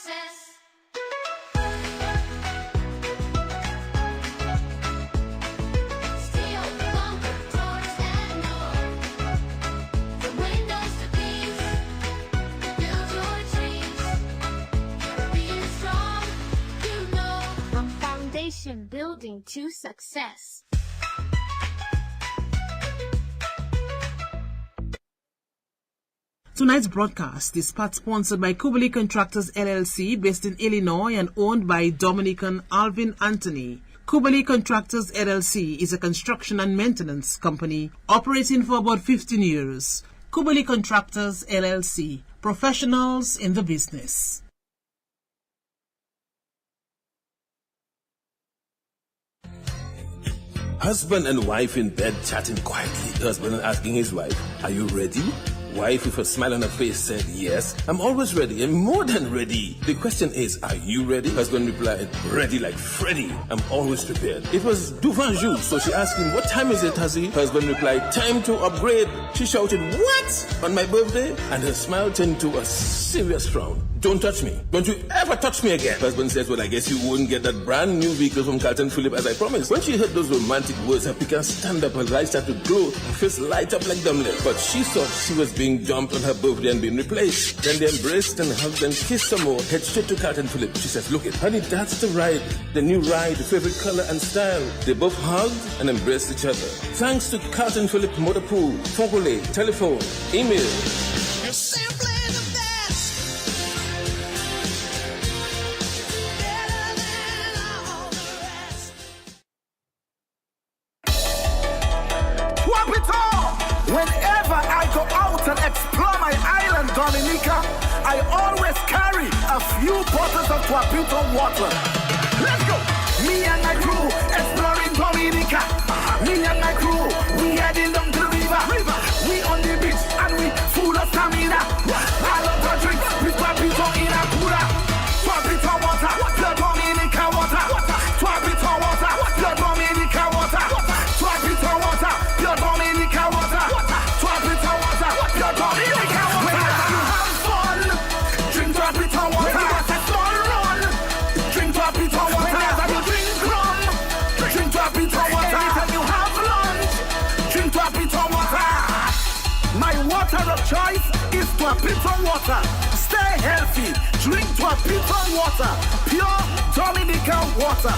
success. Steel, lumber, doors, and more. From windows to beams, build your dreams. Being strong, you know. From foundation building to success. Tonight's broadcast is part sponsored by Kubali Contractors LLC, based in Illinois and owned by Dominican Alvin Anthony. Kubali Contractors LLC is a construction and maintenance company operating for about 15 years. Kubali Contractors LLC, professionals in the business. Husband and wife in bed chatting quietly. Husband asking his wife, "Are you ready?" Wife with a smile on her face said, "Yes, I'm always ready and more than ready." The question is, are you ready? Husband replied, "Ready like Freddy. I'm always prepared." It was devant jour, so she asked him, "What time is it, Huzzy?" Husband replied, "Time to upgrade." She shouted, "What? On my birthday?" And her smile turned to a serious frown. "Don't touch me. Don't you ever touch me again." Husband says, "Well, I guess you wouldn't get that brand new vehicle from Carlton Phillip as I promised." When she heard those romantic words, her piquant stand up, her eyes started to glow, her face light up like dumbling. But she thought she was being dumped on her birthday and being replaced. Then they embraced and hugged and kissed some more. Head straight to Carlton Phillip. She says, "Look it, honey, that's the ride, the new ride, the favorite color and style." They both hugged and embraced each other. Thanks to Carlton Phillip Motor Pool, phone call, telephone, email. You're simply the best. Better than all the rest. Guapito! Whenever I go out and explore my island, Dominica, I always carry a few bottles of Guapito water. Let's go! Me and my crew exploring Dominica. Me and my crew, we heading down to the river. We on the beach and we full of stamina. I love to drink with Guapito in a cooler. Guapito water, the Dominica water. Guapito water, the Dominica water. Guapito water, the Dominica water. Guapito water, the Dominica water. Whenever you have fun, drink Guapito water. Whenever it's fun run, drink Guapito water. Whenever you drink rum, drink Guapito water. Anytime you have lunch, drink Guapito water. My water of choice is Guapito water. Stay healthy, drink Guapito water. Pure Dominican water.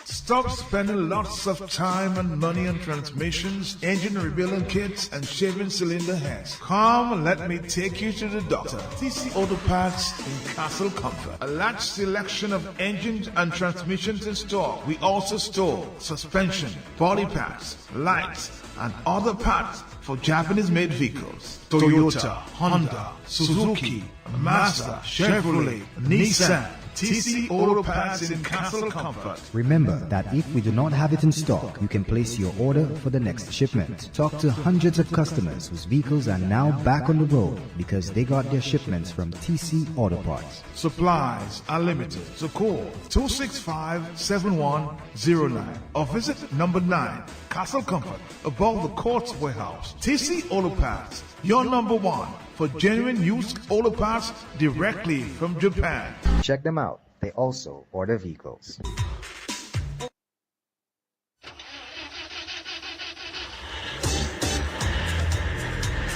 Stop spending lots of time and money on transmissions, engine rebuilding kits, and shaving cylinder heads. Come, let me take you to the doctor. TC Auto Parts in Castle Comfort. A large selection of engines and transmissions in store. We also store suspension, body parts, lights, and other parts for Japanese-made vehicles. Toyota, Honda, Suzuki, Mazda, Chevrolet, Nissan. TC Auto Parts in Castle Comfort. Remember that if we do not have it in stock, you can place your order for the next shipment. Talk to hundreds of customers whose vehicles are now back on the road because they got their shipments from TC Auto Parts. Supplies are limited, so call 265-7109 or visit number 9, Castle Comfort, above the Courts Warehouse. TC Auto Parts, your number one for genuine used auto parts directly from Japan. Check them out. They also order vehicles.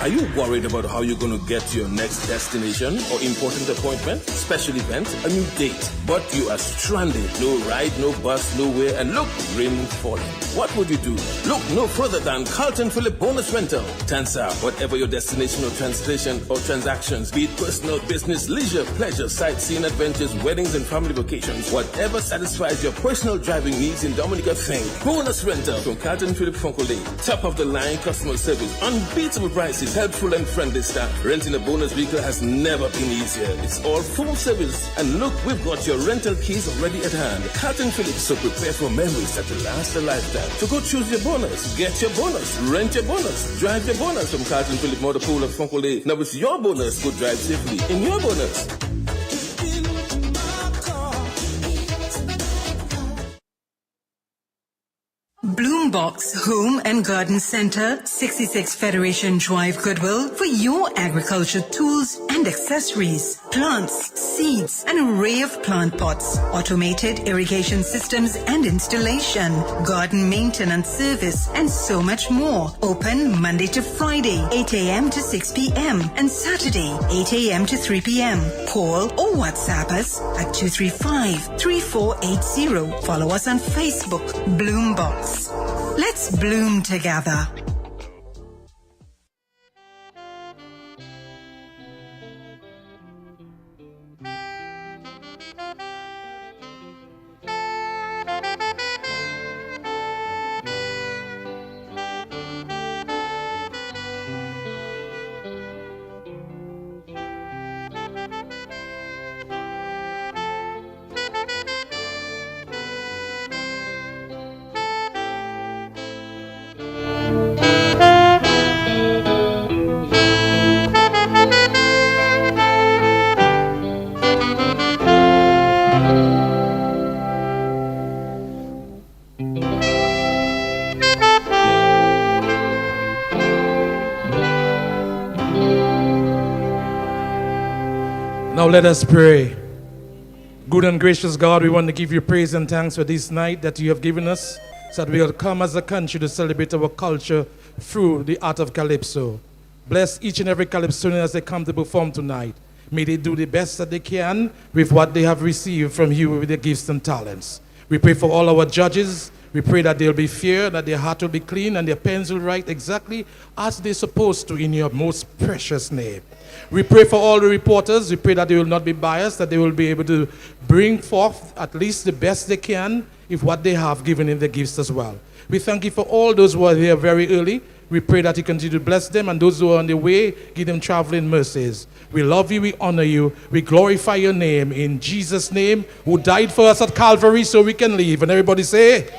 Are you worried about how you're going to get to your next destination or important appointment, special event, a new date, but you are stranded? No ride, no bus, nowhere, and look, rain falling. What would you do? Look no further than Carlton Phillip Bonus Rental. Tansa, whatever your destination or translation or transactions, be it personal, business, leisure, pleasure, sightseeing, adventures, weddings, and family vacations, whatever satisfies your personal driving needs in Dominica, think Bonus Rental from Carlton Phillip Foncole. Top of the line customer service, unbeatable prices, helpful and friendly staff. Renting a bonus vehicle has never been easier. It's all full service. And look, we've got your rental keys already at hand. Carlton Phillips, so prepare for memories that will last a lifetime. So go choose your bonus, get your bonus, rent your bonus, drive your bonus from Carlton Phillips Motor Pool of Foncole. Now it's your bonus. Go drive safely in your bonus. Bloom Bloombox Home and Garden Center, 66 Federation Drive, Goodwill, for your agriculture tools and accessories, plants, seeds, an array of plant pots, automated irrigation systems and installation, garden maintenance service, and so much more. Open Monday to Friday, 8 a.m. to 6 p.m. and Saturday, 8 a.m. to 3 p.m. Call or WhatsApp us at 235-3480. Follow us on Facebook, Bloombox. Let's bloom together. Now let us pray. Good and gracious God, we want to give you praise and thanks for this night that you have given us, so that we will come as a country to celebrate our culture through the art of Calypso. Bless each and every Calypsonian as they come to perform tonight. May they do the best that they can with what they have received from you with their gifts and talents. We pray for all our judges. We pray that they'll be fair, that their heart will be clean, and their pens will write exactly as they're supposed to in your most precious name. We pray for all the reporters. We pray that they will not be biased, that they will be able to bring forth at least the best they can if what they have given in the gifts as well. We thank you for all those who are here very early. We pray that you continue to bless them, and those who are on the way, give them traveling mercies. We love you, we honor you, we glorify your name in Jesus' name, who died for us at Calvary so we can live. And everybody say,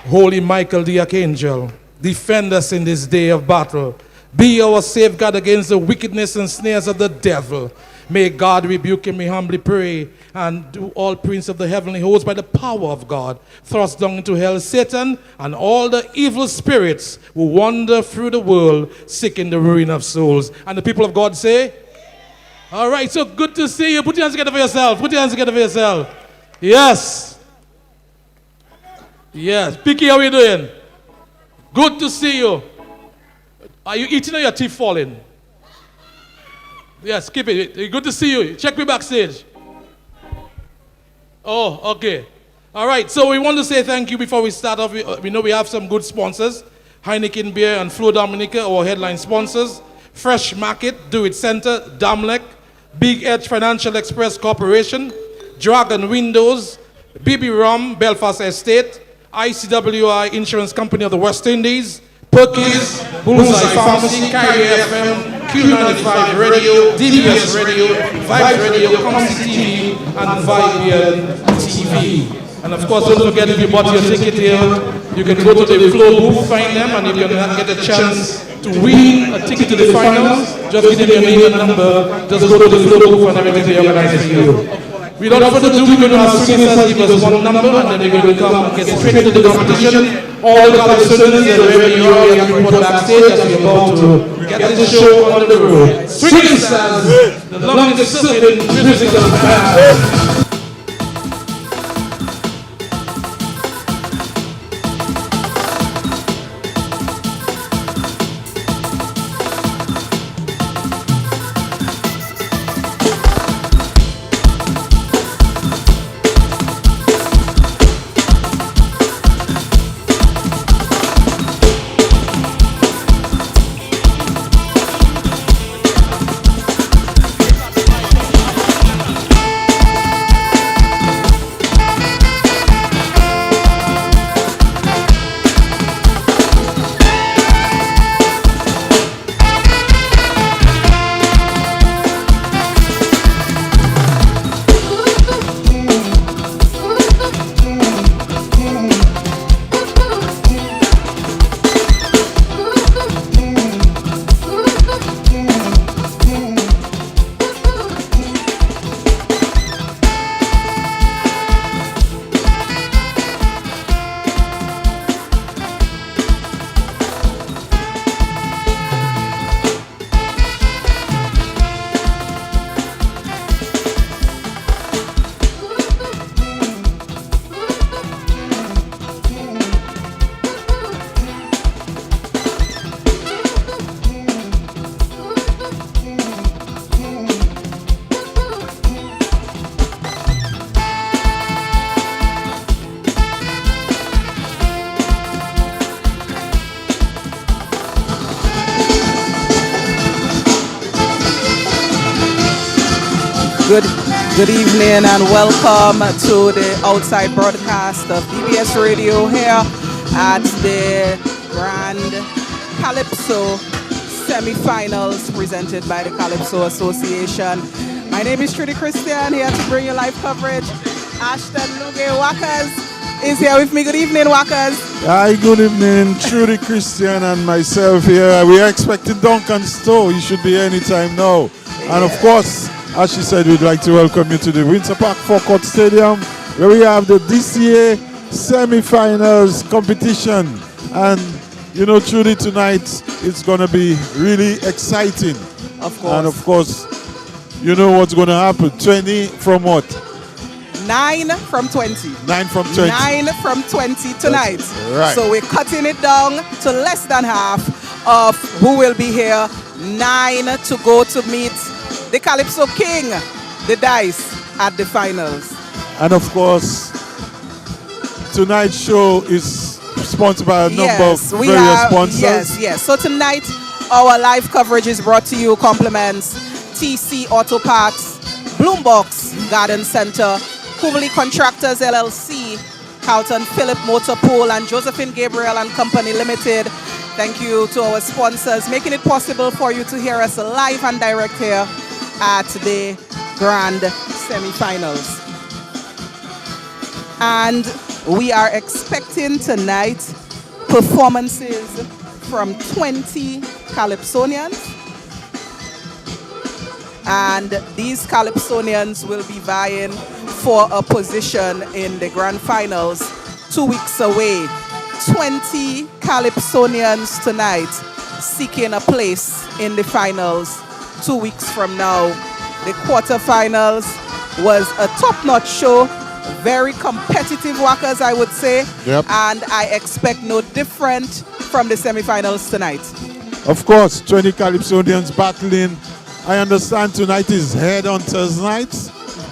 Holy Michael the Archangel, defend us in this day of battle. Be our safeguard against the wickedness and snares of the devil. May God rebuke him, we humbly pray, and do all prince of the heavenly host by the power of God thrust down into hell Satan and all the evil spirits who wander through the world seeking the ruin of souls. And the people of God say, all right, so good to see you. Put your hands together for yourself. Put your hands together for yourself. Yes. Yes. Picky, how are you doing? Good to see you. Are you eating or your teeth falling? Yes, keep it. Good to see you. Check me backstage. Oh, okay. All right, so we want to say thank you before we start off. We know we have some good sponsors. Heineken Beer and Flo Dominica, our headline sponsors. Fresh Market, Do It Center, Damlek, Big Edge Financial Express Corporation, Dragon Windows, BB Rum, Belfast Estate, ICWI Insurance Company of the West Indies, Perkins, Bullseye Pharmacy, Carrier FM, Q95 Radio, DBS Radio, Vibe Radio, Comedy TV, and Vibe TV. And of course, don't forget, if you bought your ticket here, you can go to the Flow booth, find them, and you can get a chance to win a ticket to the finals. Just give them your name and number. Just go to the Flow booth and everything they organize for you. Without further ado, we're going to have singers give us one number, and then they're going to come and get straight into the competition. All the students and wherever you are, you can report backstage as we're about to get the show on the road. Swinging Stars, the longest serving musical band. Good evening and welcome to the outside broadcast of DBS Radio here at the Grand Calypso semi-finals presented by the Calypso Association. My name is Trudy Christian, here to bring you live coverage. Ashton Luge Wackers is here with me. Good evening, Wackers. Hi, good evening. Trudy Christian and myself here. We are expecting Duncan Stowe. He should be anytime now. Yeah. And of course, as she said, we'd like to welcome you to the Winter Park Forecourt Stadium, where we have the DCA semi-finals competition. And you know, Trudy, tonight it's going to be really exciting. Of course. And of course, you know what's going to happen. 20 from what? 9 from 20. 9 from 20. 9 from 20 tonight. Right. So we're cutting it down to less than half of who will be here. 9 to go to meet the Calypso King, the Dice, at the finals. And of course, tonight's show is sponsored by a number of various sponsors. Yes. So tonight, our live coverage is brought to you compliments TC Auto Parts, Bloombox Garden Center, Kubley Contractors LLC, Carlton Phillip Motor Pool, and Josephine Gabriel and Company Limited. Thank you to our sponsors, making it possible for you to hear us live and direct here at the Grand Semi-Finals. And we are expecting tonight performances from 20 Calypsonians. And these Calypsonians will be vying for a position in the Grand Finals 2 weeks away. 20 Calypsonians tonight seeking a place in the finals 2 weeks from now. The quarterfinals was a top-notch show, very competitive workers, I would say. Yep. And I expect no different from the semifinals tonight. Of course, 20 Calypsonians battling. I understand tonight is Head Hunters night,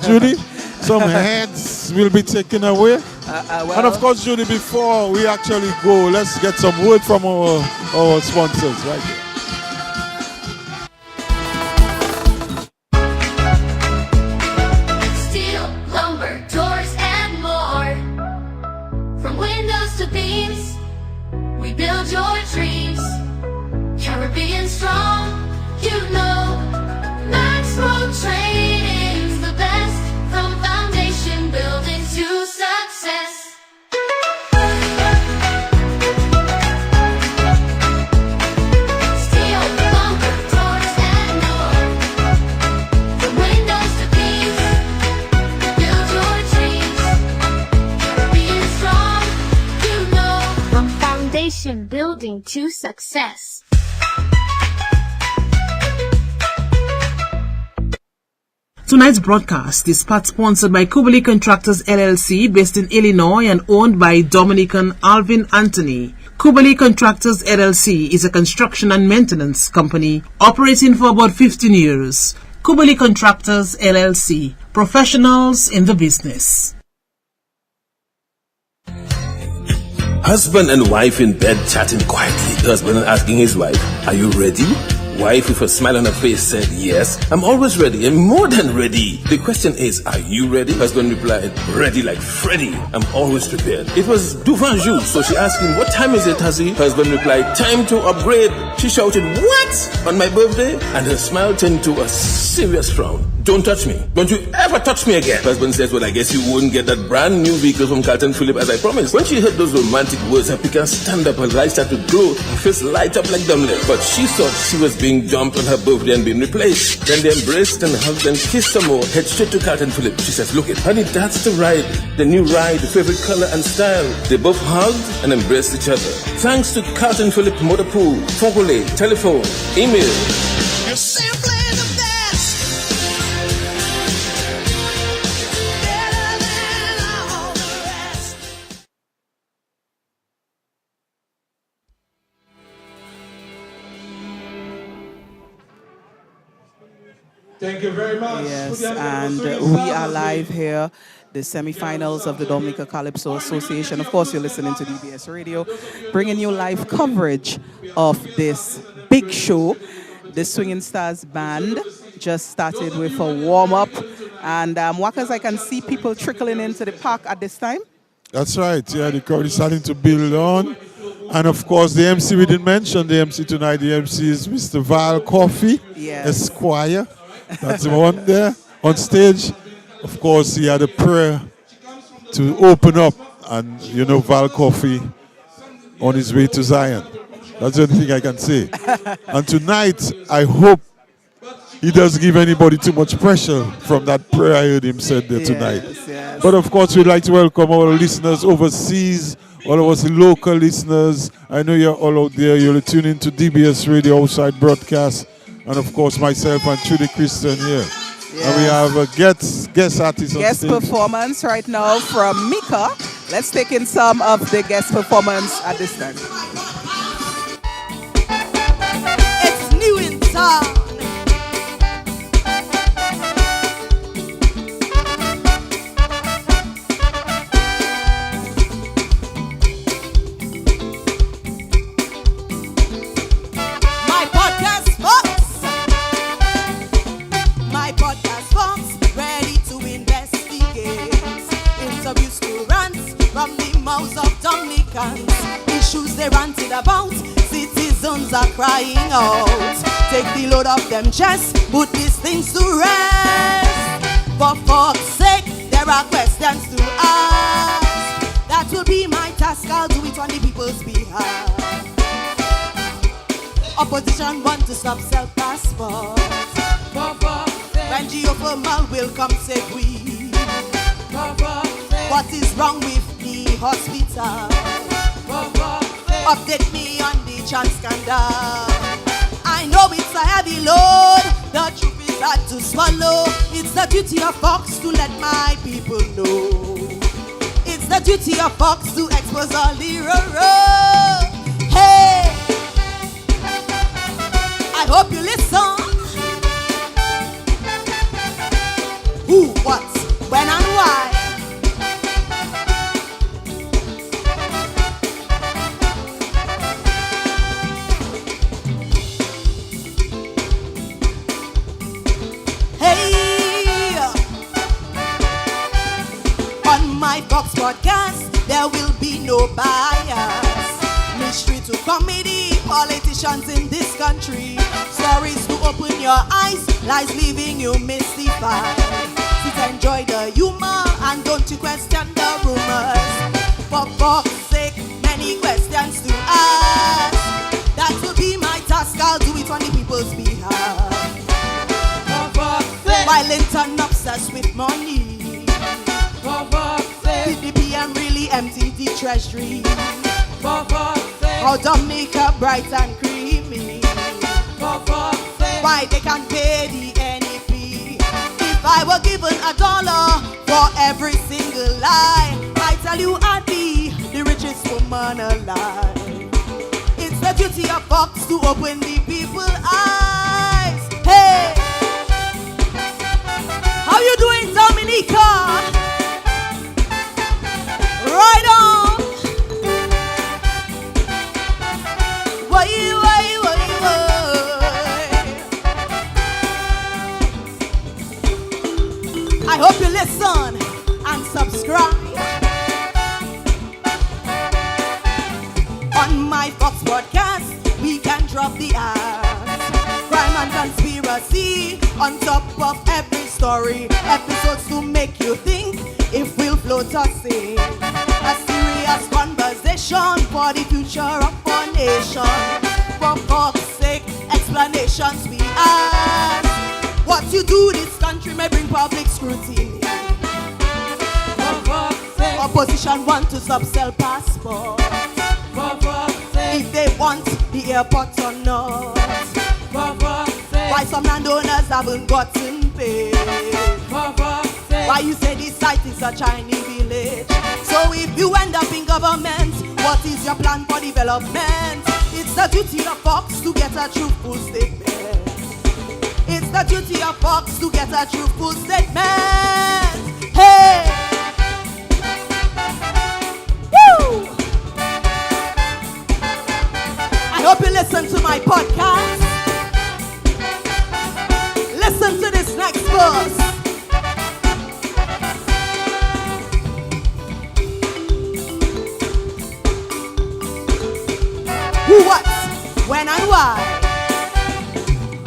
Judy. Some heads will be taken away. And of course, Judy, before we actually go, let's get some word from our sponsors right here. Steel, lumber, doors, and more. From windows to beams, we build your dreams. Caribbean strong, you know. Maxwell Training's the best. From foundation building to success. Steel, lumber, doors, and more. From windows to beams, build your dreams. Caribbean strong, you know. From foundation building to success. Tonight's broadcast is part sponsored by Kubley Contractors LLC, based in Illinois and owned by Dominican Alvin Anthony. Kubley Contractors LLC is a construction and maintenance company operating for about 15 years. Kubley Contractors LLC, professionals in the business. Husband and wife in bed chatting quietly. Husband asking his wife, "Are you ready?" Wife with a smile on her face said, "Yes, I'm always ready and more than ready." The question is, are you ready? Husband replied, "Ready like Freddy. I'm always prepared." It was Duvan Joux, so she asked him, "What time is it, Huzzy?" Husband replied, "Time to upgrade." She shouted, "What? On my birthday?" And her smile turned to a serious frown. "Don't touch me. Don't you ever touch me again." Husband says, "Well, I guess you wouldn't get that brand new vehicle from Carlton Phillip as I promised." When she heard those romantic words, her picker stand up, her eyes started to glow, her face light up like dumblet. But she thought she was being dumped on her birthday and being replaced. Then they embraced and hugged and kissed some more. Head straight to Carlton Phillip. She says, "Look it, honey, that's the ride. The new ride, the favorite color and style." They both hugged and embraced each other. Thanks to Carlton Phillip Motor Pool, Fogole, telephone, email. You're simply the best. Better than all the rest. Thank you very much. Yes, and we are live here, the semifinals of the Dominica Calypso Association. Of course, you're listening to DBS Radio, bringing you live coverage of this big show. The Swinging Stars Band just started with a warm-up And Wackers, I can see people trickling into the park at this time. That's right. Yeah, the crowd is starting to build on. And of course, the MC, we didn't mention the MC tonight. The MC is Mr. Val Coffee, Yes. Esquire. That's the one there on stage. Of course, he had a prayer to open up. And, you know, Val Coffee on his way to Zion. That's the only thing I can say. And tonight, I hope he doesn't give anybody too much pressure from that prayer I heard him said there tonight. Yes. But of course, we'd like to welcome our listeners overseas, all of us local listeners. I know you're all out there. You're tuning to DBS Radio Outside Broadcast. And of course, myself and Trudy Christian here. Yes. And we have a guest artist on Guest stage. performance right now from Mika. Let's take in some of the guest performance at this time. It's new in town. My podcast folks, ready to investigate. Interviews to rants from the mouths of Dominicans. Issues they ranted about, citizens are crying out. Take the load off them chests, put these things to rest. For fuck's sake, there are questions to ask. That will be my task, I'll do it on the people's behalf. Opposition want to stop self-passport. When geothermal will come say we. What is wrong with the hospital? Update me on the chance scandal. I know it's a heavy load, the truth is hard to swallow. It's the duty of Fox to let my people know. It's the duty of Fox to expose all the road. Hey, I hope you listen. Who, what, when and why? Hey, on my Fox podcast, there will be no bias. Mystery to comedy, politicians in this country. Stories to open your eyes, lies leaving you mystified. Sit enjoy the humor and don't you question the rumors. For fuck's sake, many questions to ask. That will be my task, I'll do it on the people's behalf. Violent and obsessed with money. PDP and really empty the treasury. How Dominica bright and creamy. Why they can't pay the NEP? If I were given $1 for every single lie, I tell you I'd be the richest woman alive. It's the duty of Fox to open the people's eyes. Hey, how you doing, Dominica? Right on. I hope you listen and subscribe. On my Fox podcast, we can drop the ads. Crime and conspiracy on top of every story. Episodes to make you think if we'll float or sing. A serious conversation for the future of our nation. For Fox's sake, explanations we ask. What you do this country may bring public scrutiny. Opposition want to sub-sell passports. If they want the airport or not. Why some landowners haven't gotten paid. Why you say this site is a Chinese village. So if you end up in government, what is your plan for development? It's the duty of Fox to get a truthful statement. It's the duty of Fox to get a truthful statement. Hey! Woo! I hope you listen to my podcast. Listen to this next verse. and why.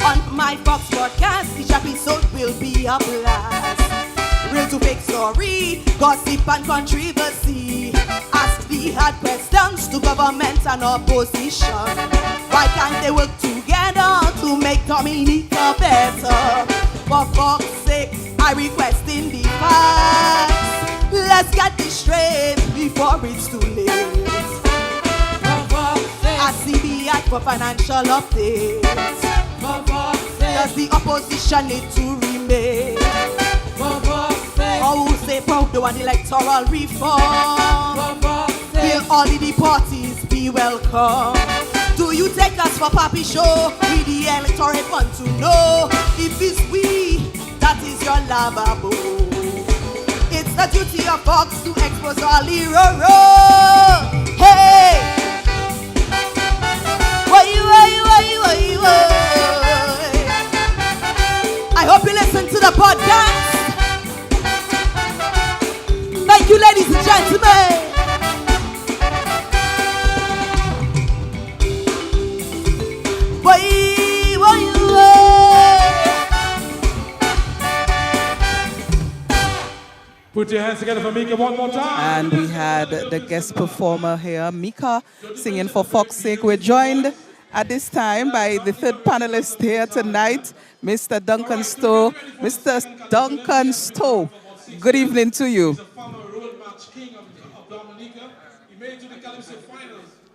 On my Fox broadcast, each episode will be a blast. Real to fake story, gossip and controversy. Ask the hard questions to government and opposition. Why can't they work together to make Dominica better? For fuck's sake, I request in the facts. Let's get this straight before it's too late. Ask CBI for financial updates. Does the opposition need to remain? Or who say proud do an electoral reform? Will all the parties be welcome? Do you take us for Papi Show? We the electorate want to know if it's we that is your lavabo. It's the duty of Fox to expose all the hey! I hope you listen to the podcast. Thank you, ladies and gentlemen. Put your hands together for Mika one more time. And we had the guest performer here, Mika, singing For Fox's Sake. We're joined at this time by the third panelist here tonight, Mr. Duncan Stowe. Mr. Duncan Stowe, good evening to you.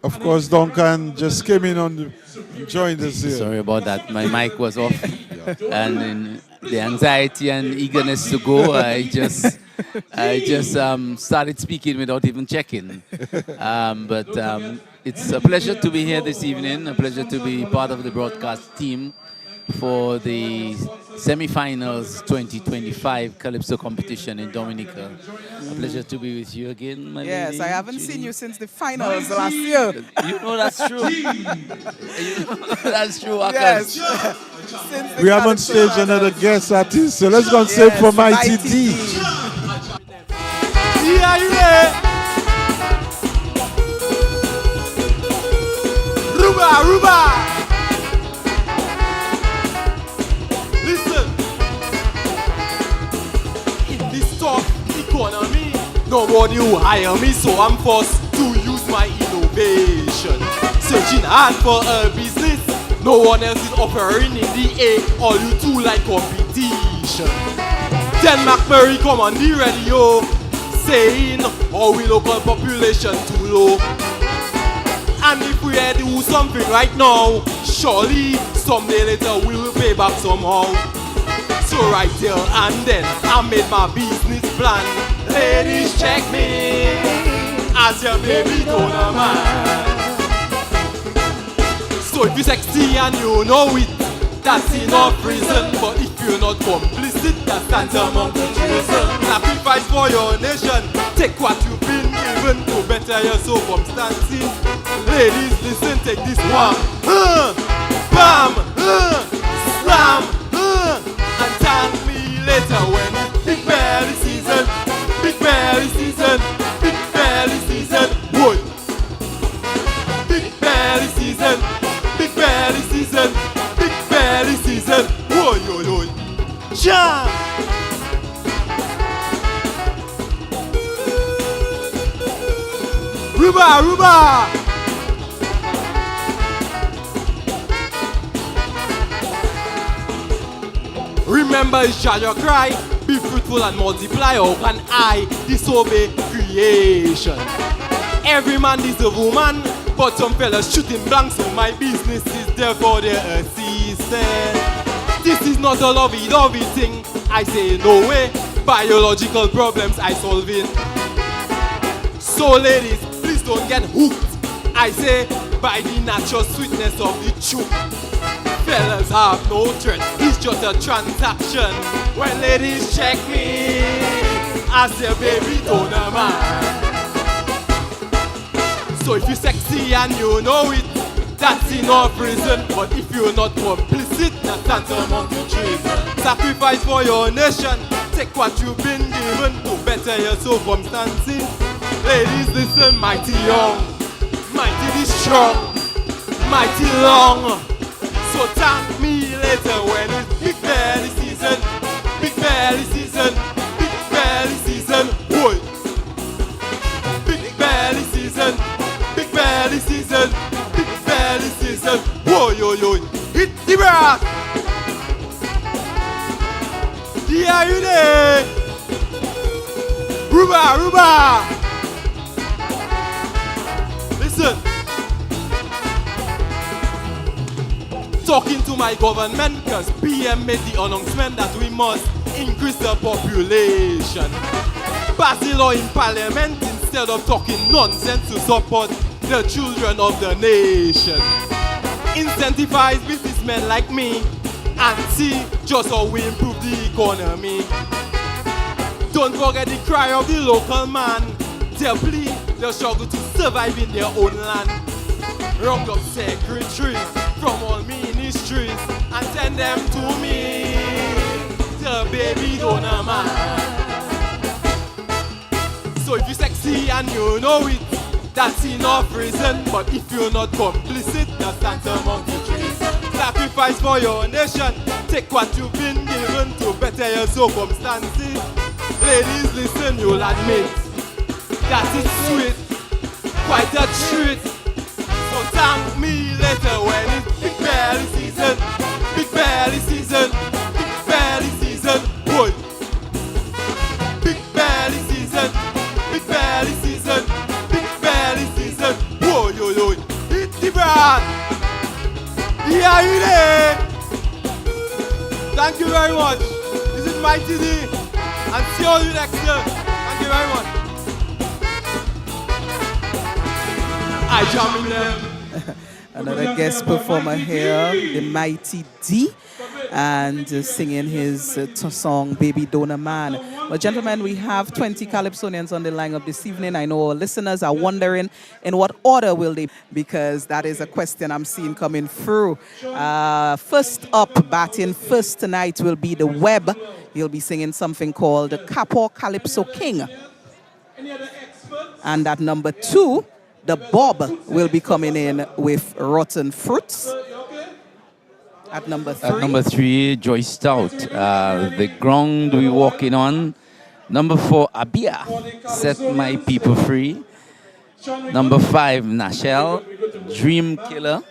Of course, Duncan just came in and joined us here. Sorry about that. My mic was off. And in the anxiety and eagerness to go, I just started speaking without even checking. But it's a pleasure to be here this evening, a pleasure to be part of the broadcast team for the semi-finals 2025 Calypso competition in Dominica. A pleasure to be with you again, my Yes, lady, I haven't Judy. seen you since the finals last year. You know that's true. That's true, Yes. Akas. We haven't staged another guest artist, so let's go and save for Mighty D. Ruba! Listen. In this tough economy, nobody will hire me, so I'm forced to use my innovation. Searching hard for a business no one else is offering in the A. All you two like competition. Then McMurray come on the radio saying our local population too low. And if we had to do something right now, surely someday later we will pay back somehow. So right here and then I made my business plan. Ladies, check me as your baby donor man. So if you're sexy and you know it, that's enough reason. But if you're not complicit, that's tantamount to treason. Sacrifice for your nation, take what you've been given to better your circumstances. Ladies, listen, take this one. Bam! Slam! And thank me later when it's big belly season. Big belly season. Big belly season. Wood. Big belly season. Big belly season. Big belly season. Whoa, yo, yo. Jam! Ruba, Ruba! Remember it's shall your cry, be fruitful and multiply, or can I disobey creation? Every man deserves a woman, but some fellas shooting blanks, so my business is there for their assistance. This is not a lovey-dovey thing, I say no way, biological problems I solving. So ladies, please don't get hooked, I say, by the natural sweetness of the truth. Fellas have no threat, it's just a transaction. When ladies check me as their baby donor man. So if you're sexy and you know it, that's enough reason. But if you're not complicit, that's tantamount to treason. Sacrifice for your nation, take what you've been given to better your circumstances. Ladies, listen, mighty young, mighty strong. mighty long. So thank me later when it's big belly season. Big belly season. Big belly season. Boy. Big belly season. Big belly season. Big belly season. Whoa, yo, yo. Hit the brass. Yeah, you there? Ruba, Ruba. Listen. Talking to my government, cause PM made the announcement that we must increase the population. Pass the law in parliament instead of talking nonsense to support the children of the nation. Incentivize businessmen like me and see just how we improve the economy. Don't forget the cry of the local man, their plea, their struggle to survive in their own land. Round up secretaries from all ministries and send them to me, the baby donor man. So if you're sexy and you know it, that's enough reason. But if you're not complicit, that's tantamount to treason. Sacrifice for your nation. Take what you've been given to better your circumstances. Ladies, listen, you'll admit that it's sweet, quite a treat. So thank me later when it's big belly season. Big belly season. Big belly season. Boy. Big belly season. Big belly season. Big belly season. Whoa, yo, yo. Hit the brand. Yeah, you there? Thank you very much. This is Mighty D. And see you next year. Thank you very much. I jam in them. Another guest performer here, the Mighty D, and singing his song Baby Donor Man. Well, gentlemen, we have 20 Calypsonians on the line up this evening. I know our listeners are wondering in what order will they, because that is a question I'm seeing coming through. First up, batting first tonight will be the Web. He'll be singing something called the Capo Calypso King. And at number 2, the Bob will be coming in with Rotten Fruits. At number 3. At number 3, Joy Stout. The Ground We Walking On. Number 4, Abia. Set My People Free. Number 5, Nashel. Dream Killer.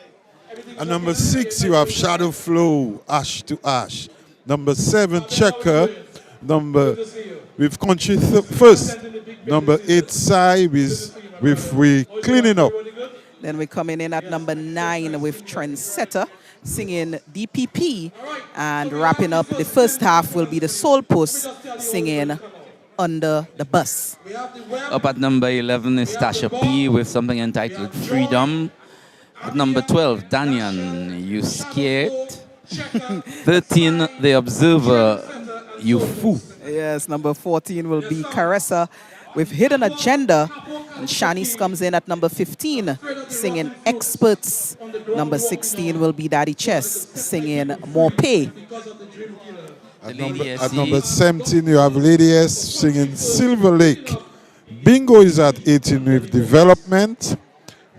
And number 6, you have Shadow Flow, Ash to Ash. Number 7, Checker. With Country First. Number 8, Sai with We Cleaning Up. Then we're coming in at number 9 with Trendsetter, singing DPP. And wrapping up the first half will be the Soul Puss, singing Under the Bus. Up at number 11 is Tasha P with something entitled Freedom. At number 12, Danyan, You Scared. 13, The Observer, You Foo. Yes, number 14 will be Caressa with Hidden Agenda. And Shanice comes in at number 15, singing Experts. Number 16 will be Daddy Chess, singing More Pay. At number 17, you have Lady S singing Silver Lake. Bingo is at 18 with Development.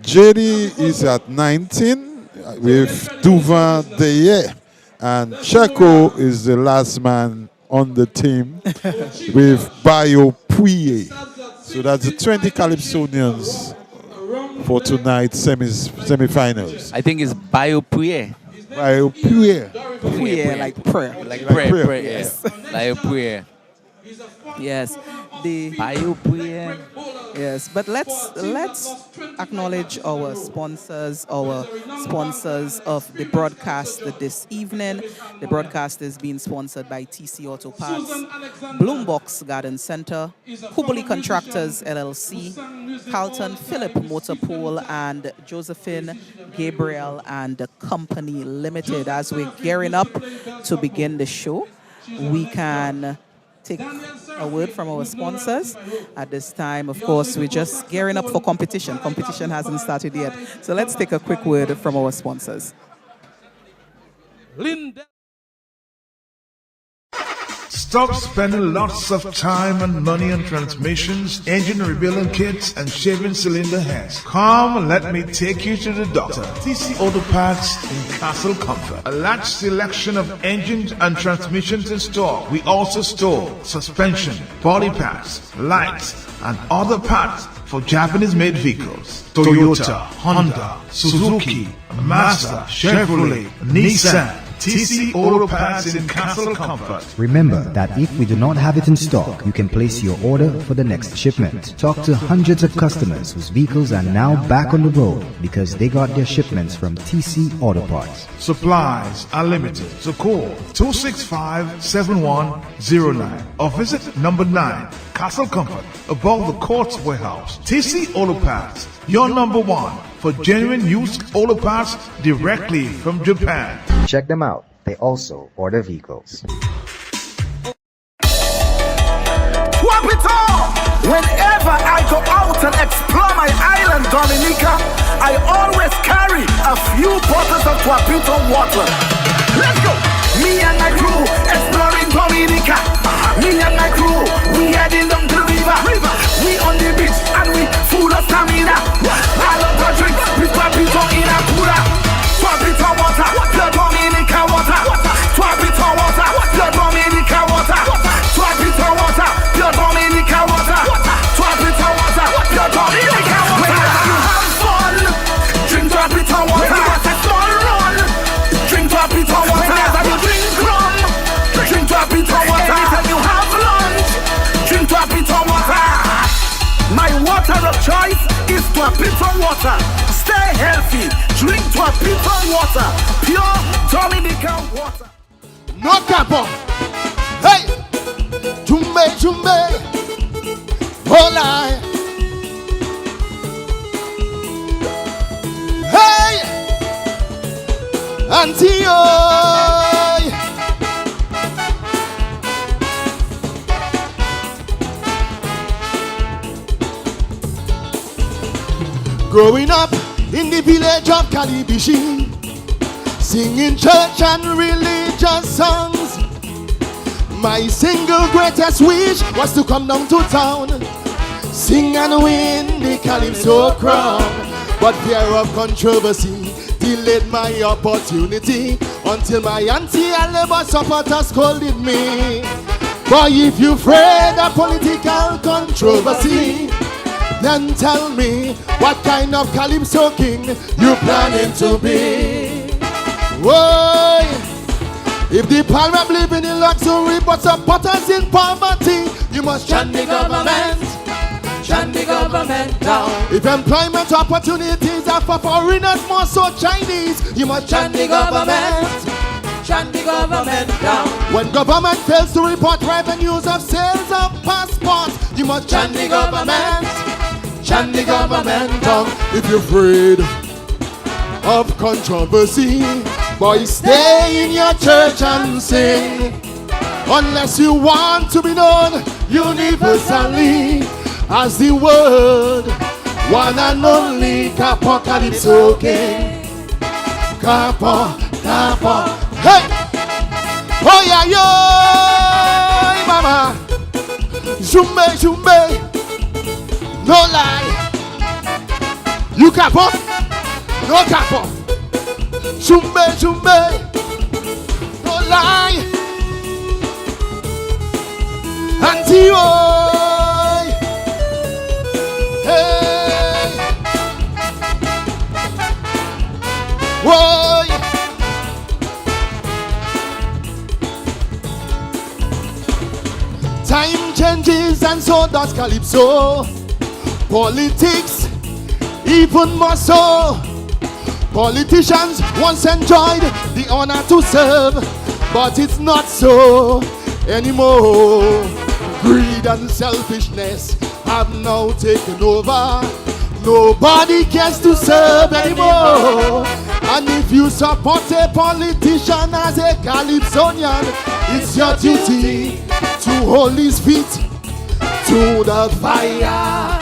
JD is at 19 with Duvan Deye. And Checo is the last man on the team with Bio Puye. So that's the 20 Calypsonians for tonight's semi-finals. I think it's Bio Puye. Bio Puye. Puye, like prayer. Like prayer. Yes. Bio Puye. Yes. The Bio Puye. Yes, but let's acknowledge our sponsors of the broadcast this evening. The broadcast is being sponsored by TC Auto Parts, Bloombox Garden Center, Kubuli Contractors LLC, Carlton Phillip Motor Pool, and Josephine Gabriel and Company Limited. As we're gearing up to begin the show, we can take a word from our sponsors. At this time, of course, we're just gearing up for competition. Competition hasn't started yet. So let's take a quick word from our sponsors. Stop spending lots of time and money on transmissions, engine rebuilding kits, and shaving cylinder heads. Come, let me take you to the doctor. TC Auto Parts in Castle Comfort. A large selection of engines and transmissions in store. We also store suspension, body parts, lights, and other parts for Japanese-made vehicles. Toyota, Honda, Suzuki, Mazda, Chevrolet, Nissan. TC Auto Parts in Castle Comfort. Remember that if we do not have it in stock, you can place your order for the next shipment. Talk to hundreds of customers whose vehicles are now back on the road because they got their shipments from TC Auto Parts. Supplies are limited, so call 265-7109 or visit number 9 Castle Comfort above the Courts Warehouse. TC Auto Parts, your number one for genuine used auto parts directly from Japan. Check them out. They also order vehicles. Whenever I go out and explore my island, Dominica, I always carry a few bottles of Twapito water. Let's go! Me and my crew exploring Dominica. Me and my crew, we heading down the river. We on the beach and we full of stamina. I love to drink with Twapito in a cooler. Twapito water, the Dominica water. Twapito water, the Dominica water. Twapito water, the Dominica water. Twapito water, the Dominica water. Whenever you have fun, drink Twapito water. When you got a small run, drink Twapito water. Whenever you drink rum, drink Twapito water. Anytime you have lunch, drink Twapito water. My water of choice is Twapito water. Stay healthy, drink Twapito water. Pure Dominican water. No capo. Hey! Jumbe, jumbe. Hola. Hey! Auntie, oi. Growing up in the village of Calibishi, singing church and religious songs. My single greatest wish was to come down to town, sing and win the Calypso crown. But fear of controversy delayed my opportunity until my auntie and labor supporters scolded me. Boy, if you're afraid of political controversy, then tell me what kind of Calypso king you planning to be. Whoa! If the parliament living in luxury but supporters in poverty, you must shut the government down. If employment opportunities are for foreigners, more so Chinese, you must shut the government down. When government fails to report revenues of sales of passports, you must shut the government down. If you're afraid of controversy, boy, stay in your church and sing. Unless you want to be known universally as the word one and only Capo Calypso King. Capo, Capo, hey! Oh yeah, yo, mama. Jumbe, jumbe. No lie. You Capo? No Capo. Jumbe, jumbe. No lie. Auntie, oi. Hey. Oi. Time changes and so does Calypso. Politics, even more so. Politicians once enjoyed the honor to serve, but it's not so anymore. Greed and selfishness have now taken over. Nobody cares to serve anymore. And if you support a politician as a Calypsonian, it's your duty to hold his feet to the fire.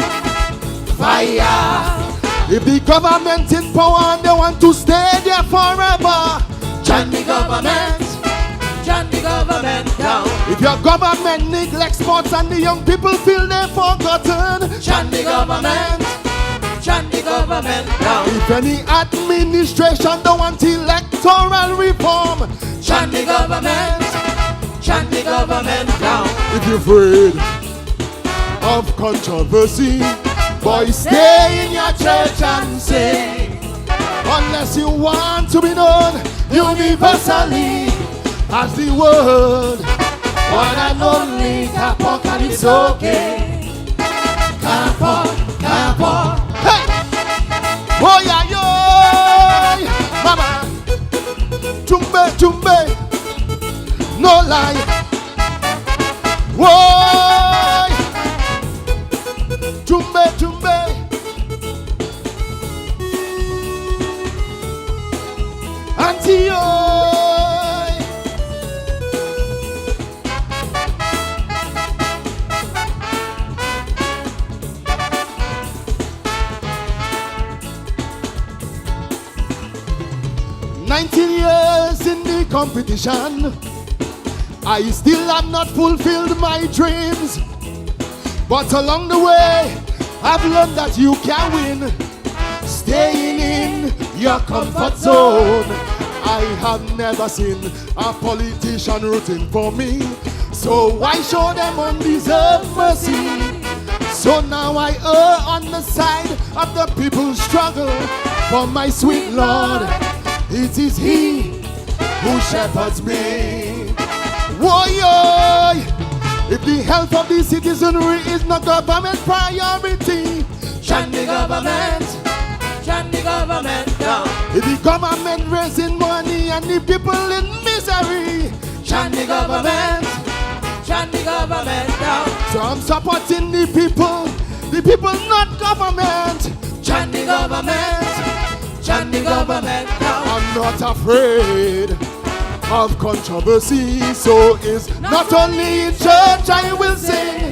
If the government in power and they want to stay there forever, shut the government down. If your government neglects sports and the young people feel they're forgotten, Shut the government. Shut the government down. if any administration don't want electoral reform, Shut the government. Shut the government down. if you're afraid of controversy, boy, stay in your church and sing. Unless you want to be known universally as the word, one and only apocalypse, okay. Capo, capo. Hey! Oh yeah, yo! Mama! Chumbe, chumbe! No lie! Whoa! Chumbe, chumbe! Auntie, oh! 19 years in the competition, I still have not fulfilled my dreams. But along the way, I've learned that you can win, staying in your comfort zone. I have never seen a politician rooting for me, so why show them undeserved mercy? So now I err on the side of the people's struggle for my sweet Lord. It is He who shepherds me. Whoa, if the health of the citizenry is not government priority, Shut the government. Shut the government down. if the government raising money and the people in misery, Shut the government. Shut the government down. so I'm supporting the people not government. Shut the government. Shut the government down. I'm not afraid of controversy, so it's not only in church I will sing.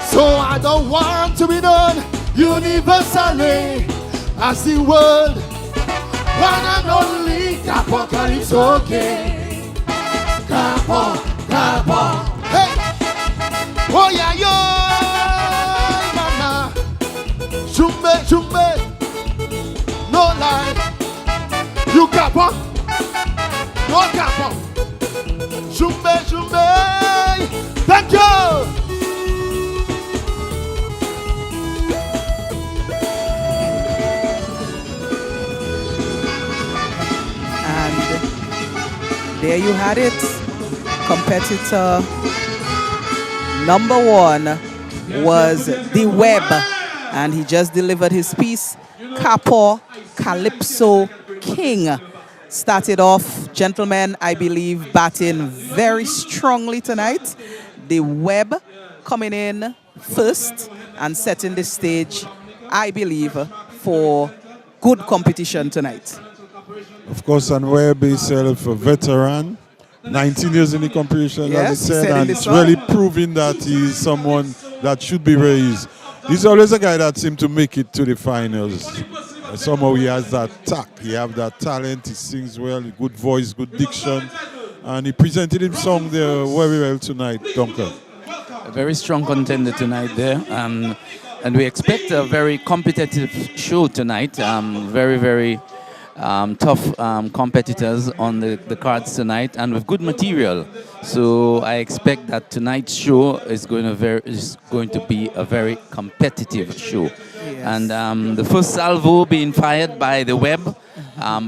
So I don't want to be known universally as the world, one and only apocalypse, okay. Capo, capo, hey, oh yeah, yo, mama, shumbe, shumbe, no lie, you capo, no capo, shumbe, shumbe, thank you. There you had it. Competitor number 1 was The Web, and he just delivered his piece, Capo Calypso King. Started off, gentlemen, I believe, batting very strongly tonight. The Web coming in first and setting the stage, I believe, for good competition tonight. Of course, and Webb himself a veteran, 19 years in the competition, Yes, as he I said said, in and the it's song. really proving that he's someone that should be raised. He's always a guy that seems to make it to the finals. Somehow he has that tact, he has that talent, he sings well, good voice, good diction, and he presented his song there very well tonight, Duncan. A very strong contender tonight there. And we expect a very competitive show tonight. Very, very tough competitors on the cards tonight, and with good material. So I expect that tonight's show is going to be a very competitive show. Yes. And the first salvo being fired by the Web.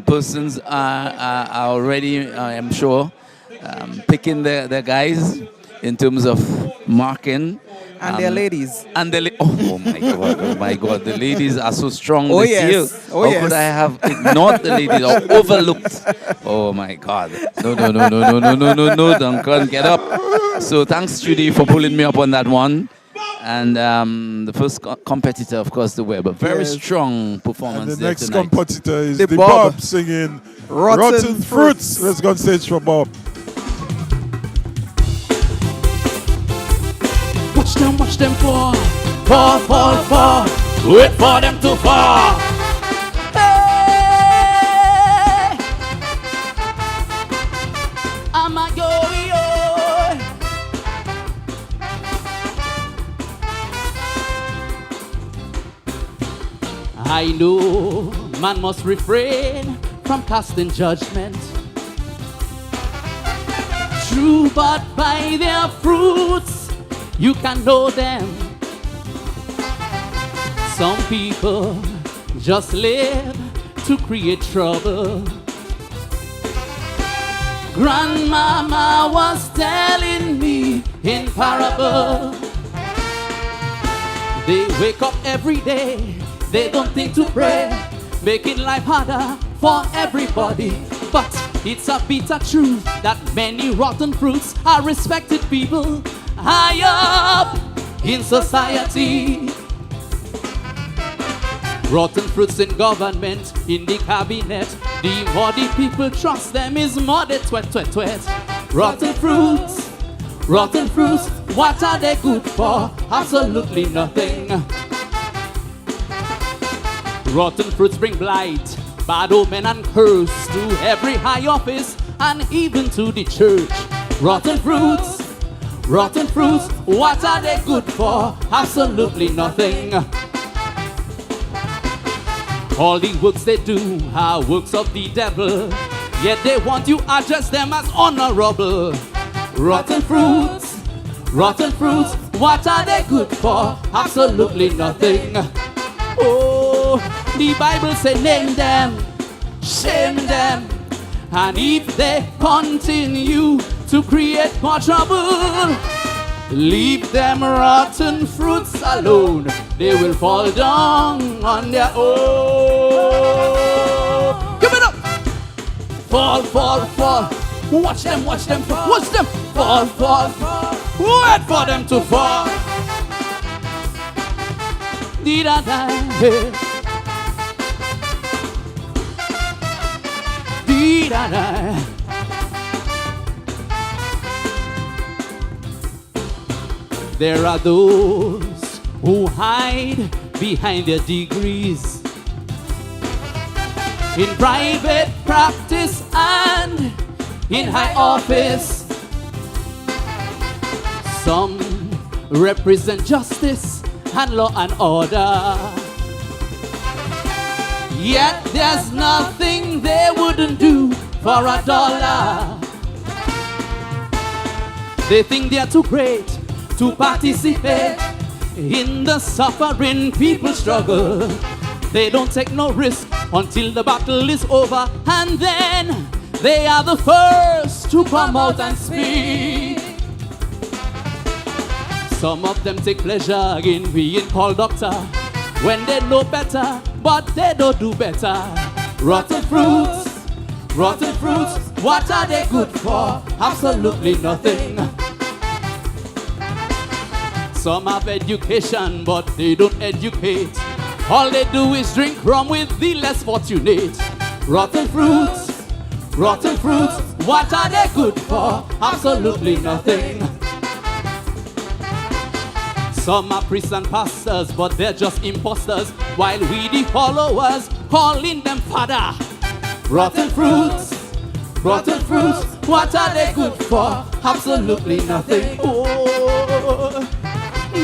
Persons are already, I am sure, picking their guys in terms of marking. And their ladies. And the oh my God, the ladies are so strong Oh, this yes. year. Oh, How yes. could I have ignored the ladies or overlooked? Oh my God. No, Duncan, get up. So thanks, Judy, for pulling me up on that one. And the first competitor, of course, the Web. A very Yes. strong performance And the there next tonight. competitor is The the Bob. Bob singing Rotten Fruits. Let's go on stage for Bob. Watch them fall, fall. Wait for them to fall. I'm a yo-yo. I know man must refrain from casting judgment. True, but by their fruits you can know them. Some people just live to create trouble. Grandmama was telling me in parable. They wake up every day, they don't think to pray, making life harder for everybody. But it's a bitter truth that many rotten fruits are respected people high up in society. Rotten fruits in government, in the cabinet. The more the people trust them is more they twet. Rotten fruits, what are they good for? Absolutely nothing. Rotten fruits bring blight, bad omen and curse to every high office and even to the church. Rotten fruits, what are they good for? Absolutely nothing. All the works they do are works of the devil, yet they want you address them as honorable. Rotten fruits, what are they good for? Absolutely nothing. Oh, the Bible say name them, shame them, and if they continue to create more trouble, leave them rotten fruits alone. They will fall down on their own. Give it up! Fall. Watch them. Fall. Wait for them to fall. Dee-da-da. Dee-da-da. There are those who hide behind their degrees in private practice and in high office. Some represent justice and law and order, yet there's nothing they wouldn't do for $1. They think they're too great to participate in the suffering people struggle. They don't take no risk until the battle is over, and then they are the first to come out and speak. Some of them take pleasure in being called doctor when they know better, but they don't do better. Rotten fruits, what are they good for? Absolutely nothing. Some have education, but they don't educate. All they do is drink rum with the less fortunate. Rotten fruits, what are they good for? Absolutely nothing. Some are priests and pastors, but they're just imposters, while we the followers calling them father. Rotten fruits, what are they good for? Absolutely nothing. Oh,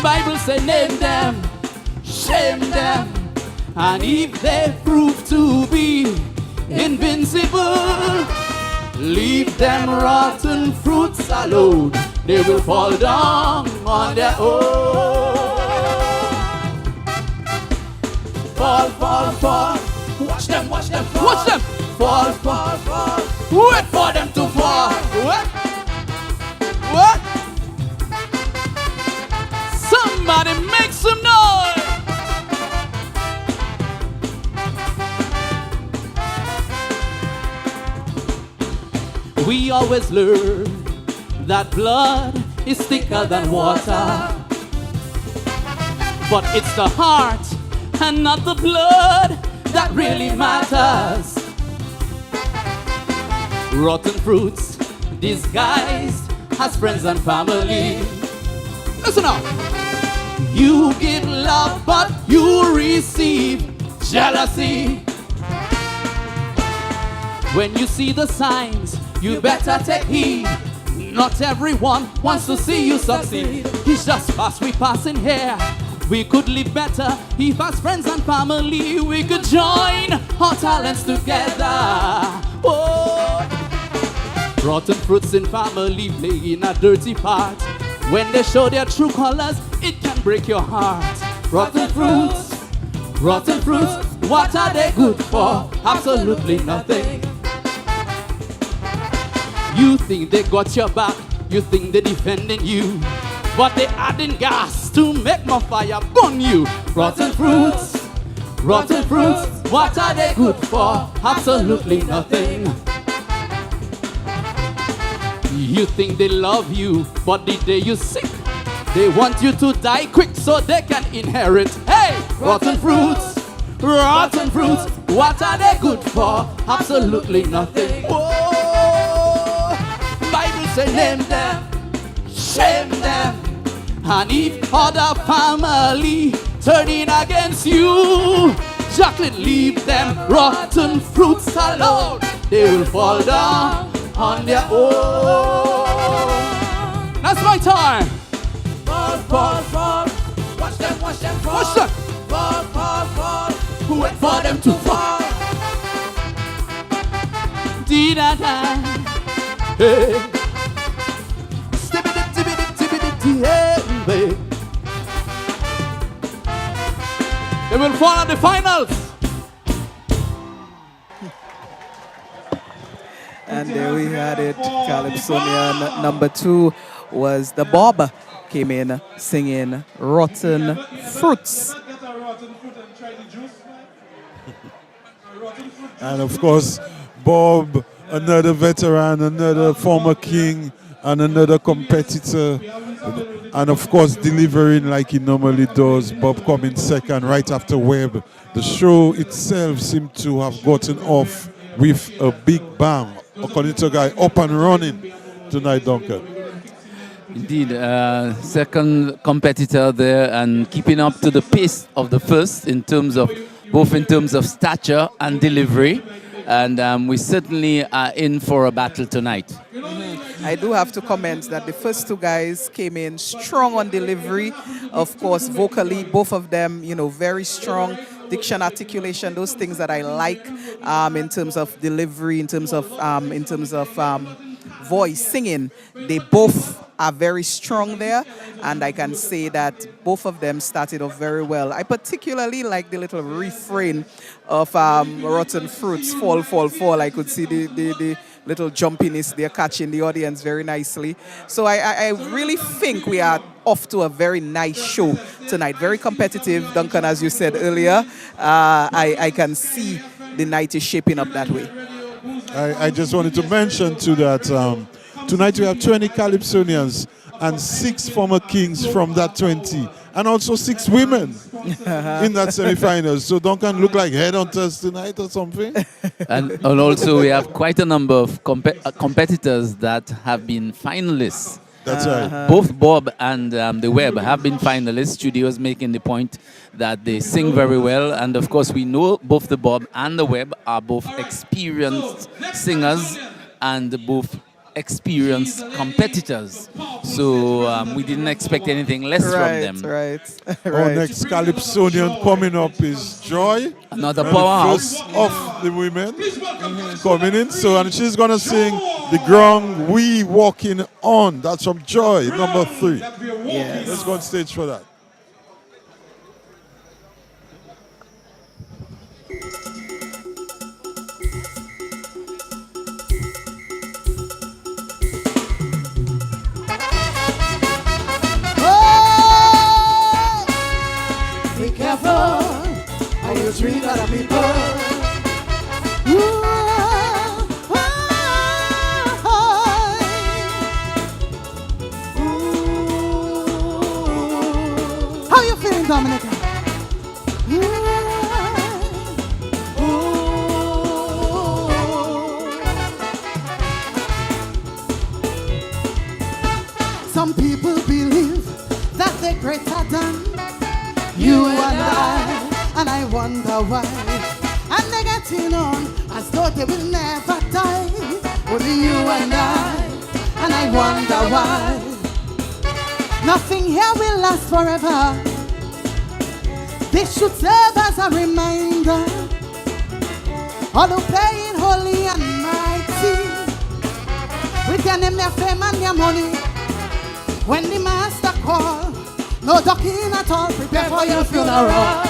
Bible say name them, shame them, and if they prove to be invincible, leave them rotten fruits alone. They will fall down on their own. Fall. Watch them. Fall. Wait for them to fall. What? Somebody make some noise. We always learn that blood is thicker than water, but it's the heart and not the blood that really matters. Rotten fruits disguised as friends and family. Listen up. You give love, but you receive jealousy. When you see the signs, you better take heed. Not everyone wants to see you succeed. It's just us we passing here we could live better if as friends and family we could join our talents together. Oh. Rotten fruits in family playing a dirty part. When they show their true colors, it can break your heart. Rotten fruits, what are they good for? Absolutely nothing. You think they got your back, you think they're defending you, but they adding gas to make more fire burn you. Rotten fruits, what are they good for? Absolutely nothing. You think they love you, but the day you sick, they want you to die quick so they can inherit. Hey, rotten fruits, what are they good for? Absolutely nothing. Oh, Bible say name them, shame them, and if other family turning against you, Jacqueline, leave them rotten fruits alone. They will fall down on their own. That's my time. Fall. Watch them fall. Fall. Wait for them to fall. Dee-da-da. Hey. Hey. They will fall at the finals. And there we had it. Calypsonian number 2 was the Bob. Came in singing Rotten Fruits. And of course, Bob, another veteran, another former king, and another competitor. And of course, delivering like he normally does. Bob coming second right after Webb. The show itself seemed to have gotten off with a big bang. According to a guy, up and running tonight, Duncan. Indeed, second competitor there and keeping up to the pace of the first in terms of stature and delivery. And we certainly are in for a battle tonight. I do have to comment that the first 2 guys came in strong on delivery. Of course, vocally, both of them, very strong. Diction, articulation, those things that I like in terms of delivery, in terms of voice, singing. They both are very strong there, and I can say that both of them started off very well. I particularly like the little refrain of Rotten Fruits, fall. I could see the little jumpiness there catching the audience very nicely. So I really think we are off to a very nice show tonight. Very competitive, Duncan, as you said earlier. I can see the night is shaping up that way. I just wanted to mention too that tonight we have 20 Calypsonians and 6 former kings from that 20, and also 6 women in that semi-finals. So Duncan look like headhunters tonight or something. And also we have quite a number of competitors that have been finalists. That's right. Both Bob and the Webb have been finalists. Studios making the point that they sing very well. And of course, we know both the Bob and the Webb are both experienced singers and both experienced competitors. So we didn't expect anything less from them. Right. Our next Calypsonian coming up is Joy. Another powerhouse. First of the women coming in. So, and she's going to sing The Ground We Walking On. That's from Joy, number 3. Yes. Let's go on stage for that. Be careful how you treat other people. How you feeling, Dominica? Some people believe that they're greater than you and I wonder why. And they getting on as though they will never die. Only you and I wonder why. Nothing here will last forever. This should serve as a reminder. All who playing holy and mighty, with their name, their fame, and their money. When the master call, no ducking at all, prepare for your funeral.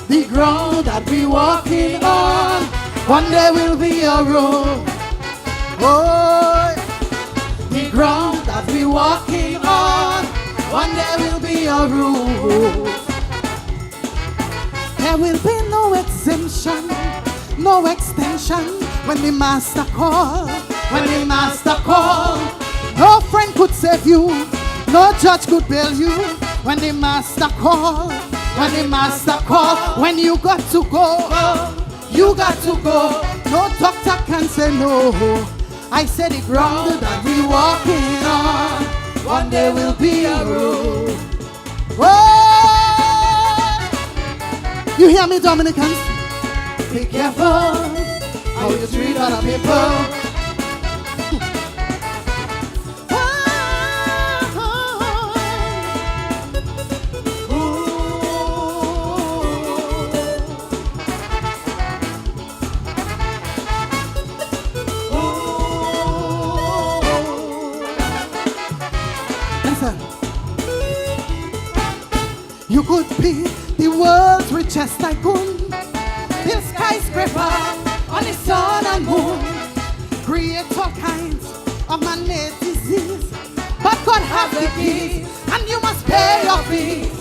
The ground that we walking on, one day will be a road. Oh, the ground that we walking on, one day will be a road. There will be no exemption, no extension when the master call. When the master call, no friend could save you, no judge could bail you. When the master call, when the master call, when you got to go, you got to go. No doctor can say no. I said the ground that we walking on, one day will be a road. Whoa! You hear me, Dominicans? Be careful how you treat other people. You could be the world's richest tycoon, build skyscraper on the sun and moon, create all kinds of man-made disease, but God has the keys, and you must pay your fees.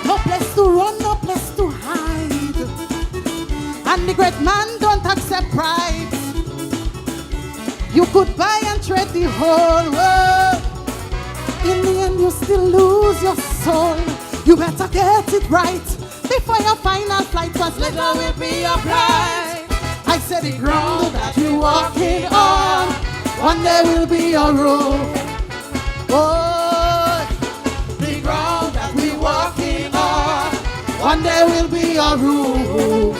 No place to run, no place to hide, and the great man don't accept bribes. You could buy and trade the whole world, in the end you still lose your soul. You better get it right before your final flight, cause later will be your flight. I said the ground that you walking on, one day will be your road. Oh, the ground that we walking on, one day will be your road.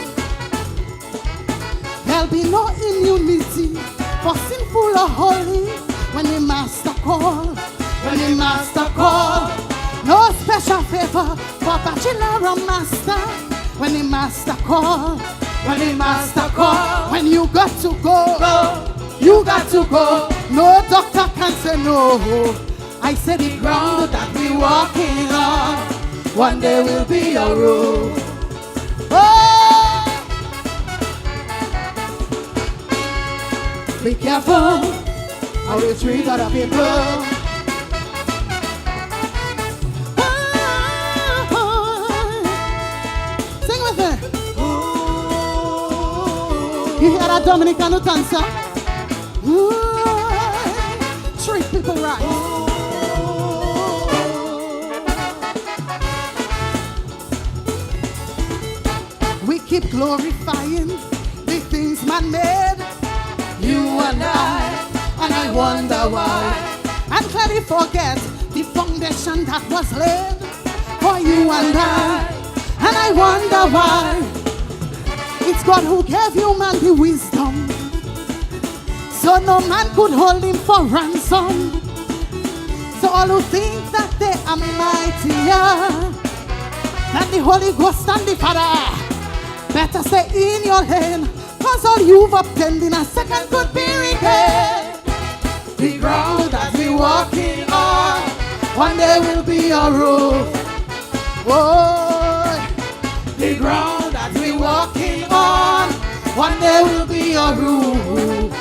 There'll be no immunity for sinful or holy when the master call, when the master call. No special favor for bachelor or master when the master call, when the master call. When you got to go, you got to go. No doctor can say no. I said the ground that we walking on, one day will be your road. Oh, be careful how you treat other people. You hear that Dominican dancer? Treat people right. We keep glorifying the things man made, you and I wonder why. And clearly forget the foundation that was laid for you and I wonder why. It's God who gave you man the wisdom, so no man could hold him for ransom. So all who think that they are mightier than the Holy Ghost and the Father, better stay in your lane, cause all you've obtained in a second could be regained. The ground that we walking on, one day will be your roof. Oh, the ground that we walking on, one day will be your roof.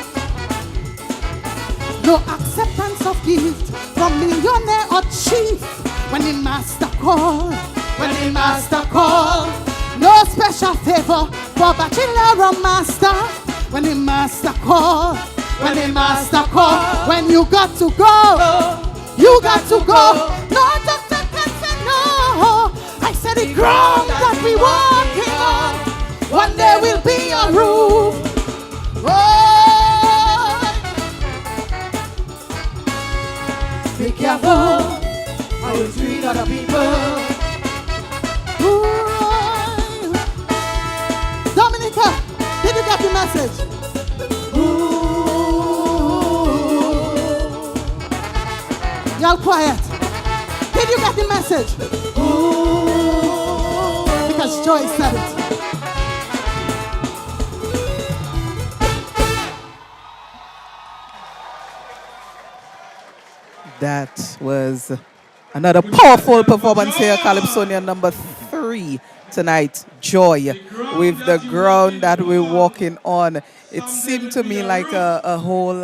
No acceptance of gift from millionaire or chief when the master call, when the master call. No special favor for bachelor or master when the master call, when the master call. When you got to go, you got to go. No doctor can say no. I said the ground that we walking on, one day will be your roof. Oh, be careful how you treat other people. Ooh. Dominica, did you get the message? Y'all quiet. Did you get the message? Ooh. Yes, Joy said it. That was another powerful performance here, Calypsonian number 3 tonight, Joy, with the ground that we're walking on. It seemed to me like a whole,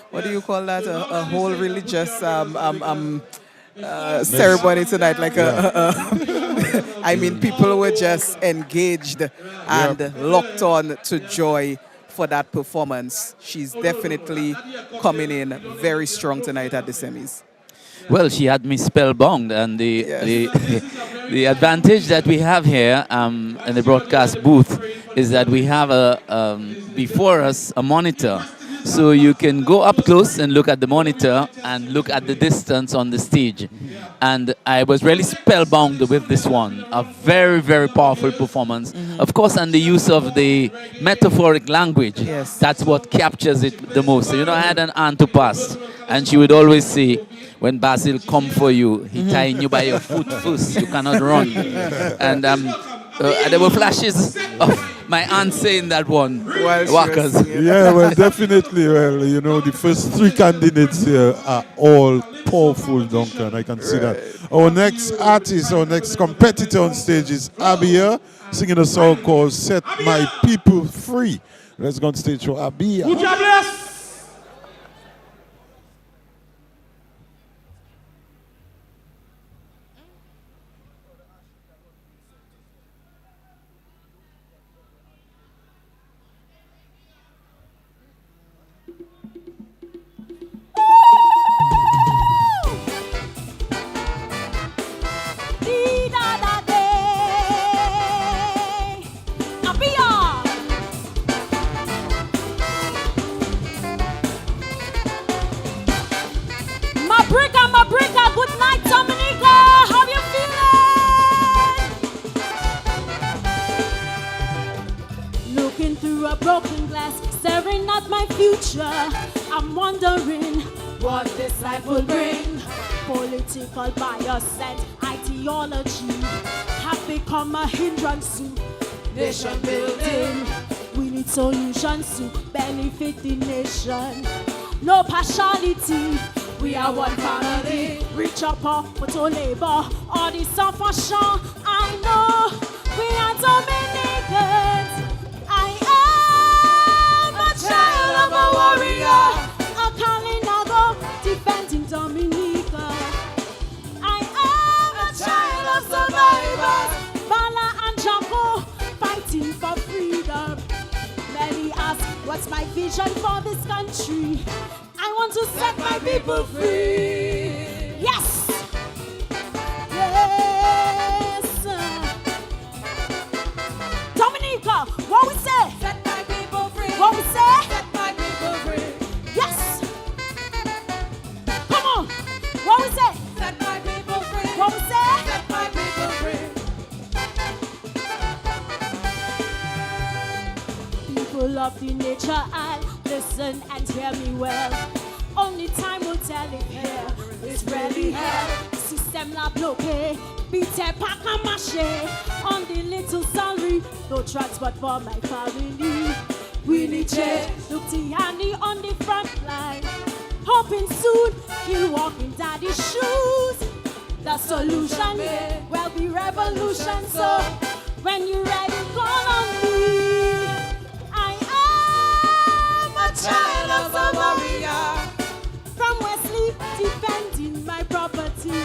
what do you call that? A whole religious ceremony tonight. Like I mean, people were just engaged and locked on to Joy for that performance. She's definitely coming in very strong tonight at the semis. Well, she had me spellbound, and the advantage that we have here in the broadcast booth is that we have before us a monitor. So you can go up close and look at the monitor and look at the distance on the stage. And I was really spellbound with this one. A very, very powerful performance. Of course, and the use of the metaphoric language. Yes. That's what captures it the most. So, you know, I had an aunt who passed, and she would always say, when Basil come for you, he tying you by your foot first. You cannot run. And there were flashes of my aunt saying that one. Workers. Yeah, well, definitely. Well, you know, the first 3 candidates here are all powerful, Duncan. I can see that. Our next artist, our next competitor on stage is Abia, singing a song called Set My People Free. Let's go on stage for Abia. Mabrika, good night, Dominica. How you feeling? Looking through a broken glass, staring at my future. I'm wondering what this life will bring. Political bias and ideology have become a hindrance to nation building. We need solutions to benefit the nation. No partiality. We are one family, rich or poor, but all labor, all the suffer. I know we are Dominicans. I am a child of a warrior, a Kalinago defending Dominica. I am a child of survivors, Bala and Jaco fighting for freedom. Many ask, what's my vision for this country? I want to set my people free. Yes! Yes! Dominica, what we say? Set my people free. What we say? Set my people free. Yes! Come on! What we say? Set my people free. What we say? Set my people free. People of the nature, I'll listen and hear me well. Only time will tell if here is really hell. System la bloqué, beat pack and mache. On the little salary, no transport for my family. We need change. Look Tiani on the front line, hoping soon he'll walk in daddy's shoes. The solution will be revolution. So when you're ready, call on me. I am a child of a warrior. From Wesley, defending my property.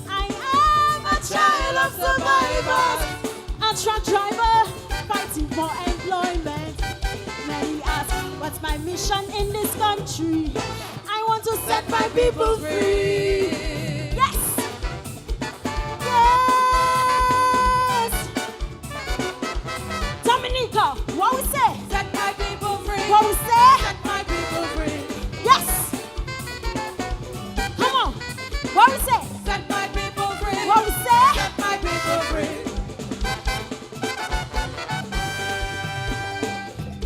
I am a child of survivors, a truck driver fighting for employment. Many ask, what's my mission in this country? I want to set my people free. Yes! Yes! Dominica, what we say? Set my people free. What we say? Set my people free. Yes! What we say? Set my people free. What we say? Set my people free.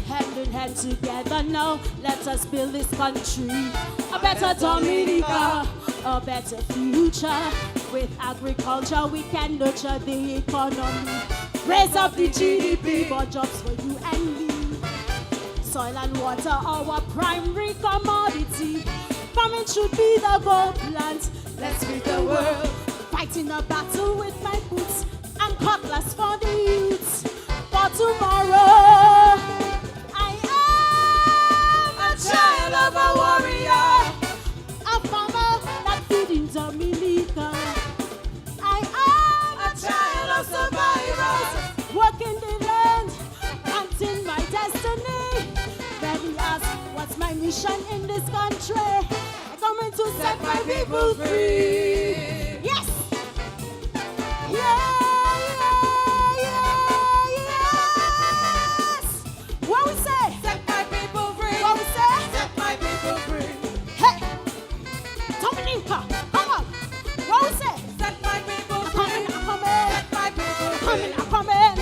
Hand in hand together now, let us build this country. A better Dominica, a better future. With agriculture, we can nurture the economy. Raise up the GDP for jobs for you and me. Soil and water, our primary commodity. Farming should be the goal plant. Let's rid the world. Fighting a battle with my boots and cutlass for the youths. For tomorrow, I am a child of a warrior, a farmer that feed in Dominica. I am a child of survivors, working the land, planting my destiny. Many ask, what's my mission in this country? I'm coming to set my people free. Yes! Yeah! What we say? Set my people free. What we say? Set my people free. Hey, Dominica, come on. What we say? Set my people free. I'm coming. Set my people free. I'm coming.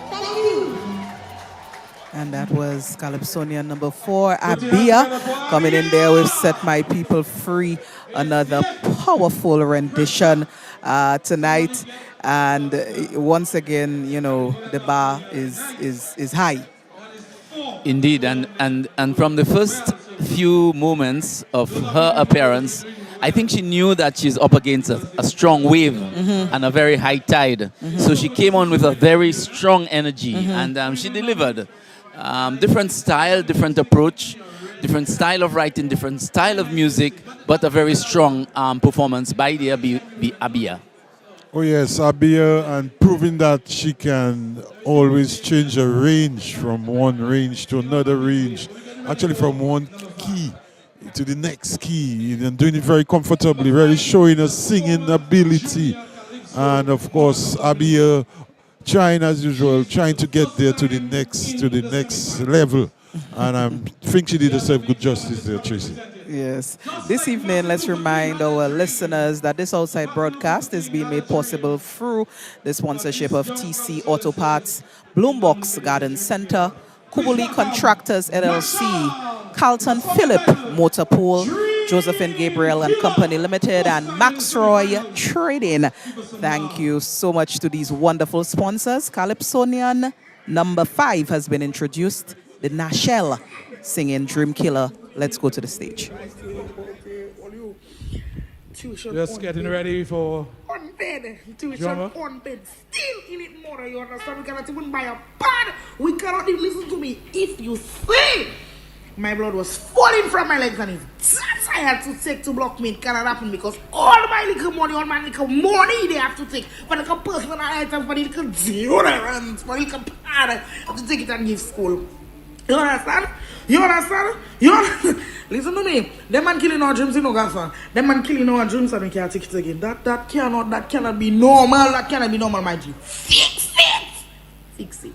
Thank you. And that was Calypsonian number 4, Abia, coming in there with Set My People Free, another powerful rendition tonight. And once again, you know, the bar is high. Indeed, and from the first few moments of her appearance, I think she knew that she's up against a strong wave and a very high tide. So she came on with a very strong energy, and she delivered. Different style, different approach, different style of writing, different style of music, but a very strong performance by the Abia. Oh yes, Abia, and proving that she can always change a range from one range to another range, actually from one key to the next key, and doing it very comfortably, really showing her singing ability. And of course, Abia trying as usual, trying to get there to the next level. And I think she did herself good justice there, Tracy. Yes. This evening, let's remind our listeners that this outside broadcast is being made possible through the sponsorship of TC Auto Parts, Bloombox Garden Center, Kubuli Contractors LLC, Carlton Phillip Motor Pool, Josephine Gabriel and Company Limited, and Maxroy Trading. Thank you so much to these wonderful sponsors. Calypsonian number 5 has been introduced. The Nashelle singing Dream Killer. Let's go to the stage. Just getting ready for on bed, tuition drama. on bed, still in it more. You understand? We cannot even buy a pad. We cannot even listen to me. If you say my blood was falling from my legs and it's that I had to take to block me, it cannot happen because all my little money, all my little money they have to take for the personal items, for the little deodorants, for the little pad, I have to take it and give school. You understand? You understand? You understand? Listen to me. Them man killing our dreams in Ogafa. Them man killing our dreams and we can't take it again. That cannot be normal. That cannot be normal, my G. Fix it! Fix it.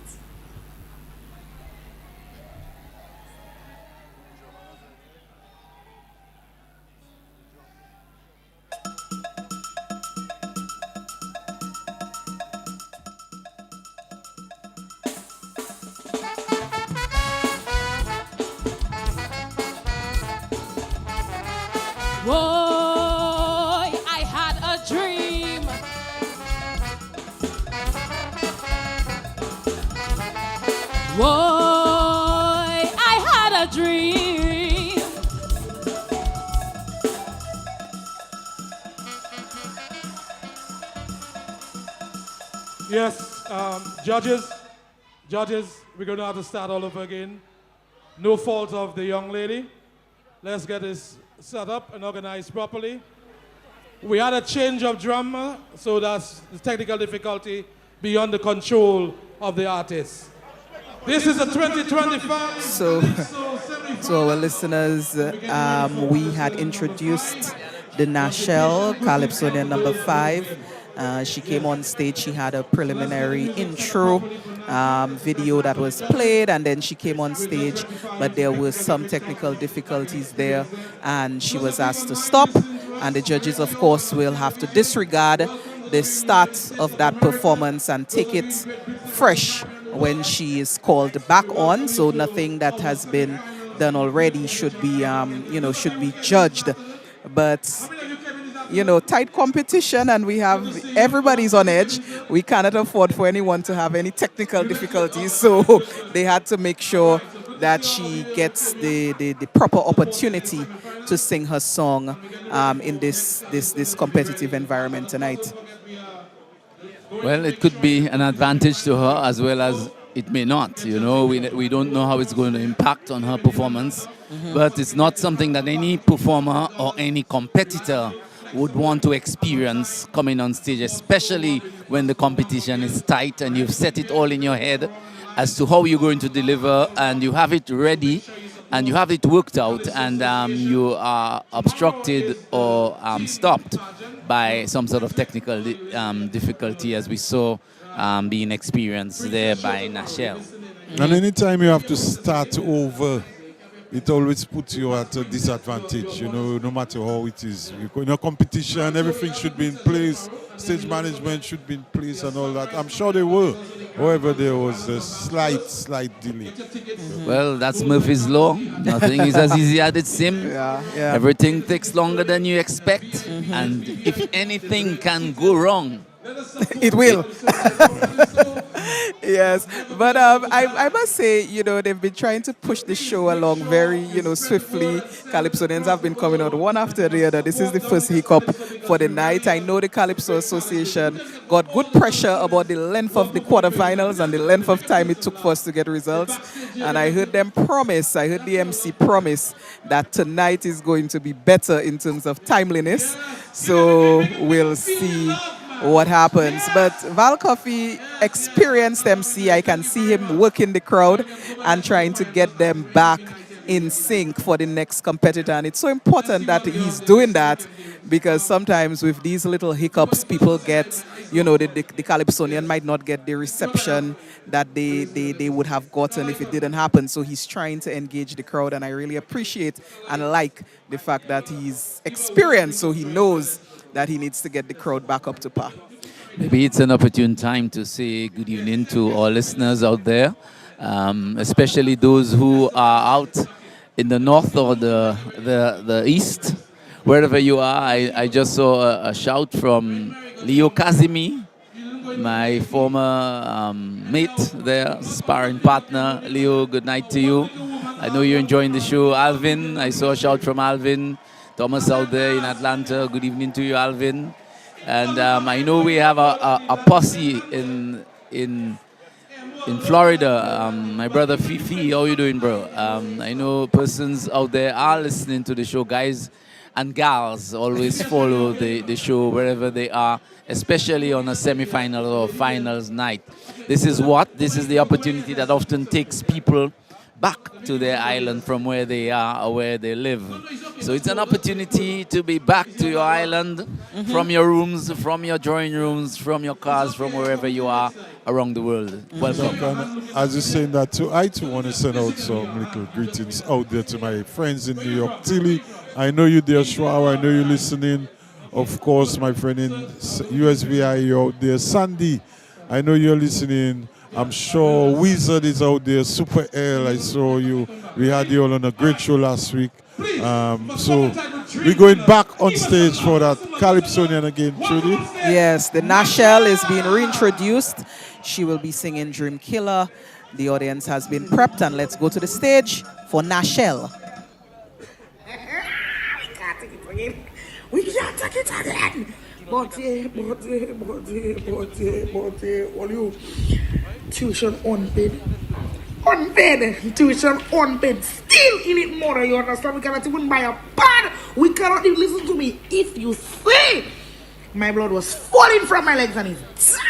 Boy, I had a dream. Boy, I had a dream. Yes, judges, we're going to have to start all over again. No fault of the young lady. Let's get this set up and organized properly. We had a change of drummer, so that's the technical difficulty beyond the control of the artist. This is a 2025. So, to our listeners, we had introduced the Nashelle, Calypsonian number 5. She came on stage, she had a preliminary intro video that was played, and then she came on stage, but there were some technical difficulties there, and she was asked to stop, and the judges, of course, will have to disregard the start of that performance and take it fresh when she is called back on, so nothing that has been done already should be, should be judged. But tight competition and we have everybody's on edge. We cannot afford for anyone to have any technical difficulties. So they had to make sure that she gets the proper opportunity to sing her song in this competitive environment tonight. Well, it could be an advantage to her as well as it may not. We don't know how it's going to impact on her performance, but it's not something that any performer or any competitor would want to experience coming on stage, especially when the competition is tight and you've set it all in your head as to how you're going to deliver and you have it ready and you have it worked out and you are obstructed or stopped by some sort of technical difficulty, as we saw being experienced there by Nashelle. And anytime you have to start over, it always puts you at a disadvantage, no matter how it is. In a competition, everything should be in place, stage management should be in place and all that. I'm sure they were. However, there was a slight delay. Well, that's Murphy's Law. Nothing is as easy as it seems. Yeah. Everything takes longer than you expect. And if anything can go wrong, it will. Yes, but I must say, they've been trying to push the show along very, swiftly. Calypsonians have been coming out one after the other. This is the first hiccup for the night. I know the Calypso Association got good pressure about the length of the quarterfinals and the length of time it took for us to get results. And I heard the MC promise that tonight is going to be better in terms of timeliness. So we'll see what happens. But Val Coffey, experienced MC, I can see him working the crowd and trying to get them back in sync for the next competitor. And it's so important that he's doing that because sometimes with these little hiccups, people get, the Calypsonian might not get the reception that they would have gotten if it didn't happen. So he's trying to engage the crowd, and I really appreciate and like the fact that he's experienced, so he knows that he needs to get the crowd back up to par. Maybe it's an opportune time to say good evening to all listeners out there, especially those who are out in the north or the east. Wherever you are, I just saw a shout from Leo Kazimi, my former mate there, sparring partner. Leo, good night to you. I know you're enjoying the show. Alvin, I saw a shout from Alvin. Thomas out there in Atlanta, good evening to you, Alvin. And I know we have a posse in Florida. My brother Fifi, how you doing, bro? I know persons out there are listening to the show. Guys and gals always follow the show wherever they are, especially on a semi-final or finals night. This is the opportunity that often takes people back to their island from where they are or where they live. So it's an opportunity to be back to your island, from your rooms, from your drawing rooms, from your cars, from wherever you are around the world. Welcome. As you're saying that too, I too want to send out some little greetings out there to my friends in New York. Tilly, I know you there, Shwawa, I know you're listening. Of course, my friend in USVI, you're out there. Sandy, I know you're listening. I'm sure Wizard is out there. Super L, I saw you. We had you all on a great show last week. So we're going back on stage for that Calypsonian again, Trudy. Yes, the Nashelle is being reintroduced. She will be singing Dream Killer. The audience has been prepped, and let's go to the stage for Nashelle. We can't take it again. But all you tuition unpaid. Unpaid. Tuition unpaid. Still in it more, you understand? We cannot even buy a pad. We cannot even listen to me. If you say my blood was falling from my legs and his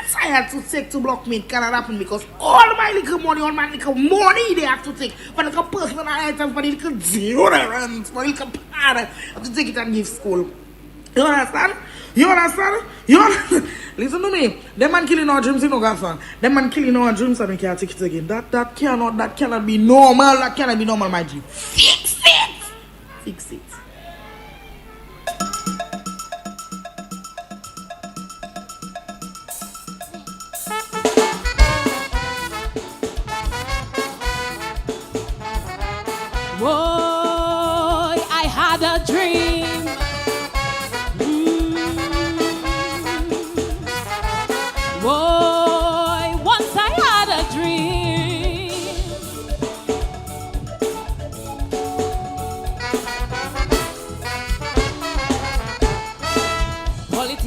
that's I had to take to block me, it cannot happen because all my little money, all my little money they have to take for the little personal items, for the little deodorants, for the little pad. I have to take it and give school. You understand? You understand? You understand? Listen to me. Them man killing our dreams, you know, Godson. Them man killing our dreams and we can't take it again. That cannot be normal. That cannot be normal, my G. Fix it! Fix it. Boy, I had a dream.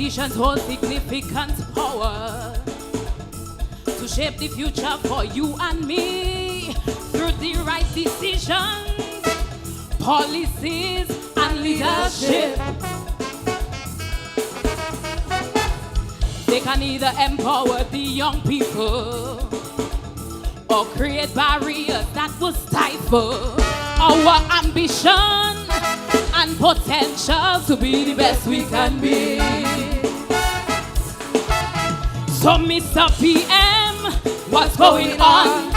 decisions hold significant power to shape the future for you and me through the right decisions, policies, and leadership. They can either empower the young people or create barriers that will stifle our ambition and potential to be the best we can be. So Mr. PM, what's going on?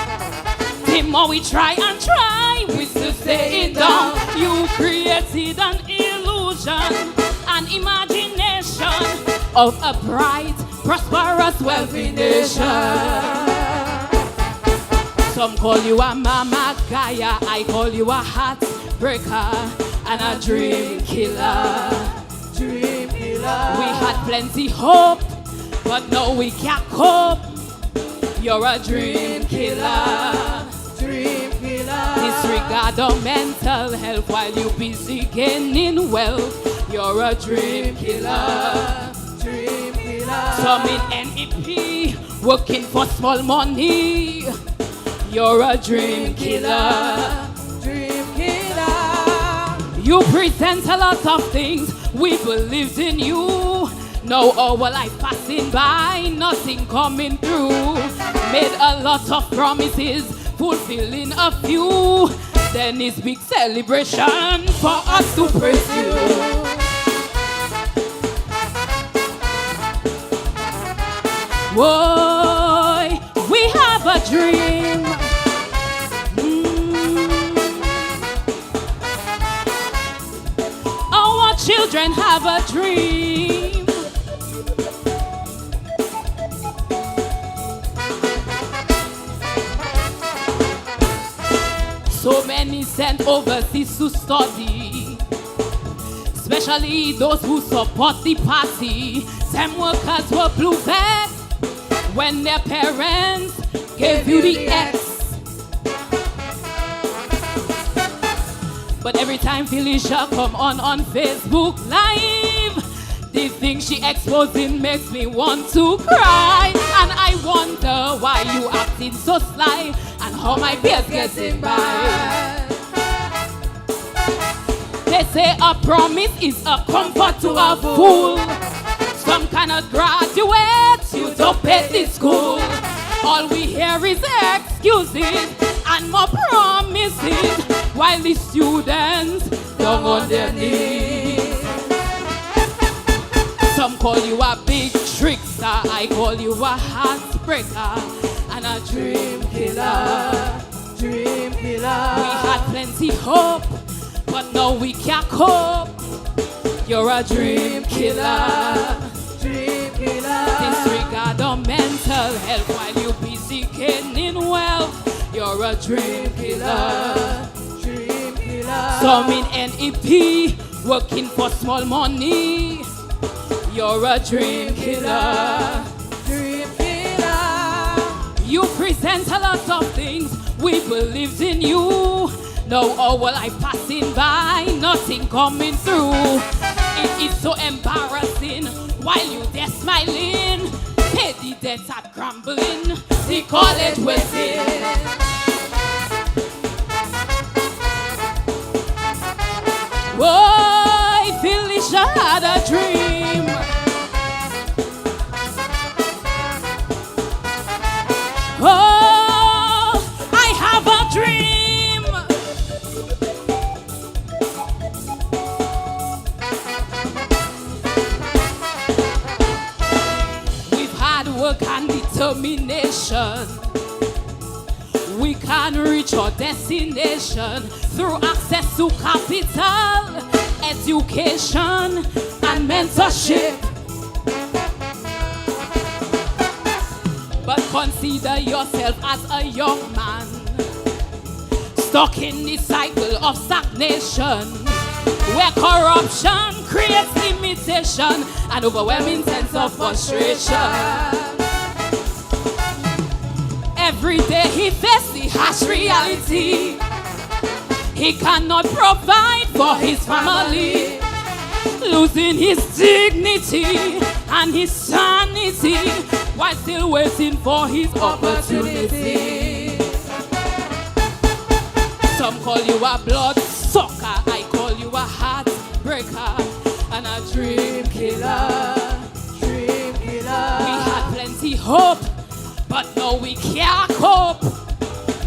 The more we try and try, we still stay down. You created an illusion, an imagination of a bright, prosperous, wealthy nation. Some call you a mama Gaia, I call you a heartbreaker and a dream killer. Dream killer. We had plenty hope, but now we can't cope. You're a dream killer. Dream killer. Disregard our mental health while you busy gaining wealth. You're a dream killer. Dream killer. Some in NEP working for small money. You're a dream killer. Dream killer. You present a lot of things. We believed in you. Now our life passing by, nothing coming through. Made a lot of promises, fulfilling a few. Then it's big celebration for us to pursue. Boy, we have a dream. Our children have a dream. So many sent overseas to study, especially those who support the party. Some workers were blue back when their parents gave you the X. But every time Felicia come on Facebook Live, the thing she exposing makes me want to cry. And I wonder why you acting so sly and how my peers getting by. They say a promise is a comfort to a fool. Some kind of graduates, you don't pay the school. All we hear is excuses and more promises, while the students down on their knees. Some call you a big trickster, I call you a heartbreaker and a dream killer. Dream killer. We had plenty hope, but now we can't cope. You're a dream killer. Dream killer. Disregard our mental health while you busy gaining wealth. You're a dream killer. Dream killer. Some in NEP working for small money. You're a dream killer. Dream killer. You present a lot of things. We believed in you. Now our life passing by, nothing coming through. It is so embarrassing while you there smiling. Pay the debts at grumbling. The college waiting. Boy, Felicia had a dream. Oh, I have a dream. We've had work and determination. We can reach our destination through access to capital, education, and mentorship. But consider yourself as a young man, stuck in the cycle of stagnation, where corruption creates limitation and overwhelming sense of frustration. Every day he faces the harsh reality. He cannot provide for his family, losing his dignity and his sanity while still waiting for his opportunity. Some call you a blood sucker, I call you a heartbreaker and a dream killer. Dream killer. We had plenty hope, but now we can't cope.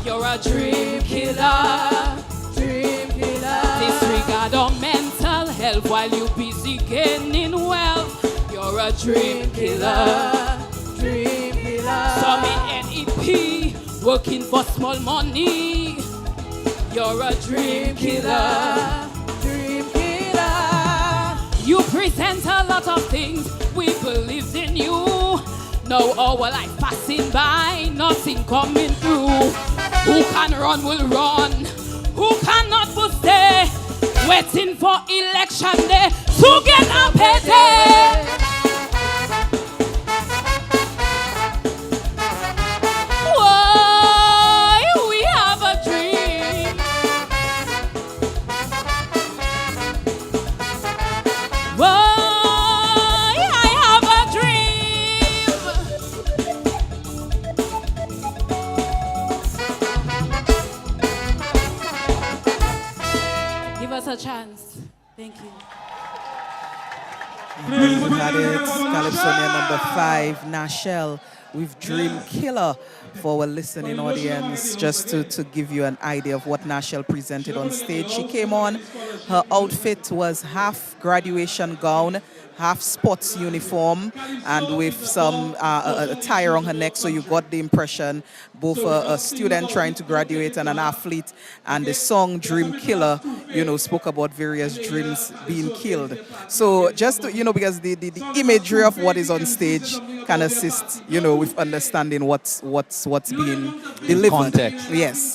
You're a dream killer. Dream killer. Disregard our mental health while you busy gaining wealth. You're a dream killer. Dream killer. Some in NEP working for small money. You're a dream killer. Dream killer. You present a lot of things. We believed in you. Now our life passing by, nothing coming through. Who can run will run. Who cannot will stay. Waiting for election day to get a payday. Why we have a dream. Why I have a dream. Give us a chance. Thank you. You had it, Calypsonia number 5, Nashelle with Dream Killer for our listening audience, just to give you an idea of what Nashelle presented on stage. She came on, her outfit was half graduation gown, half sports uniform, and with some a tie around her neck, so you got the impression both a student trying to graduate and an athlete. And the song Dream Killer, spoke about various dreams being killed. So just to, because the imagery of what is on stage can assist, with understanding what's being delivered. Context.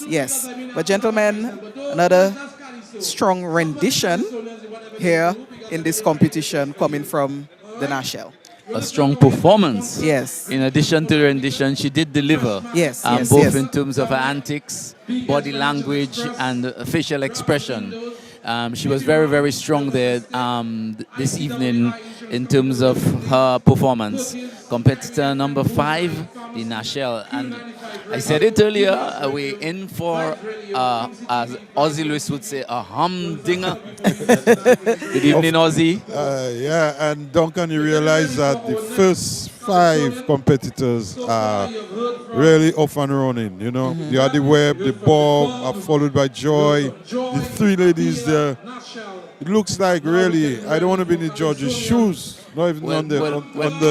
Yes. But gentlemen, another strong rendition here in this competition coming from the Nashelle. A strong performance. Yes. In addition to the rendition, she did deliver. Yes. Both in terms of her antics, body language, and facial expression. She was very, very strong there this evening in terms of her performance. Competitor number 5, the Nashelle. And I said it earlier, we're in for, as Ozzy Lewis would say, a humdinger. Good evening, Ozzy. Yeah, and Duncan, you realize that the first 5 competitors are really off and running, The Addy Webb, the Bob, are followed by Joy, the 3 ladies there. It looks like really, I don't want to be in the judge's shoes, not even under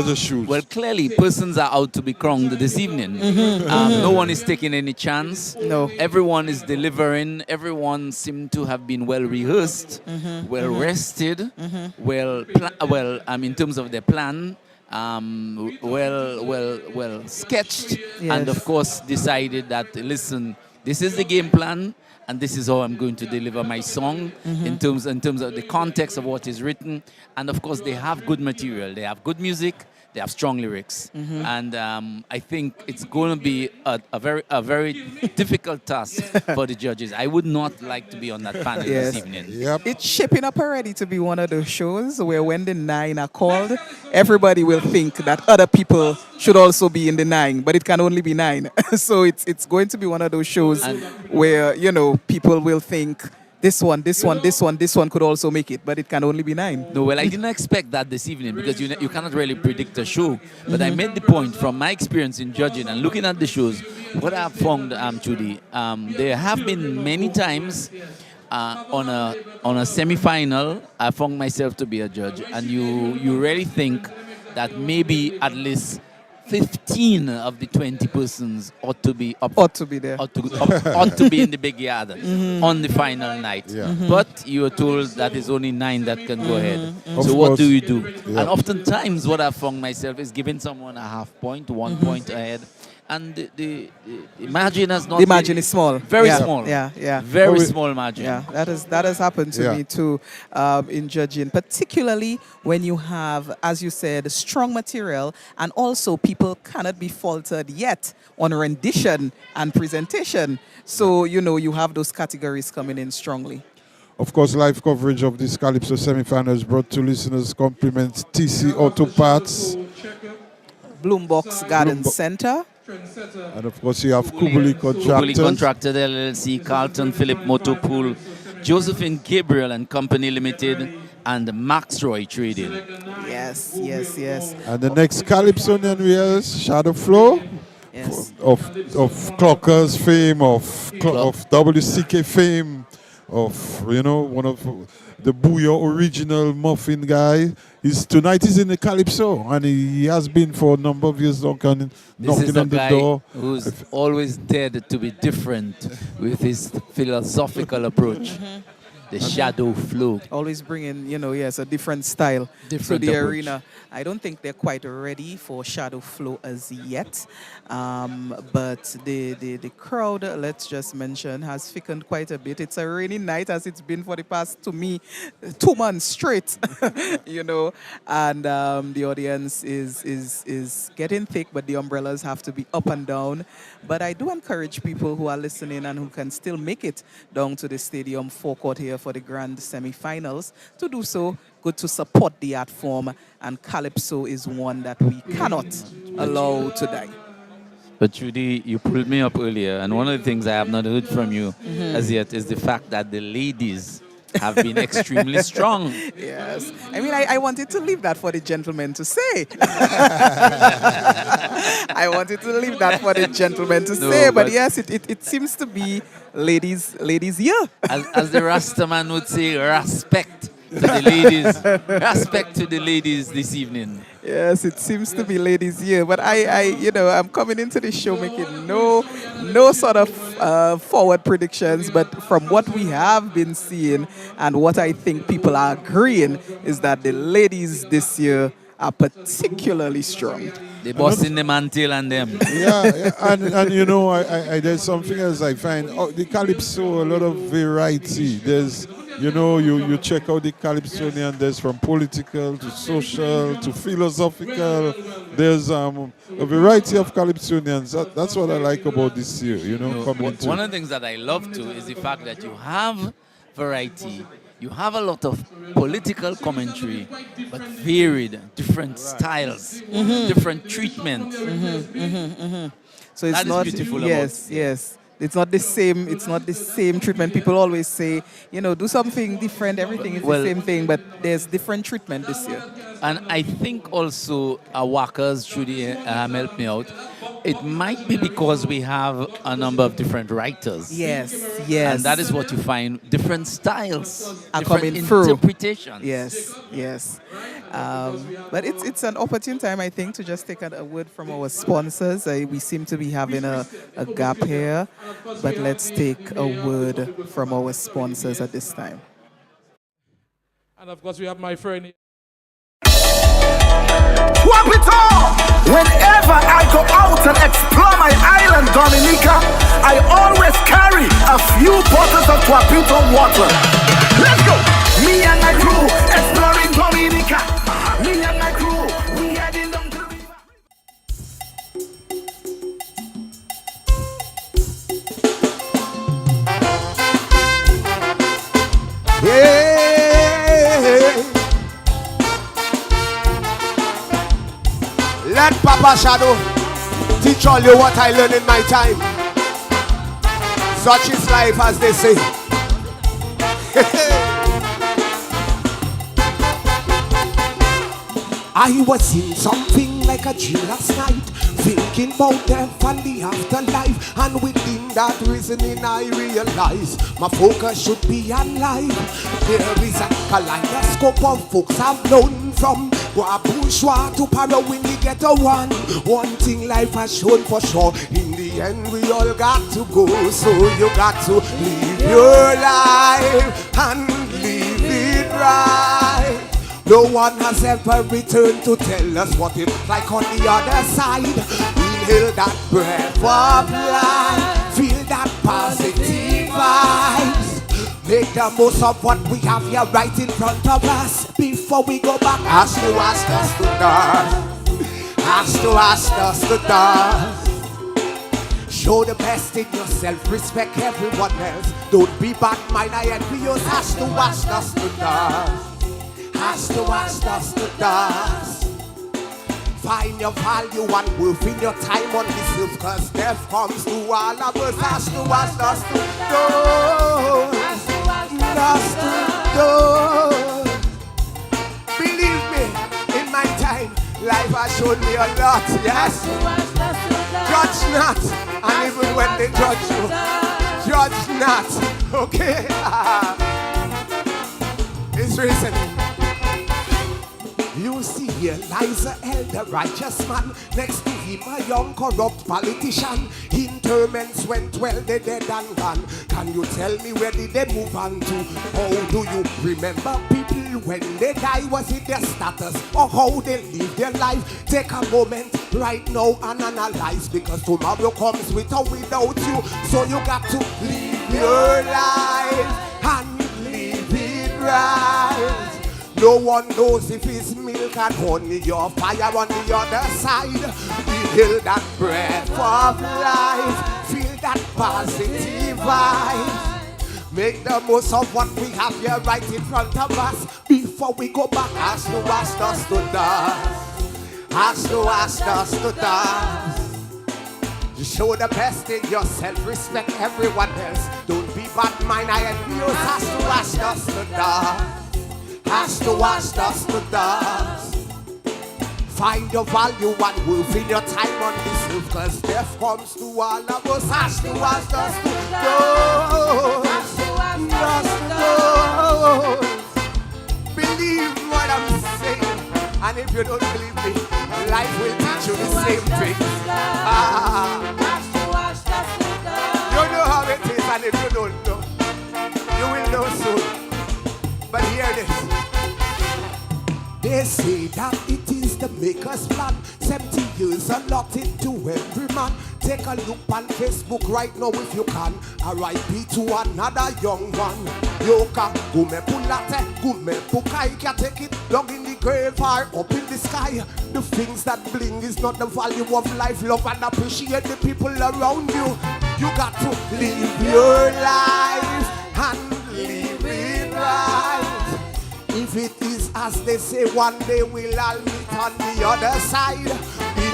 the shoes. Well, clearly, persons are out to be crowned this evening. No one is taking any chance. No. Everyone is delivering. Everyone seemed to have been well rehearsed, well rested, in terms of their plan. Well sketched, yes. And of course decided that, listen, this is the game plan, and this is how I'm going to deliver my song in terms of the context of what is written. And of course, they have good material. They have good music. They have strong lyrics, and I think it's going to be a very difficult task for the judges. I would not like to be on that panel this evening. Yep. It's shaping up already to be one of those shows where when the 9 are called, everybody will think that other people should also be in the 9, but it can only be 9. So it's going to be one of those shows where, people will think, this one could also make it, but it can only be 9. No, well, I didn't expect that this evening because you cannot really predict a show. But I made the point from my experience in judging and looking at the shows, what I've found, Judy, there have been many times on a semi-final, I found myself to be a judge, and you really think that maybe at least 15 of the 20 persons ought to be up. Ought to be there. Ought to be in the big yard on the final night. Yeah. But you are told that it's only 9 that can go ahead. Of So what course. do you do? Yeah. And oftentimes what I found myself is giving someone a half point, 1 point ahead. And the margin has not The margin is small. Very Yeah, small. yeah. Very small margin. Yeah, that has happened to me too in judging, particularly when you have, as you said, strong material, and also people cannot be faltered yet on rendition and presentation. So, you have those categories coming in strongly. Of course, live coverage of this Calypso semi-finals brought to listeners compliments TC Auto Parts, Bloombox Garden Center. And of course, you have Kubuli Contractors. Kubuli Contractors LLC, Carlton Philip Motor Pool, Josephine Gabriel and Company Limited, and Maxroy Trading. Yes, yes, yes. And the next Calypsonian we have Shadow Flow. Yes. Of Clockers fame, of WCK fame, of one of the Booyah original muffin guy. Tonight he's in the Calypso, and he has been for a number of years knocking on the door. Who's always dared to be different with his philosophical approach. The Shadow Flow. Always bringing, a different style to the arena. I don't think they're quite ready for Shadow Flow as yet. But the crowd, let's just mention, has thickened quite a bit. It's a rainy night, as it's been for the past, to me, 2 months straight. And the audience is getting thick, but the umbrellas have to be up and down. But I do encourage people who are listening and who can still make it down to the stadium forecourt here for the grand semi-finals to do so. Good to support the art form, and Calypso is one that we cannot allow to die. But Judy, you pulled me up earlier, and one of the things I have not heard from you as yet is the fact that the ladies have been extremely strong. Yes. I mean, I wanted to leave that for the gentlemen to say. I wanted to leave that for the gentlemen to say. But yes, it seems to be ladies year. As the Rastaman would say, respect to the ladies. Respect to the ladies this evening. Yes, it seems to be ladies' year, but I'm coming into the show making no sort of forward predictions, but from what we have been seeing and what I think people are agreeing is that the ladies this year are particularly strong. They busting the mantle and them. Yeah, and there's something else I find. The Calypso, a lot of variety. There's you check out the Calypsonian, there's from political to social to philosophical. There's a variety of Calypsonians. That's what I like about this year, One of the things that I love too is the fact that you have variety. You have a lot of political commentary, but varied, different styles, different treatment. So it's that not is beautiful. Yes. It's not the same treatment. People always say, do something different. Everything is the same thing, but there's different treatment this year. And I think also our workers should help me out. It might be because we have a number of different writers. Yes. And that is what you find, different styles, are different coming through. interpretations. Yes. But it's an opportune time, I think, to just take a word from our sponsors. We seem to be having a gap here, but let's take a word from our sponsors at this time. And of course, we have my friend. Swap it all! Whenever I go out and explore my island, Dominica, I always carry a few bottles of Twapito water. Let's go! Me and my crew exploring Dominica. Me and my crew, we heading down the river. Yeah. Let Papa Shadow teach all you what I learned in my time. Such is life, as they say. I was in something like a dream last night, thinking about death and the afterlife, and within that reasoning I realized my focus should be on life. There is a kaleidoscope of folks I've known, from bourgeois to Paro when we get a one thing life has shown for sure, in the end we all got to go. So you got to live your life and live it right. No one has ever returned to tell us what it's like on the other side. Inhale that breath of life, feel that positive vibes. Make the most of what we have here right in front of us. Before we go back, ask us to dance. Ask us to dance. Show the best in yourself, respect everyone else. Don't be bad mind, I envious. Has to wash dust to dust. Has to wash dust to dust. Find your value and worth in your time on this earth, cause death comes to all of us. Has to wash dust to dust. Dust to dust. Believe me, in my time, life has shown me a lot, yes? Judge not, and even when they judge you, judge not, okay? It's recent. You see here lies a elder righteous man, next to him a young corrupt politician. Interments went well, they dead and gone. Can you tell me where did they move on to? How do you remember people when they die? Was it their status or how they live their life? Take a moment right now and analyze, because tomorrow comes with or without you. So you got to live your life and live it right. No one knows if it's milk and honey, your fire on the other side. Feel that breath of life, feel that positive vibe. Make the most of what we have here right in front of us. Before we go back, has to wash dust to dust. Has to wash dust to dust. You show the best in yourself, respect everyone else. Don't be bad mind, I envy you. Has to wash dust to dust. Has to wash dust to dust. Find your value and worth in your time on this earth, cause death comes to all of us. Has to wash dust to dust. Dust to dust. Believe what I'm saying, and if you don't believe me, life will teach you the same thing. You know how it is, and if you don't know, you will know soon. But hear this. They say that it is the maker's plan. 70 years allotted to every man. Take a look on Facebook right now if you can. R.I.P. to another young one. Yoka, gume pulate, gume pukai. Can take it down in the grave or up in the sky. The things that bling is not the value of life. Love and appreciate the people around you. You got to live your life and live it right. If it is as they say, one day we'll all meet on the other side.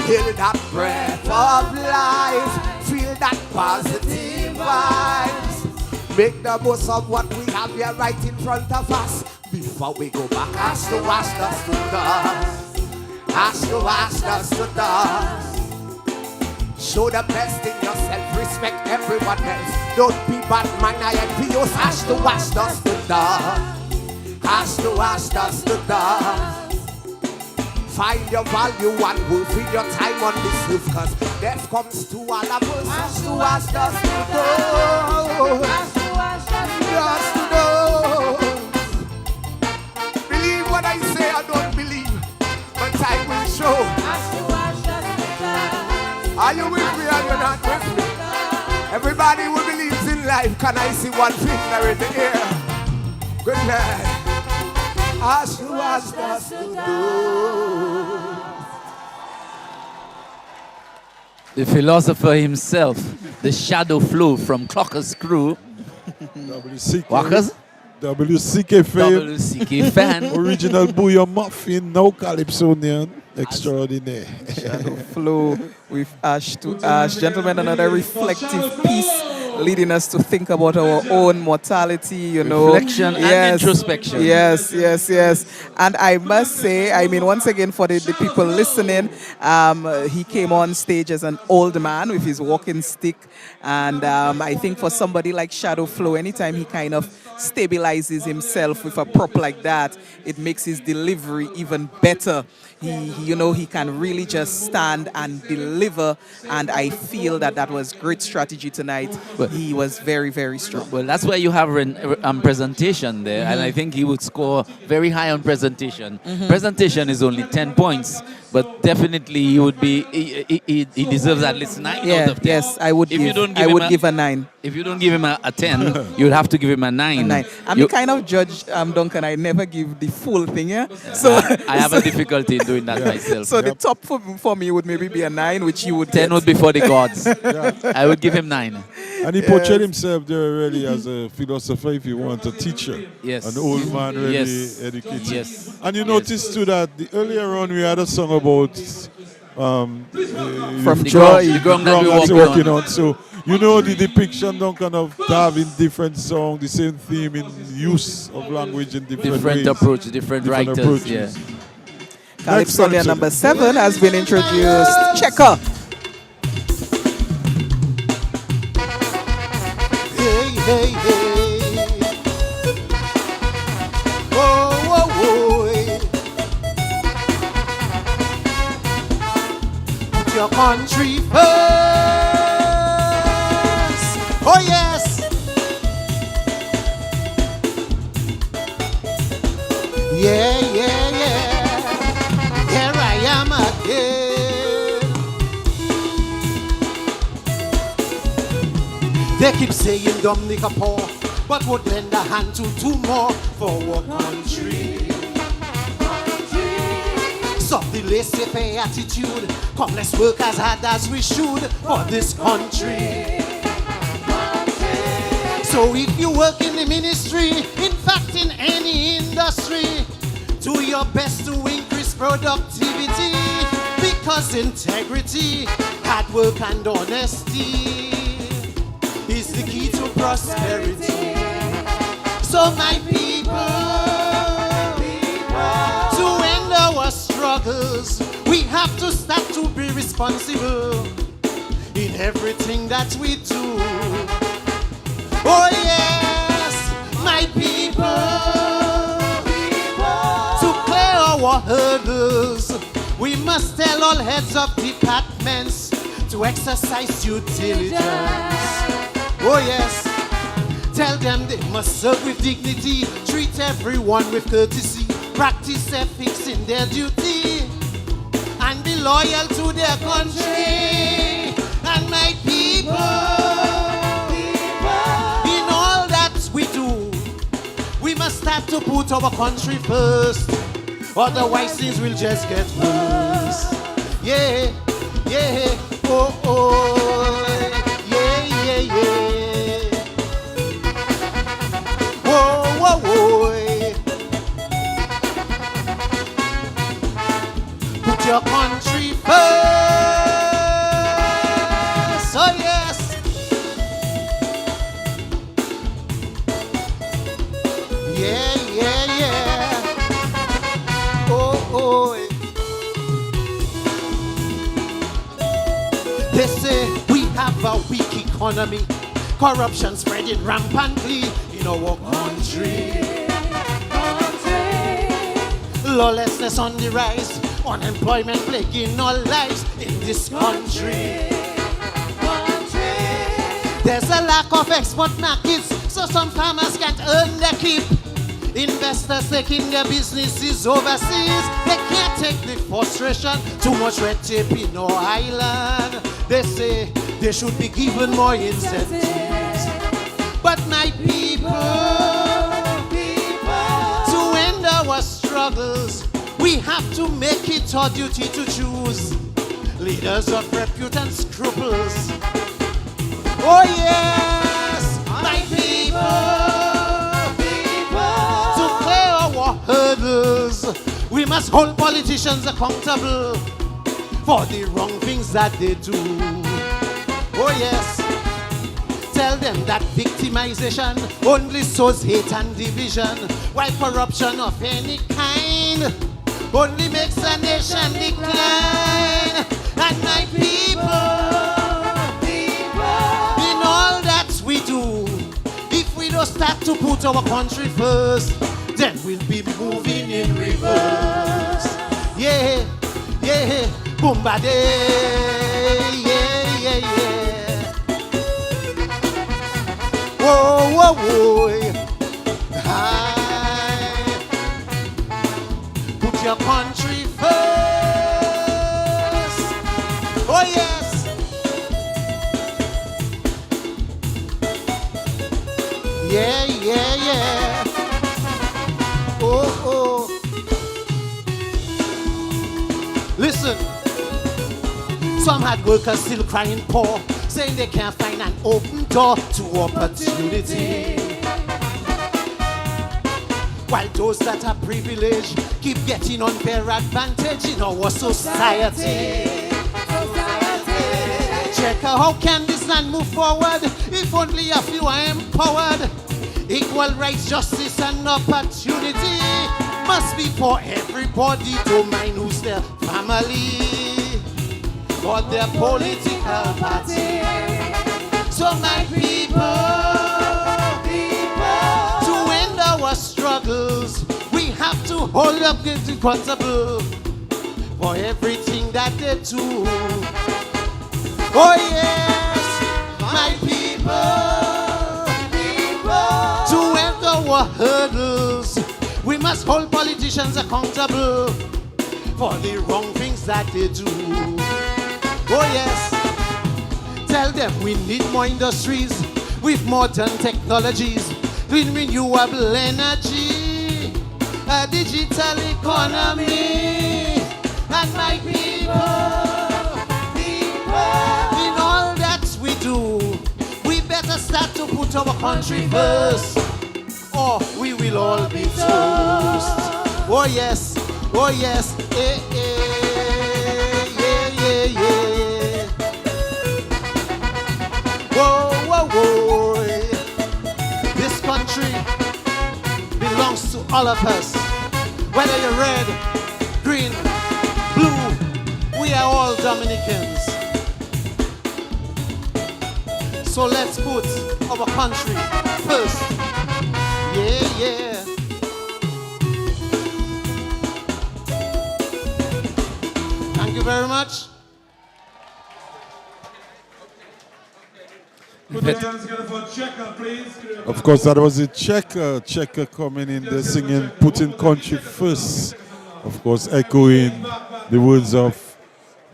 Feel that breath of life, feel that positive vibes. Make the most of what we have here right in front of us. Before we go back, has to wash dust to dust. Has to wash dust to dust. Show the best in yourself, respect everyone else. Don't be bad man, I envy you. Has to wash dust to dust. Has to wash dust to dust. Find your value and worth in your time on this earth, cause death comes to all of us. Has to wash dust to dust. Dust to dust. Believe what I say, I don't believe, but time will show. Are you with me or you're not with me? Everybody who believes in life, can I see one finger in the air? Good night. As to wash dust to dust. The philosopher himself, the shadow flow from Clocker's crew. Walkers? WCK fan. WCK fan. Original Booyah Muffin, no Calypsonian. Extraordinaire. Shadow flow with ash to ash. Gentlemen, another reflective piece leading us to think about our own mortality, you know. Reflection and introspection. Yes. And I must say, I mean, once again, for the people listening, he came on stage as an old man with his walking stick. And I think for somebody like Shadow Flow, anytime he kind of stabilizes himself with a prop like that, it makes his delivery even better. He can really just stand and deliver, and I feel that was great strategy tonight. He was very, very strong. Well, that's where you have presentation there, and I think he would score very high on presentation. Presentation is only 10 points. But definitely he would be. He deserves at least 9 out of 10. Yes, I would If you don't give a 9. If you don't give him a 10, you'd have to give him a 9. A 9. I'm the kind of judge, Duncan. I never give the full thing. Yeah. So I have a difficulty in doing that myself. So the top for me would maybe be a 9, which you would 10 would be for the gods. I would give him 9. And he portrayed himself there really as a philosopher, if you want, a teacher. Yes. An old man really Yes. educated. Yes. And you notice too that earlier on we had a song about From the joy, ground the ground that that we're we walk walking on. So you know the depiction kind of having different songs, the same theme in use of language in different ways. approach, different writers. approaches. Yeah. Calypsonia number 7 has been introduced. Checker. Hey, hey, hey. Whoa, whoa, whoa. Put your country first. Oh, yes. Yeah, yeah, yeah. Here I am again. They keep saying Dominica poor, but would lend a hand to 2 more for our country. Stop the laissez-faire attitude. Come, let's work as hard as we should for this country. So if you work in the ministry, in fact in any industry, do your best to increase productivity, because integrity, hard work and honesty is the key to prosperity. So my people, to end our struggles, we have to start to be responsible in everything that we do. Oh yes, my people, to clear our hurdles, we must tell all heads of departments to exercise due diligence. Oh yes, tell them they must serve with dignity, treat everyone with courtesy, practice ethics in their duty, and be loyal to their country. And my people, in all that we do, we must start to put our country first, otherwise things will just get worse. Yeah, yeah, oh, oh, yeah, yeah, yeah. Whoa, whoa, whoa. Put your country first. Oh, yes. Yeah, yeah, yeah. Oh, oh. They say we have a weak economy, corruption spreading rampantly in our country. Lawlessness on the rise, unemployment plaguing all lives in this country. There's a lack of export markets, so some farmers can't earn their keep. Investors taking their businesses overseas, they can't take the frustration, too much red tape in our island. They say they should be given more incentives. But my people, to end our struggles, we have to make it our duty to choose leaders of repute and scruples. Oh yes, my people, to clear our hurdles, we must hold politicians accountable for the wrong things that they do. Oh yes, tell them that victimization only sows hate and division, while corruption of any kind only makes a nation decline. And my people, in all that we do, if we don't start to put our country first, then we'll be moving in reverse. Yeah, yeah, boomba day, yeah, yeah, yeah. Whoa, whoa, whoa. Hi. Put your country first. Oh yes. Yeah, yeah, yeah. Oh, oh. Listen. Some hard workers still crying poor, saying they can't find an open door to opportunity. While those that are privileged keep getting unfair advantage in our society. Check out how can this land move forward if only a few are empowered. Equal rights, justice and opportunity must be for everybody to mind who's their family or their political party. So my people, to end our struggles, we have to hold up them accountable for everything that they do. Oh yes, my people, to end our hurdles, we must hold politicians accountable for the wrong things that they do. Oh yes, tell them we need more industries with modern technologies, clean renewable energy, a digital economy, and my people, in all that we do, we better start to put our country first, or we will all be toast. Oh yes, eh, yeah, yeah, yeah. Whoa, whoa, whoa. This country belongs to all of us. Whether you're red, green, blue, we are all Dominicans. So let's put our country first. Yeah, yeah. Thank you very much. Of course, that was a checker coming in there singing, putting country first. Of course, echoing the words of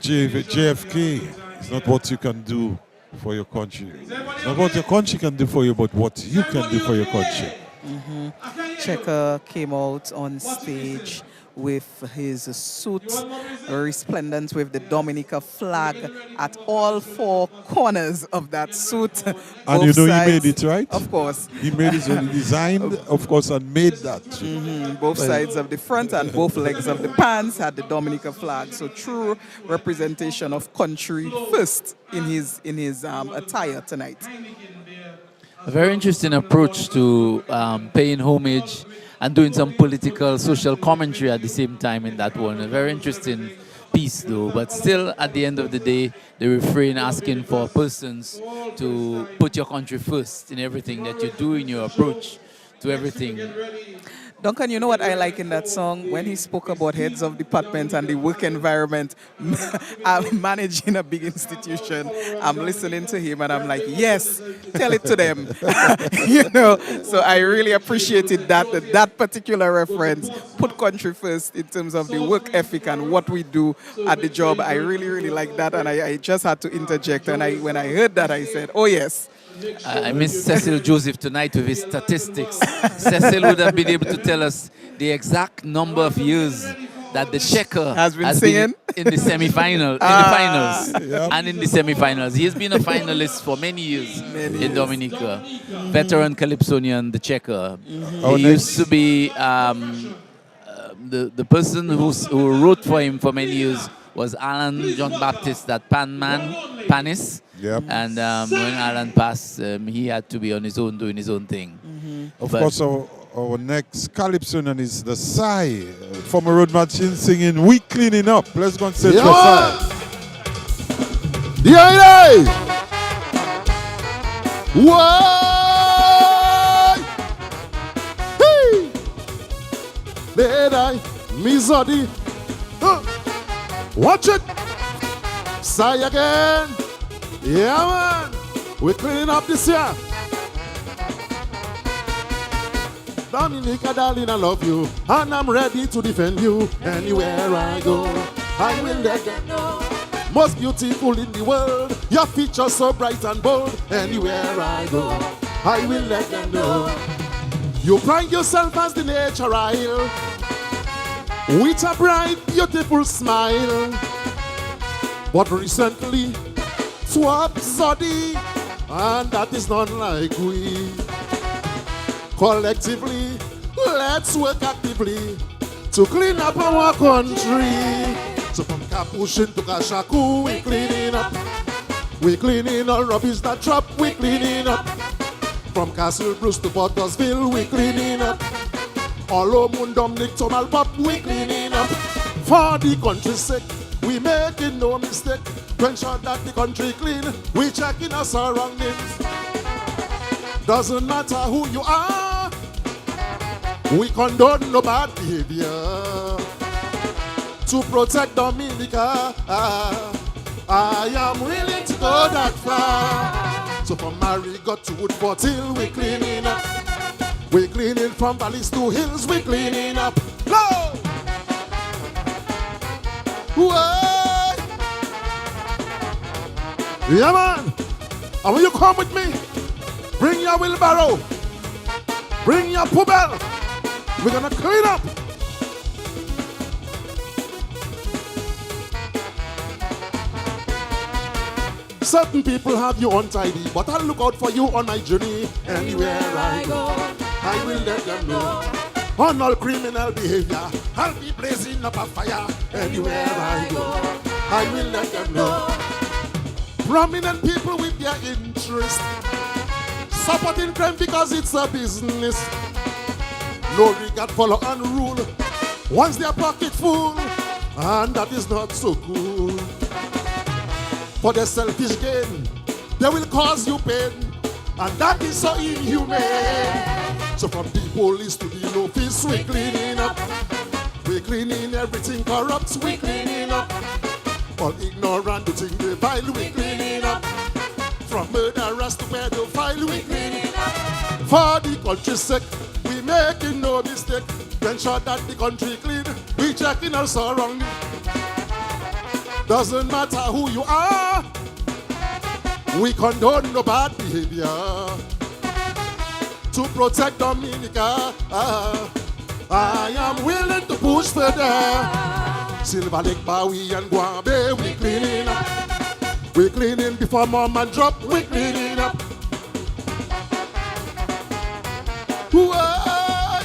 JFK. It's not what you can do for your country. It's not what your country can do for you, but what you can do for your country. Checker came out on stage with his suit resplendent with the Dominica flag at all four corners of that suit. And you know he made it, right? Of course. He made it, he designed, of course, and made that. Both sides of the front and both legs of the pants had the Dominica flag. So true representation of country first in his attire tonight. A very interesting approach to paying homage and doing some political, social commentary at the same time in that one. A very interesting piece though, but still at the end of the day, the refrain asking for persons to put your country first in everything that you do, in your approach to everything. Duncan, you know what I like in that song? When he spoke about heads of department and the work environment, I'm managing a big institution. I'm listening to him and I'm like, yes, tell it to them. You know, so I really appreciated that particular reference. Put country first in terms of the work ethic and what we do at the job. I really, really like that, and I just had to interject. And when I heard that, I said, oh yes. I miss Cecil Joseph tonight with his statistics. Cecil would have been able to tell us the exact number of years that the checker has been in the semi-final, in the finals, and in the semi-finals. He has been a finalist for many years in Dominica. Veteran Calypsonian, the checker. He used to be the person who wrote for him for many years was Alan John Baptist, that Panis. Yep. And when Alan passed, he had to be on his own, doing his own thing. Of course, our next Calypsonian is the Sai from a road machine singing "We Cleaning Up." Let's go and search for Sai. Yeah, why? Hey, Bedai, Mizodi. Watch it. Sai again. Yeah, man. We're cleaning up this year. Dominica, darling, I love you, and I'm ready to defend you anywhere I go. I will let them know most beautiful in the world. Your features so bright and bold. Anywhere I go, I will let them know. You pride yourself as the natural, with a bright, beautiful smile. But recently, swap Zodi, and that is not like we. Collectively, let's work actively to clean up our country. So from Capuchin to Kashaku, we cleaning up. We cleaning all rubbish that drop, we cleaning up. From Castle Bruce to Pottersville, we cleaning up. All Mundum, Nick, Tomal Pop, we cleaning up. For the country's sake, we making no mistake. To ensure that the country clean, we checking our surroundings. Doesn't matter who you are, we condone no bad behavior. To protect Dominica, I am willing to go that far. So from Marigot to Woodford Hill, we cleaning up. We cleaning from valleys to hills, we cleaning up. Go! Whoa! Yeah, man. And when you come with me, bring your wheelbarrow, bring your poubelle. We're gonna clean up. Certain people have you untidy, but I'll look out for you on my journey. Anywhere I go, I will let them know. On all criminal behavior, I'll be blazing up a fire. Anywhere I go, I will let them know. Prominent people with their interest, supporting crime because it's a business. No regard for law and rule, once their pocket full, and that is not so cool. For their selfish gain, they will cause you pain, and that is so inhumane. So from the police to the office, we cleaning up. We cleaning everything corrupt, we cleaning up. All ignorant to think they vile, we cleaning up. From murderers to pedophile, we cleaning up. For the country's sake, we making no mistake. To ensure that the country clean, we checking our surroundings. Doesn't matter who you are, we condone no bad behavior. To protect Dominica, I am willing to push further. Silver Lake, Bowie and Guambe, we cleaning up. We cleaning before mom and drop, we cleaning up. Whoa,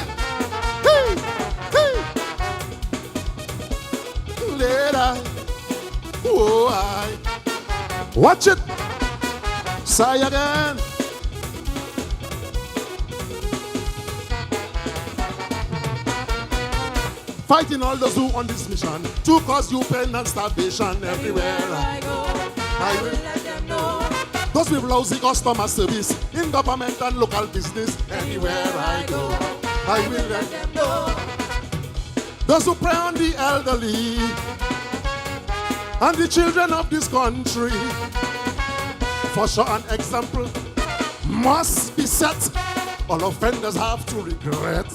hey, hey. Later. Oh, I watch it. Say again. Fighting all those who on this mission to cause you pain and starvation everywhere I go. I will let them know. Those with lousy customer service in government and local business. Anywhere I go, I will let them know. Those who prey on the elderly and the children of this country, for sure an example must be set. All offenders have to regret.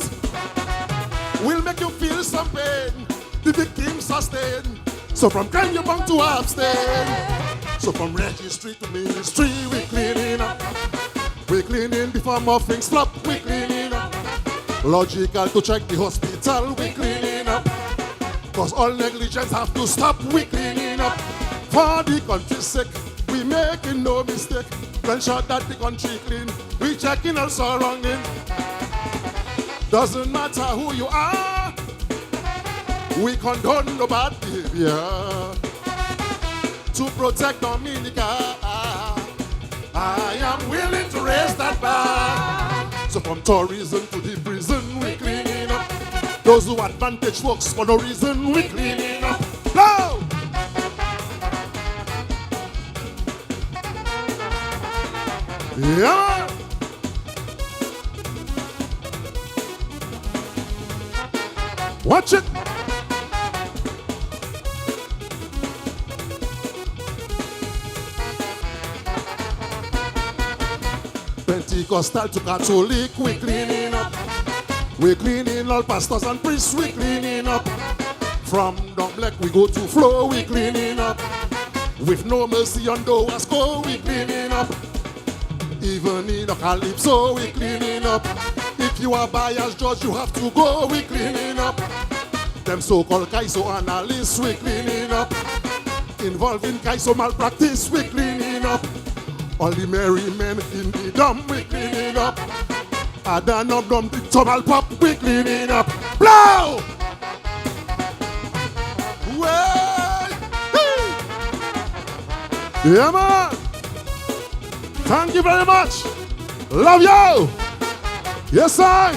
Will make you feel some pain, the victim sustain. So from crime you're bound to abstain. So from registry to ministry, we cleaning up. We cleaning before more things flop, we cleaning up. Logical to check the hospital, we cleaning up. Cause all negligence have to stop, we cleaning up. For the country's sake, we making no mistake. To ensure that the country clean, we checking our surroundings. Doesn't matter who you are, we condone no bad behavior. To protect Dominica, I am willing to raise that bar. So from tourism to the prison, we cleaning up. Those who advantage folks for no reason, we cleaning up. Go! Yeah! Watch it! Pentecostal to Catholic, we cleaning up. We cleaning all pastors and priests, we cleaning up. From Dumb Lake we go to Flow, we cleaning up. With no mercy on those go, we cleaning up. Even in a calypso, we cleaning up. If you are biased judge, you have to go, we cleaning up. Them so-called Kaiso analysts, we cleaning up. Involving Kaiso malpractice, we cleaning up. All the merry men in the dumb, we cleaning up. Adan up dumb, the tunnel pop, we cleaning up. Blow! Well, hey! Yeah, man! Thank you very much. Love you. Yes, I.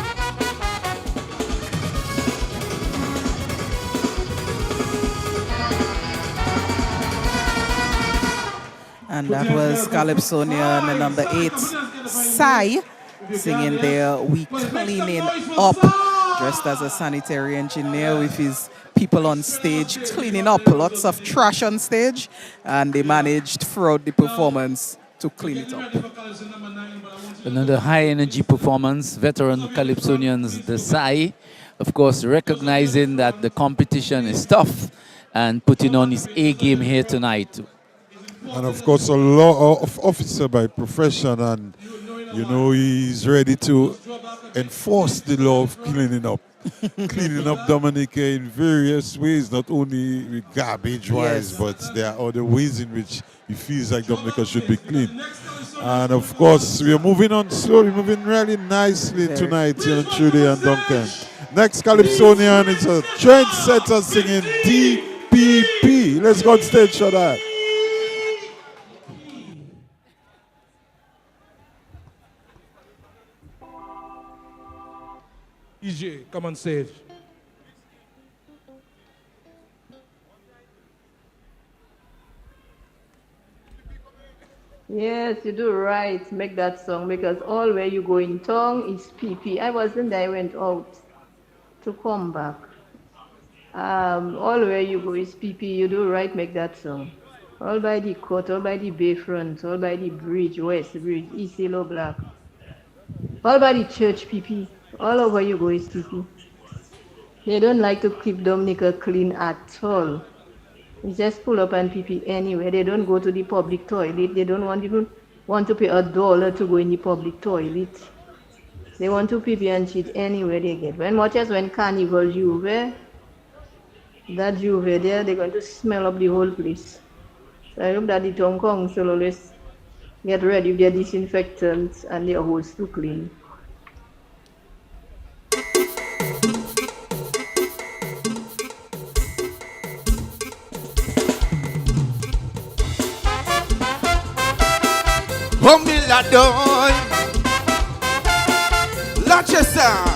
And that was Calypsonian number 8, Sai, singing there, We Cleaning Up, dressed as a sanitary engineer with his people on stage cleaning up. Lots of trash on stage, and they managed throughout the performance to clean it up. Another high energy performance, veteran Calypsonians, the Sai, of course, recognizing that the competition is tough and putting on his A game here tonight. And of course, a law officer by profession, and you know, he's ready to enforce the law of cleaning up. Cleaning up Dominica in various ways, not only with garbage-wise, Yes. but there are other ways in which he feels like Dominica should be clean. And of course, we are moving on slowly, moving really nicely tonight here on Trudy and Duncan. Next Calypsonian is a trendsetter singing DPP. Let's go on stage for that. EJ, come on stage. Yes, you do right. Make that song because all where you go in tongue is PP. I wasn't there. I went out to come back. All where you go is PP. You do right. Make that song. All by the court, all by the bayfront, all by the bridge, West Bridge, East Yellow Black. All by the church PP. All over you go is PP. They don't like to keep Dominica clean at all. They just pull up and PP anywhere. They don't go to the public toilet. They don't even want to pay $1 to go in the public toilet. They want to PP and cheat anywhere they get. When much as when Carnival Juve, that Juve there, they're going to smell up the whole place. So I hope that the town council always get ready with their disinfectants and their holes to clean. Oh, me la doy, la chesa.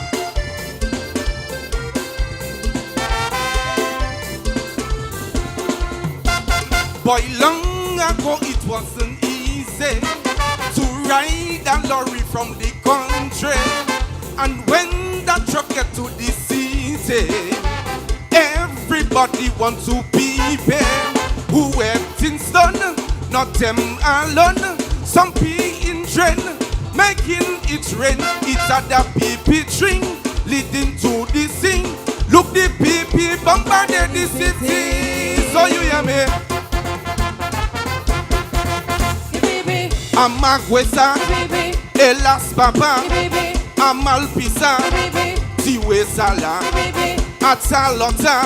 Boy, long ago it wasn't easy to ride a lorry from the country, and when that truck get to the city, everybody wants to be there. Who have things done, not them alone. Some pee in train, making it rain. It's at the PP string, leading to the sing. Look, the PP bombarded the city. So you hear me? Amagwesa, Elas Papa, Amalpisa, Tiwe Sala, Atalota,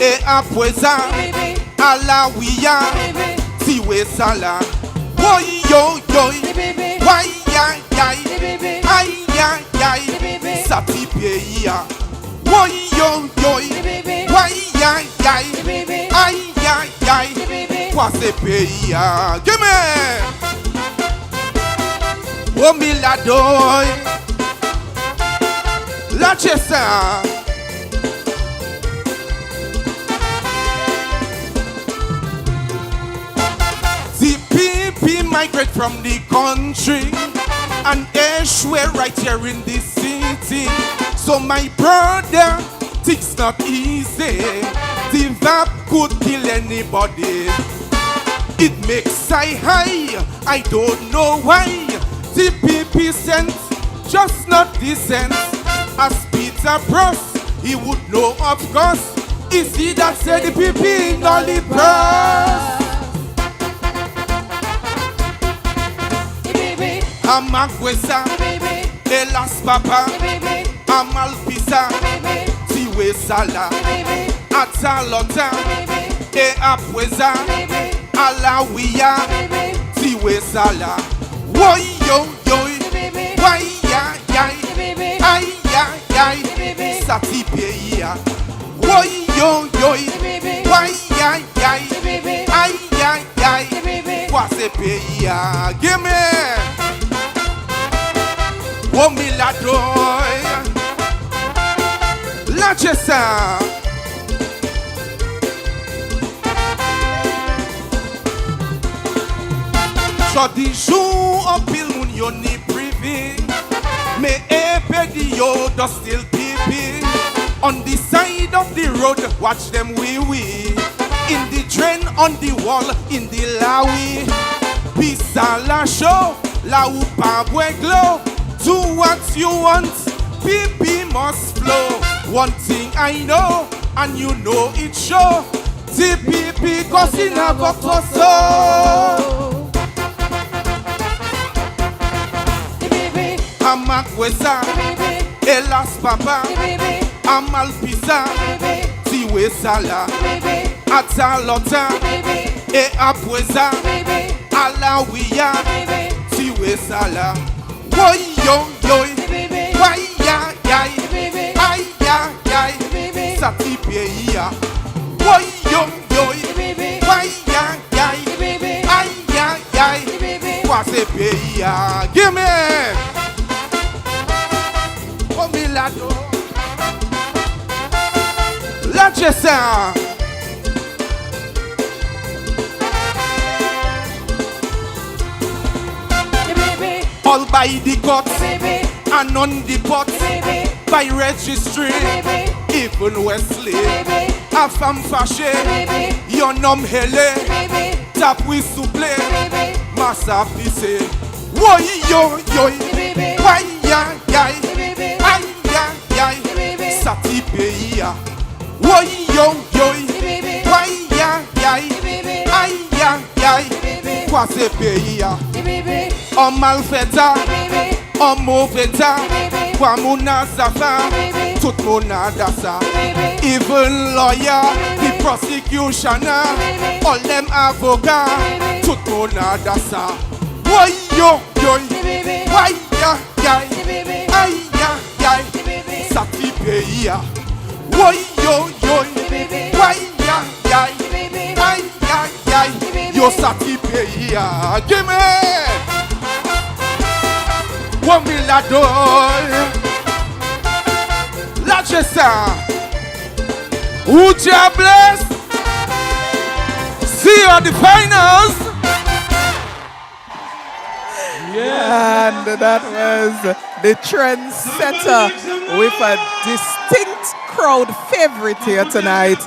E Apweza, Alawiya, Tiwe Sala. Boy, yo, yo, why, yai, yai, ay, yai, yai, Sati Peya. Boy, yo, yo, why, yai, yai, ay, yai, yai, Kwase Peya. Give me! Oh, me la doy, la chesa. The people migrate from the country and elsewhere right here in the city. So my brother, it's not easy. The vap could kill anybody. It makes I high, I don't know why. The PP sense, just not decent. As Peter Bruss, he would know of course. Is he that said the PP in all the press? Amagwesa, Elas Papa, Amalpisa, Tiwe Sala, Atalota, E Apweza, Alawia, Tiwe Sala. Woy yo yo, why ya ya, ay ya ya, Satipeia. Woy yo yo, why ya ya, ay ya ya, Wasepeia. Give me. Oh miladoy, la chesa. So di jour en pile moun yo ni privé, mais épedi yo do still peeping. On the side of the road, watch them wee. In the train, on the wall, in the lawi. Pisa la show, la ou pa bwe glow. Do what you want, PP must flow. One thing I know, and you know it show. TPP cause in a so. Amagwesa, Elas Papa, Amalpisa, Tiwe Sala, Atalota, E Apweza, Alawia, Tiwe Sala. Woy yo yo, why ya ya, ay ya ya, Satipeia. Woy yo yo, why ya ya, ay ya ya, Wasepeia. Give me. Oh milado, la chesa. All by the cuts and on the pot, by registry, even Wesley. A femme fâchée, yon homme hele, tap we souple, massa pisse. Woy yo yo, why ya ya, ay ya ya, Satipeia. Woy yo yo, why ya ya, ay ya ya, Wasepeia. On malfeta, on mauveta, kwa muna zafa, tout muna dasa. Even lawyer, the prosecutioner, all them avocat, tout muna dasa. Woy yo yo, why ya ya, ay ya ya, Satipeia. Woy yo yo, why ya ya, ay ya ya, yo Satipeia. Give me. One miladoy, la chesa. Uja bless. See you at the finals. Yeah. And that was the trendsetter with a distinct crowd favorite here tonight.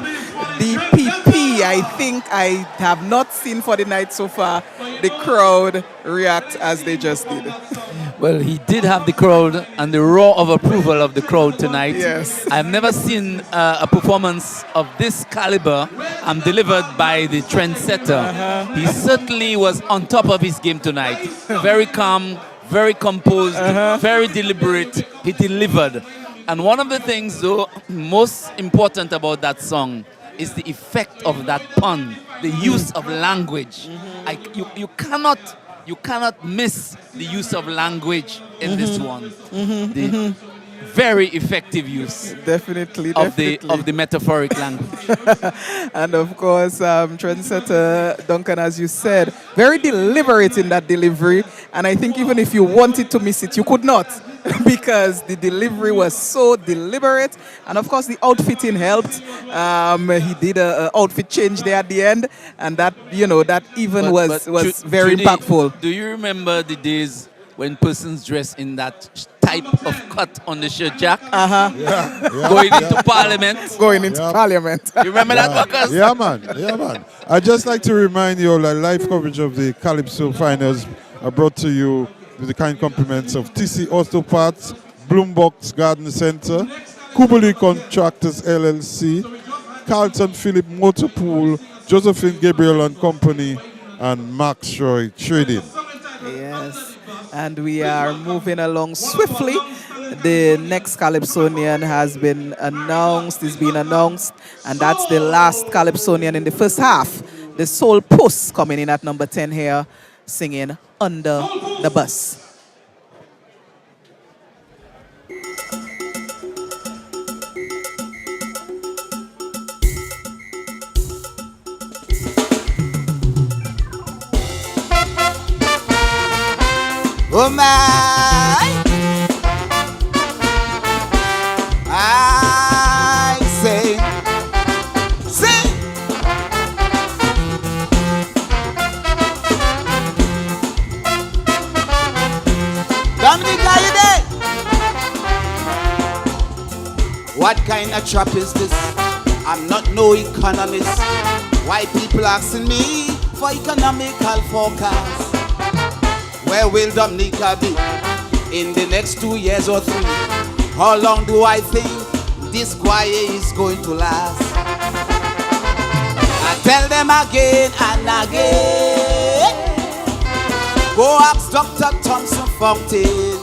DPP, I think I have not seen for the night so far the crowd react as they just did. Well, he did have the crowd and the roar of approval of the crowd tonight. Yes. I've never seen a performance of this caliber delivered by the trendsetter. He certainly was on top of his game tonight. Very calm, very composed, very deliberate. He delivered. And one of the things, though, most important about that song is the effect of that pun, the use of language. You cannot miss the use of language in this one. The very effective use. Definitely. Of the metaphoric language. And of course, trendsetter Duncan, as you said, very deliberate in that delivery. And I think even if you wanted to miss it, you could not. Because the delivery was so deliberate. And of course, the outfitting helped. He did an outfit change there at the end. And that, that even was very impactful. Do you remember the days when persons dress in that type of cut on the shirt jack? Going into parliament. Going into parliament. You remember that, Marcus? Yeah, man. I'd just like to remind you all that live coverage of the Calypso finals are brought to you with the kind compliments of TC Auto Parts, Bloombox Garden Center, Kubuli Contractors LLC, Carlton Phillip Motor Pool, Josephine Gabriel and Company, and Max Roy Trading. Yes. And we are moving along swiftly. The next Calypsonian has been announced, is being announced, and that's the last Calypsonian in the first half. The Soul Puss coming in at number 10 here, singing Under the Bus. Oh my, I say, sing. Dominic, are you there? What kind of trap is this? I'm not no economist. Why people asking me for economical forecast? Where will Dominica be in the next 2 years or 3? How long do I think this choir is going to last? I tell them again and again. Go ask Dr. Thompson Fountain.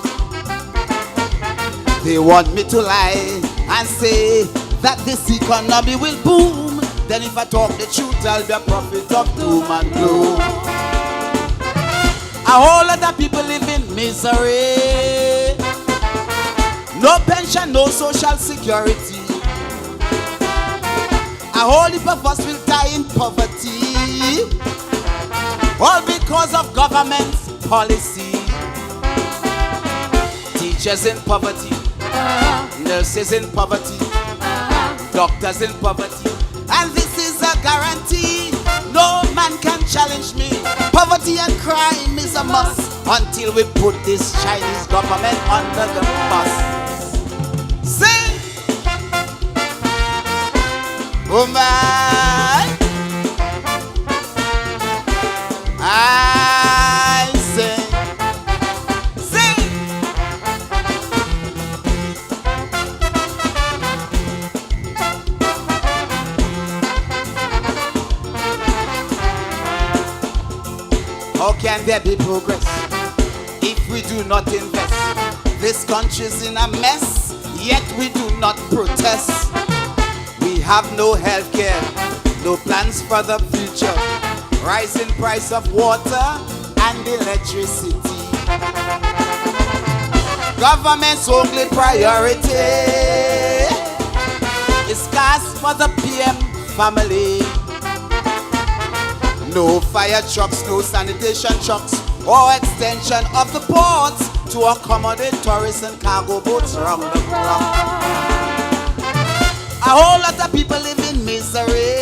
They want me to lie and say that this economy will boom. Then if I talk the truth, I'll be a prophet of doom and gloom. A whole lot of people live in misery. No pension, no social security. A whole heap of us will die in poverty. All because of government's policy. Teachers in poverty. Nurses in poverty. Doctors in poverty. And this is a guarantee. No man can challenge me. Poverty and crime is a must until we put this Chinese government under the bus. Sing! Oh my! I sing. Sing! How can there be progress if we do not invest? This country's in a mess, yet we do not protest. We have no health care, no plans for the future. Rising price of water and electricity. Government's only priority is cars for the PM family. No fire trucks, no sanitation trucks, or extension of the ports to accommodate tourists and cargo boats around the clock. A whole lot of people live in misery.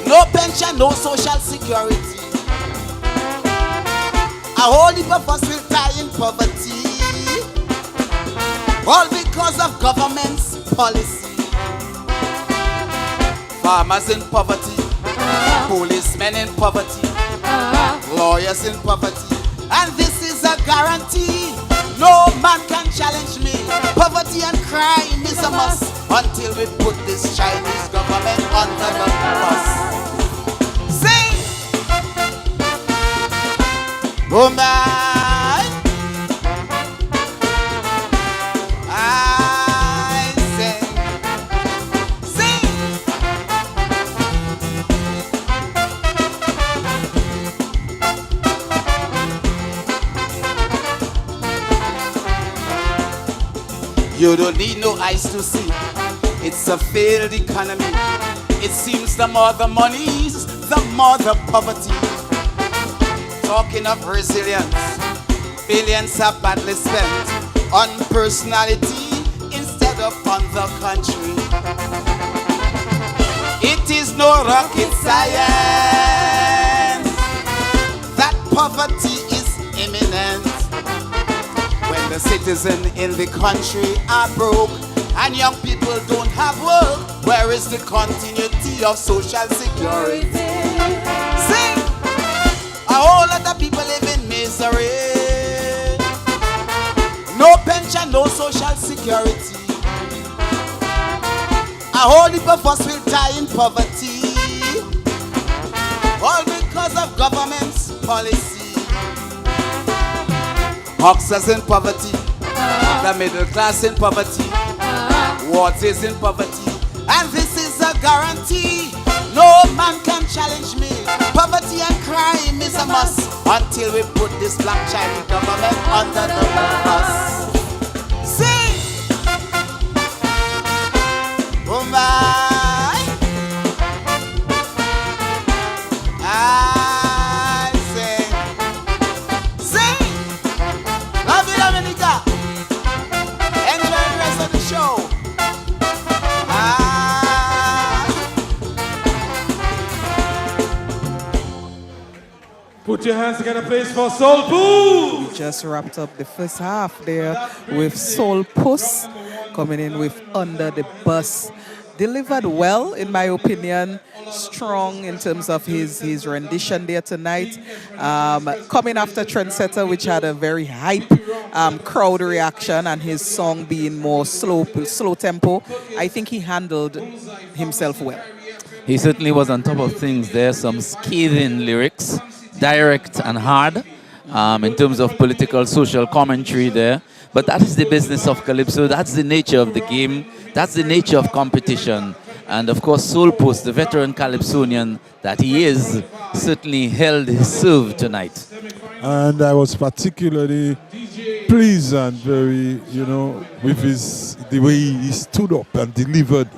No pension, no social security. A whole heap of us will die in poverty. All because of government's policy. Farmers in poverty. Policemen in poverty, lawyers in poverty, and this is a guarantee. No man can challenge me. Poverty and crime is a must until we put this Chinese government under the bus. Sing! Oh my! I sing. Sing! You don't need no eyes to see. It's a failed economy. It seems the more the monies, the more the poverty. Talking of resilience, billions are badly spent on personality instead of on the country. It is no rocket science that poverty is imminent. When the citizens in the country are broke and young people don't have work, where is the continuity of social security? Sing! A whole lot of people live in misery. No pension, no social security. A whole heap of us will die in poverty. All because of government's policy. Hoxers in poverty, the middle class in poverty, Wards is in poverty, and this is a guarantee. No man can challenge me. Poverty and crime is a must until we put this black Chinese government under the bus. Sing! Oh my! I sing! Love you, Dominica! Enjoy the rest of the show. Put your hands together, please, for Soul Puss. We just wrapped up the first half there with Soul Puss coming in with Under the Bus. Delivered well, in my opinion. Strong in terms of his rendition there tonight. Coming after Trendsetter, which had a very hype crowd reaction, and his song being more slow tempo. I think he handled himself well. He certainly was on top of things there. Some scathing lyrics, direct and hard, in terms of political, social commentary there. But that is the business of Calypso. That's the nature of the game. That's the nature of competition. And of course, Soul Puss, the veteran Calypsonian that he is, certainly held his serve tonight. And I was particularly pleased and very, with the way he stood up and delivered,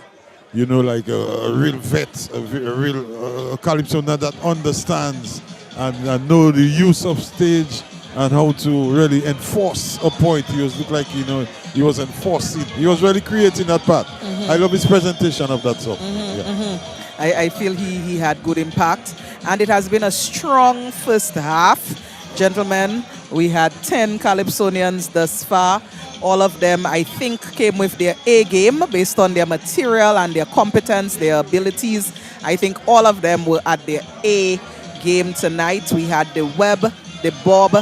like a real vet, a real Calypsonian that understands and know the use of stage and how to really enforce a point. He looked like he was enforcing. He was really creating that part. I love his presentation of that song. I feel he had good impact, and it has been a strong first half. Gentlemen, we had 10 Calypsonians thus far. All of them, I think, came with their A game based on their material and their competence, their abilities. I think all of them were at their A game tonight. We had the Web, the Bob,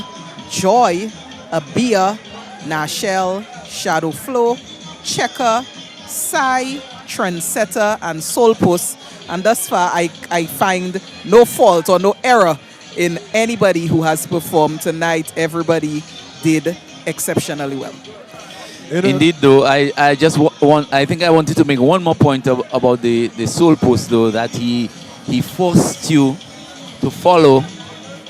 Joy, Abia, Nashelle, Shadow Flow, Checker, Sai, Trendsetter, and Soul Puss. And thus far, I find no fault or no error in anybody who has performed tonight. Everybody did exceptionally well. Indeed, though, I think I wanted to make one more point about the Soul Puss, though, that he forced you to follow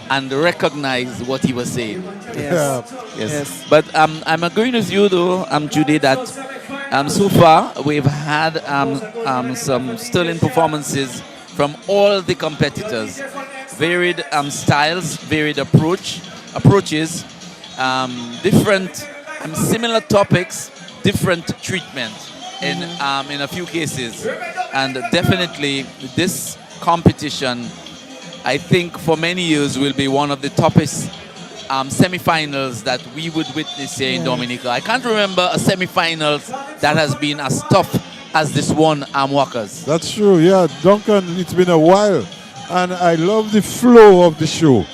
and recognize what he was saying. Yes. But I'm agreeing with you, though, Judy, that so far we've had some sterling performances from all the competitors. Varied styles, varied approaches, different similar topics, different treatment in a few cases. And definitely this competition, I think for many years will be one of the toughest semi-finals that we would witness here in Dominica. I can't remember a semi-finals that has been as tough as this one, Walkers. That's true, yeah. Duncan, it's been a while. And I love the flow of the show.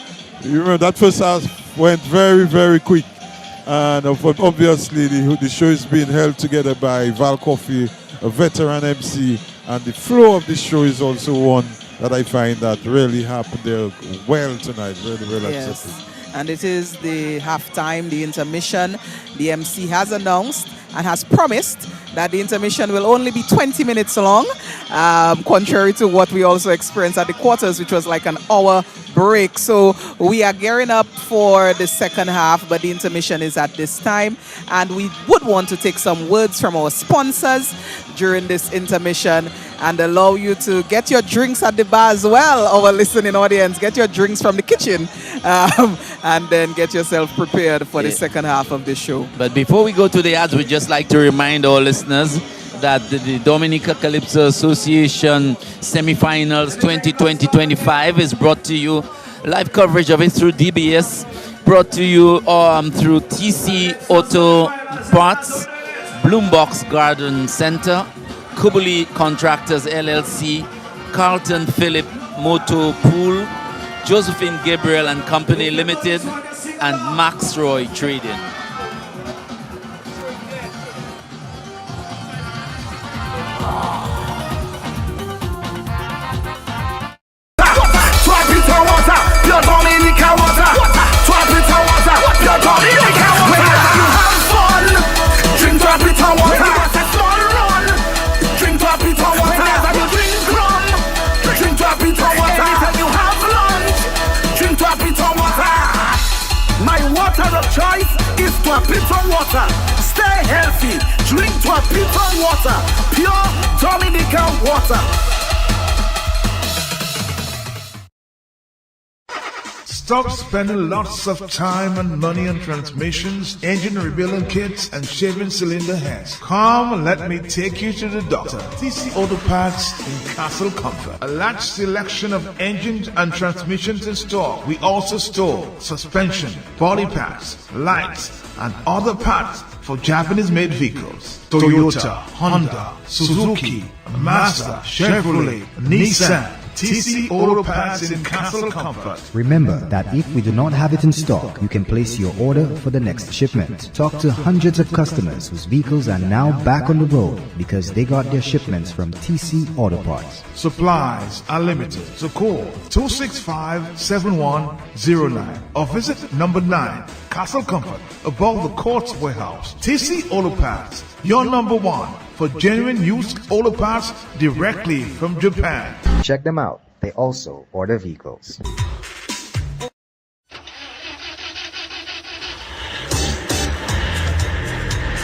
You remember that first half went very, very quick. And obviously the show is being held together by Val Coffey, a veteran MC. And the flow of the show is also one that I find that really happened there well tonight. Really well accepted. And it is the halftime, the intermission. The MC has announced and has promised that the intermission will only be 20 minutes long, contrary to what we also experienced at the quarters, which was like an hour break. So we are gearing up for the second half, but the intermission is at this time. And we would want to take some words from our sponsors during this intermission and allow you to get your drinks at the bar as well, our listening audience. Get your drinks from the kitchen and then get yourself prepared for the second half of the show. But before we go to the ads, we'd just like to remind our listeners that the Dominica Calypso Association Semifinals 2020-25 is brought to you, live coverage of it through DBS, brought to you through TC Auto Parts, Bloombox Garden Center, Kubuli Contractors LLC, Carlton Phillip Moto Pool, Josephine Gabriel and Company Limited, and Max Roy Trading. Your Dominica water. Your Dominica Twapito water. Stay healthy. Drink Twapito water. Pure Dominican water. Stop spending lots of time and money on transmissions, engine rebuilding kits, and shaving cylinder heads. Come and let me take you to the doctor. TC Auto Parts in Castle Comfort. A large selection of engines and transmissions in stock. We also store suspension, body parts, lights, and other parts for Japanese-made vehicles. Toyota, Honda, Suzuki, Mazda, Chevrolet, Nissan. TC Auto Parts in Castle Comfort. Remember that if we do not have it in stock, you can place your order for the next shipment. Talk to hundreds of customers whose vehicles are now back on the road because they got their shipments from TC Auto Parts. Supplies are limited, so call 265-7109 or visit number 9, Castle Comfort, above the Courts Warehouse. TC Auto Parts, your number one for genuine used auto parts directly from Japan. Check them out. They also order vehicles.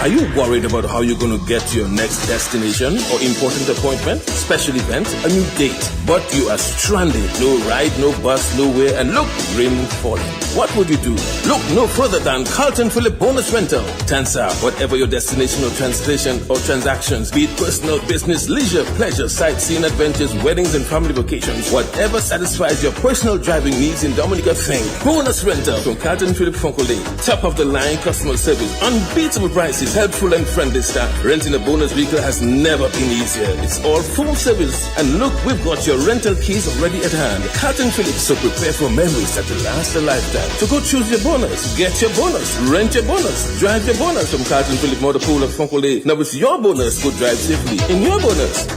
Are you worried about how you're going to get to your next destination or important appointment, special event, a new date, but you are stranded? No ride, no bus, nowhere, and look, rain falling. What would you do? Look no further than Carlton Phillip Bonus Rental. Tansa, whatever your destination or translation or transactions, be it personal, business, leisure, pleasure, sightseeing, adventures, weddings, and family vacations, whatever satisfies your personal driving needs in Dominica, think Bonus Rental from Carlton Phillip Foncole. Top of the line customer service, unbeatable prices, helpful and friendly staff. Renting a bonus vehicle has never been easier. It's all full service. And look, we've got your rental keys already at hand. Carlton Phillips, so prepare for memories that will last a lifetime. So go choose your bonus, get your bonus, rent your bonus, drive your bonus from Carlton Phillips Motor Pool of Foncole. Now it's your bonus. Go drive safely in your bonus.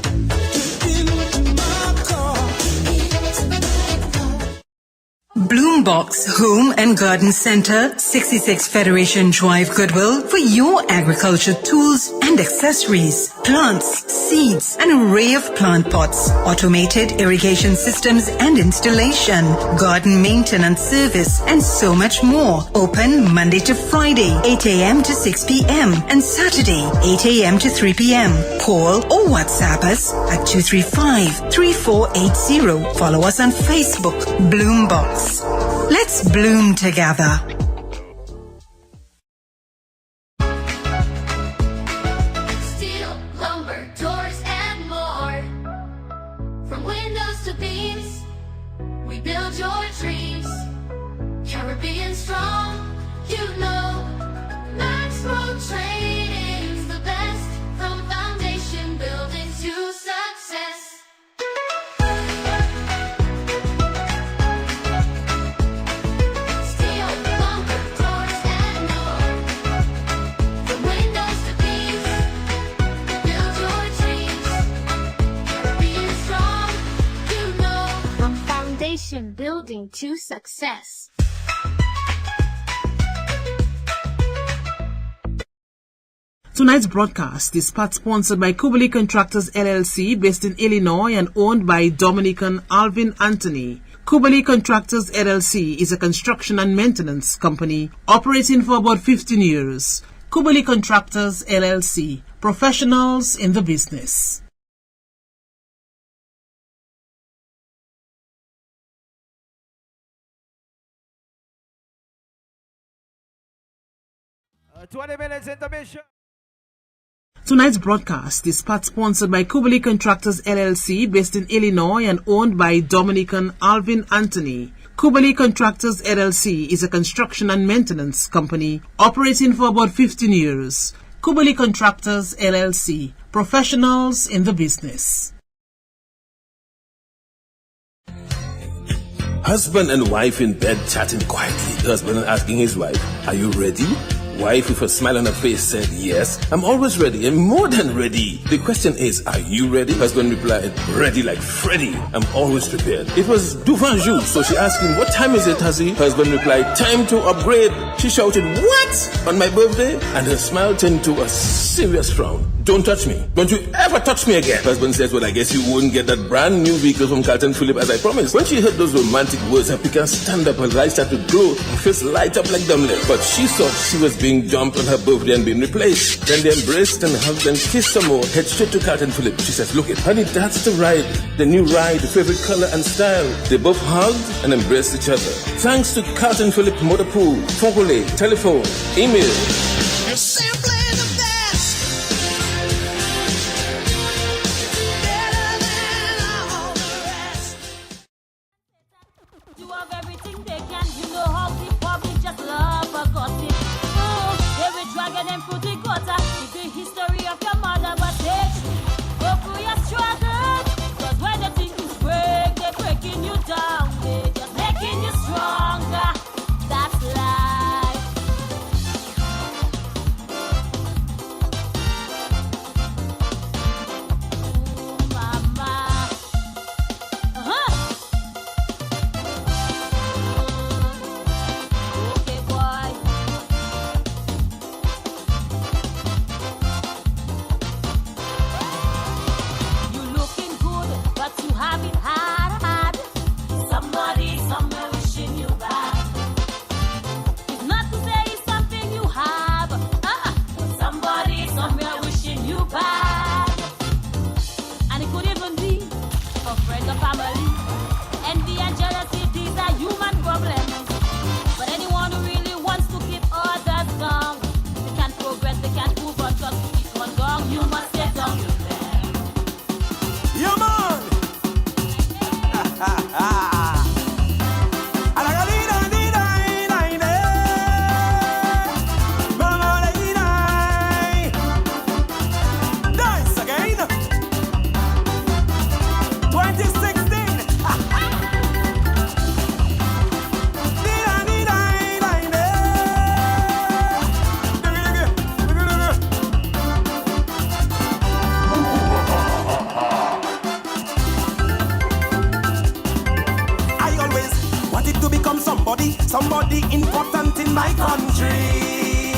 Bloombox Home and Garden Center, 66 Federation Drive, Goodwill, for your agriculture tools and accessories, plants, seeds, an array of plant pots, automated irrigation systems and installation, garden maintenance service, and so much more. Open Monday to Friday, 8 a.m. to 6 p.m. and Saturday, 8 a.m. to 3 p.m. Call or WhatsApp us at 235-3480. Follow us on Facebook, Bloombox. Let's bloom together. Steel, lumber, doors, and more. From windows to beams, we build your dreams. Caribbean strong, you know. Maxwell Trading's the best. From foundation building to success. Building to success. Tonight's broadcast is part sponsored by Kubali Contractors LLC, based in Illinois and owned by Dominican Alvin Anthony. Kubali Contractors LLC is a construction and maintenance company operating for about 15 years. Kubali Contractors LLC, professionals in the business. 20 minutes intermission. Tonight's broadcast is part sponsored by Kubali Contractors LLC, based in Illinois and owned by Dominican Alvin Anthony. Kubali Contractors LLC is a construction and maintenance company operating for about 15 years. Kubali Contractors LLC, professionals in the business. Husband and wife in bed chatting quietly. The husband asking his wife, "Are you ready?" Wife with a smile on her face said, "Yes, I'm always ready and more than ready." The question is, are you ready? Husband replied, "Ready like Freddy. I'm always prepared." It was devant jour, so she asked him, "What time is it, Huzzy?" Husband replied, "Time to upgrade." She shouted, "What? On my birthday?" And her smile turned to a serious frown. Don't touch me. Don't you ever touch me again. Husband says, well, I guess you wouldn't get that brand new vehicle from Carlton Phillip as I promised. When she heard those romantic words, her picker stand up, her eyes started to glow, her face light up like dumbling. But she thought she was being dumped on her birthday and being replaced. Then they embraced and hugged and kissed some more. Head straight to Carlton Phillip. She says, look it, honey, that's the ride. The new ride, the favorite color and style. They both hugged and embraced each other. Thanks to Carlton Phillip Motor Pool, phone call, telephone, email. You're simply the best. Better than all the rest. Do of everything they can. You know how the public just love a gossip. Oh, they will drag them through the gutter. It's the history of your mother, but take go through your struggle. Cause when the things break, they're breaking you down. They're just making you stronger. That's life. Ooh, mama. Okay, boy. You looking good, but you have it hard. Somebody somewhere wishing you bad. It's not to say it's something you have. Somebody somewhere wishing you bad. And it could even be a friend or family. Envy and jealousy, these are human problems. But anyone who really wants to keep others down, they can't progress, they can't move on, just keep on going. You must stay down. Yeah, man. Dance again. 2016. I always wanted to become somebody important in my country.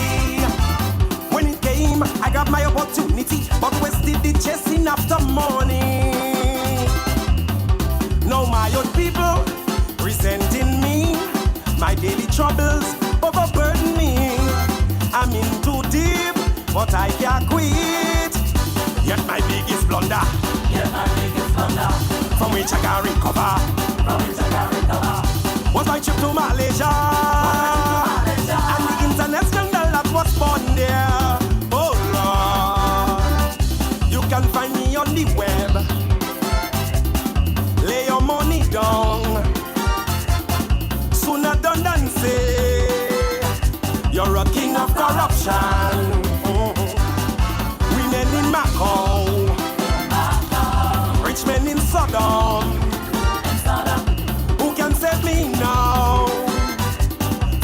When it came, I got my opportunity, but wasted it chasing after money. Now my own people resenting me, my daily troubles overburden me. I'm in too deep, but I can't quit. Yet my biggest blunder, from which I can recover, was my trip to Malaysia, and the internet scandal that was born there. Oh Lord, you can find me on the web. Lay your money down, sooner done than say you're a king of corruption. Women in Macau, rich men in Sodom. Who can save me now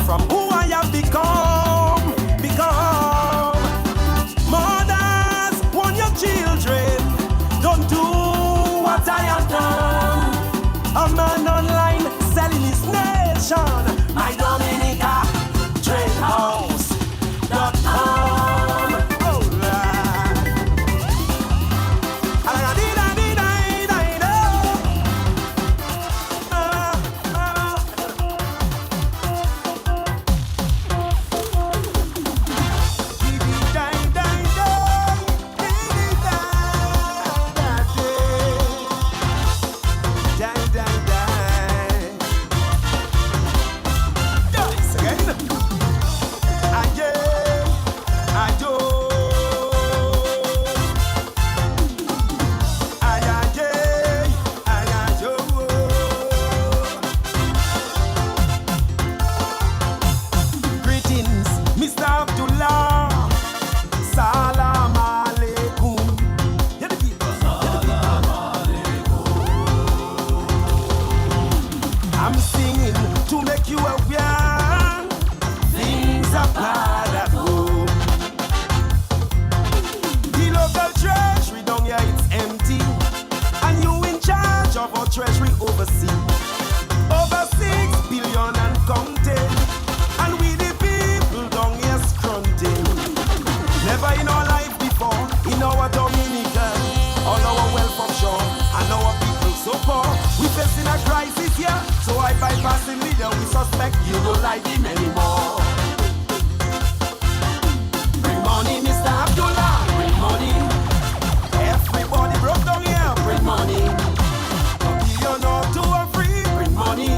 from who I have become? Mothers, warn your children, don't do what I have done. A man online selling his nation. My Dominica, tradehouse.com. Treasury overseas, over 6 billion and counting, and we the people down here scrunting. Never in our life before, in our leader we suspect, you don't like him anymore. Bring money, Mr. Abdullah, bring money. Everybody broke down here, bring money. From beyond or to or free, bring money.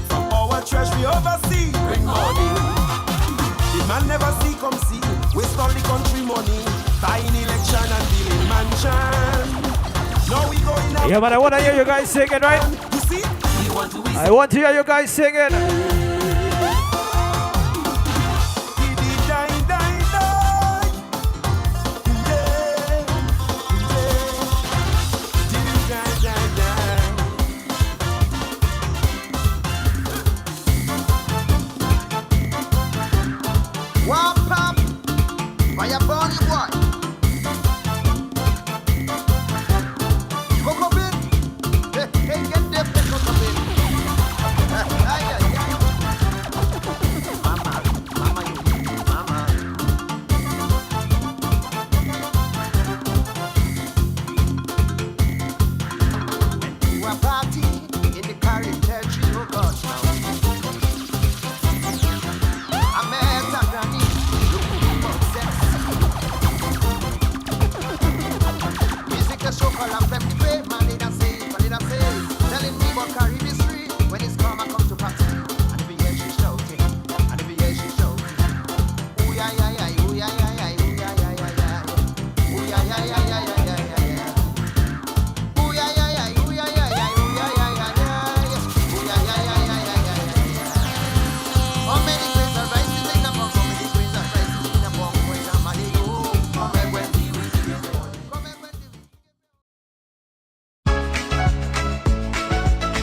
From our treasury overseas, bring money. The man never see come see, waste all the country money, buying election and building mansion. Now we going out. Yeah, but I want to hear you guys singing, right? You see? I want to hear you guys singing. Walk up, fire burn you boy. Coco Bin, hey, get them the Coco Bin. Mama, you, mama. You are party in the carriage church, oh God, now. I met a granny, looking for sex. Music a show for lamp every way, man in a say, telling me what carry the street. When it's come, I come to party, and every year she shouting, and every year she shouting. Ooh yeah yeah yeah, ooh yeah yeah yeah, ooh yeah yeah yeah yeah, ooh yeah yeah yeah yeah yeah yeah yeah. Ooh yeah yeah yeah, ooh yeah yeah yeah, ooh yeah yeah yeah yeah, ooh yeah yeah yeah yeah yeah yeah. How many queens are rising in the box? How many queens are rising in the box? When I'm money go, come and when the music is on, come and when the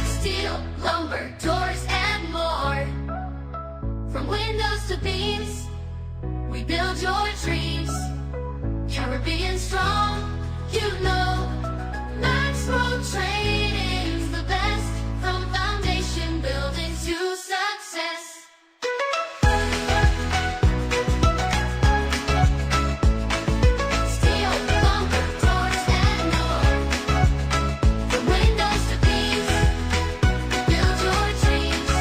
Steel, lumber, doors, and more. From windows to beams, we build your dreams. Caribbean strong, you know. Maxwell Trading's the best. From foundation building to success. Steel, lumber, doors, and more. From windows to beams, build your dreams.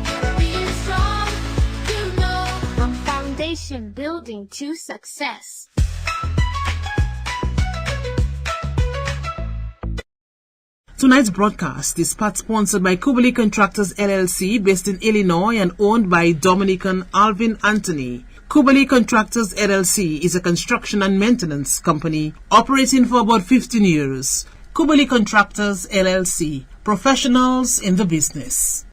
Caribbean strong, you know. From foundation building to success. Tonight's broadcast is part sponsored by Kubali Contractors LLC, based in Illinois and owned by Dominican Alvin Anthony. Kubali Contractors LLC is a construction and maintenance company operating for about 15 years. Kubali Contractors LLC, professionals in the business.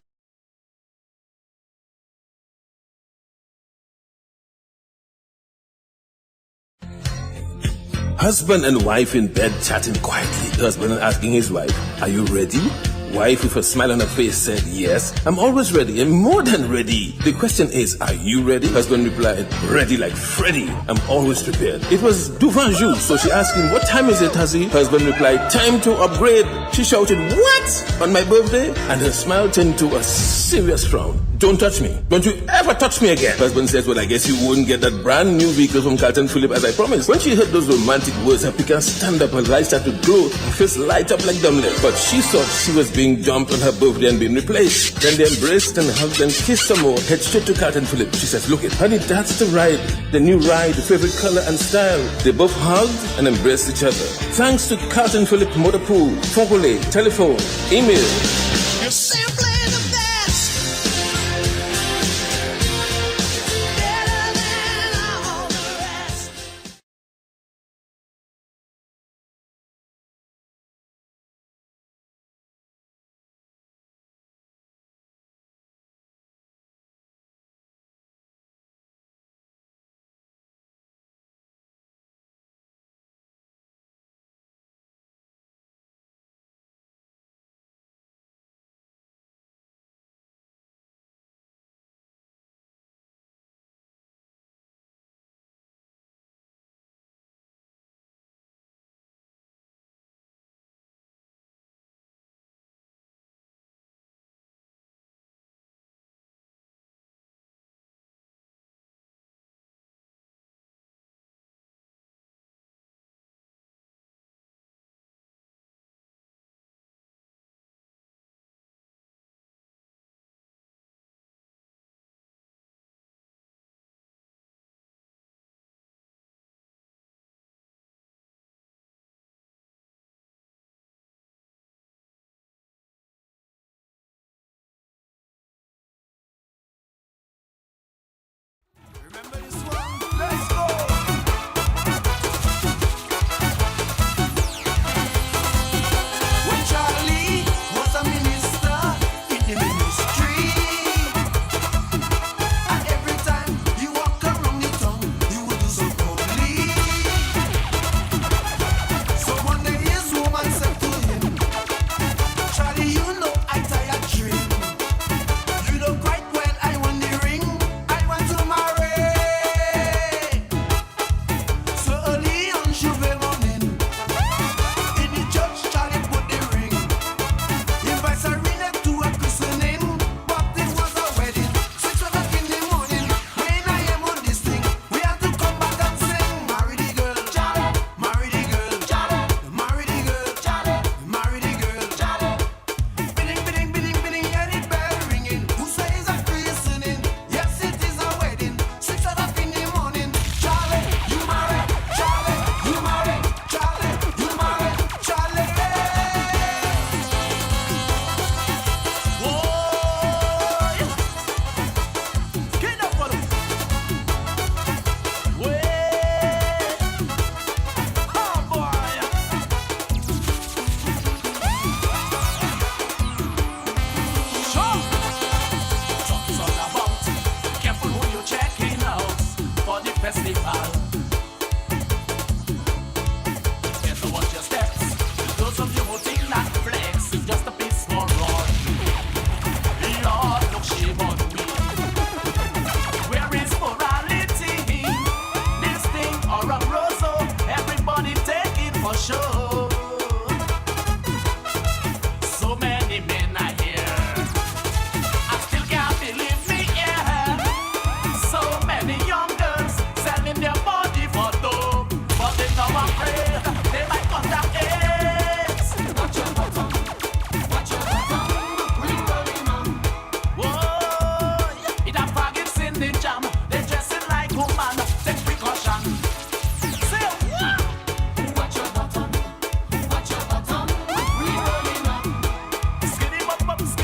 Husband and wife in bed chatting quietly. Husband asking his wife, "Are you ready?" Wife with a smile on her face said, "Yes, I'm always ready and more than ready." The question is, are you ready? Husband replied, "Ready like Freddy. I'm always prepared." It was Duvanjou, so she asked him, "What time is it, Huzzy?" Husband replied, "Time to upgrade." She shouted, "What? On my birthday?" And her smile turned to a serious frown. "Don't touch me. Don't you ever touch me again." Husband says, "Well, I guess you wouldn't get that brand new vehicle from Carlton Phillip as I promised." When she heard those romantic words, her picker stand up, her eyes started to glow, her face light up like dumbling. But she thought she was being dumped on her birthday and being replaced. Then they embraced and hugged and kissed some more. Head straight to Carlton Phillip. She says, "Look it, honey, that's the ride, the new ride, the favorite color and style." They both hugged and embraced each other. Thanks to Carlton Phillip Motor Pool, Fogole, telephone, email.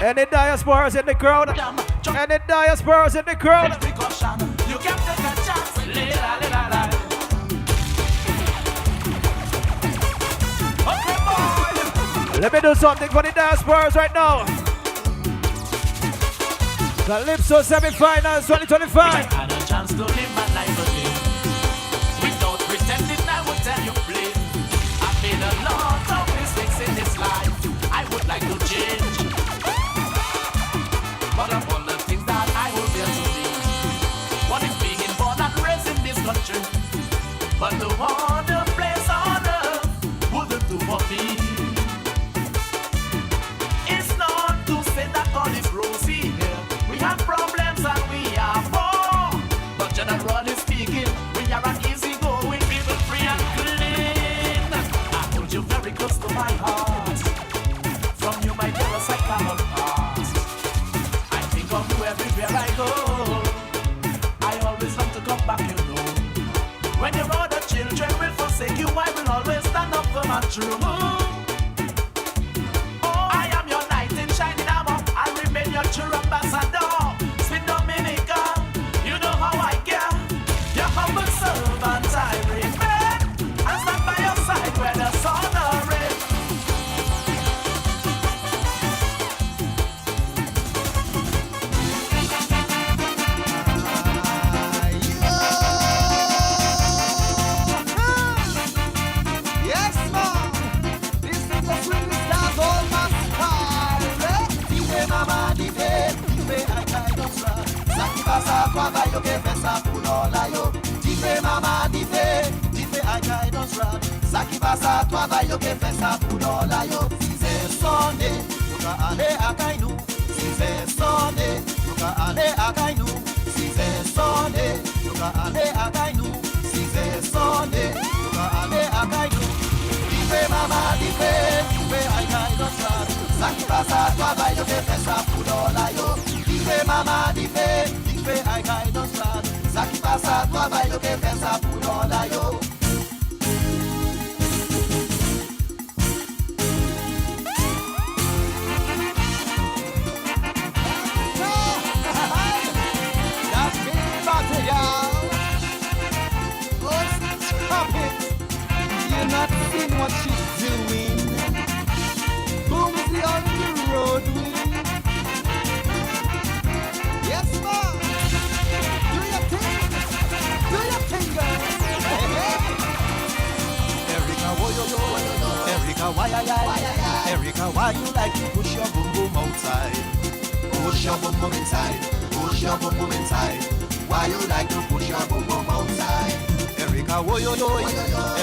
Any diasporas in the crowd? Any diasporas in the crowd? You can take a chance. Lila, lila, lila. Okay, boy. Let me do something for the diasporas right now. Calypso semi-finals 2025. I had a chance to live my life again. Without pretending I would tell you plain. I've made a lot of mistakes in this life. I would like to change. But of all the things that I will dare to be. What is being born and raised in this country? But the other place on earth wouldn't do for me. It's not to say that all is rosy here. We have problems and we are poor. But generally speaking, we are an easy-going people, free and clean. I hold you very close to my heart. From you, my dearest, I cannot part. I think of you everywhere I go. I always long to come back, you know. When your other children will forsake you, I will always stand up for my true. Oh, I am your knight in shining armor. I'll remain your true ambassador. Sweet Dominica, you know how I care. Your humble servant I remain. I'll stand by your side where the sun or rain. Yes, ma'am. This is the sweetest dance all my style. Dive, mama, dive, I can't stop. Saki basa kwa bayo ke pesa pulola yo. Dive, mama, dive, I can't stop. Saki basa kwa bayo ke pesa pulola yo. Size sonde, yuka ale akainu. Size sonde, yuka ale akainu. Size sonde, yuka ale akainu. Size sonde, yuka ale akainu. Dive, mama, dive, I can't stop. Saki basa kwa bayo ke pesa pulola yo. Dive, mama, dive, I can't stop. Saki basa kwa bayo ke pesa pulola yo. That's me, Batty, y'all. Oh, stop it. You're not seeing what she's doing. Boomsy on the road wing. Yes, ma'am. Do your thing. Do your thing, girl. Hey, hey. Erica, why yo yo? Erica, why I? Erica, why you like to push your boom boom outside? Push your boom boom inside. Push your boom boom inside. Why you like to push your boom boom outside? Erica, why yo yo?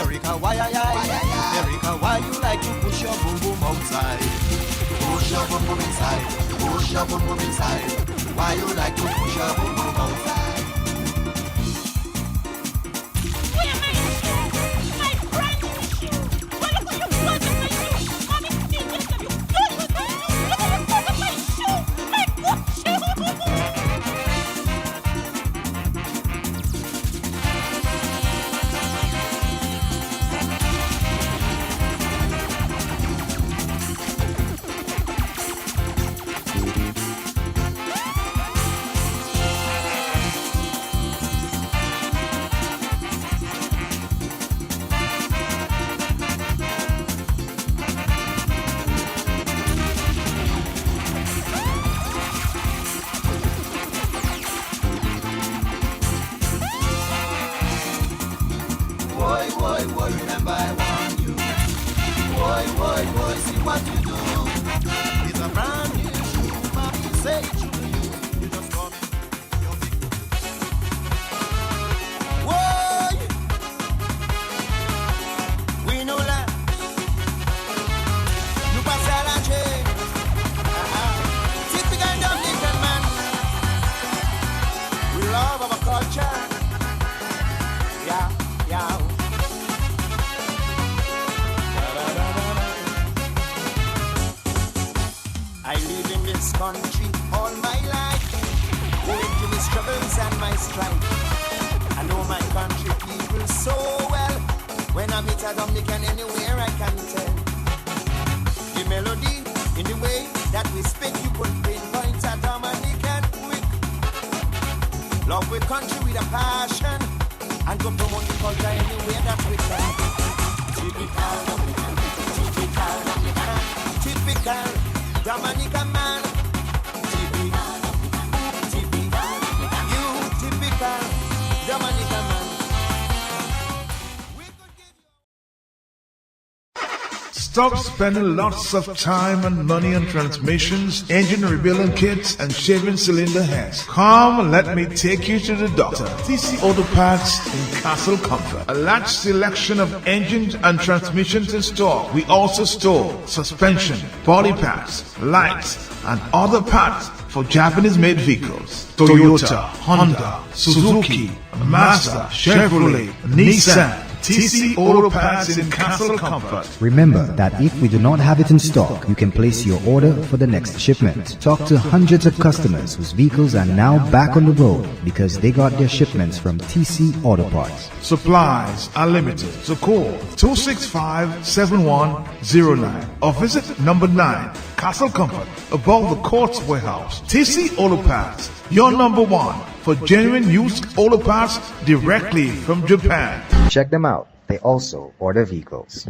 Erica, why I? Erica, why you like to push your boom boom outside? Push your boom boom inside. Push your boom boom inside. Why you like to push your boom boom outside? Remember I want you. Boy, see what you do. It's a brand new shoe, mommy say it should be you. You just come in, you're big. Boy, we know that. You pass a lanche. Typical Dominican man. We love our culture. Yeah. I live in this country all my life, going through my struggles and my strife. I know my country people so well. When I meet a Dominican anywhere I can tell. The melody in the way that we speak, you could love with country with a passion and go promote the culture anywhere that we can. Typical Dominican, typical Dominican, typical Dominican man. Typical, you typical Dominican man. Stop spending lots of time and money on transmissions, engine rebuilding kits, and shaving cylinder heads. Come, let me take you to the doctor. TC Auto Parts in Castle Comfort. A large selection of engines and transmissions in stock. We also store suspension, body parts, lights, and other parts for Japanese-made vehicles. Toyota, Honda, Suzuki, Mazda, Chevrolet, Nissan. TC Auto Parts in Castle Comfort. Remember that if we do not have it in stock, you can place your order for the next shipment. Talk to hundreds of customers whose vehicles are now back on the road because they got their shipments from TC Auto Parts. Supplies are limited, so call 265-7109 or visit number 9, Castle Comfort, above the Courts Warehouse. TC Auto Parts, your number one for genuine used auto parts directly from Japan. Check them out. They also order vehicles.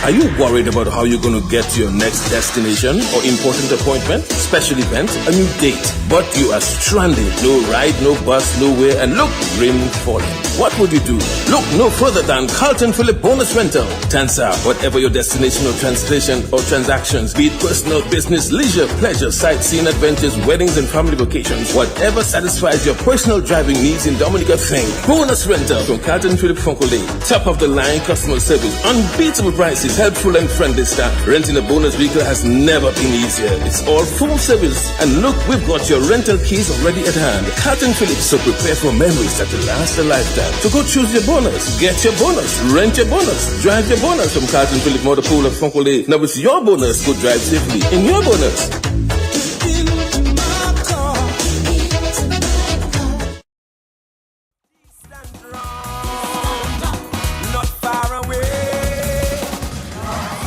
Are you worried about how you're going to get to your next destination or important appointment, special event, a new date? But you are stranded. No ride, no bus, nowhere, and look, rain falling. What would you do? Look no further than Carlton Phillip Bonus Rental. Tansa, whatever your destination or translation or transactions, be it personal, business, leisure, pleasure, sightseeing, adventures, weddings, and family vacations, whatever satisfies your personal driving needs in Dominica, think Bonus Rental from Carlton Phillip Fonkole. Top of the line customer service, unbeatable prices, helpful and friendly staff. Renting a bonus vehicle has never been easier. It's all full service. And look, we've got your rental keys already at hand. Carlton Phillips, so prepare for memories that will last a lifetime. So go choose your bonus, get your bonus, rent your bonus, drive your bonus from Carlton Phillips Motor Pool of Fonkole. Now it's your bonus. Go drive safely in your bonus.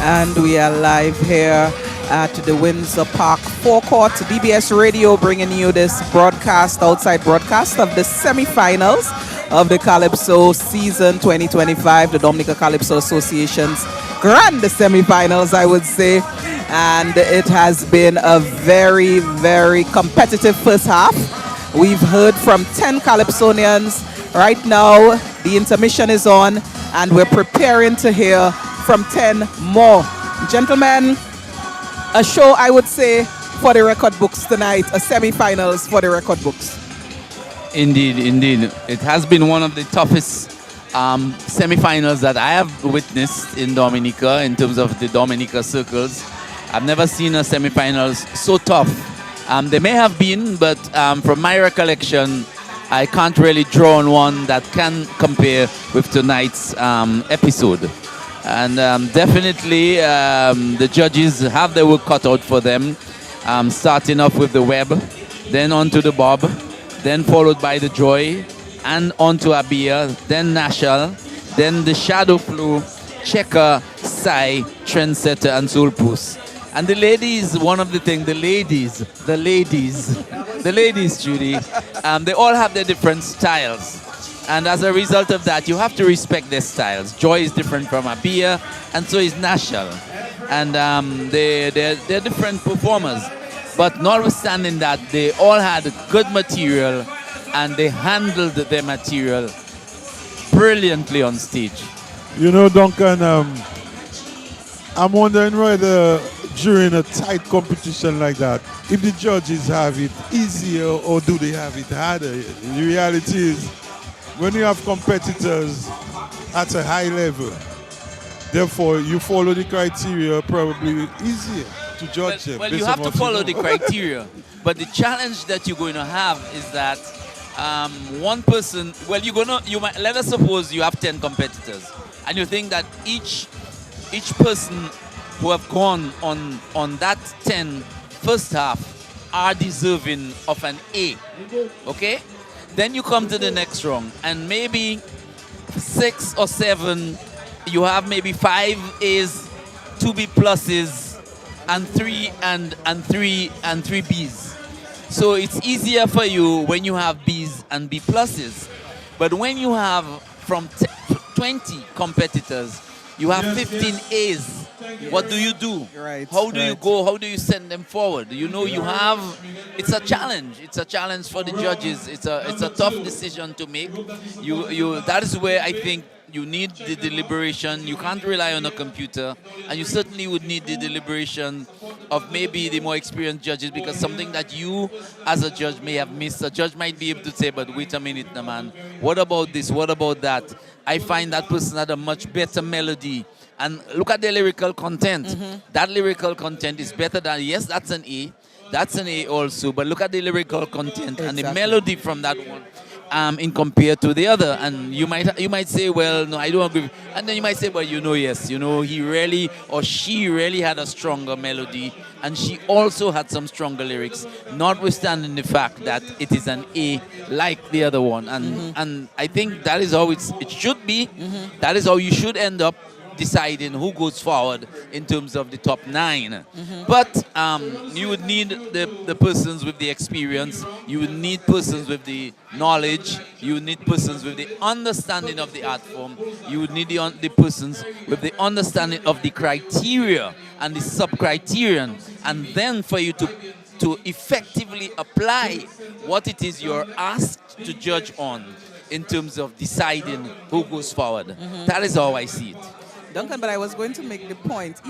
And we are live here at the Windsor Park Forecourt. DBS Radio bringing you this broadcast, outside broadcast of the semi-finals of the Calypso season 2025, the Dominica Calypso Association's grand semi-finals, I would say. And it has been a very, very competitive first half. We've heard from 10 Calypsonians. Right now, the intermission is on, and we're preparing to hear from 10 more. Gentlemen, a show, I would say, for the record books tonight, a semi-finals for the record books. Indeed, indeed. It has been one of the toughest semi-finals that I have witnessed in Dominica, in terms of the Dominica circles. I've never seen a semi-finals so tough. They may have been, but from my recollection, I can't really draw on one that can compare with tonight's episode. And definitely the judges have their work cut out for them, starting off with the web, then onto the bob, then followed by the joy, and onto Abia, then Nashal, then the shadow flow, checker, sai, trendsetter, and soul puss. And the ladies, one of the things, the ladies, Judy, they all have their different styles. And as a result of that, you have to respect their styles. Joy is different from Abia, and so is Nashal. And they're different performers. But notwithstanding that, they all had good material, and they handled their material brilliantly on stage. You know, Duncan, I'm wondering whether during a tight competition like that, if the judges have it easier or do they have it harder? The reality is, when you have competitors at a high level, therefore you follow the criteria, probably easier to judge them. Well, you have to follow the criteria, but the challenge that you're going to have is that one person. Well, you might, let us suppose you have 10 competitors, and you think that each person who have gone on that 10 first half are deserving of an A. Okay. Then you come to the next round, and maybe 6 or 7, you have maybe 5 A's, 2 B pluses, and three Bs. So it's easier for you when you have Bs and B pluses. But when you have from 20 competitors, you have 15 A's. What do you do? Right. How do you go? How do you send them forward? You know, it's a challenge. It's a challenge for the judges. It's a tough decision to make. That is where I think you need the deliberation. You can't rely on a computer, and you certainly would need the deliberation of maybe the more experienced judges, because something that you as a judge may have missed, a judge might be able to say, but wait a minute, no, man, what about this, what about that? I find that person had a much better melody. And look at the lyrical content. That lyrical content is better than, yes, that's an A. That's an A also, but look at the lyrical content and the melody from that one. In compared to the other, and you might say, well, no, I don't agree, and then you might say, well, yes, he really or she really had a stronger melody, and she also had some stronger lyrics, notwithstanding the fact that it is an A like the other one, and I think that is how it should be. That is how you should end up deciding who goes forward in terms of the top 9. But you would need the persons with the experience, you would need persons with the knowledge, you would need persons with the understanding of the art form, you would need the persons with the understanding of the criteria and the sub-criterion, and then for you to effectively apply what it is you're asked to judge on in terms of deciding who goes forward. That is how I see it. Duncan, but I was going to make the point,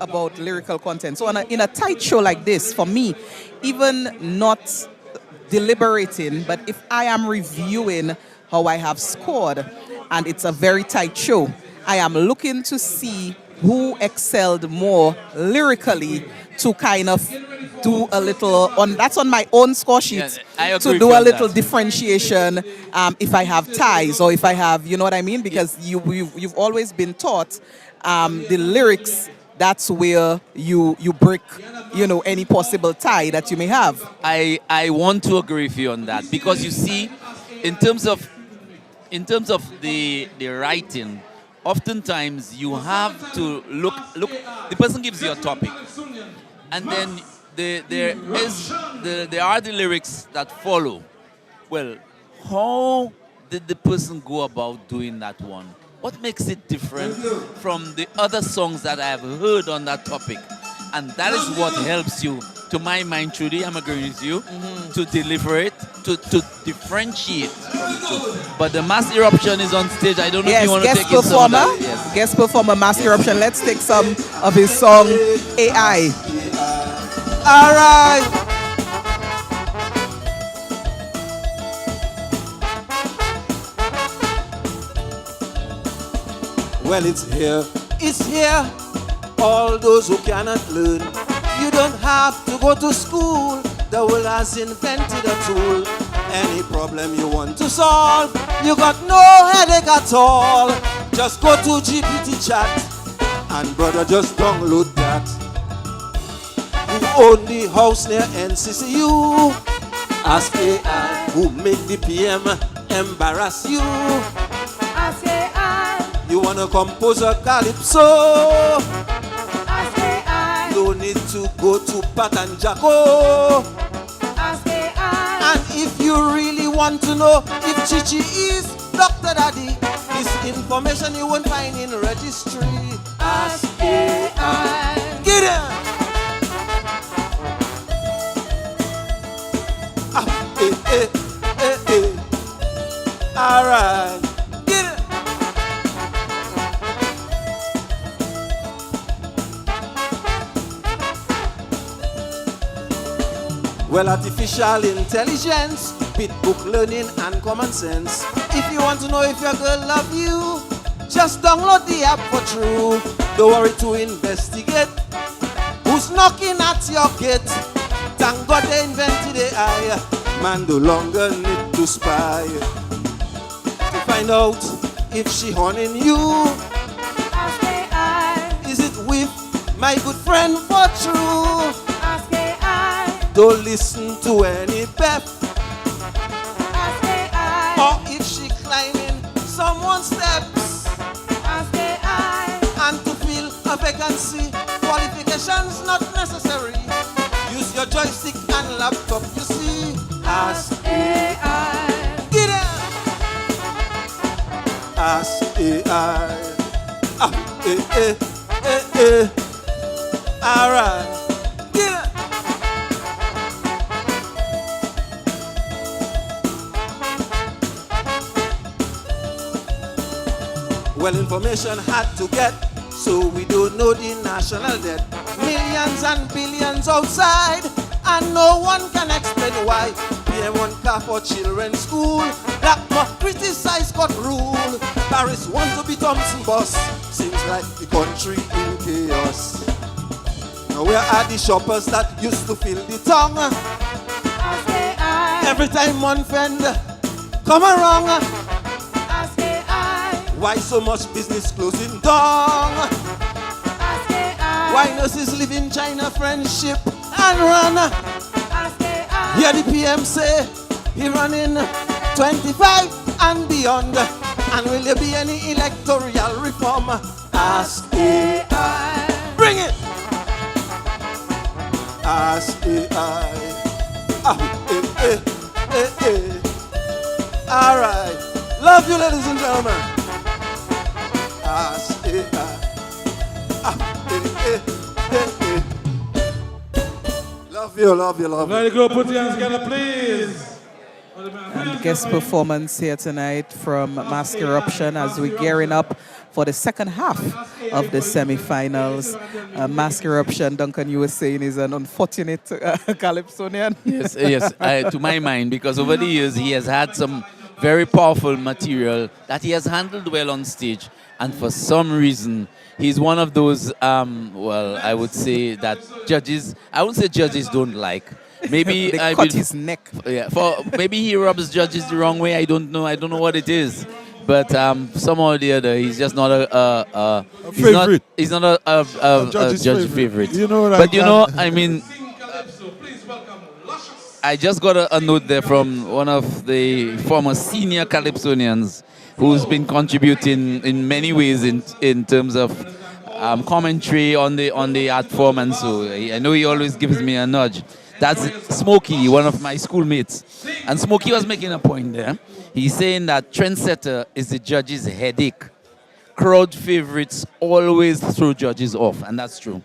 about lyrical content. So in a tight show like this, for me, even not deliberating, but if I am reviewing how I have scored, and it's a very tight show, I am looking to see who excelled more lyrically to kind of do a little, that's on my own score sheet, to do a little differentiation if I have ties or if I have, you know what I mean? Because you've always been taught the lyrics, that's where you break, any possible tie that you may have. I want to agree with you on that, because you see, in terms of the writing, oftentimes you have to look, the person gives you a topic, and then there are the lyrics that follow. Well, how did the person go about doing that one? What makes it different from the other songs that I have heard on that topic? And that is what helps you, to my mind, Trudy, I'm agreeing with you, to deliver it, to differentiate from the two. But the Mass Eruption is on stage. I don't know if you want to take it further. Yes. Guest performer, Mass Eruption. Let's take some of his song, AI. All right. Well, it's here. It's here. All those who cannot learn. You don't have to go to school. The world has invented a tool. Any problem you want to solve, you got no headache at all. Just go to GPT chat, and brother, just download that. Who own the house near NCCU? Ask AI. Who make the PM embarrass you? Ask AI. You wanna compose a calypso? Ask AI. No need to go to Pat and Jacko. Ask AI. And if you really want to know if Chichi is Dr. Daddy, this information you won't find in registry. Ask AI. Get it! All right, get it. Well, artificial intelligence, bit book learning and common sense. If you want to know if your girl love you, just download the app for true. Don't worry to investigate who's knocking at your gate. Thank God they invented AI. Man no longer need to spy to find out if she horning you. Ask AI. Is it with my good friend for true? Ask AI. Don't listen to any pep. Ask AI. Or if she climbing someone's steps. Ask AI. And to fill a vacancy, qualifications S-A-I. Alright. Yeah. Well, information had to get, so we don't know the national debt. Millions and billions outside, and no one can explain why. PM one car for children's school, Blackmore criticize cut rule. Paris want to be Thompson boss, seems like the country in chaos. Now where are the shoppers that used to fill the tongue? Every time one friend come around, why so much business closing down? Why nurses live in China, friendship and run? Hear the PM say he running 25 and beyond. And will there be any electoral reform? Ask AI. Bring it. Ask AI. All right. Love you, ladies and gentlemen. Ask AI. Love you, love you, love you. Let it go, put your hands together, please. And guest performance here tonight from Mask Eruption as we're gearing up for the second half of the semi-finals. Mask Eruption, Duncan, you were saying, is an unfortunate Calypsonian. Yes, yes, to my mind, because over the years he has had some very powerful material that he has handled well on stage. And for some reason, he's one of those, well, I would say that judges, I wouldn't say judges don't like. Maybe they cut his neck. Yeah, maybe he rubs judges the wrong way. I don't know what it is. But somehow or the other, he's just not a favorite. He's not a judge favorite. You know, but you know, I mean, I just got a note there from one of the former senior Calypsonians who's been contributing in many ways in terms of commentary on the art form, and so I know he always gives me a nudge. That's Smokey, one of my schoolmates. And Smokey was making a point there. He's saying that trendsetter is the judge's headache. Crowd favorites always throw judges off, and that's true.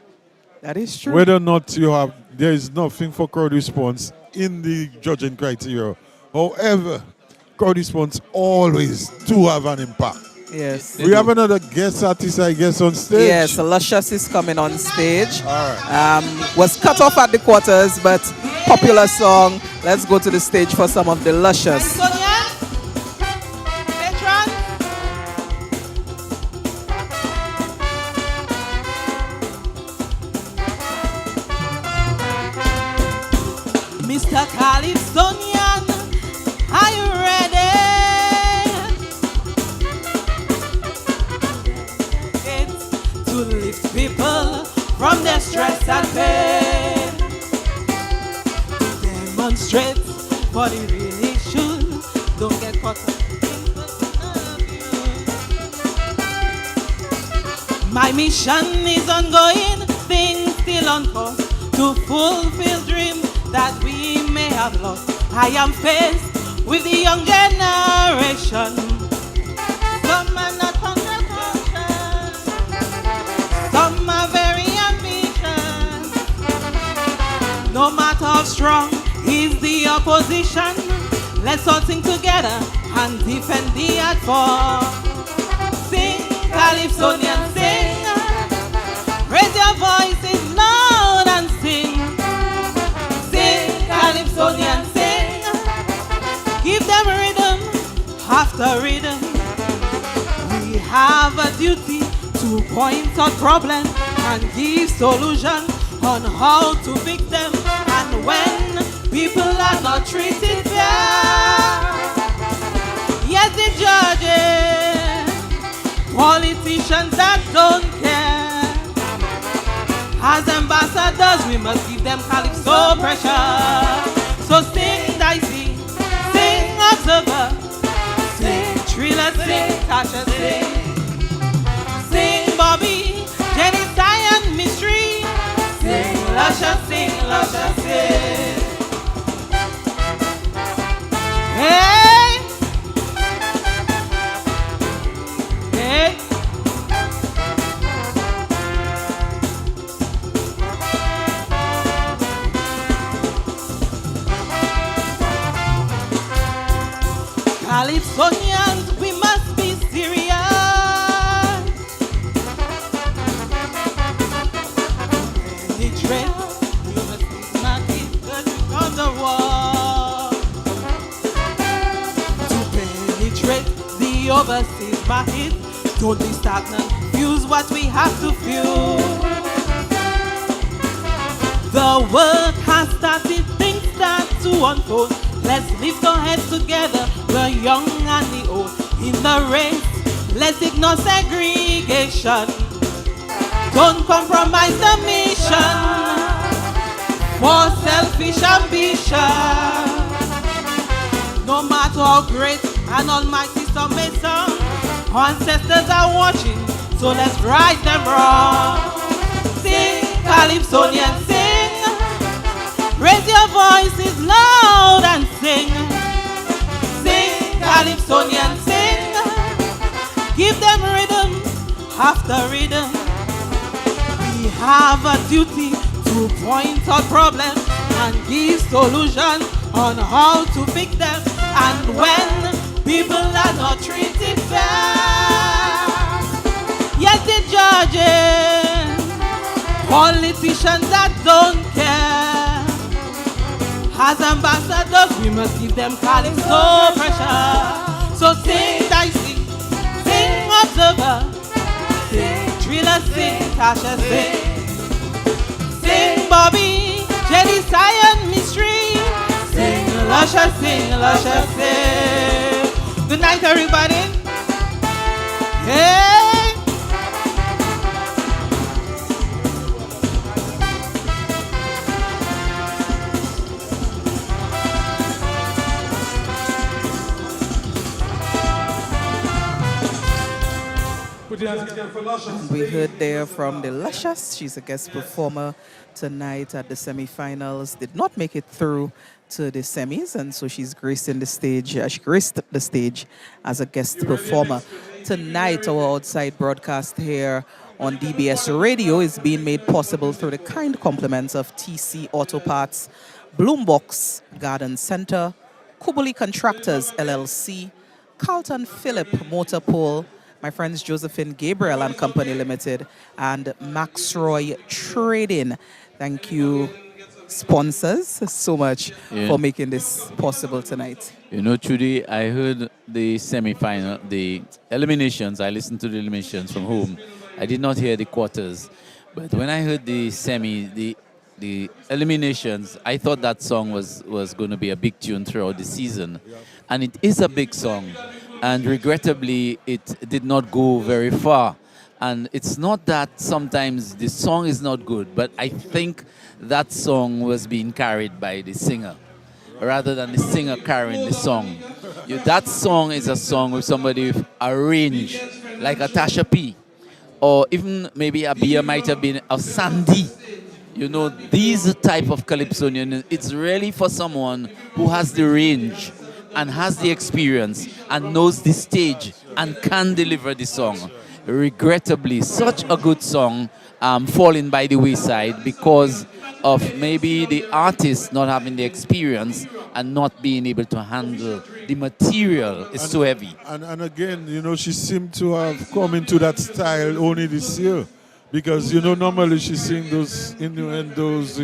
That is true. Whether or not there is nothing for crowd response in the judging criteria. However, crowd response always do have an impact. Yes. We have another guest artist, I guess, on stage. Yes, Luscious is coming on stage. All right. Was cut off at the quarters, but popular song. Let's go to the stage for some of the Luscious. Mr. Calypsonian, are you ready? To lift people from their stress and pain, demonstrate for the real issues. Don't get caught up. My mission is ongoing, things still on course to fulfill dreams that we may have lost. I am faced with the young generation. Some are not under conscience, some are very ambitious. No matter how strong is the opposition, let's all sing together and defend the art form. Sing, Calypsonian, sing. Raise your voices loud and sing. Sing, Calypsonian, sing. Give them rhythm after rhythm. We have a duty to point out problems and give solution on how to fix them. And when people are not treated fair, yes, the judges, politicians that don't care. As ambassadors, we must give them calypso pressure. So sing, Dicey, sing, Observer, sing, Triller, sing, Tasha, sing. Sing, Bobby, Jenny, Cyan, Mystery, sing, Luscious, sing, Luscious, sing. Hey! the overseas market. Don't be stagnant, use what we have to fuel. The world has started, things start to unfold. Let's lift our heads together, the young and the old. In the race, let's ignore segregation. Don't compromise the mission for selfish ambition. No matter how great and almighty some may sound, ancestors are watching, so let's right them wrong. Sing, Calypsonian, sing. Raise your voices loud and sing. Sing, Calypsonian, sing. Give them rhythm after rhythm. We have a duty to point out problems and give solutions on how to fix them. And when people are not treated fair, yes, the judges, politicians that don't care. As ambassadors, we must give them calypso pressure. So sing, Dicey, sing, Observer, sing, Driller, sing, Tasha, sing, sing, Bobby, Jelly, Cyan, Mystery, sing, Lusha, sing, Lusha, sing. Good night, everybody. Hey. We heard there from the Luscious. She's a guest performer tonight at the semi-finals. Did not make it through to the semis, and so she's gracing the stage. She graced the stage as a guest performer. Tonight, our outside broadcast here on DBS Radio is being made possible through the kind compliments of TC Auto Parts, Bloombox Garden Center, Kubuli Contractors LLC, Carlton Phillip Motor Pool, my friends Josephine Gabriel and Company Limited, and Maxroy Trading. Thank you, sponsors, so much for making this possible tonight. You know, Trudy, I heard the semi-final, the eliminations. I listened to the eliminations from home. I did not hear the quarters. But when I heard the the eliminations, I thought that song was going to be a big tune throughout the season. And it is a big song. And regrettably, it did not go very far. And it's not that sometimes the song is not good, but I think that song was being carried by the singer rather than the singer carrying the song. That song is a song with somebody with a range, like a Tasha P. Or even maybe a Bia might have been a Sandy. You know, these type of calypsonian, it's really for someone who has the range and has the experience and knows the stage and can deliver the song. Regrettably, such a good song falling by the wayside because of maybe the artist not having the experience and not being able to handle the material. It's too heavy. And again, you know, she seemed to have come into that style only this year. Because, you know, normally she sings those innuendos,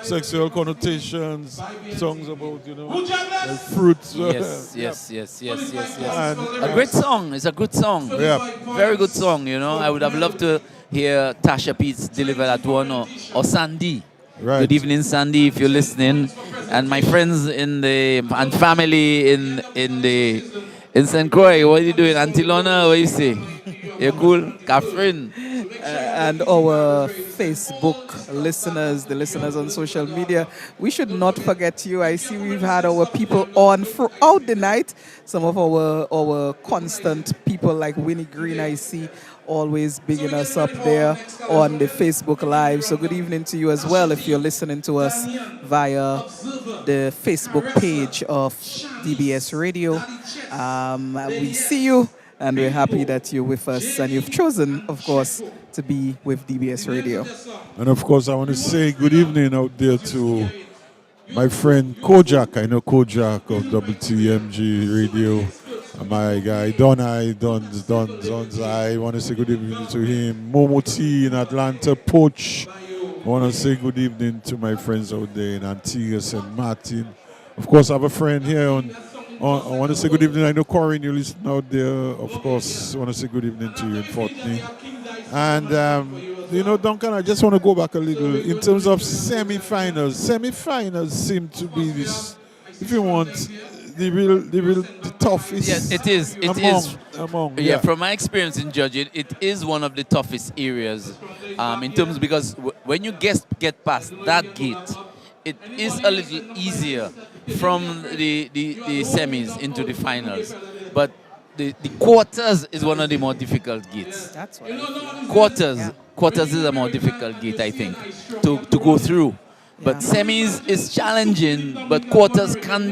sexual connotations, songs about, you know, like fruits. Yes. And, a great song. It's a good song. Yeah. Very good song, you know. I would have loved to hear Tasha Peets deliver that one or Sandy. Right. Good evening, Sandy, if you're listening. And my friends and family in St. Croix, what are you doing? Auntie Lona, what do you say? You're cool? Catherine? And our Facebook listeners, the listeners on social media, we should not forget you. I see we've had our people on throughout the night. Some of our constant people like Winnie Green, I see, always bigging us up there on the Facebook Live. So good evening to you as well if you're listening to us via the Facebook page of DBS Radio. We see you. And we're happy that you're with us. And you've chosen, of course, to be with DBS Radio. And, of course, I want to say good evening out there to my friend Kojak. I know Kojak of WTMG Radio. My guy, Don's. I want to say good evening to him. Momo T in Atlanta, Poach. I want to say good evening to my friends out there in Antigua, St. Martin. Of course, I have a friend here on I want to say good evening. I know Corinne, you listen out there. Of course, I want to say good evening to you in Fourteenth. And, Duncan, I just want to go back a little. In terms of semi-finals seem to be this, if you want, the toughest. Yes, it is. Yeah, from my experience in judging, it is one of the toughest areas in terms because when you get past that gate, it is a little easier from the semis into the finals. But the quarters is one of the more difficult gates. That's right. Quarters is a more difficult gate, I think, to go through. But semis is challenging, but quarters can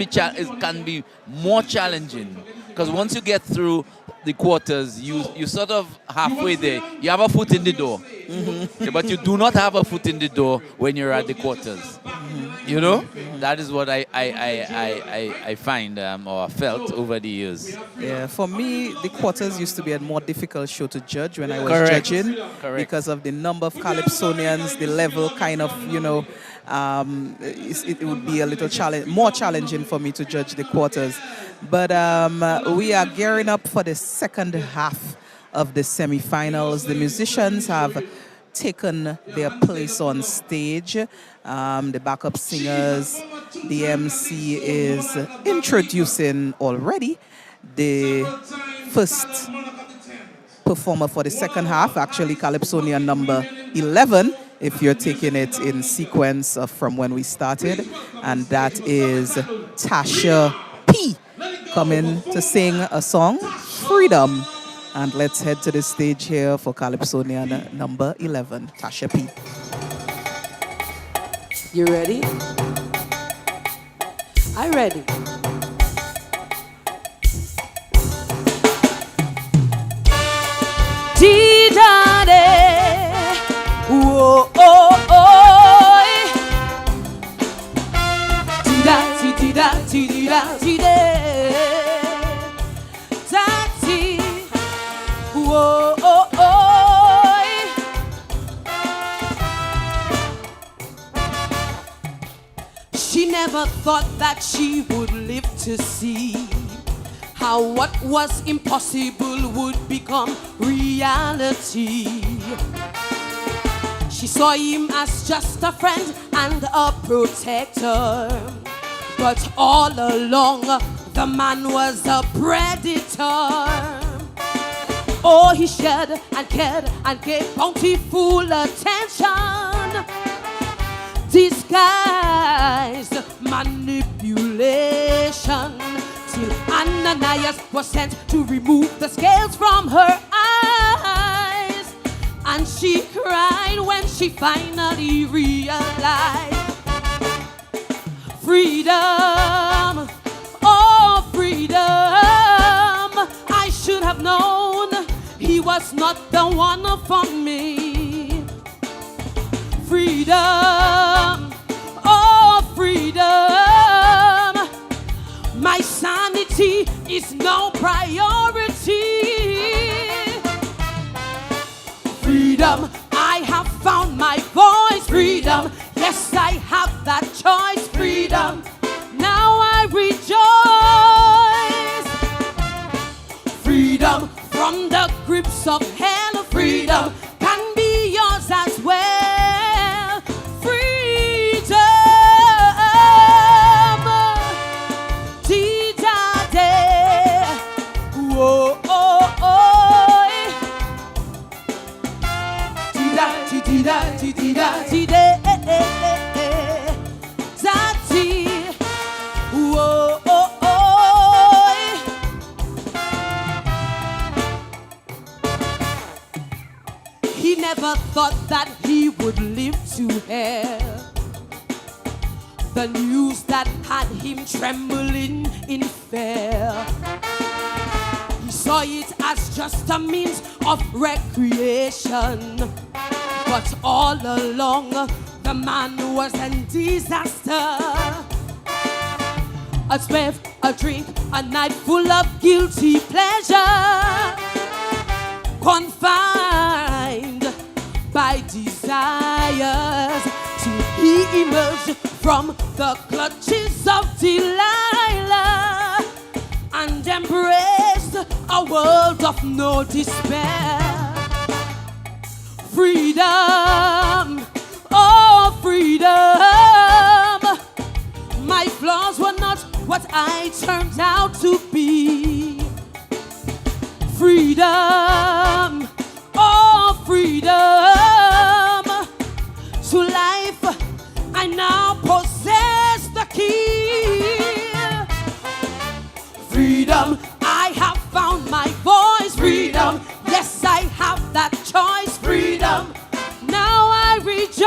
be more challenging because once you get through the quarters, you sort of halfway there. You have a foot in the door, but you do not have a foot in the door when you're at the quarters. You know, that is what I find or felt over the years. Yeah, for me, the quarters used to be a more difficult show to judge when I was Correct. judging. Correct. Because of the number of Calypsonians, the level kind of, it would be a little more challenging for me to judge the quarters. But we are gearing up for the second half of the semi-finals. The musicians have taken their place on stage. The backup singers, the MC is introducing already the first performer for the second half, actually Calypsonian number 11, if you're taking it in sequence from when we started, and that is Tasha P coming to sing a song, Freedom. And let's head to the stage here for Calypsonian number 11, Tasha P. You ready? I ready. Dee-da-de, whoa, oh, oh, dee-da, dee-da, dee-da, dee-da, da-dee, whoa, oh, oh. She never thought that she would live to see how what was impossible would become reality. She saw him as just a friend and a protector, but all along the man was a predator. Oh, he shared and cared and gave bountiful attention, disguised manipulation, till Ananias was sent to remove the scales from her eyes. And she cried when she finally realized freedom, oh freedom. I should have known he was not the one for me. Freedom, oh freedom. My sanity is no priority. Freedom, I have found my voice. Freedom, yes, I have that choice. Freedom, now I rejoice. Freedom from the grips of hell. Freedom can be yours as well. Freedom, dee-da-de, whoa, oh, oh, dee-da, dee-da, dee-da, dee-da, da-dee, whoa, oh, oh. He never thought that he would live to hear the news that had him trembling in fear. He saw it as just a means of recreation, but all along the man was in disaster. A spliff, a drink, a night full of guilty pleasure, confined by desires, till he emerged from the clutches of Delilah and embraced a world of no despair. Freedom, oh freedom. My flaws were not what I turned out to be. Freedom, oh freedom. To life I now possess the key. Freedom, I have found my voice. Freedom, yes I have that choice. Freedom, now I rejoice.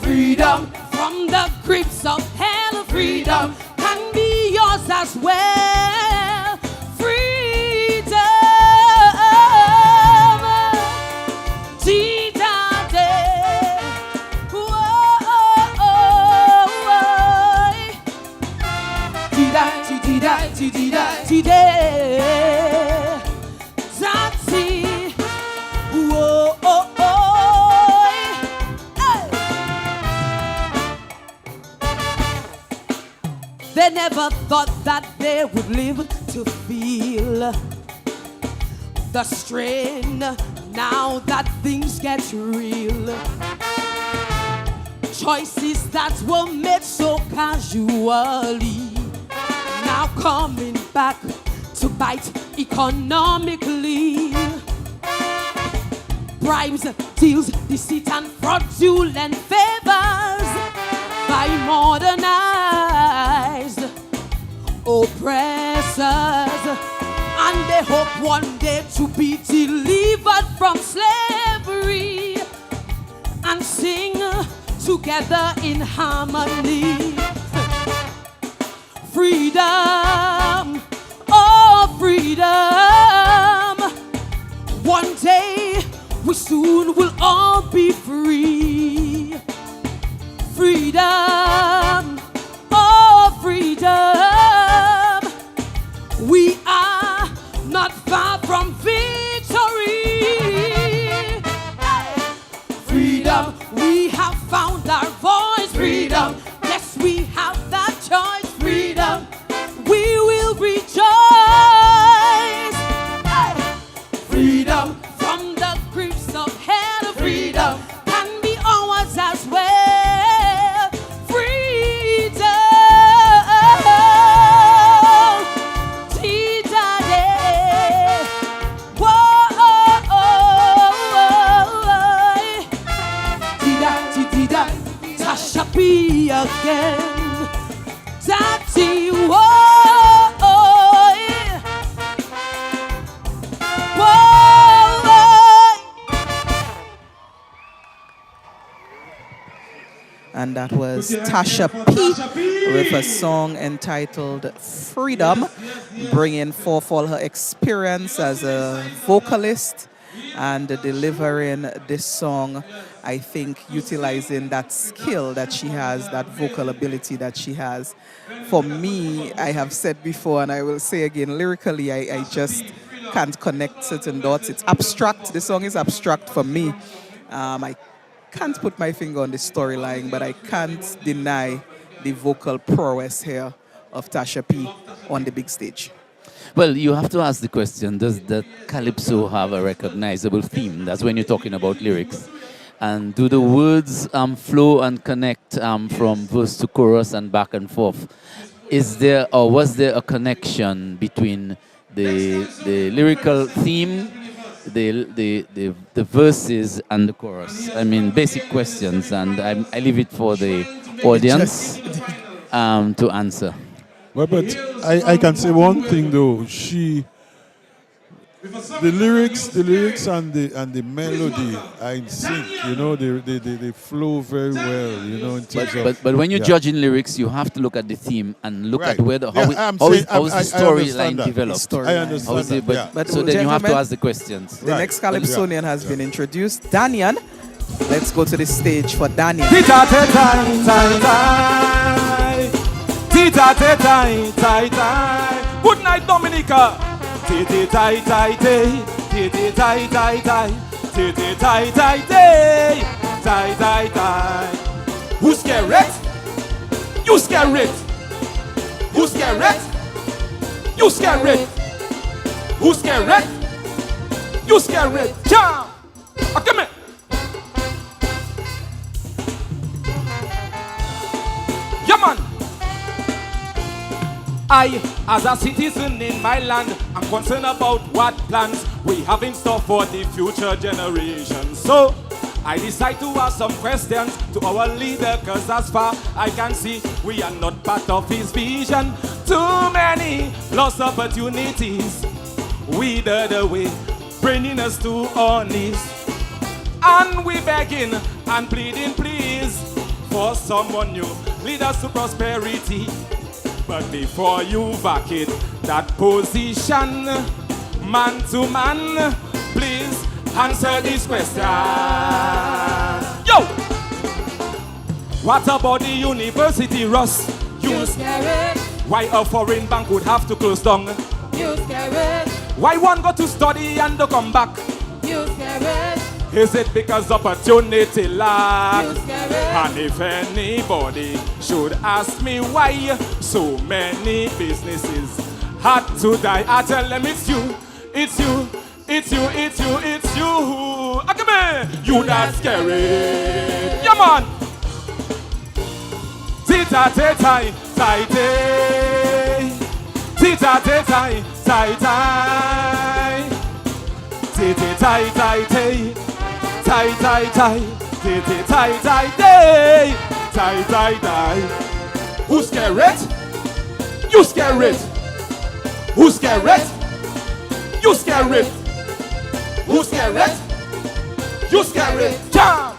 Freedom, from the grips of hell. Freedom can be yours as well. Freedom, T-da-day. Whoa, T-da, T-da, T-da, T-da. Zati. Whoa, hey. They never thought that they would live to feel the strain now that things get real. Choices that were made so casually now coming back to bite economically. Bribes, deals, deceit and fraudulent favors by modernized oppressors, and they hope one day to be delivered from slavery and sing together in harmony. Freedom, oh freedom. One day we soon will all be free. Freedom, oh freedom. We are not far from victory. Freedom, we have found our voice. Freedom, yes we have that choice. Freedom, we will rejoice. Freedom, from the grips of hell. Freedom can be ours as well. Freedom, T-da-day. Whoa, T-da, T-da, Tasha P again. Daddy, whoa, And that was Tasha P with a song entitled Freedom, bringing forth all her experience as a vocalist and delivering this song, I think, utilizing that skill that she has, that vocal ability that she has. For me, I have said before, and I will say again, lyrically, I just can't connect certain dots. It's abstract. The song is abstract for me. I can't put my finger on the storyline, but I can't deny the vocal prowess here of Tasha P on the big stage. Well, you have to ask the question, does the calypso have a recognizable theme? That's when you're talking about lyrics. And do the words flow and connect from verse to chorus and back and forth? Is there, or was there a connection between the lyrical theme, the verses and the chorus? I mean, basic questions, and I leave it for the audience to answer. Well, but I can say one thing though. The lyrics and the melody are in sync. You know, they flow very well. You know, in terms of. But when you're judging lyrics, you have to look at the theme and look at where how is the storyline developed. I understand that. But so then you have to ask the questions. The next Calypsonian has been introduced, Danian. Let's go to the stage for Daniel. Good night, Dominica. Who's scared? You scared? Who's scared? You scared? Who's scared? You scared? Jump! Come here. Yeah, man. I, as a citizen in my land, I'm concerned about what plans we have in store for the future generations. So, I decide to ask some questions to our leader, cause as far I can see, we are not part of his vision. Too many lost opportunities withered away, bringing us to our knees. And we begging and pleading, please, for someone new, lead us to prosperity. But before you vacate that position, man to man, please answer this question. Yo! What about the university, Russ? You scared? Why a foreign bank would have to close down? You scared? Why one go to study and to come back? You scared? Is it because opportunity lack? And if anybody should ask me why so many businesses had to die, I tell them it's you, it's you, it's you, it's you, it's you. Come here, you not scary. Yeah, man. Tita te tai tai te. Tita te tai tai tai. Tita tai tai te. Tai tai tai. Tita tai tai te. Tai tai tai. Who's scared? You scared? Who's scared? You scared? Who's scared? You scared? Jump!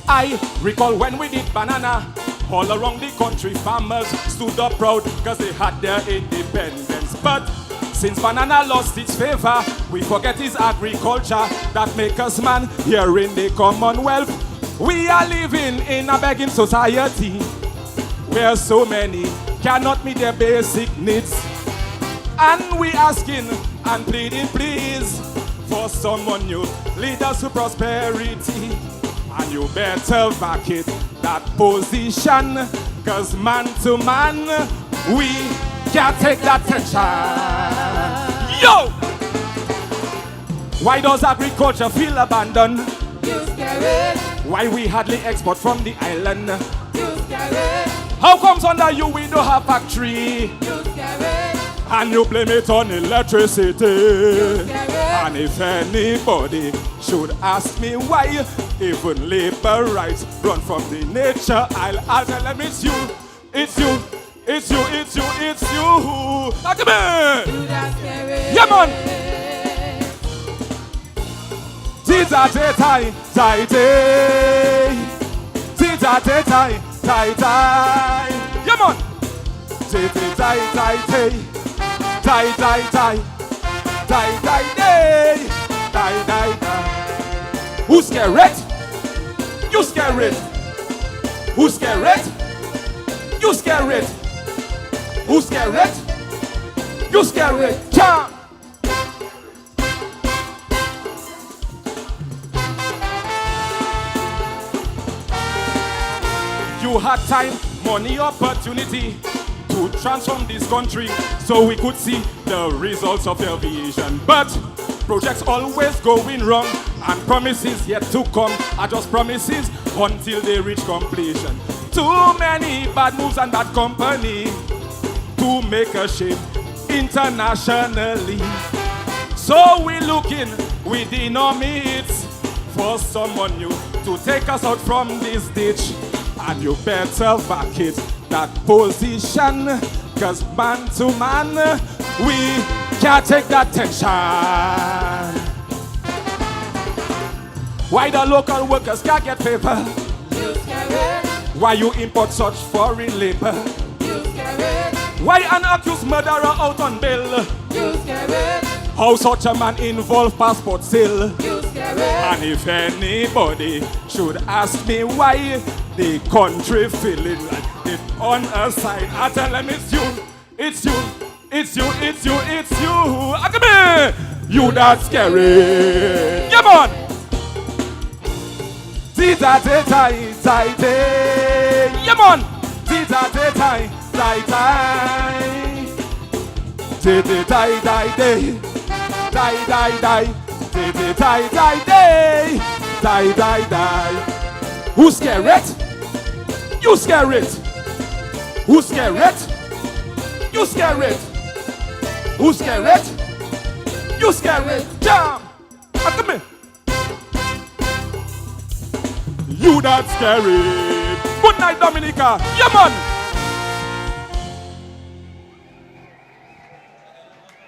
I recall when we did banana, all around the country farmers stood up proud because they had their independence. But since banana lost its favor, we forget its agriculture that make us man here in the Commonwealth. We are living in a begging society where so many cannot meet their basic needs. And we asking and pleading, please, for someone new, lead us to prosperity. And you better vacate that position, cause man to man, we can't take that tension. Yo! Why does agriculture feel abandoned? You scared? Why we hardly export from the island? You scared? How comes under you we don't have factory? You scared? And you blame it on electricity. You scared? And if anybody should ask me why, even labor rights run from the nature, I'll tell them it's you, it's you, it's you, it's you, it's you. Come here. Yeah, man. Tita te tai tai te. Tita te tai tai tai. Yeah, man. Tita tai tai te. Tai tai tai. Tai tai te. Tai tai tai. Who's scared? You scared? Who's scared? You scared? Who's scared? You scared? Jump! You had time, money, opportunity to transform this country so we could see the results of your vision. But projects always going wrong, and promises yet to come are just promises until they reach completion. Too many bad moves and bad company to make a shame internationally. So we're looking within our midst for someone new to take us out from this ditch. And you better vacate that position, cause man to man, we can't take that tension. Why the local workers can't get paper? You scared? Why you import such foreign labor? You scared? Why an accused murderer out on bail? You scared? How such a man involve passport sale? You scared? And if anybody should ask me why the country feeling like it on a side, I tell them it's you, it's you, it's you, it's you, it's you. Come here, you that scary. Yeah, man. Ti-ta-ti-ti-ti-ti. Yeah, man. Ti-ta-ti-ti-ti-ti. Ti-ti-ti-ti-ti. Die. Ti-ti-ti-ti-ti. Die. Who's scared? You scared? Who's scared? You scared? Who's scared? You scared? Jam! Come here. You that scary. Good night, Dominica. Yeah, man.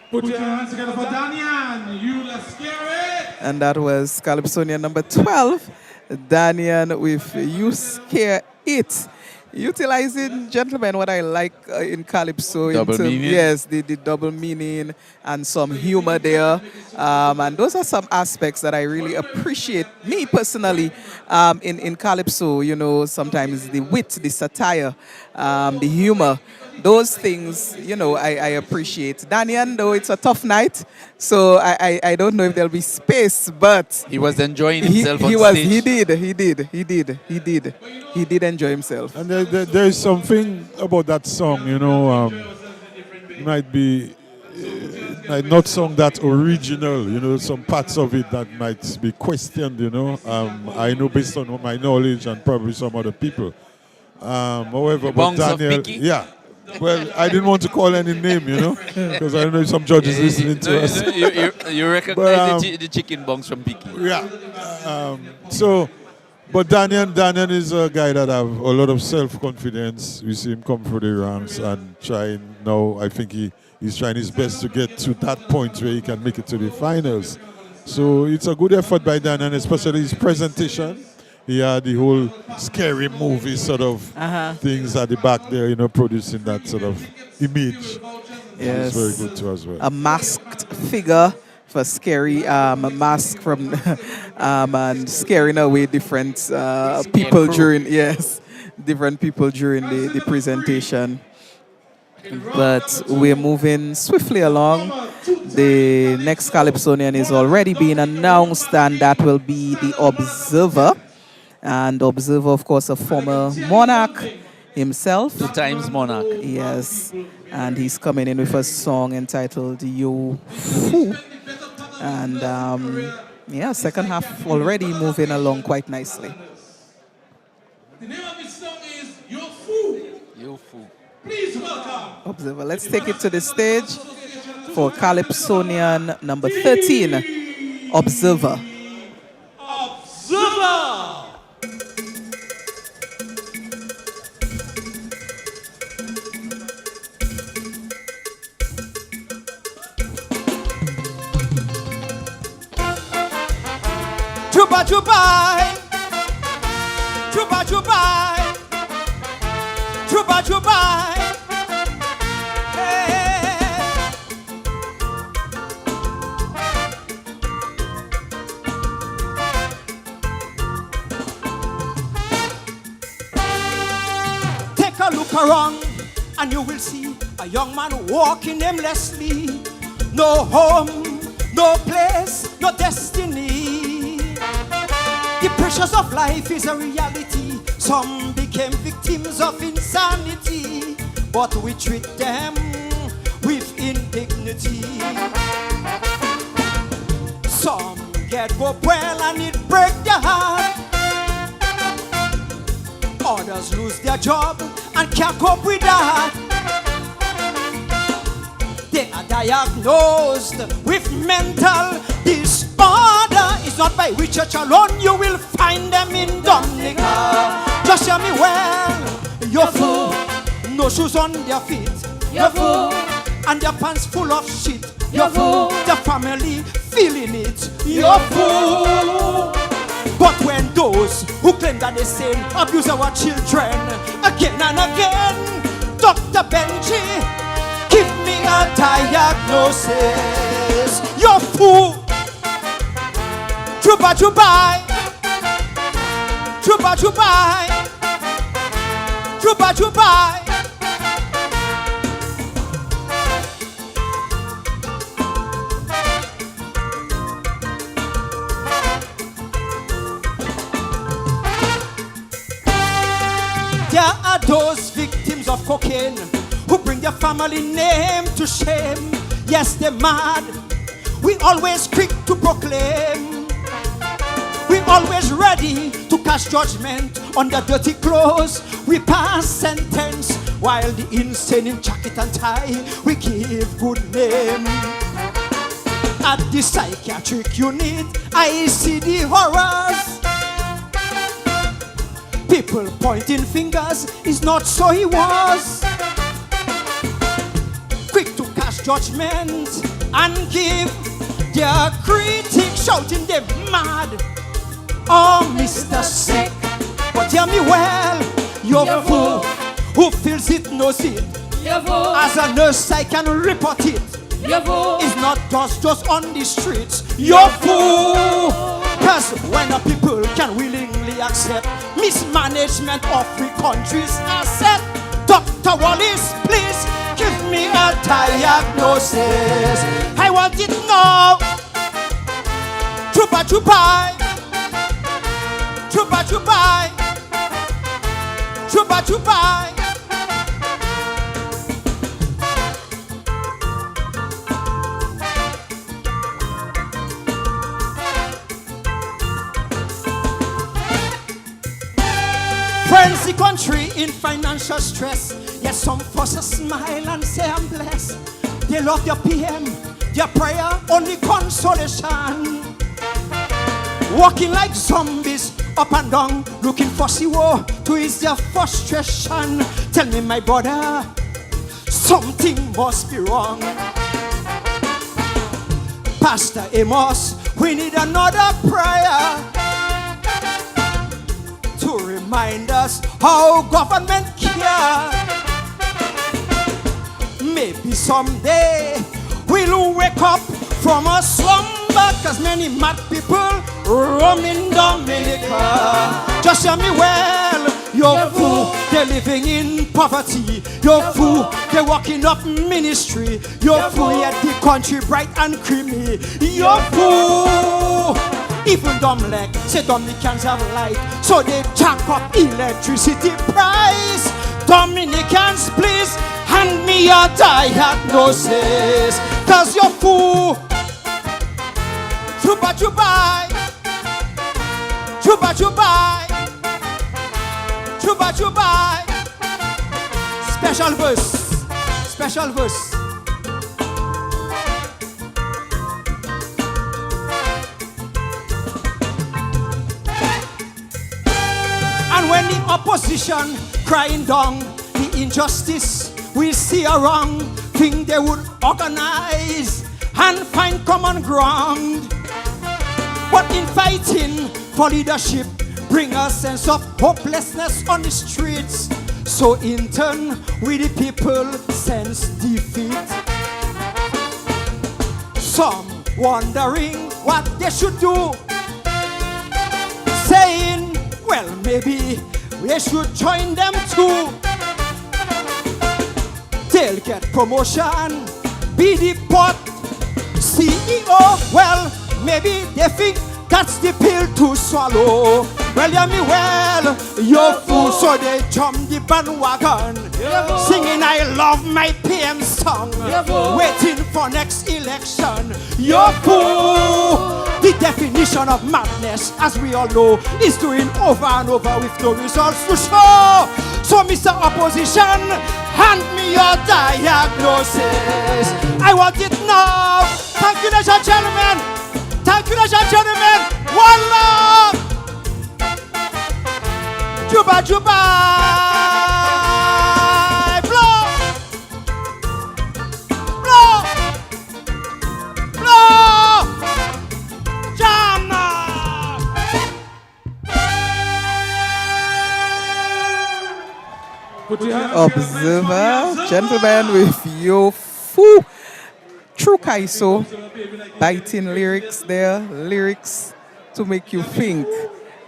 Put your hands together for Danian. You that scary. And that was Calypsonian number 12. Danian with You Scare It. Utilizing, gentlemen, what I like in Calypso. Double meaning? Yes, the double meaning and some humor there. And those are some aspects that I really appreciate, me personally, in Calypso. You know, sometimes the wit, the satire, the humor. Those things, you know, I appreciate. Danian, though, it's a tough night, so I don't know if there'll be space, but... He was enjoying himself on stage. He did enjoy himself. And there is something about that song, you know, might not sound that original, you know, some parts of it that might be questioned, you know. I know based on my knowledge and probably some other people. However, but Daniel, yeah. Well, I didn't want to call any name, you know, because I know some judges listening to us. You recognize the chicken bongs from Picky. Yeah. But Daniel is a guy that have a lot of self-confidence. We see him come through the ranks and trying now. I think he's trying his best to get to that point where he can make it to the finals. So it's a good effort by Daniel, especially his presentation. He had the whole scary movie sort of things at the back there, you know, producing that sort of image. Yes. It's very good too as well. A masked figure for scary, a mask from and scaring away different people during the presentation. But we're moving swiftly along. The next Calypsonian is already being announced, and that will be the Observer. And Observer, of course, a former Monarch himself. 2 times Monarch. Yes. And he's coming in with a song entitled Yo Fu. And second half already moving along quite nicely. The name of this song is Yo Fu. Yo Fu. Please welcome. Observer. Let's take it to the stage for Calypsonian number 13, Observer. Observer. Chupa chupai, chupa chupai, chupa chupai. Hey. Take a look around and you will see a young man walking aimlessly. No home, no place, no destiny. The pressures of life is a reality. Some became victims of insanity, but we treat them with indignity. Some get go well and it break their heart. Others lose their job and can't cope with that. They are diagnosed with mental disorder. It's not by which church alone you will find them in Dominica. Just hear me well. You're full, no shoes on their feet. You're full, and their pants full of shit. You're full, the family feeling it. You're full. But when those who claim that they sin abuse our children again and again, Dr. Benji, give me a diagnosis. You're fool. Chupa chupai. Chupa chupai. Chupa chupai. There are those victims of cocaine who bring their family name to shame. Yes, they're mad. We always quick to proclaim. We always ready to cast judgment on the dirty clothes. We pass sentence while the insane in jacket and tie we give good name. At the psychiatric unit, I see the horrors. People pointing fingers, it's not so he was. Quick to cast judgment and give their critics shouting they're mad. Oh, Mr. Sick, but hear me well, you're fool. Who feels it knows it. As a nurse I can report it. It's not just on the streets. You're fool. Cause when the people can willingly accept mismanagement of free countries asset, Dr. Wallace, please give me a diagnosis. I want it now. Chupa chupa, chupa chupa, chupa chupa. Friends, the country in financial stress. Yes, some force a smile and say I'm blessed. They love their PM, their prayer, only consolation. Walking like zombies up and down, looking for zero to ease their frustration. Tell me, my brother, something must be wrong. Pastor Amos, we need another prayer to remind us how government care. Maybe someday we'll wake up from a slumber, cause many mad people roam in Dominica. Just hear me well, you're fool, they're living in poverty. You're fool, they're walking up ministry. You're fool, yet the country bright and creamy. You're fool. Even Domlek say Dominicans have light, so they jack up electricity price. Dominicans, please hand me your diagnosis, cause you're fool. Chupa chupa, chupa chupa, chupa chupa. Special verse, special verse. And when the opposition crying down the injustice we see around, think they would organize and find common ground. But in fighting for leadership, bring a sense of hopelessness on the streets. So in turn, we the people sense defeat. Some wondering what they should do, saying, well, maybe we should join them too. They'll get promotion, be the pot CEO. Well, maybe they think that's the pill to swallow. Well, hear me well, you're fool, so they jump the bandwagon, singing I love my PM song, waiting for next election. You're fool. The definition of madness, as we all know, is doing over and over with no results to show. So, Mr. Opposition, hand me your diagnosis. I want it now. Thank you, ladies and gentlemen. Thank you, ladies and gentlemen. One love. Juba juba. Blow. Blow. Blow. Jam now. Observer, gentlemen, with your foo. True Kaiso, biting lyrics there, lyrics to make you think,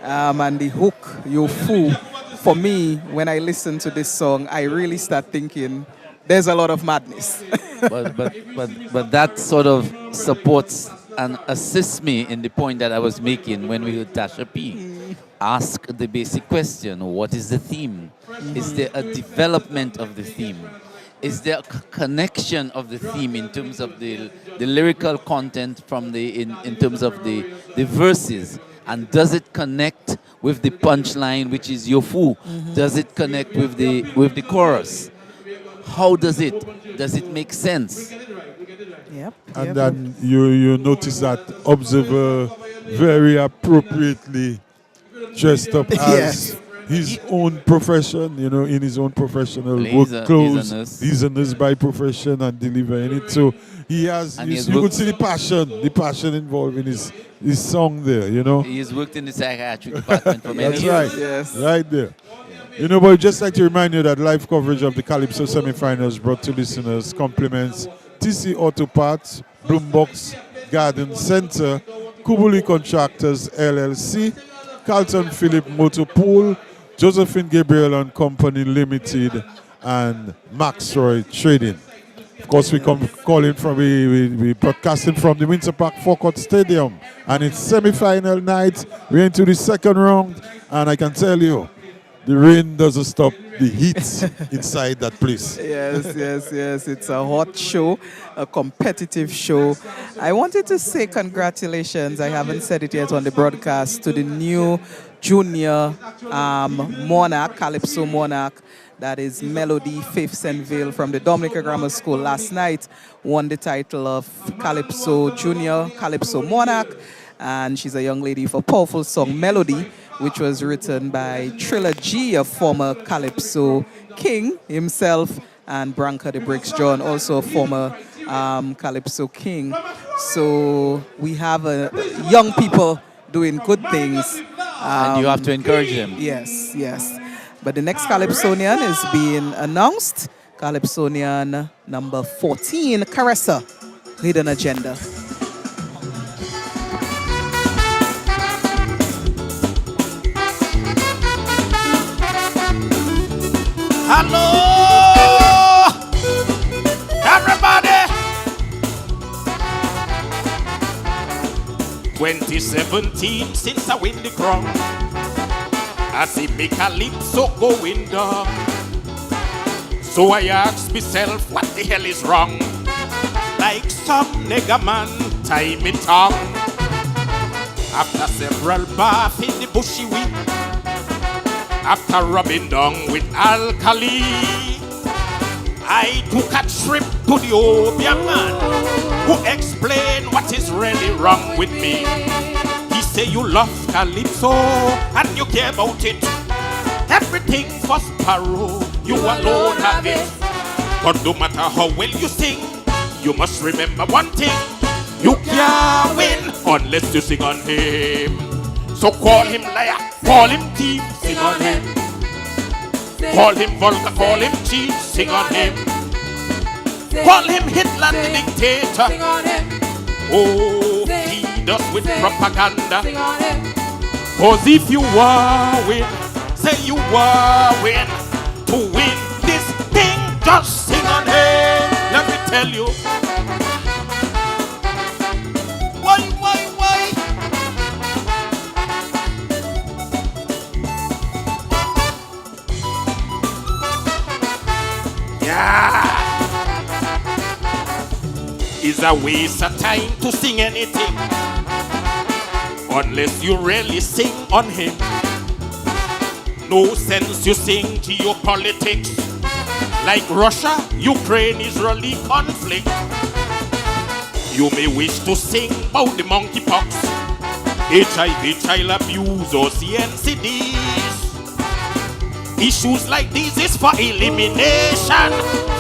and the hook, you fool. For me, when I listen to this song, I really start thinking there's a lot of madness. but that sort of supports and assists me in the point that I was making when we heard Tasha P. ask the basic question, what is the theme? Is there a development of the theme? Is there a connection of the theme in terms of the lyrical content from in terms of the verses? And does it connect with the punchline, which is Yofu? Does it connect with the chorus? How does it? Does it make sense? Yep. And then you notice that Observer very appropriately dressed up as his own profession, in his own professional work clothes. He's a nurse by profession and delivering it. So he has, you could see the passion involved in his song there, He has worked in the psychiatric department for many That's years. right. Yes. Right there. But we'd just like to remind you that live coverage of the Calypso semifinals brought to listeners compliments TC Auto Parts, Bloombox Garden Center, Kubuli Contractors LLC, Carlton Phillip Motor Pool, Josephine Gabriel and Company Limited, and Maxroy Trading. Of course, we we broadcasting from the Winter Park Forecourt Stadium, and it's semi-final night. We're into the second round, and I can tell you, the rain doesn't stop the heat inside that place. Yes. It's a hot show, a competitive show. I wanted to say congratulations. I haven't said it yet on the broadcast to the new junior Monarch, Calypso Monarch. That is Melody Faithsenville from the Dominica Grammar School. Last night won the title of Calypso Junior, Calypso Monarch. And she's a young lady for a powerful song, Melody, which was written by Trilla G, a former Calypso king himself, and Branca the Bricks John, also a former Calypso king. So we have young people doing good things. And you have to encourage them. Yes. But the next Calypsonian is being announced. Calypsonian number 14, Caressa, Hidden Agenda. Hello, everybody. 2017 since I win the crown, I see me Calypso going down. So I ask myself, what the hell is wrong? Like some nigga man, tie me tongue. After several baths in the bushy weed, after rubbing down with alkali, I took a trip to the opium man who explained what is really wrong with me. He say you love Calypso and you care about it. Everything for sparrow, you alone have it. But no matter how well you sing, you must remember one thing: you can't win unless you sing on him. So call him liar, call him thief, sing on him. Call him vulgar, call him cheat, sing on him. Call him Hitler the dictator, sing on him. Oh, feed us with propaganda. Cause if you want win, say you want win. To win this thing, just sing on him. Let me tell you. Why? Yeah. It's a waste of time to sing anything unless you really sing on him. No sense you sing geopolitics like Russia, Ukraine, Israeli conflict. You may wish to sing about the monkeypox, HIV, child abuse, or CNCDs. Issues like these is for elimination.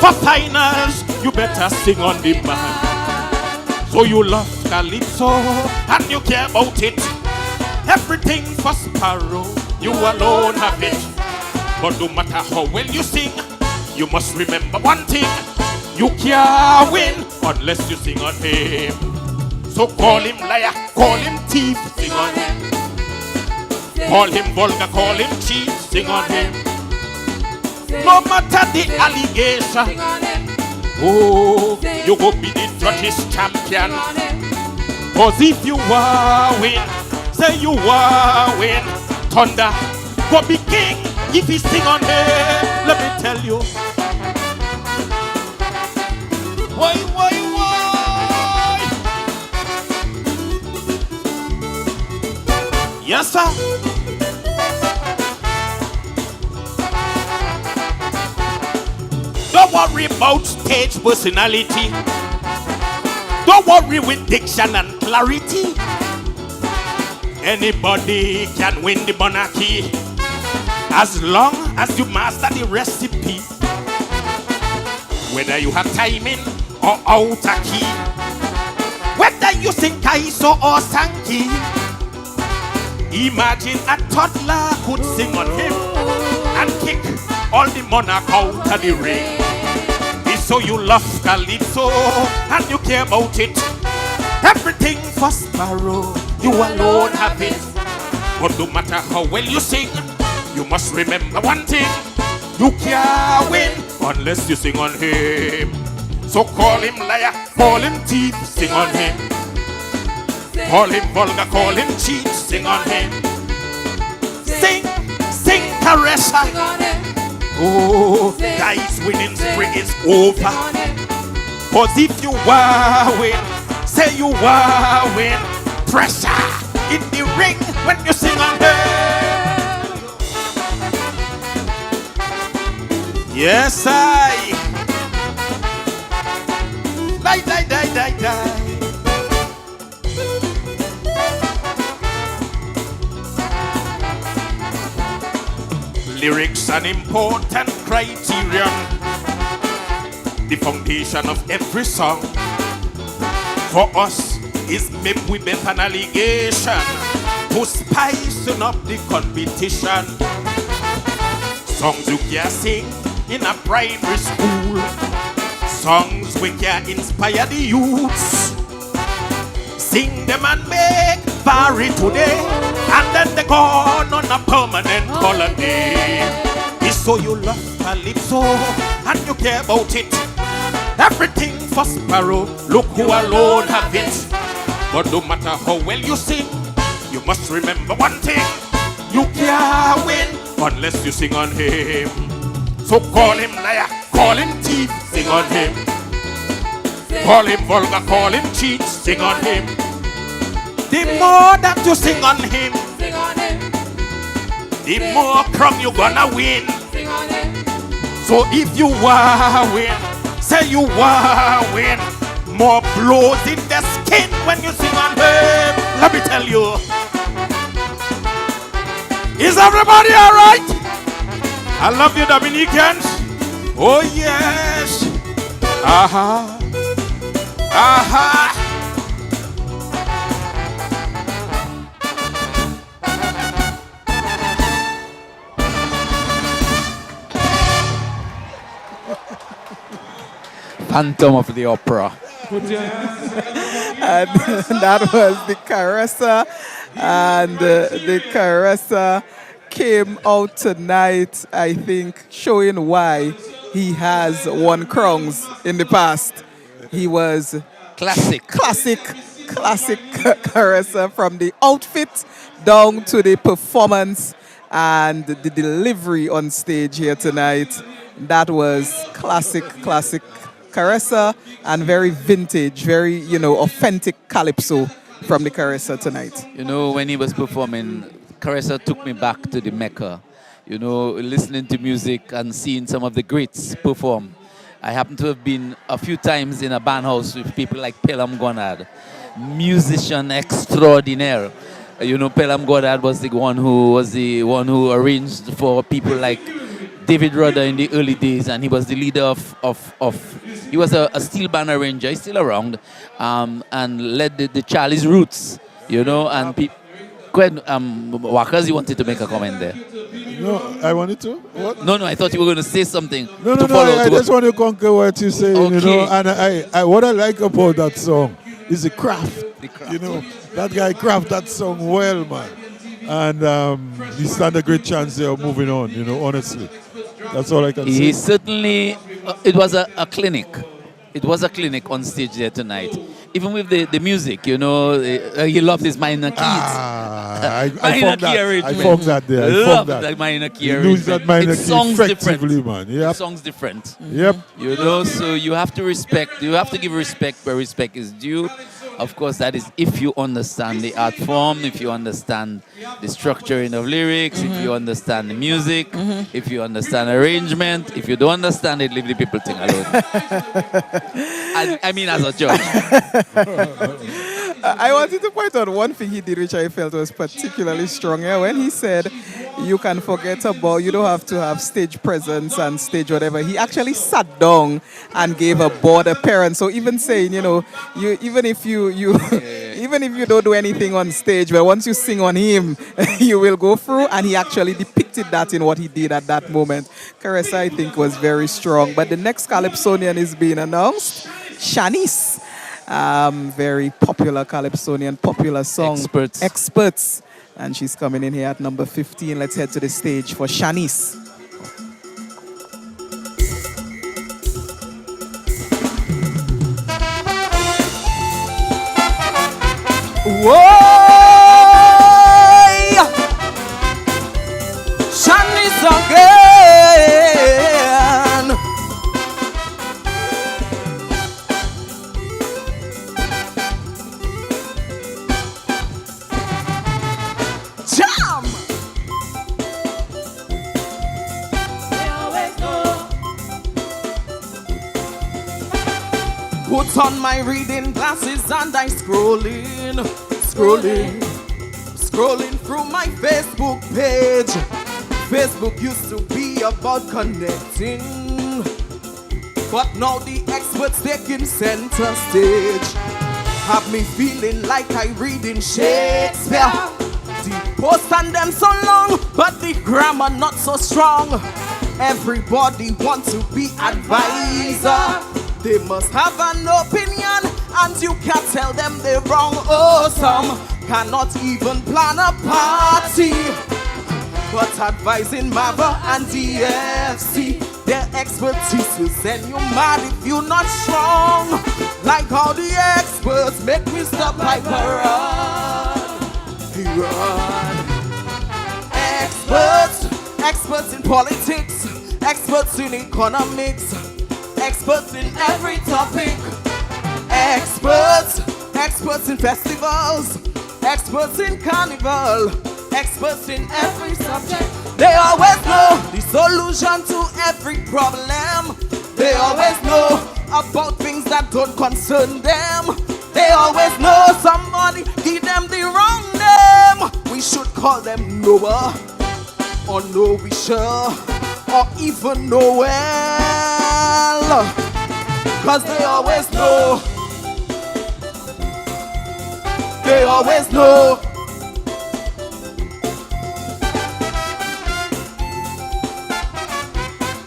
For finals, you better sing on the man. So you love Calypso and you care about it. Everything for sparrow, you alone have it. But no matter how well you sing, you must remember one thing: you can't win unless you sing on him. So call him liar, call him thief, sing on him. Call him vulgar, call him cheat, sing on him. No matter the allegation, oh, you go be the judge's champion. Cause if you want win, say you want win. thunder. Go be king if he sing on here. Let me tell you. Why? Yes, sir. Don't worry about stage personality. Don't worry with diction and clarity. Anybody can win the monarchy as long as you master the recipe. Whether you have timing or out of key, whether you sing Kaiso or Sankey, imagine a toddler could sing on him and kick all the monarch out of the ring. It's so you love Calypso and you care about it. Everything for Sparrow, you alone have it. But no matter how well you sing, you must remember one thing: you can't win unless you sing on him. So call him liar, call him thief, sing on him. Call him vulgar, call him cheat, sing on him. Sing Teresa. Oh, guys, winning spree is over. Cause if you win, say you win. Pressure in the ring when you sing on him. Yes, I. Die. Lyrics an important criterion, the foundation of every song. For us is maybe we make an allegation to spicing up the competition. Songs you can sing in a primary school, songs we can inspire the youths. Sing them and make vary today, and then they gone on a permanent holiday. It's so you love Calypso and you care about it. Everything for Sparrow, look who alone have it. But no matter how well you sing, you must remember one thing: you can't win unless you sing on him. So call him liar, call him thief, sing on him. Call him vulgar, call him cheat, sing on him. The more that you sing on him, the more crumb you gonna win. So if you win, say you win. More blows in the skin when you sing on him. Let me tell you. Is everybody alright? I love you, Dominicans. Oh yes. Aha. Phantom of the Opera. And that was the Caressa, and the Caressa came out tonight, I think, showing why he has won crowns in the past. He was classic Caressa, from the outfit down to the performance and the delivery on stage here tonight. That was classic Caressa, and very vintage, very, authentic Calypso from the Caressa tonight. When he was performing, Caressa took me back to the Mecca. Listening to music and seeing some of the greats perform. I happen to have been a few times in a band house with people like Pelham Gonad, musician extraordinaire. Pelham Gonad was the one who arranged for people like David Rudder in the early days, and he was the leader he was a steel band arranger. He's still around, and led the Charlie's Roots, and people. Go ahead, Wakas, you wanted to make a comment there. No, I wanted to? What? No, I thought you were going to say something. No, I just want to conquer what you're saying, and I what I like about that song is the craft. That guy craft that song well, man. And he stand a great chance there of moving on, honestly. That's all I can say. He certainly, it was a clinic. It was a clinic on stage there tonight. even with the music, you know, he loved his minor keys. I minor found key that. arrangement. I found that there. I Love found that. that minor key He arrangement. used that minor It key songs effectively, different. man. Yep. Songs different. Yep. You know, so you have to respect. You have to give respect where respect is due. Of course, that is if you understand the art form, if you understand the structuring of lyrics, if you understand the music, if you understand arrangement. If you don't understand it, leave the people thing alone. I mean, as a judge. I wanted to point out one thing he did, which I felt was particularly strong. Yeah, when he said, "You can forget about, you don't have to have stage presence and stage whatever." He actually sat down and gave a board appearance. So even saying, you know, even if you don't do anything on stage, but once you sing on him, you will go through. And he actually depicted that in what he did at that moment. Caressa, I think, was very strong. But the next Calypsonian is being announced, Shanice. Very popular Calypsonian, popular song. Experts. And she's coming in here at number 15. Let's head to the stage for Shanice. Whoa! Shanice again. Jam! Put on my reading glasses and I scrolling through my Facebook page. Facebook used to be about connecting, but now the experts taking center stage. Have me feeling like I reading Shakespeare. The post and them so long, but the grammar not so strong. Everybody want to be advisor. They must have an opinion, and you can't tell them they're wrong. Oh, some cannot even plan a party, but advising Mava and DFC, their expertise will send you mad if you're not strong. Like how the experts make Mr. Piper run. He run. Experts in politics, experts in economics, experts in every topic. Experts in festivals, experts in carnival, experts in every subject. They always know the solution to every problem. They always know about things that don't concern them. They always know somebody give them the wrong name. We should call them Noah, or No We Sure, or even Noel, cause they always know. They always know.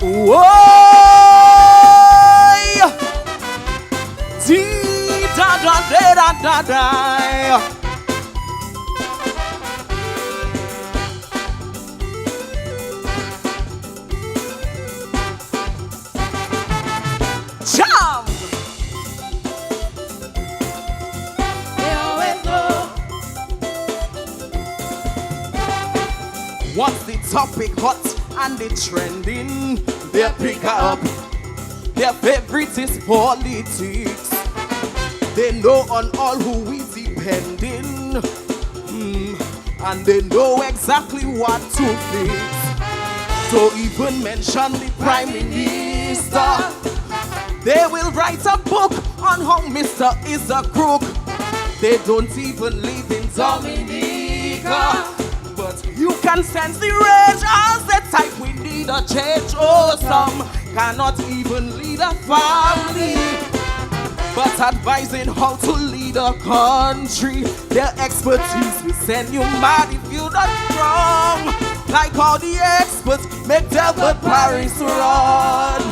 Whoa! Dee da da da da da da. Jam! They always know. Once the topic hot and the trending, they pick up. Their favorite is politics. They know on all who we depending, and they know exactly what to fix. Don't even mention the Prime Minister. They will write a book on how Mr. is a crook. They don't even live in Dominica, but you can sense the rage as the type we need a change. Oh, some cannot even lead a family, but advising how to lead a country. Their expertise will send you mad if you're not strong. Like how the experts make Delbert Paris run.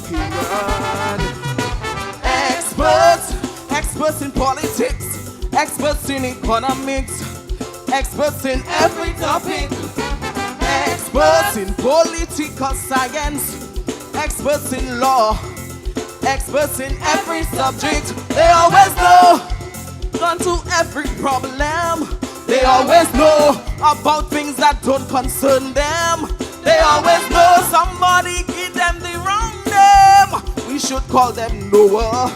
He run. Experts in politics, experts in economics, experts in every topic, experts in political science, experts in law, experts in every subject. They always know, gone to every problem. They always know about things that don't concern them. They always know somebody give them the wrong name. We should call them Noah,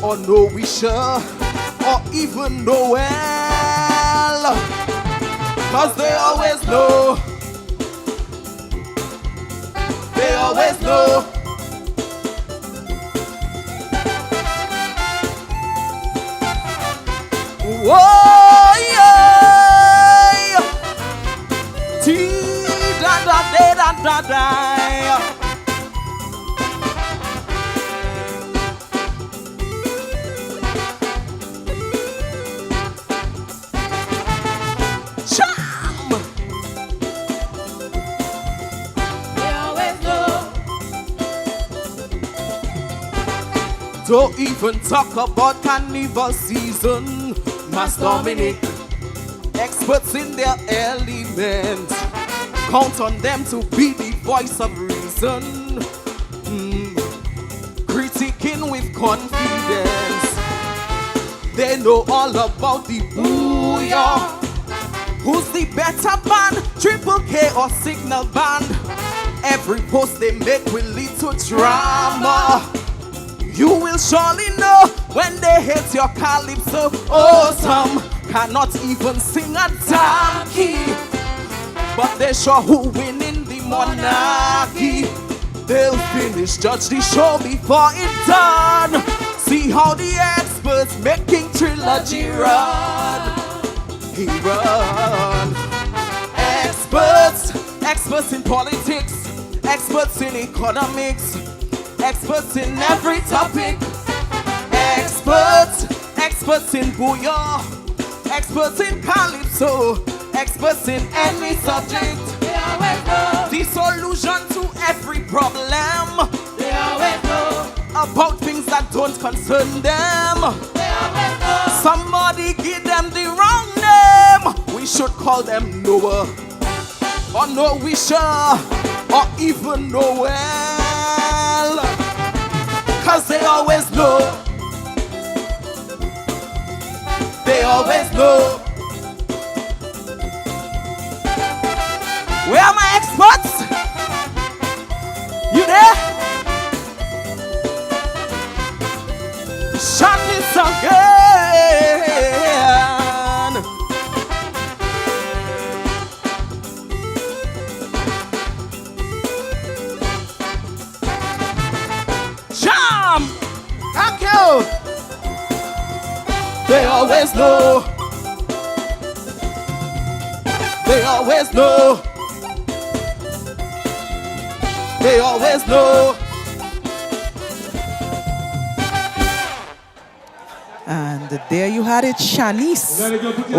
or No Wisher, or even Noel. Cause they always know. They always know. Whoa, yeah. T-da-da-da-da-da-da. Don't even talk about carnival season. Mass Dominic, experts in their element. Count on them to be the voice of reason. Critiquing with confidence. They know all about the booyah. Who's the better band? Triple K or Signal Band? Every post they make will lead to drama. You will surely know when they hit your calypso. Oh, some cannot even sing a damn key, but they sure who win in the monarchy. They'll finish, judge the show before it's done. See how the experts making trilogy run. He run. Experts in politics, experts in economics, experts in every topic. Experts in booyah, experts in calypso, experts in any subject. They always know the solution to every problem. They always know about things that don't concern them. They always know somebody give them the wrong name. We should call them Noah, or No Wisher, or even Noel. Cause they always know. They always know. Where are my experts? You there? Shut this again. Jam! Thank you. They always know. They always know. They always know. And there you had it, Shanice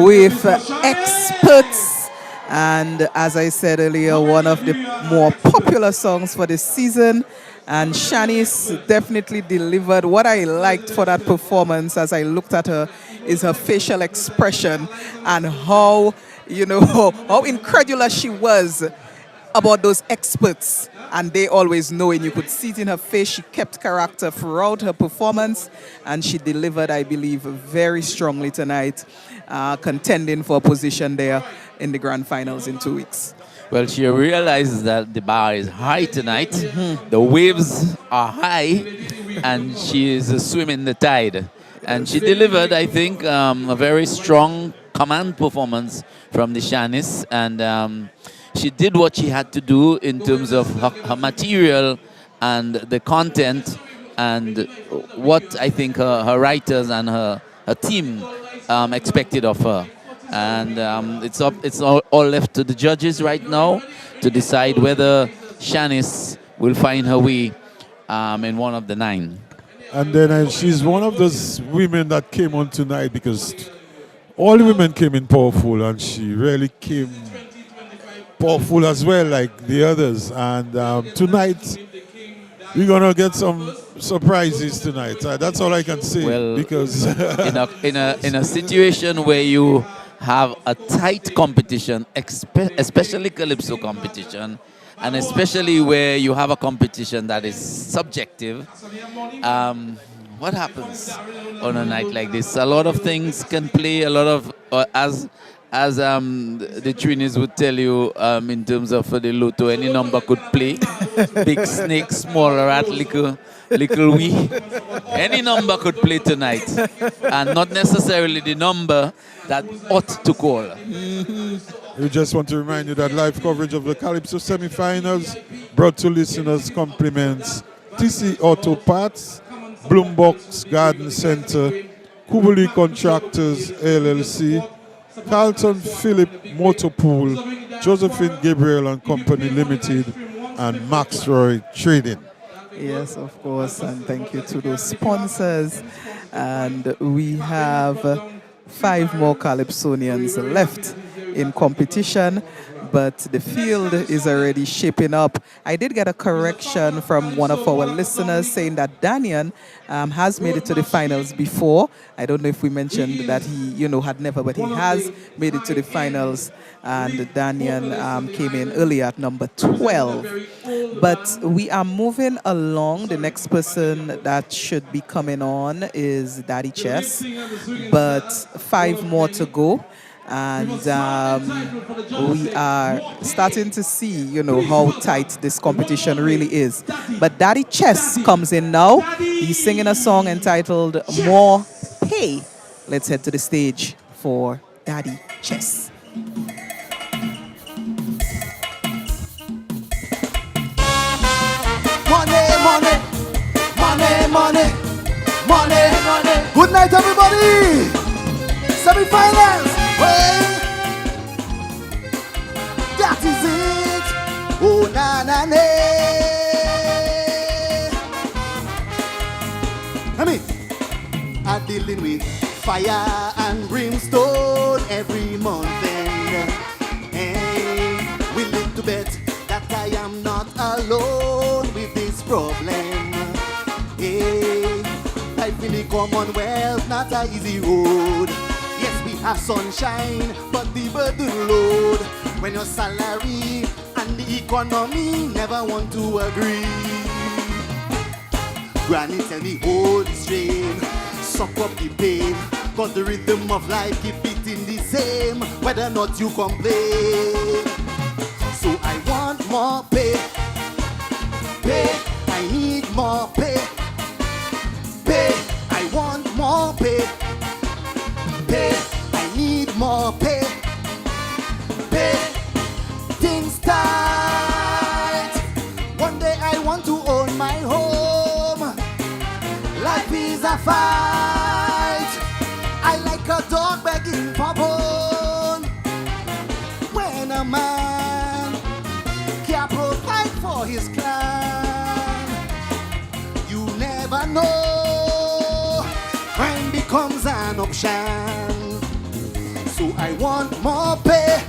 with experts. And as I said earlier, one of the more popular songs for this season. And Shanice definitely delivered. What I liked for that performance as I looked at her is her facial expression and how, how incredulous she was about those experts. And they always know, and you could see it in her face. She kept character throughout her performance, and she delivered, I believe, very strongly tonight, contending for a position there in the grand finals in 2 weeks. Well, she realizes that the bar is high tonight. The waves are high, and she is swimming the tide. And she delivered, I think, a very strong command performance from the Shanice. And she did what she had to do in terms of her material and the content and what I think her writers and her team expected of her. And it's all left to the judges right now to decide whether Shanice will find her way in one of the 9. And then she's one of those women that came on tonight because all the women came in powerful, and she really came powerful as well, like the others. And tonight we're gonna get some surprises tonight. That's all I can say. Well, because in a situation where you have a tight competition, especially calypso competition, And especially where you have a competition that is subjective, what happens on a night like this? A lot of things can play, a lot of, as the trainers would tell you in terms of the lotto, any number could play. Big snake, small rat, little wee. Any number could play tonight. And not necessarily the number that ought to call. We just want to remind you that live coverage of the Calypso semi-finals brought to listeners compliments TC Auto Parts, Bloombox Garden Center, Kubuli Contractors LLC, Carlton Phillip Motorpool, Josephine Gabriel and Company Limited, and Maxroy Trading. Yes, of course, and thank you to those sponsors. And we have 5 more Calypsonians left in competition, but the field is already shaping up. I did get a correction from one of our listeners saying that Daniel has made it to the finals before. I don't know if we mentioned that he, had never, but he has made it to the finals. And Daniel came in earlier at number 12. But we are moving along. The next person that should be coming on is Daddy Chess. But 5 more to go. And we are starting to see, how tight this competition really is. But Daddy Chess comes in now. He's singing a song entitled More Pay. Let's head to the stage for Daddy Chess. Money. Good night, everybody. Semi-finals. That is it. Oh, na na na. I'm dealing with fire and brimstone every month. And willing to bet that I am not alone with this problem. Life in the Commonwealth, not an easy road. Yes, we have sunshine, but the burden load. When your salary and the economy never want to agree. Granny tell me hold the strain, suck up the pain, cause the rhythm of life keep beating the same, whether or not you complain. So I want more pay, I need more pay, I want more pay, I need more pay, things tight. One day I want to own my home. Life is a fight. I like a dog begging for bone. When a man can't provide for his clan, you never know. Crime becomes an option. So I want more pay.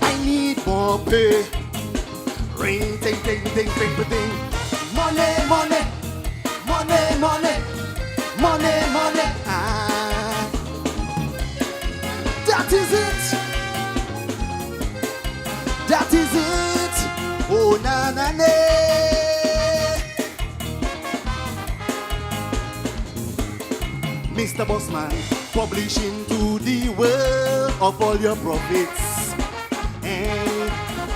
I need more pay. Ring, ting, ting, ting, ting, ting. Money. Ah, that is it. Oh, na na na. Mr. Bossman, publishing to the world of all your profits. And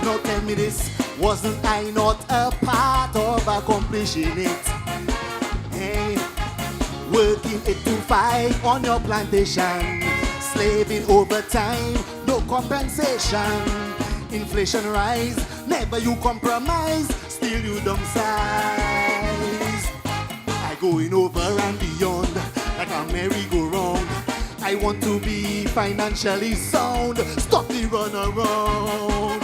now tell me this, wasn't I not a part of accomplishing it? Hey, working 8 to 5 on your plantation, slaving overtime, no compensation. Inflation rise, never you compromise, still you downsize. I going over and beyond, like a merry-go-round. I want to be financially sound, stop the run around.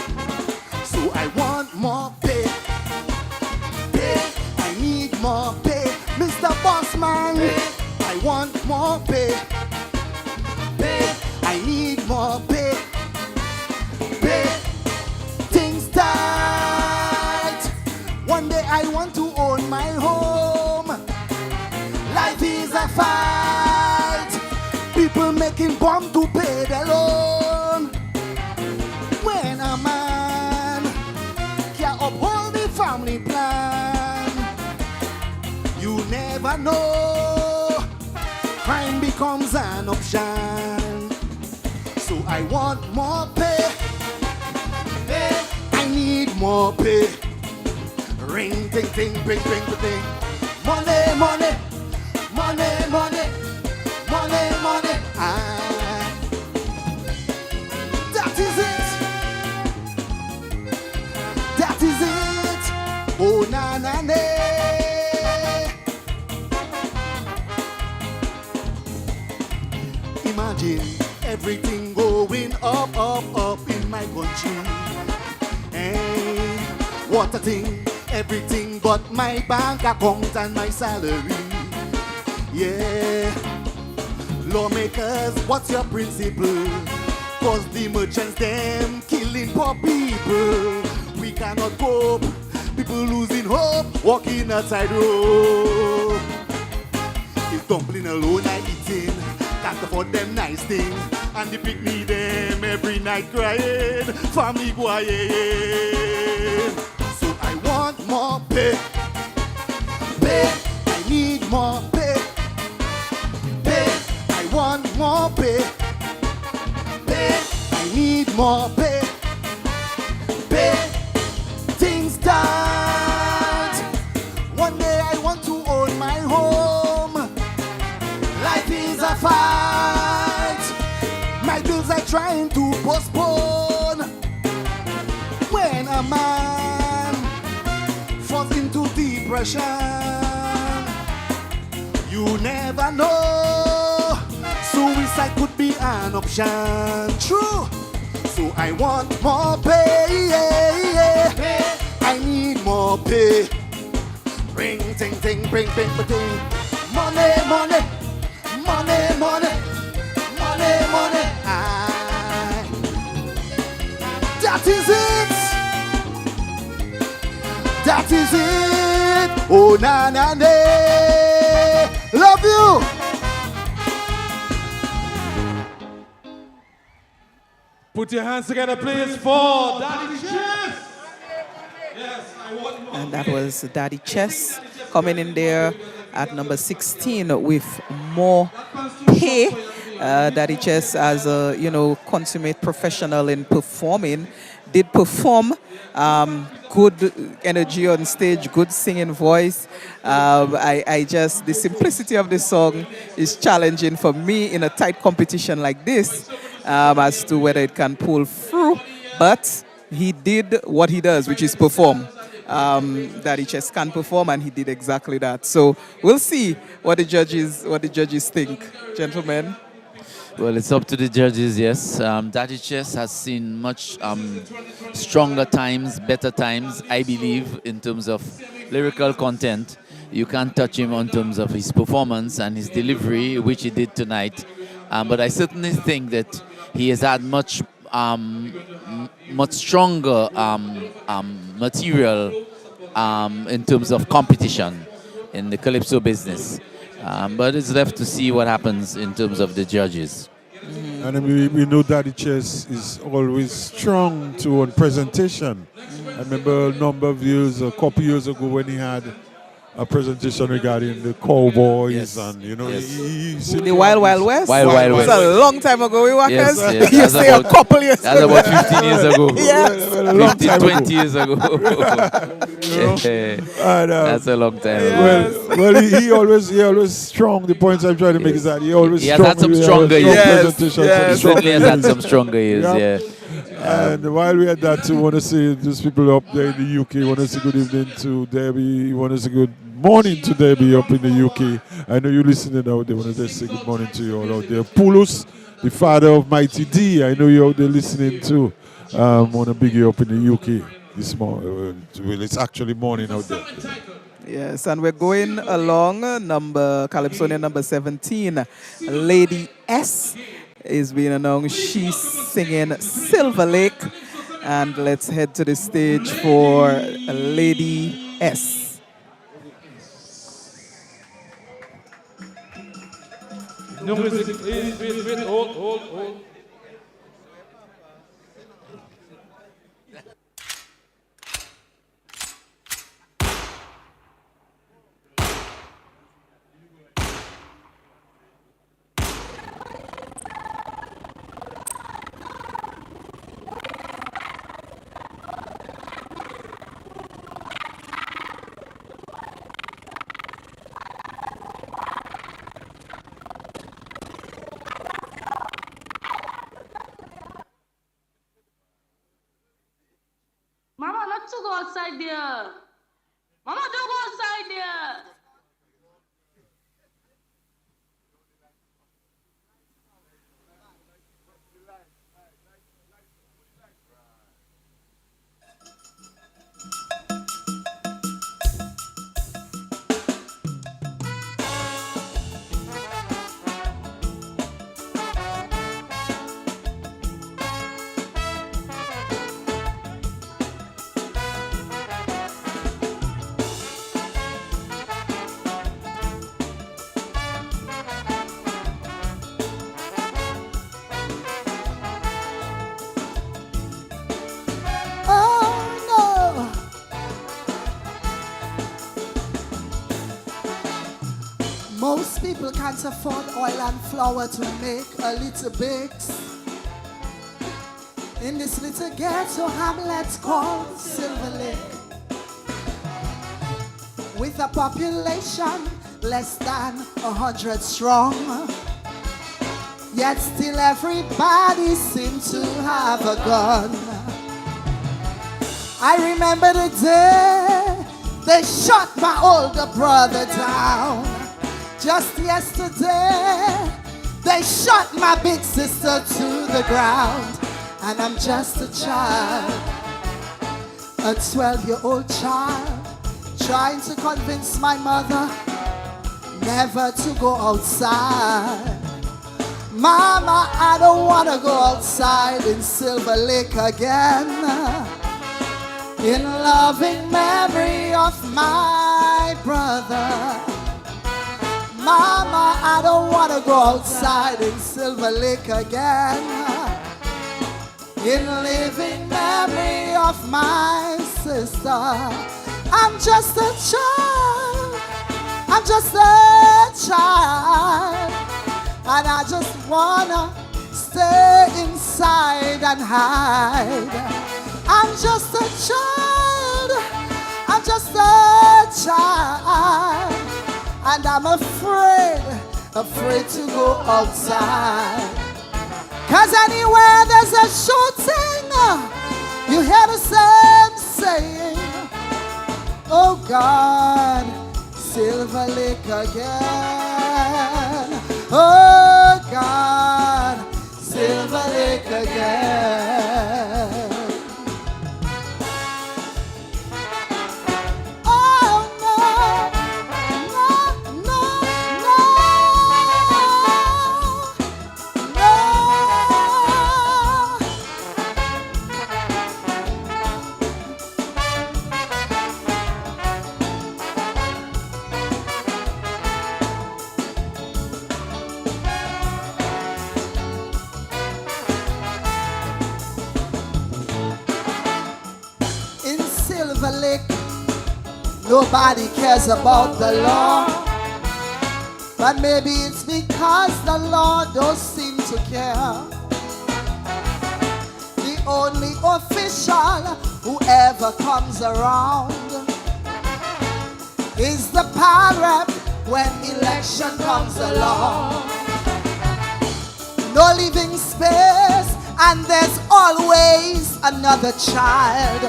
So I want more pay, I need more pay, Mr. Bossman. I want more pay, I need more pay, things tight. One day I want to own my home. Life is a fight. People making bomb to pay their loan. When a man my plan. You never know, crime becomes an option. So I want more pay. I need more pay. Ring, ting, ting, bring, bring, ting. Money, money, money, money, money, money. That is it. That is it. Oh, na, na, na. Imagine everything going up, up, up in my country. Hey, what a thing. Everything but my bank account and my salary. Yeah. Lawmakers, what's your principle? Cause the merchants, them killing poor people. We cannot cope. People losing hope, walking outside road. If dumpling alone I eating, can't afford them nice things. And they pick me them every night crying, family quiet. So I want more pay. Pay, I need more pay. Pay, I want more pay. Pay, I need more pay. Pay, things start. One day I want to own my home. Life is a fight. My bills are trying to postpone. When a man falls into depression, you never know. Suicide could be an option. True. So I want more pay. I need more pay. Ring, ting, ting, bring, bring, ting. Money, money, money, money, money, money. That is it. That is it. Oh, na, na, na. Love you. Put your hands together, please, for Daddy Chess. Yes, I want more. And that was Daddy Chess coming in there at number 16 with more pay. Daddy Chess, as a consummate professional in performing, did perform. Good energy on stage, good singing voice. The simplicity of the song is challenging for me in a tight competition like this as to whether it can pull through. But he did what he does, which is perform. Daddy Chess can perform, and he did exactly that. So we'll see what the judges think, gentlemen. Well, it's up to the judges, yes. Daddy Chess has seen much stronger times, better times, I believe, in terms of lyrical content. You can't touch him in terms of his performance and his delivery, which he did tonight. But I certainly think that he has had much stronger material in terms of competition in the calypso business. But it's left to see what happens in terms of the judges. And we know Daddy Chess is always strong on presentation. I remember a couple years ago when he had a presentation regarding the cowboys and the Wild Wild West. Wild West. It's a long time ago. We were yes. You say a couple years That's ago. about 15 years ago. Yes. 20 years ago. That's a long time ago. Well, he always strong. The points I'm trying to make is that he always has had some stronger years. Presentations. Certainly has had some stronger years, yeah. And while we had that, too, want to say those people up there in the UK, want to say good evening to Debbie, want to say good morning to Debbie up in the UK. I know you're listening out there, want to just say good morning to you all out there. Poulos, the father of Mighty D, I know you're out there listening too. Want to big you up in the UK this morning. Well, it's actually morning out there. Yes, and we're going along Calypsonian number 17, Lady S is being announced. She's singing Silver Lake. And let's head to the stage for Lady S. No music, please, wait, hold. got to go outside there. Mama, don't go outside there. Most people can't afford oil and flour to make a little bakes. In this little ghetto hamlet called Silver Lake, with a population less than 100 strong, yet still everybody seems to have a gun. I remember the day they shot my older brother down. Just yesterday, they shot my big sister to the ground. And I'm just a child, a 12-year-old child, trying to convince my mother never to go outside. Mama, I don't want to go outside in Silver Lake again. In loving memory of my brother. Mama, I don't want to go outside in Silver Lake again. In living memory of my sister. I'm just a child. I'm just a child. And I just want to stay inside and hide. I'm just a child. I'm just a child. And I'm afraid to go outside. 'Cause anywhere there's a shooting, you hear the same saying, oh God, Silver Lake again. Oh God, Silver Lake again. Nobody cares about the law, but maybe it's because the law don't seem to care. The only official who ever comes around is the pirate when election comes along. No living space, and there's always another child.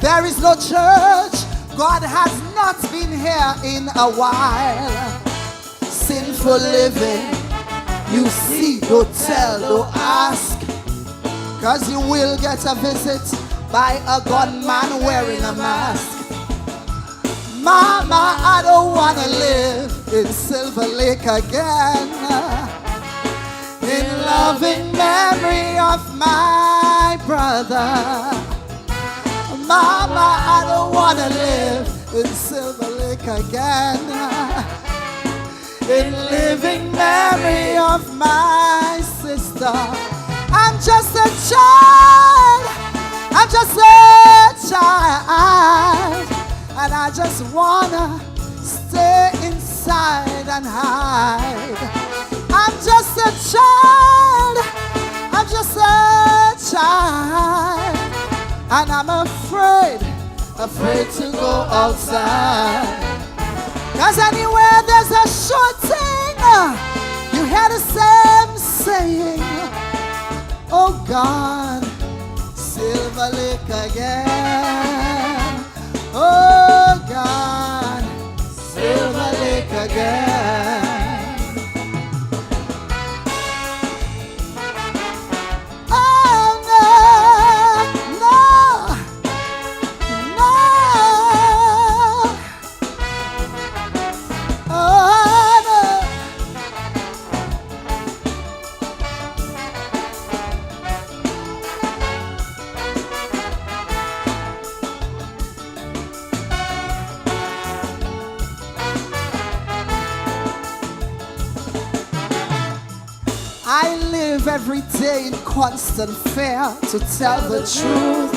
There is no church. God has not been here in a while. Sinful living, you see, don't tell, don't ask. 'Cause you will get a visit by a gunman wearing a mask. Mama, I don't want to live in Silver Lake again. In loving memory of my brother. Mama, I don't want to live in Silver Lake again. In living memory of my sister. I'm just a child. I'm just a child. And I just want to stay inside and hide. I'm just a child. I'm just a child. And I'm afraid to go outside. 'Cause anywhere there's a shooting, you hear the same saying, oh God, Silver Lake again. Oh God, Silver Lake again. Oh no, no, no. Oh no. I live every day in constant fear to tell the truth.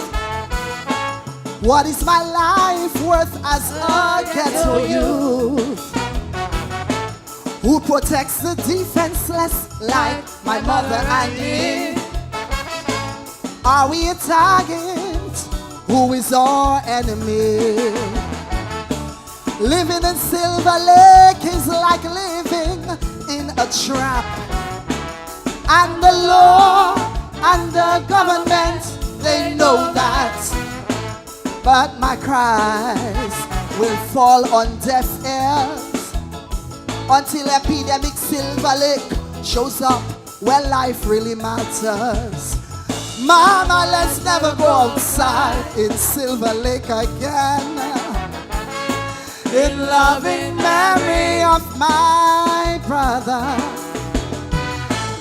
What is my life worth as a ghetto youth who protects the defenseless like my mother and me? Are we a target? Who is our enemy? Living in Silver Lake is like living in a trap. And the law and the government, they know that. But my cries will fall on deaf ears until epidemic Silver Lake shows up where life really matters. Mama, let's never go outside in Silver Lake again. In loving memory of my brother.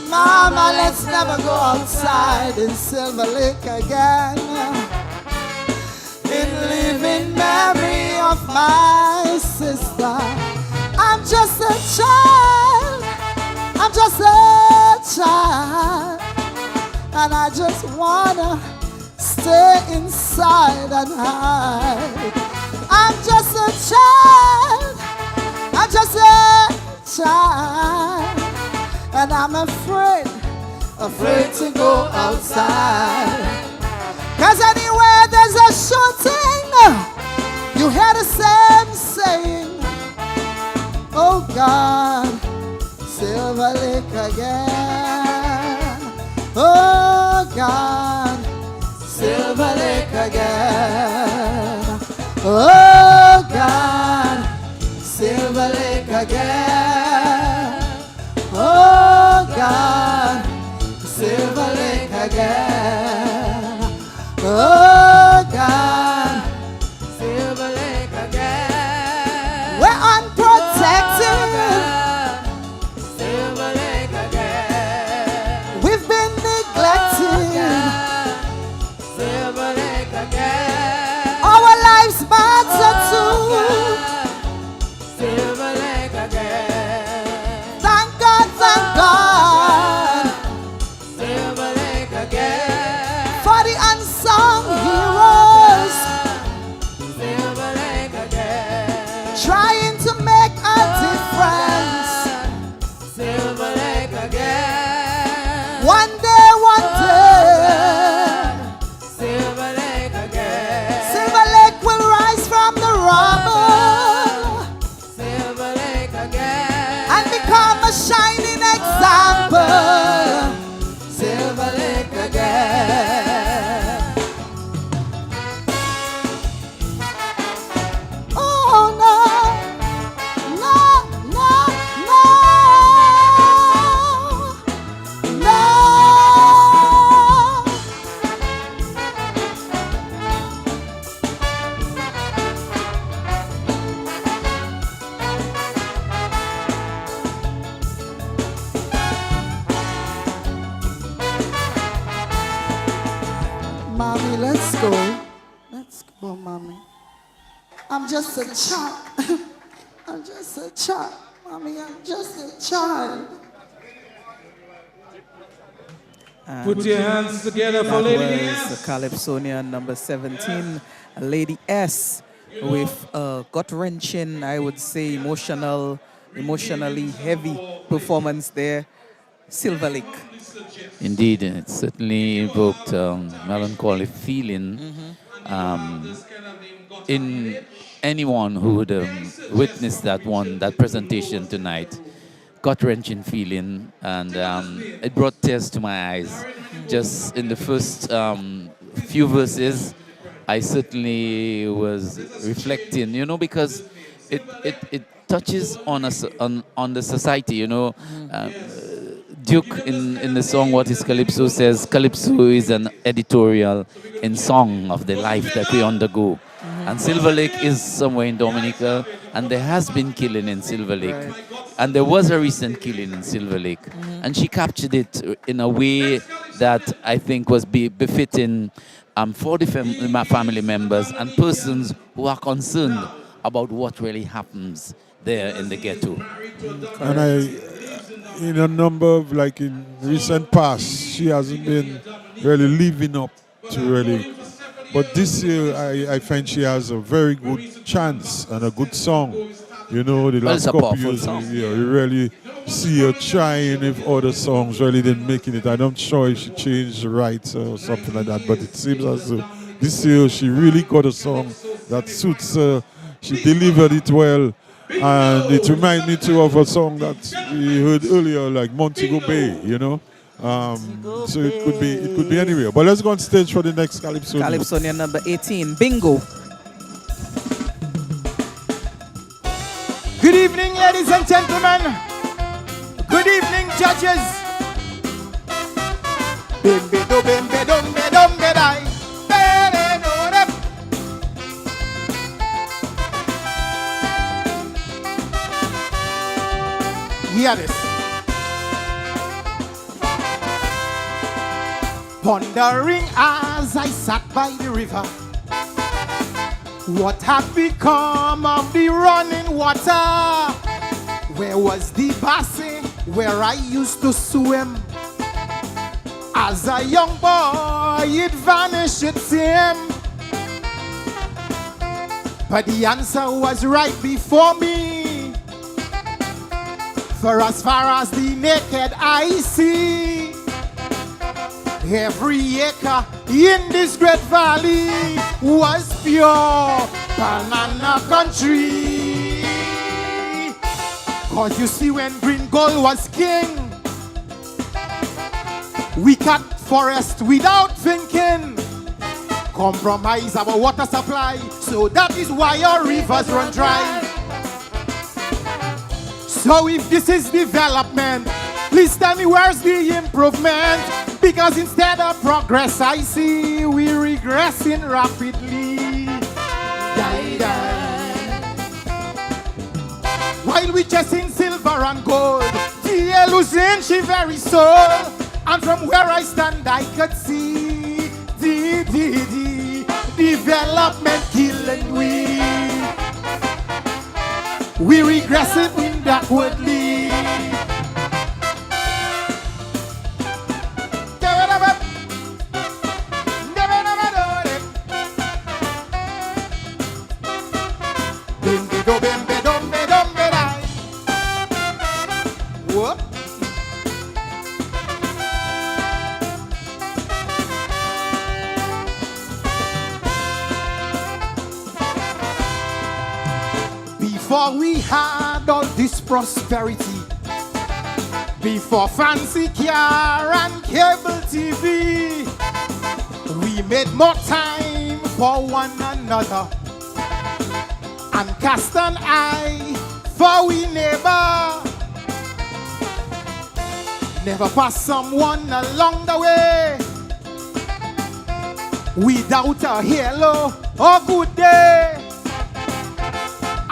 Mama, let's never go outside in Silver Lake again. In living memory of my sister. I'm just a child. I'm just a child. And I just wanna stay inside and hide. I'm just a child. I'm just a child. And I'm afraid to go outside. Cause anywhere there's a shooting, you hear the same saying. Oh God, Silver Lake again. Oh God, Silver Lake again. Oh God, Silver Lake again. Oh God, Silver Lake again. Oh God, Silver Lake again. We're unprotected. Oh, Silver Lake again. We've been neglected. Oh, Silver Lake again. Our lives matter too. Silver Lake again. Thank God, thank God. Silver Lake again. For the unsung heroes. Silver Lake again. Trying to make a difference. Silver Lake again. One day, one day. Silver Lake again. Silver Lake will rise from the rubble. Silver Lake again. And become a shining example. Silver Lake again. Oh no, no, no, no, Mommy, let's go. Let's go, Mommy. I'm just a child. I'm just a child. Mommy, I'm just a child. Put your hands together for Lady S. The Calypsonian number 17, Lady S, with a gut-wrenching, I would say, emotionally heavy performance there. Silver Lake. Indeed, it certainly evoked melancholy feeling in anyone who would witness that presentation tonight. Gut-wrenching feeling, and it brought tears to my eyes just in the first few verses, I certainly was reflecting, because it touches on us on the society, Duke in the song What is Calypso says Calypso is an editorial in song of the life that we undergo. And Silver Lake is somewhere in Dominica, and there has been killing in Silver Lake. And there was a recent killing in Silver Lake. And she captured it in a way that I think was befitting for the family members and persons who are concerned about what really happens there in the ghetto. And in a number of, like in recent past, she hasn't been really living up to really. But this year, I find she has a very good chance and a good song. The last couple years, you really see her trying if other songs really didn't making it. I'm not sure if she changed the rights or something like that, but it seems as though this year she really got a song that suits her. She delivered it well. And it reminds me too of a song that we heard earlier, like Montego Bay, So it could be anywhere. But let's go on stage for the next Calypso. Calypsonian number 18, Bingo. Good evening, ladies and gentlemen. Good evening, judges. Hear this. Pondering as I sat by the river, what had become of the running water? Where was the basin where I used to swim? As a young boy, it vanished, it seemed. But the answer was right before me. For as far as the naked eye see, every acre in this great valley was pure banana country. Cause you see, when green gold was king, we cut forest without thinking, compromise our water supply, so that is why our rivers run dry. So if this is development, please tell me where's the improvement? Because instead of progress, I see we're regressing rapidly. Die, die. While we chasing silver and gold, the losing she very soul. And from where I stand, I could see the development killing we. We regressing backwardly. Before we had all this prosperity, before fancy car and cable TV, we made more time for one another and cast an eye for we neighbor. Never pass someone along the way without a hello or good day.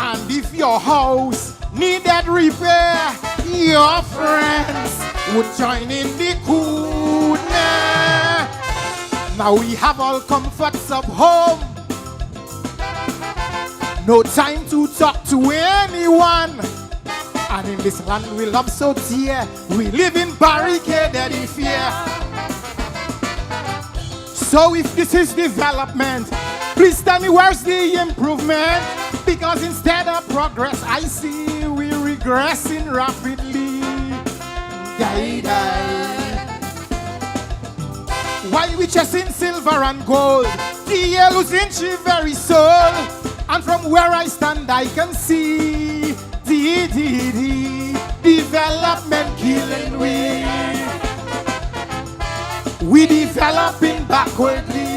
And if your house needed repair, your friends would join in the coolness. Now we have all comforts of home, no time to talk to anyone. And in this land we love so dear, we live in barricaded in fear. So if this is development, please tell me where's the improvement? Because instead of progress, I see we're regressing rapidly. Die, die. While we chasing silver and gold, the losing she very soul. And from where I stand, I can see the development killing we. We developing backwardly.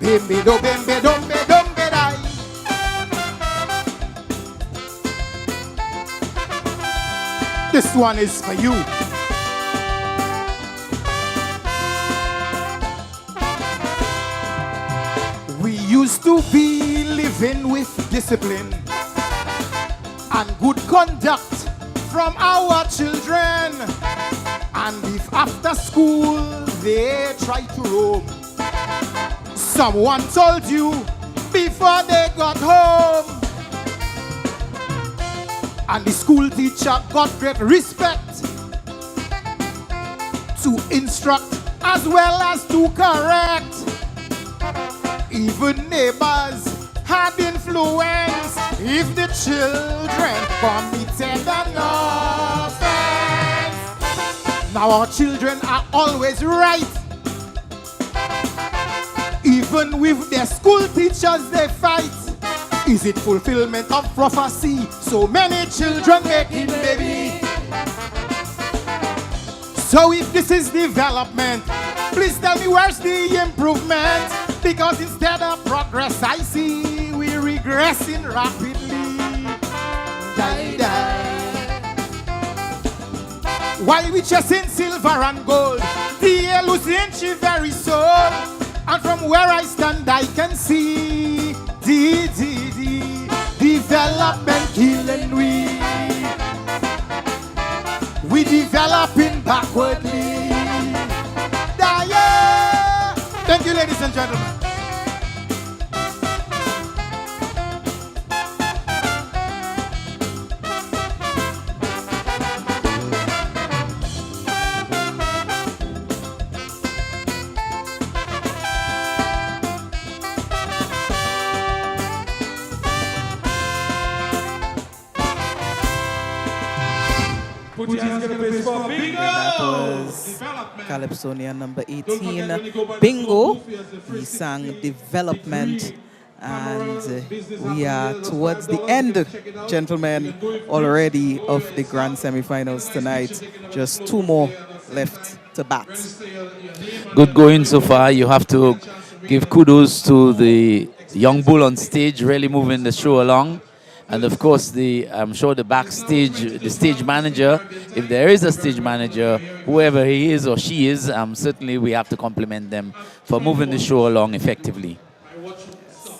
Bimbi do bimbi dumbi dumbi die. This one is for you. We used to be living with discipline and good conduct from our children. And if after school they try to roam, someone told you before they got home. And the school teacher got great respect to instruct as well as to correct. Even neighbors had influence if the children committed an offense. Now our children are always right. Even with their school teachers they fight. Is it fulfillment of prophecy? So many children making baby. So if this is development, please tell me where's the improvement? Because instead of progress I see we're regressing rapidly. Die, die. While we chasing silver and gold, the losing she very soul. And from where I stand I can see the development killing we. We developing backwardly. Yeah. Thank you, ladies and gentlemen. Put your hands together, please, for Bingo. That was Calypsonia number 18, Bingo. He sang Development. And we are towards the end, gentlemen, already of the grand semi-finals tonight. Just two more left to bat. Good going so far. You have to give kudos to the young bull on stage, really moving the show along. And of course, I'm sure the backstage, the stage manager, if there is a stage manager, whoever he is or she is, certainly we have to compliment them for moving the show along effectively.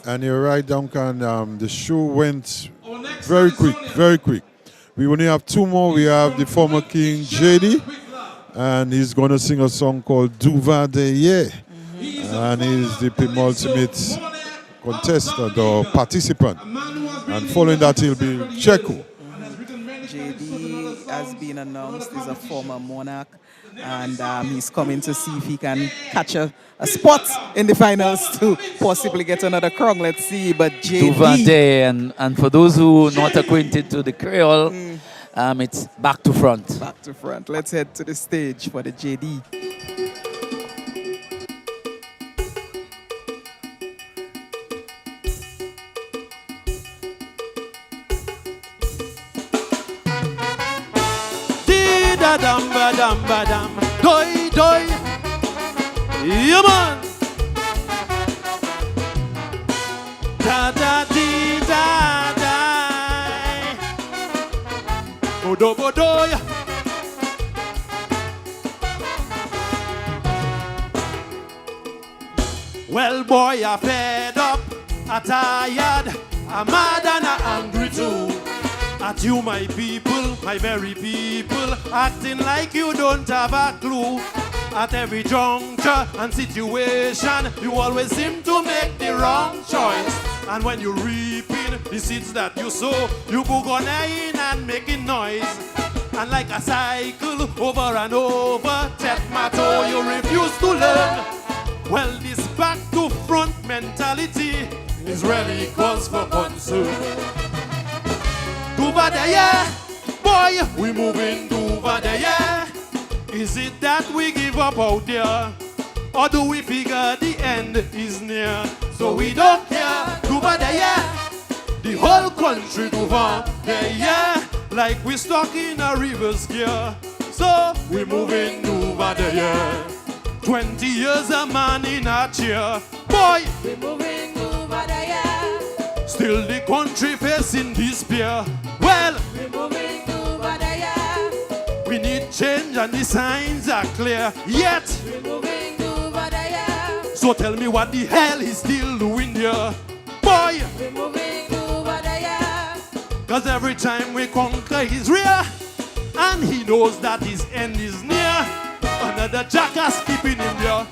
And you're right, Duncan. The show went very quick, very quick. We only have two more. We have the former king, JD, and he's going to sing a song called Duva de Ye. And he's the penultimate contestant or participant. And following that, he'll be Checo. JD has been announced as a former Monarch, and he's coming to see if he can catch a spot in the finals to possibly get another crown. Let's see. But JD... And for those who are not acquainted to the Creole, it's back to front. Back to front. Let's head to the stage for the JD. Dam ba dam, doi doi, yeah man. Da da dee da da, bodo bodo. Well boy, I fed up, I tired, I'm mad and I'm angry too. At you, my people, my very people, acting like you don't have a clue. At every juncture and situation, you always seem to make the wrong choice. And when you're reaping the seeds that you sow, you go on in and making noise. And like a cycle over and over, tap my toe, you refuse to learn. Well, this back to front mentality is really cause for concern. Over there, yeah, boy, we moving over there, yeah. Is it that we give up out there, or do we figure the end is near? So we don't care. Over there, yeah, the whole country over there, yeah, like we stuck in a reverse gear. So we moving over there, yeah. 20 years a man in a chair, Boy, we moving over there. still the country facing despair. Well, We moving over there. we need change and the signs are clear. Yet, We moving over there. so tell me what the hell he's still doing here. Boy, We moving over there. cause every time we conquer his rear, and he knows that his end is near. Another jackass keeping him there,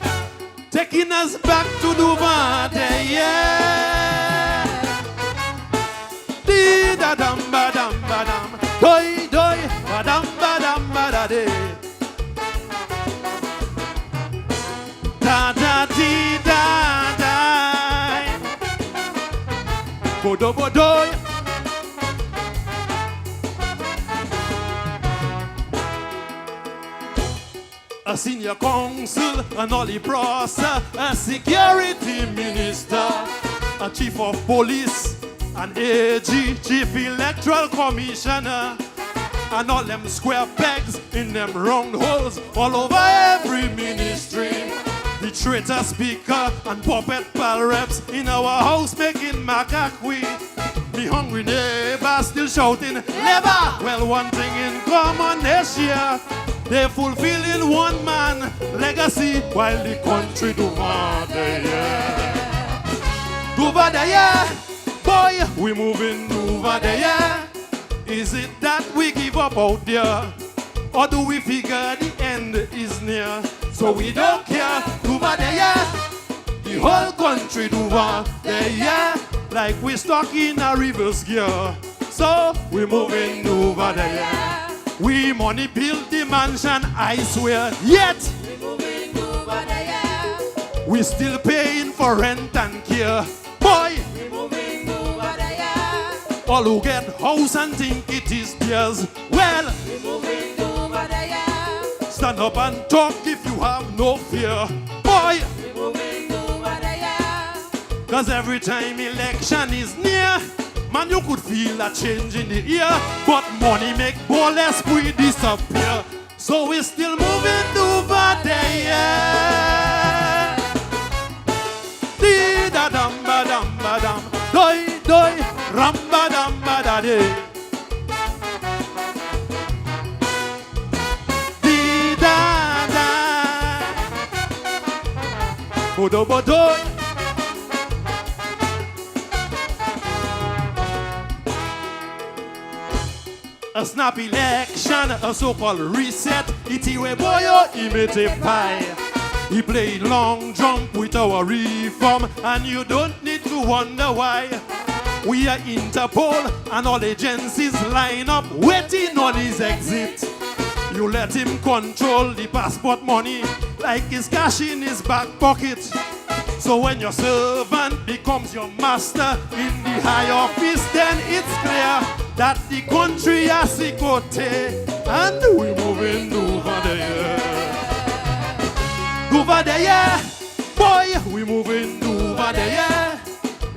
taking us back to Duvade, yeah. Dee da dum ba dum ba dum, doi doi ba dum ba de. Da da dee da da. Bodo bodo. A senior counsel, an Ollie Prosser, a security minister, a chief of police, an AG, chief electoral commissioner, and all them square pegs in them round holes all over every ministry. The traitor speaker and puppet pal reps in our house making macaque. The hungry neighbor still shouting, never! Well, one thing in common this year, they're fulfilling one man legacy while the country do over there. Boy, we moving over there. Is it that we give up out there? Or do we figure the end is near? So we don't care, over there. The whole country do over there. Like we stuck in a reverse gear. So we moving over there. We money build the mansion, I swear. Yet We moving over there. we still paying for rent and care. Boy, We moving over there. all who get house and think it is theirs. Well, We moving over there. stand up and talk if you have no fear. Boy, We moving over there. cause every time election is near, man, you could feel a change in the air. But money make ball esprit disappear. So we're still moving over there. Dee da dum ba dum, doi doi, ram ba dum ba da de. Dee da da, bodo bodo. A snap election, a so-called reset. Itiwe boyo, imite pie. He played long jump with our reform, and you don't need to wonder why. We are Interpol, and all agencies line up, waiting on his exit. You let him control the passport money, like his cash in his back pocket. So when your servant becomes your master in the high office, then it's clear that the country has a cote, and we moving over there. Over there, boy, we moving over there.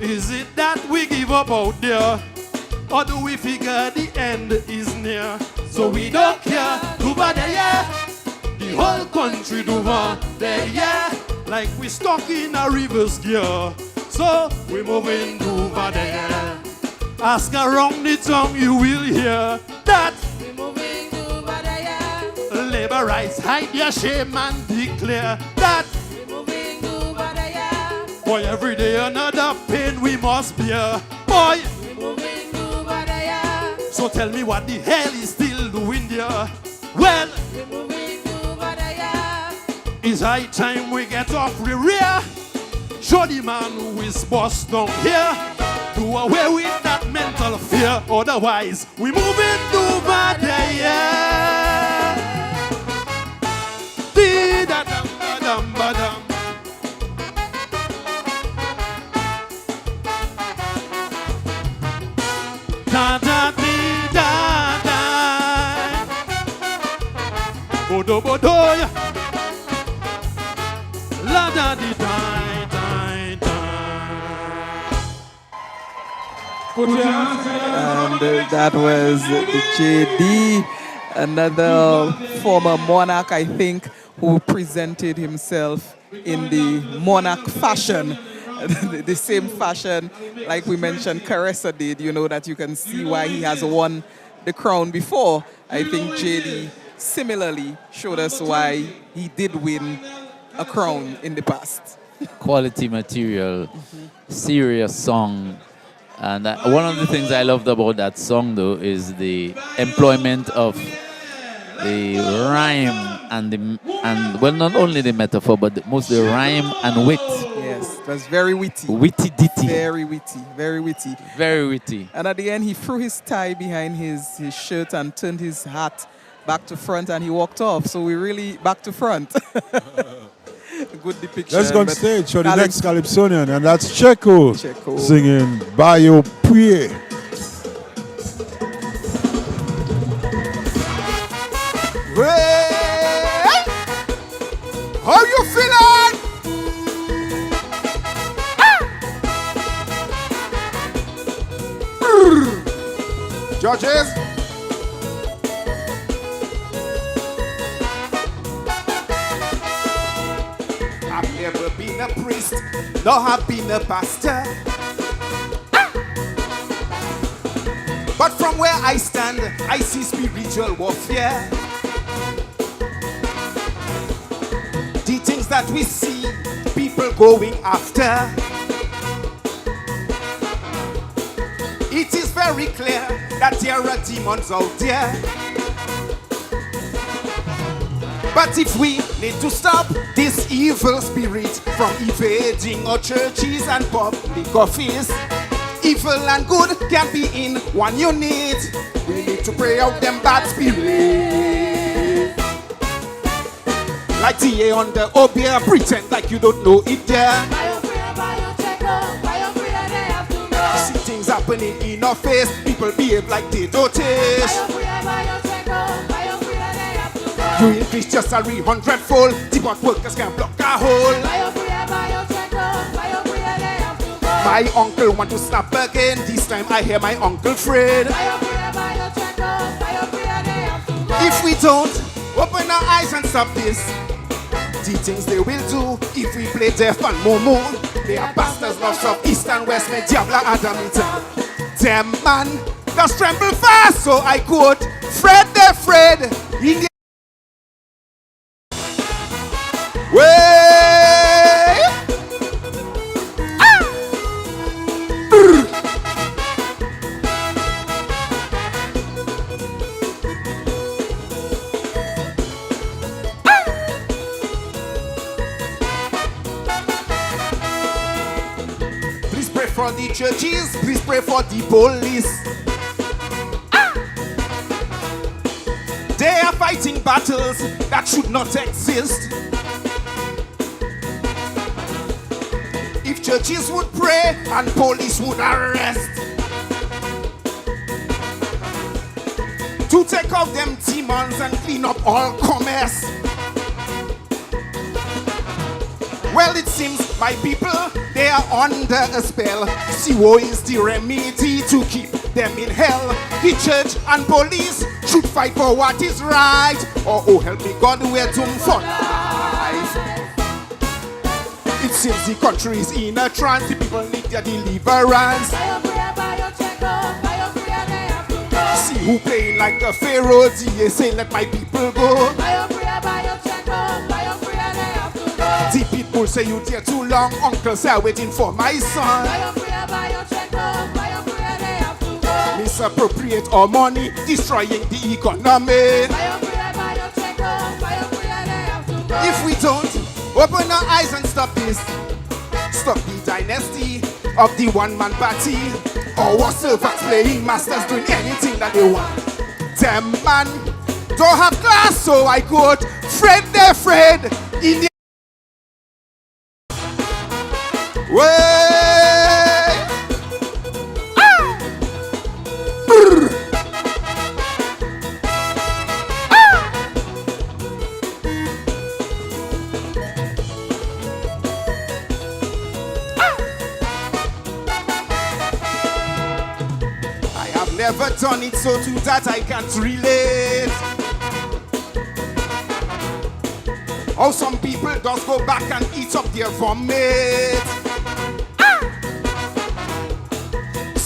Is it that we give up out there, or do we figure the end is near? So we don't care, over there. The whole country over there, like we stuck in a reverse gear. So we moving over there. Ask around the tongue, you will hear that We moving over there. labor rights, hide your shame and declare that We moving over there. boy, every day another pain we must bear. Boy, We moving over there. so tell me what the hell is still doing there? Well, We moving over there. it's high time we get off the rear. Show the man who is boss down here. Do away with that mental fear. Otherwise, we moving over there. Dee da dum ba dum ba dum. Da da dee da da. Bodo bodo ya. La da di die die And that was the JD, another former Monarch, I think, who presented himself in the Monarch fashion. the same fashion, like we mentioned, Caressa did, you know, that you can see why he has won the crown before. I think JD similarly showed us why he did win a crown in the past. Quality material, serious song. And one of the things I loved about that song, though, is the employment of the rhyme and well, not only the metaphor, but mostly rhyme and wit. Yes, it was very witty. Witty ditty. Very witty, very witty. Very witty. And at the end, he threw his tie behind his shirt and turned his hat back to front, and he walked off. So we really back to front. Good depiction. Let's go on stage for the next Calypsonian, and that's Checo, singing Bayo Puye. How you feeling? Judges. I've never been a priest, nor have been a pastor. But from where I stand, I see spiritual warfare. The things that we see, people going after. It is very clear that there are demons out there. But if we need to stop this evil spirit from evading our churches and public office, evil and good can be in one unit. We need to pray out them bad spirits. Like TA on the obia, pretend like you don't know it there. See things happening in our face, people behave like they notice. You increase your salary 100-fold, deport workers can block a hole. My uncle want to snap again, this time I hear my uncle Fred. If we don't open our eyes and stop this, the things they will do if we play deaf and momo. They are bastards, north, south, east and west, me diabla adamita. Them man, just tremble fast so I could Fred the Fred in the way. Please pray for the churches, please pray for the police. They are fighting battles that should not exist. If churches would pray and police would arrest, to take off them demons and clean up all commerce. Well, it seems my people, they are under a spell. See, what is the remedy to keep them in hell? The church and police should fight for what is right. Or, oh, help me God, we're doomed for life. It seems the country is in a trance. The people need their deliverance. See who playing like the Pharaoh. DA say, let my people go. The people say you there too long. Uncle say I'm waiting for my son. Misappropriate our money, destroying the economy. If we don't open our eyes and stop this, stop the dynasty of the one-man party. Our servants playing masters, doing anything that they want. Them man don't have class, so I could Fred the Fred in the way. Never done it, so to that I can't relate. Oh, some people just go back and eat up their vomit.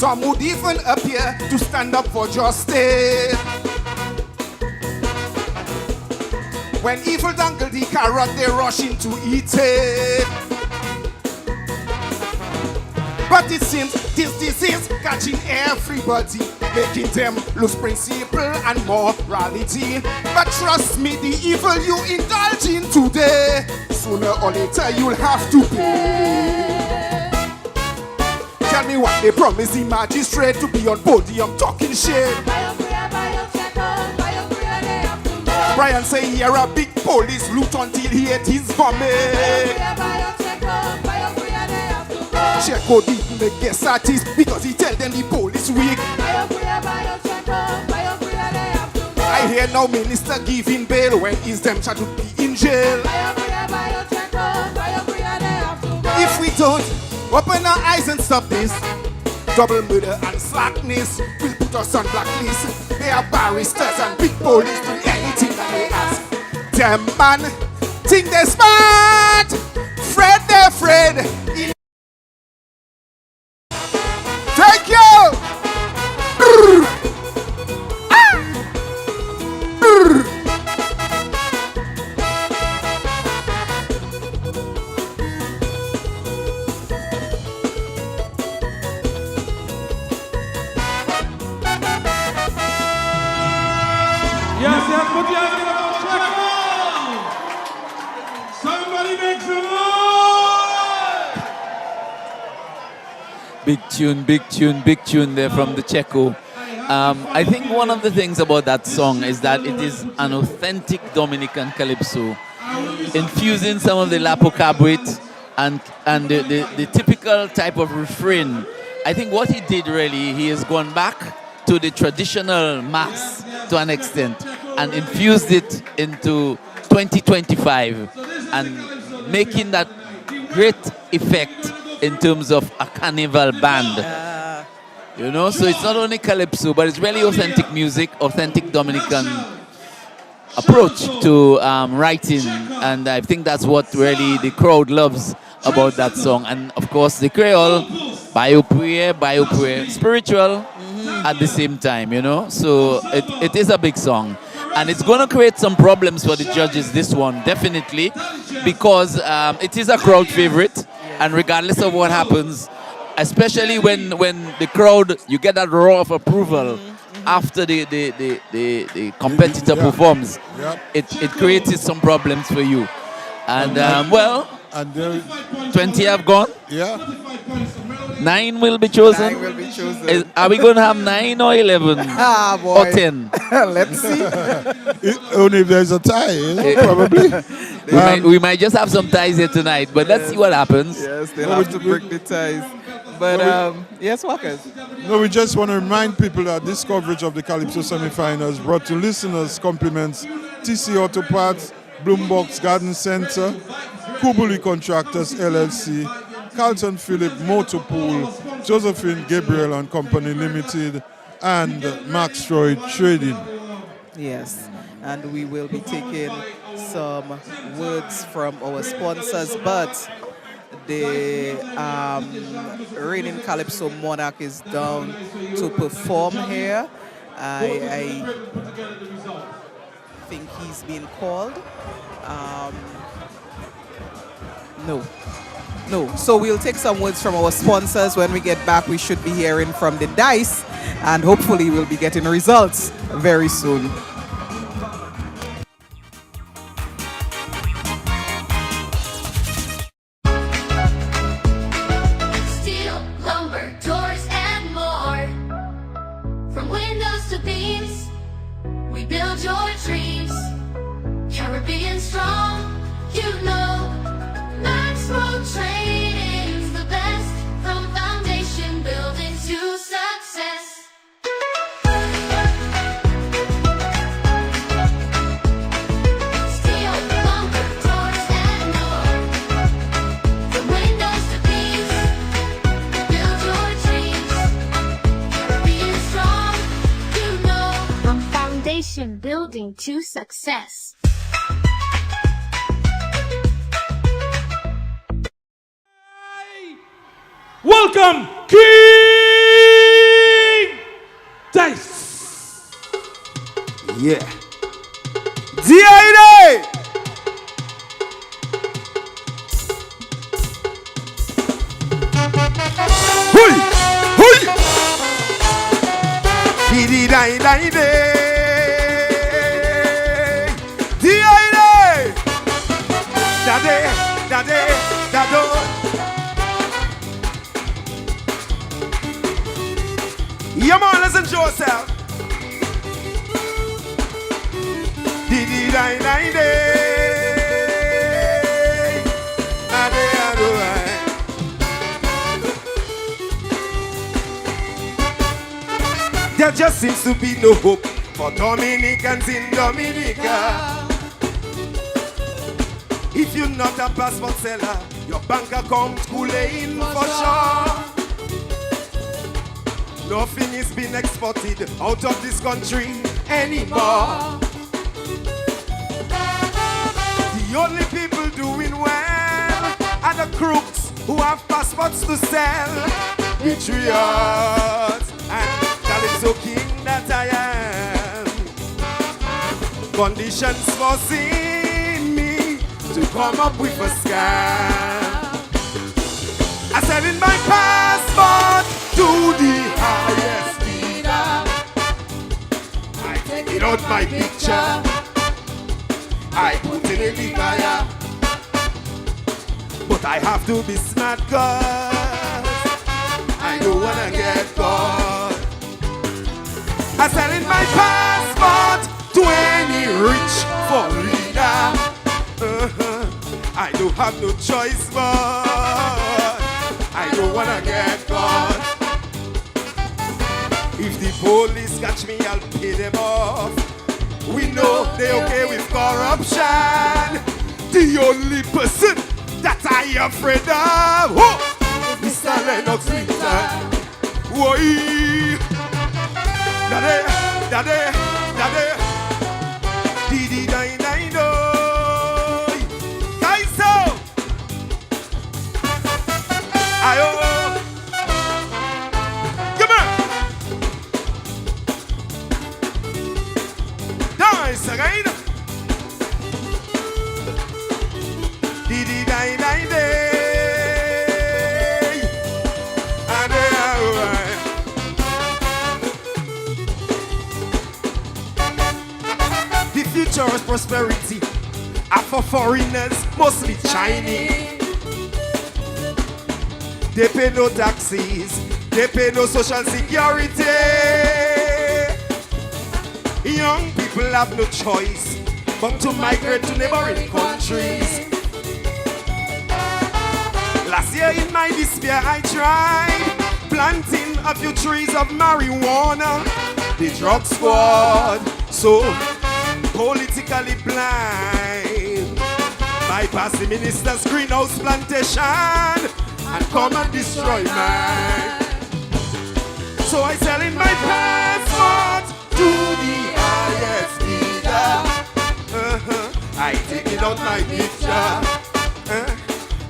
Some would even appear to stand up for justice. When evil dangle the carrot, they rush in to eat it. But it seems this disease catching everybody, making them lose principle and morality. But trust me, the evil you indulge in today, sooner or later you'll have to pay. Tell me what they promise the magistrate to be on podium talking shit. Brian say here a big police loot until he ate his vomit. Check out the guest artist because he tell them the police weak. I hear now minister giving bail when is them charged to be in jail. If we don't open our eyes and stop this, double murder and slackness will put us on blacklist. They are barristers and big police do anything that they ask. Them man think they smart, Fred they're afraid. Thank you. Yes, put your hands together for Checo! Somebody make some noise! Big tune there from the Checo. I think one of the things about that song is that it is an authentic Dominican calypso, infusing some of the Lapo Cabrite and the typical type of refrain. I think what he did really, he has gone back to the traditional mass to an extent and infused it into 2025 and making that great effect in terms of a carnival band. You know, so it's not only calypso, but it's really authentic music, authentic Dominican approach to writing, and I think that's what really the crowd loves about that song. And of course the Creole, bio prayer, spiritual at the same time, you know. So it is a big song, and it's going to create some problems for the judges, this one, definitely, because it is a crowd favorite, and regardless of what happens, especially when the crowd, you get that roar of approval after the competitor performs, it creates some problems for you. And and 20 have gone. Yeah. 9 will be chosen. 9 will be chosen. Are we going to have 9 or 11? Boy. Or 10? Let's see. Only if there's a tie, you know, probably. We might just have some ties here tonight, but let's see what happens. Yes, they'll have to break the ties. But yes, Walkers. No, we just want to remind people that this coverage of the Calypso semi-finals brought to listeners compliments TC Auto Parts, Bloombox Garden Center, Kubuli Contractors LLC, Carlton Phillip Motor Pool, Josephine Gabriel and Company Limited, and Max Troy Trading. Yes, and we will be taking some words from our sponsors, but the reigning Calypso Monarch is down to perform here. I think he's been called. No. So we'll take some words from our sponsors. When we get back, we should be hearing from the dice, and hopefully we'll be getting results very soon. Steel, lumber, doors, and more. From windows to beams, we build your dreams. Caribbean strong, you know. Maxwell Trading's the best. From foundation building to success. Steel, lumber, doors, and more. From windows to beams, build your dreams. Caribbean strong, you know. From foundation building to success. Welcome, King Nice. Yeah. D80! Hui! Hui! Dee-dee-dee-dee-dee. D80! Da-dee, da-dee, da-do. Yeah, man, listen to yourself. There just seems to be no hope for Dominicans in Dominica. If you're not a passport seller, your bank account cooling for sure. Nothing is being exported out of this country anymore. The only people doing well are the crooks who have passports to sell. Patriots and Calypso king that I am. Conditions forcing me to come up with a scam. I sell in my passport to the highest bidder. I take it out my picture, I put it in the fire. But I have to be smart cause I don't wanna get caught. I sell in my passport to any rich foreigner. I don't have no choice but I don't wanna get caught. If the police catch me, I'll pay them off. We know they okay with corruption. The only person that I afraid of, oh, Mr. Lennox Winter. Why? Daddy, daddy, daddy. Didi, dai, dai, do. Kaiso. Ayo. Again. Didi dai dai day. The future is prosperity. And for foreigners, mostly Chinese. They pay no taxes. They pay no social security. Young people have no choice but to migrate to neighboring countries. Last year in my despair I tried planting a few trees of marijuana. The drug squad, so politically blind, bypass the minister's greenhouse plantation and come and destroy mine. So I sell in my passport to the highest bidder. I take it out my picture,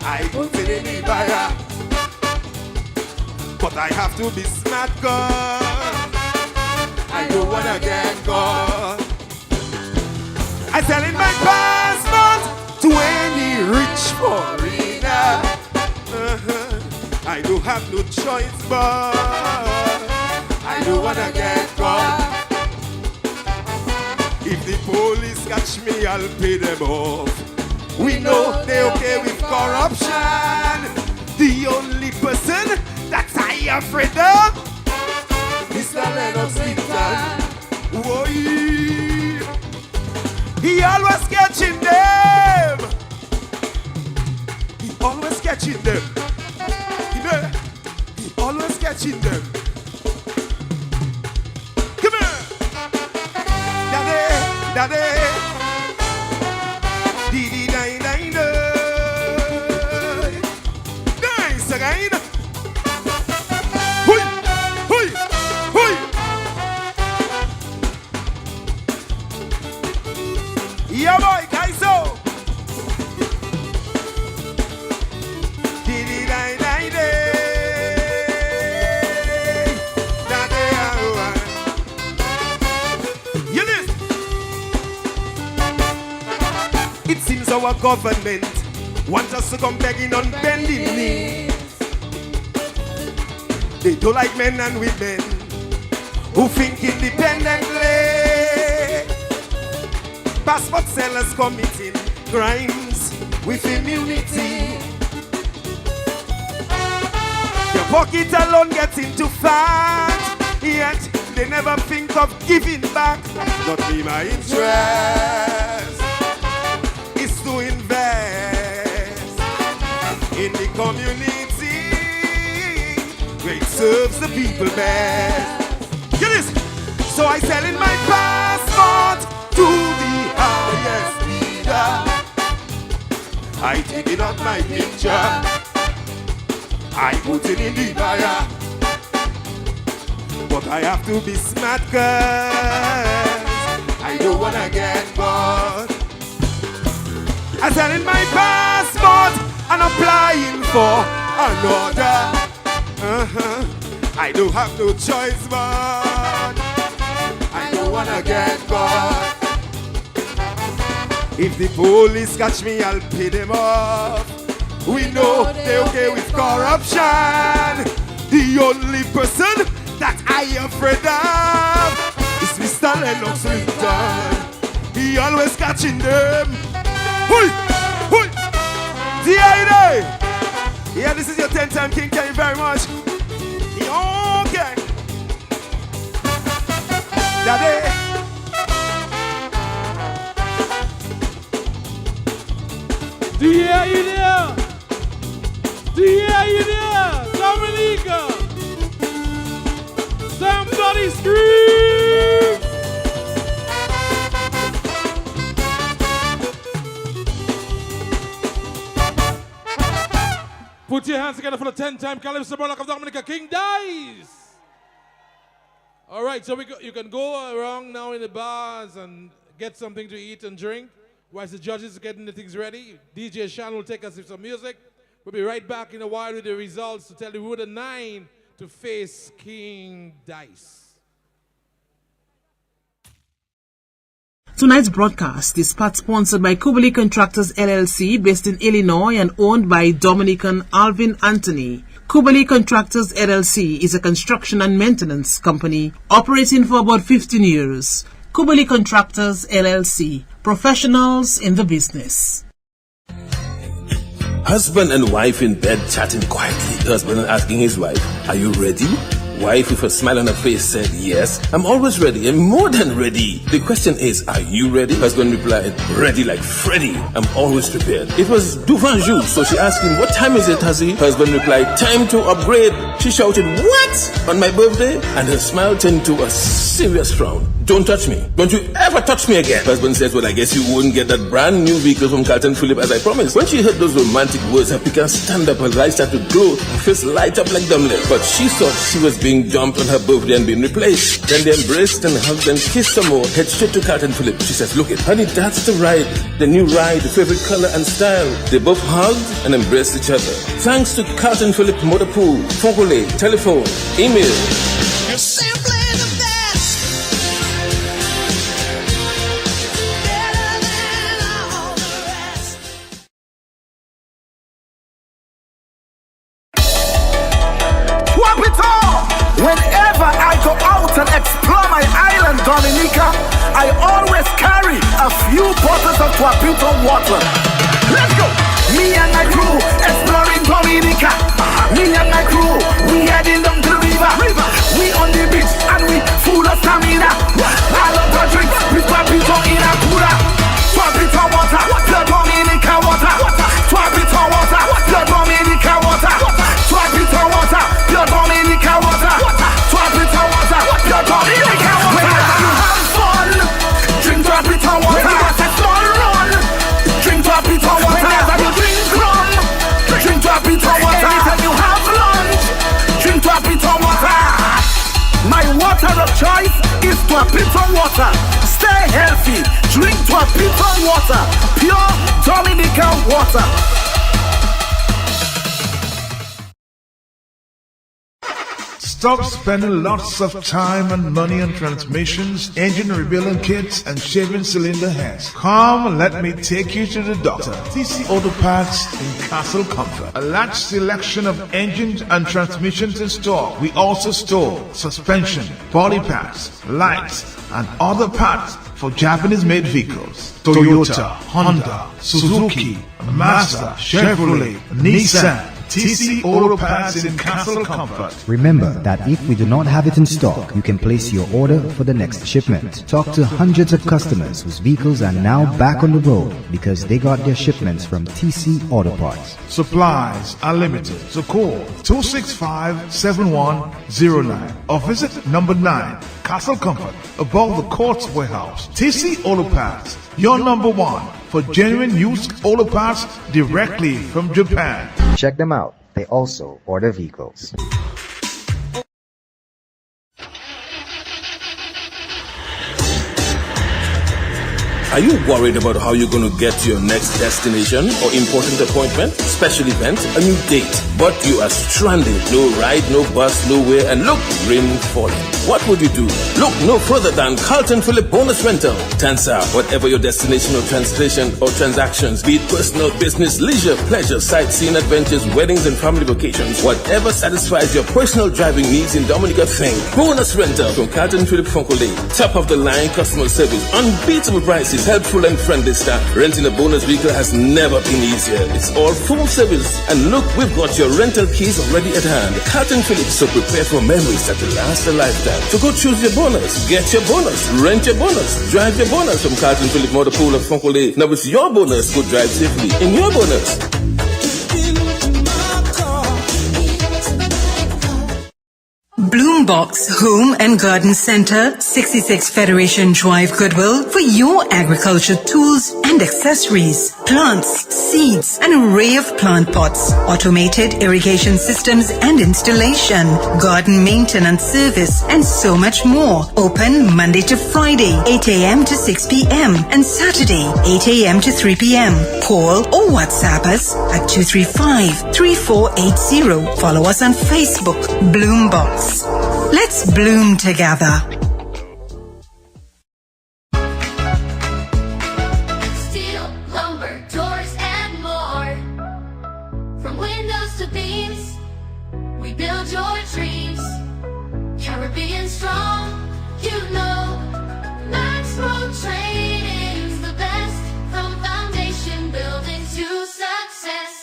I put it in the buyer. But I have to be smart cause I don't wanna get caught. I sell in my passport to any rich foreigner. I don't have no choice but I don't wanna get caught. If the police catch me, I'll pay them off. We know they're okay with corruption. The only person that I afraid of, Mr. Lennox Lincoln. Whoa, he always catching them. He always catching them. He always catching them. Daddy, didi dai dai dai. Nice again. Hui, hui, hui. Yeah, boy, guys, so. Didi dai dai dai. Daddy, It seems our government wants us to come begging on bending knee. They don't like men and women who think independently. Passport sellers committing crimes with immunity. Your pocket alone getting too fat, yet they never think of giving back. Not me, my interest is to invest in the community where it serves the people best. Get this! So I sell in my passport to the highest leader. I take it out my picture, I put it in the fire. But I have to be smart, cause I don't wanna get bored. I sell in my passport and applying for another. I don't have no choice, but I don't wanna get bored. If the police catch me, I'll pay them off. We know they're okay with corruption. The only person that I afraid of is Mr. Lennox Linton. He always catching them. Hui! Hui! D.I.D. Yeah, this is your 10-time king. Thank you very much. Okay. Daddy. D.I. you there? D.I. you there? Dominica! Somebody scream! Put your hands together for the 10-time Calypso Monarch of Dominica. King dies! All right, so you can go around now in the bars and get something to eat and drink whilst the judges are getting the things ready. DJ Shan will take us with some music. We'll be right back in a while with the results to tell you who the 9 to face King Dice. Tonight's broadcast is part sponsored by Kubali Contractors LLC, based in Illinois and owned by Dominican Alvin Anthony. Kubali Contractors LLC is a construction and maintenance company operating for about 15 years. Kubali Contractors LLC, professionals in the business. Husband and wife in bed chatting quietly. Husband asking his wife, "Are you ready?" Wife with a smile on her face said, "Yes, I'm always ready and more than ready." The question is, are you ready? Husband replied, "Ready like Freddy. I'm always prepared." It was Duvanjou, so she asked him, "What time is it, Huzzy?" Husband replied, "Time to upgrade." She shouted, "What? On my birthday?" And her smile turned to a serious frown. "Don't touch me. Don't you ever touch me again." Husband says, "Well, I guess you wouldn't get that brand new vehicle from Carlton Phillip as I promised." When she heard those romantic words, her pican stand up, her eyes started to glow, her face light up like dumblet. But she thought she was being dumped on her birthday and being replaced. Then they embraced and hugged and kissed some more. Head straight to Carlton Phillip. She says, "Look it, honey, that's the ride. The new ride, the favorite color and style." They both hugged and embraced each other. Thanks to Carlton Phillip Motor Pool, phone call, telephone, email. You're simply the best. Better than all the rest. Swap it all! Whenever I go out and explore my island, Dominica, I always carry a few bottles of Twapito water. Let's go! Me and my crew exploring Dominica. Me and my crew, we heading down to the river. We on the beach and we full of stamina. I love to drink with Twapito in a cooler. Twapito water, the Dominica water. Twapito water, the Dominica water. Twapito water, the Dominica water. Twapito water, the Dominica water. Whenever you have fun, drink Twapito water. When you want a small run, drink Twapito water. Whenever you drink rum, drink Twapito water. Anytime you have lunch, drink Twapito water. My water of choice is Twapito water. Stay healthy, drink Twapito water. Pure Dominican water. Stop spending lots of time and money on transmissions, engine rebuilding kits, and shaving cylinder heads. Come, let me take you to the doctor. TC Auto Parts in Castle Comfort. A large selection of engines and transmissions in store. We also store suspension, body parts, lights, and other parts for Japanese-made vehicles. Toyota, Honda, Suzuki, Mazda, Chevrolet, Nissan. TC Auto Parts in Castle Comfort. Remember that if we do not have it in stock, you can place your order for the next shipment. Talk to hundreds of customers whose vehicles are now back on the road because they got their shipments from TC Auto Parts. Supplies are limited, so call 265-7109 or visit number 9, Castle Comfort, above the Courts Warehouse. TC Auto Parts, your number one for genuine used auto parts directly from Japan. Check them out. They also order vehicles. Are you worried about how you're going to get to your next destination or important appointment, special event, a new date, but you are stranded? No ride, no bus, nowhere, and look, rain falling. What would you do? Look no further than Carlton Phillip Bonus Rental. Tansa, whatever your destination or translation or transactions, be it personal, business, leisure, pleasure, sightseeing, adventures, weddings, and family vacations, whatever satisfies your personal driving needs in Dominica, think Bonus Rental from Carlton Phillip Fonkole. Top of the line customer service, unbeatable prices, helpful and friendly staff. Renting a bonus vehicle has never been easier. It's all full service. And look, we've got your rental keys already at hand. Carlton Phillips, so prepare for memories that will last a lifetime. So go choose your bonus, get your bonus, rent your bonus, drive your bonus from Carlton Phillips Motor Pool of Fonkole. Now it's your bonus. Go drive safely in your bonus. Bloombox Home and Garden Center, 66 Federation Drive, Goodwill, for your agriculture tools and accessories, plants, seeds, an array of plant pots, automated irrigation systems and installation, garden maintenance service, and so much more. Open Monday to Friday, 8 a.m. to 6 p.m. and Saturday, 8 a.m. to 3 p.m. Call or WhatsApp us at 235-3480. Follow us on Facebook, Bloombox. Let's bloom together. Steel, lumber, doors, and more. From windows to beams, we build your dreams. Caribbean strong, you know. Maxwell Trading's the best. From foundation building to success.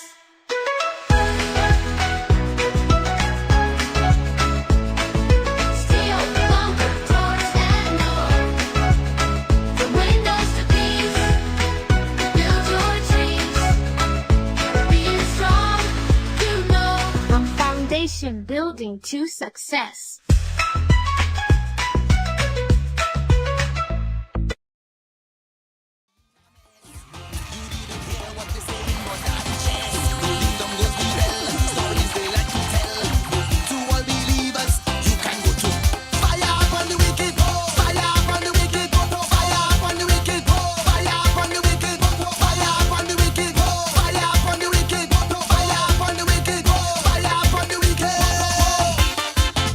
Building to success.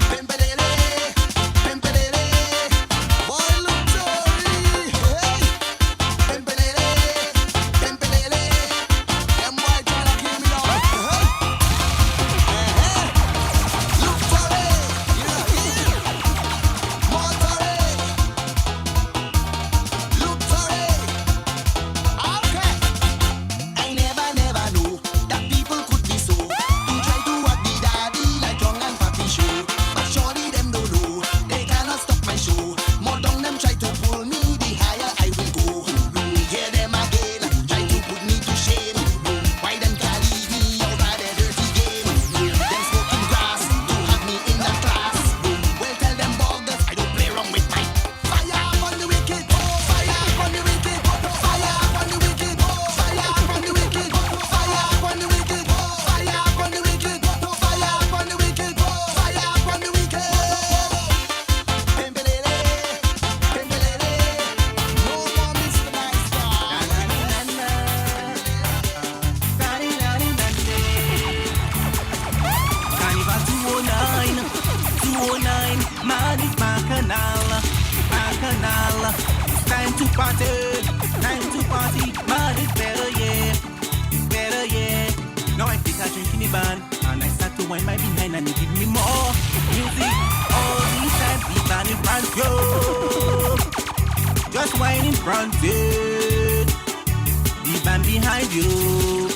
Pempele Now I take a drink in the band, and I start to wind my behind, and it give me more music. All these times, the band in front, yo. Just wine in front, yeah. The band behind you.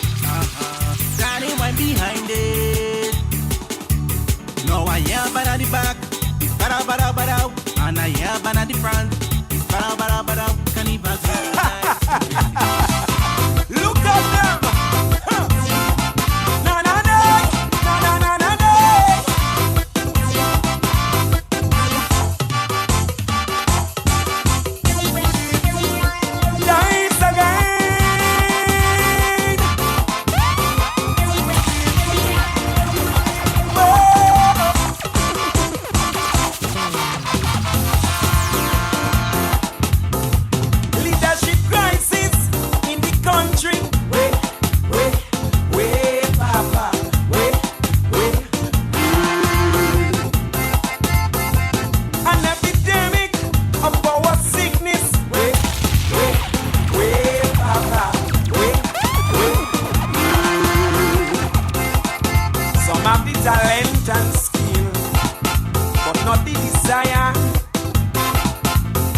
Daddy wine behind it. Now I hear band at the back, it's bada bada bada, and I hear band at the front, it's bada bada bada. Can even Look at them. Na na na, na na na na na. Dance again. Leadership crisis in the country. Wait, Papa. Wait. An epidemic of power sickness. Wait, Papa. Wait. Some have the talent and skill, but not the desire.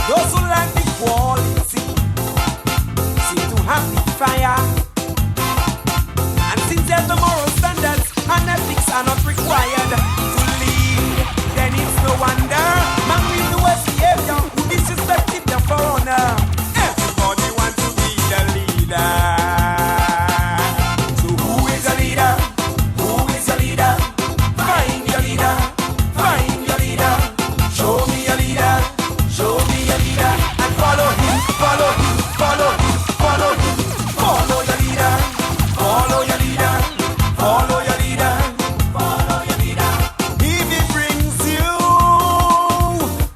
Those who lack the quality seem to have the fire. And since there's no moral standards and ethics are not required to lead, then it's no wonder man with the worst behavior who disrespected them for honor. Everybody wants to be the leader. So who is a leader? Who is a leader? Find your leader. Find your leader. Show me a leader. Show me a leader. And follow him. Follow him. Follow him. Follow him. Follow your leader. Follow your leader. Follow your leader. Follow your leader. If he brings you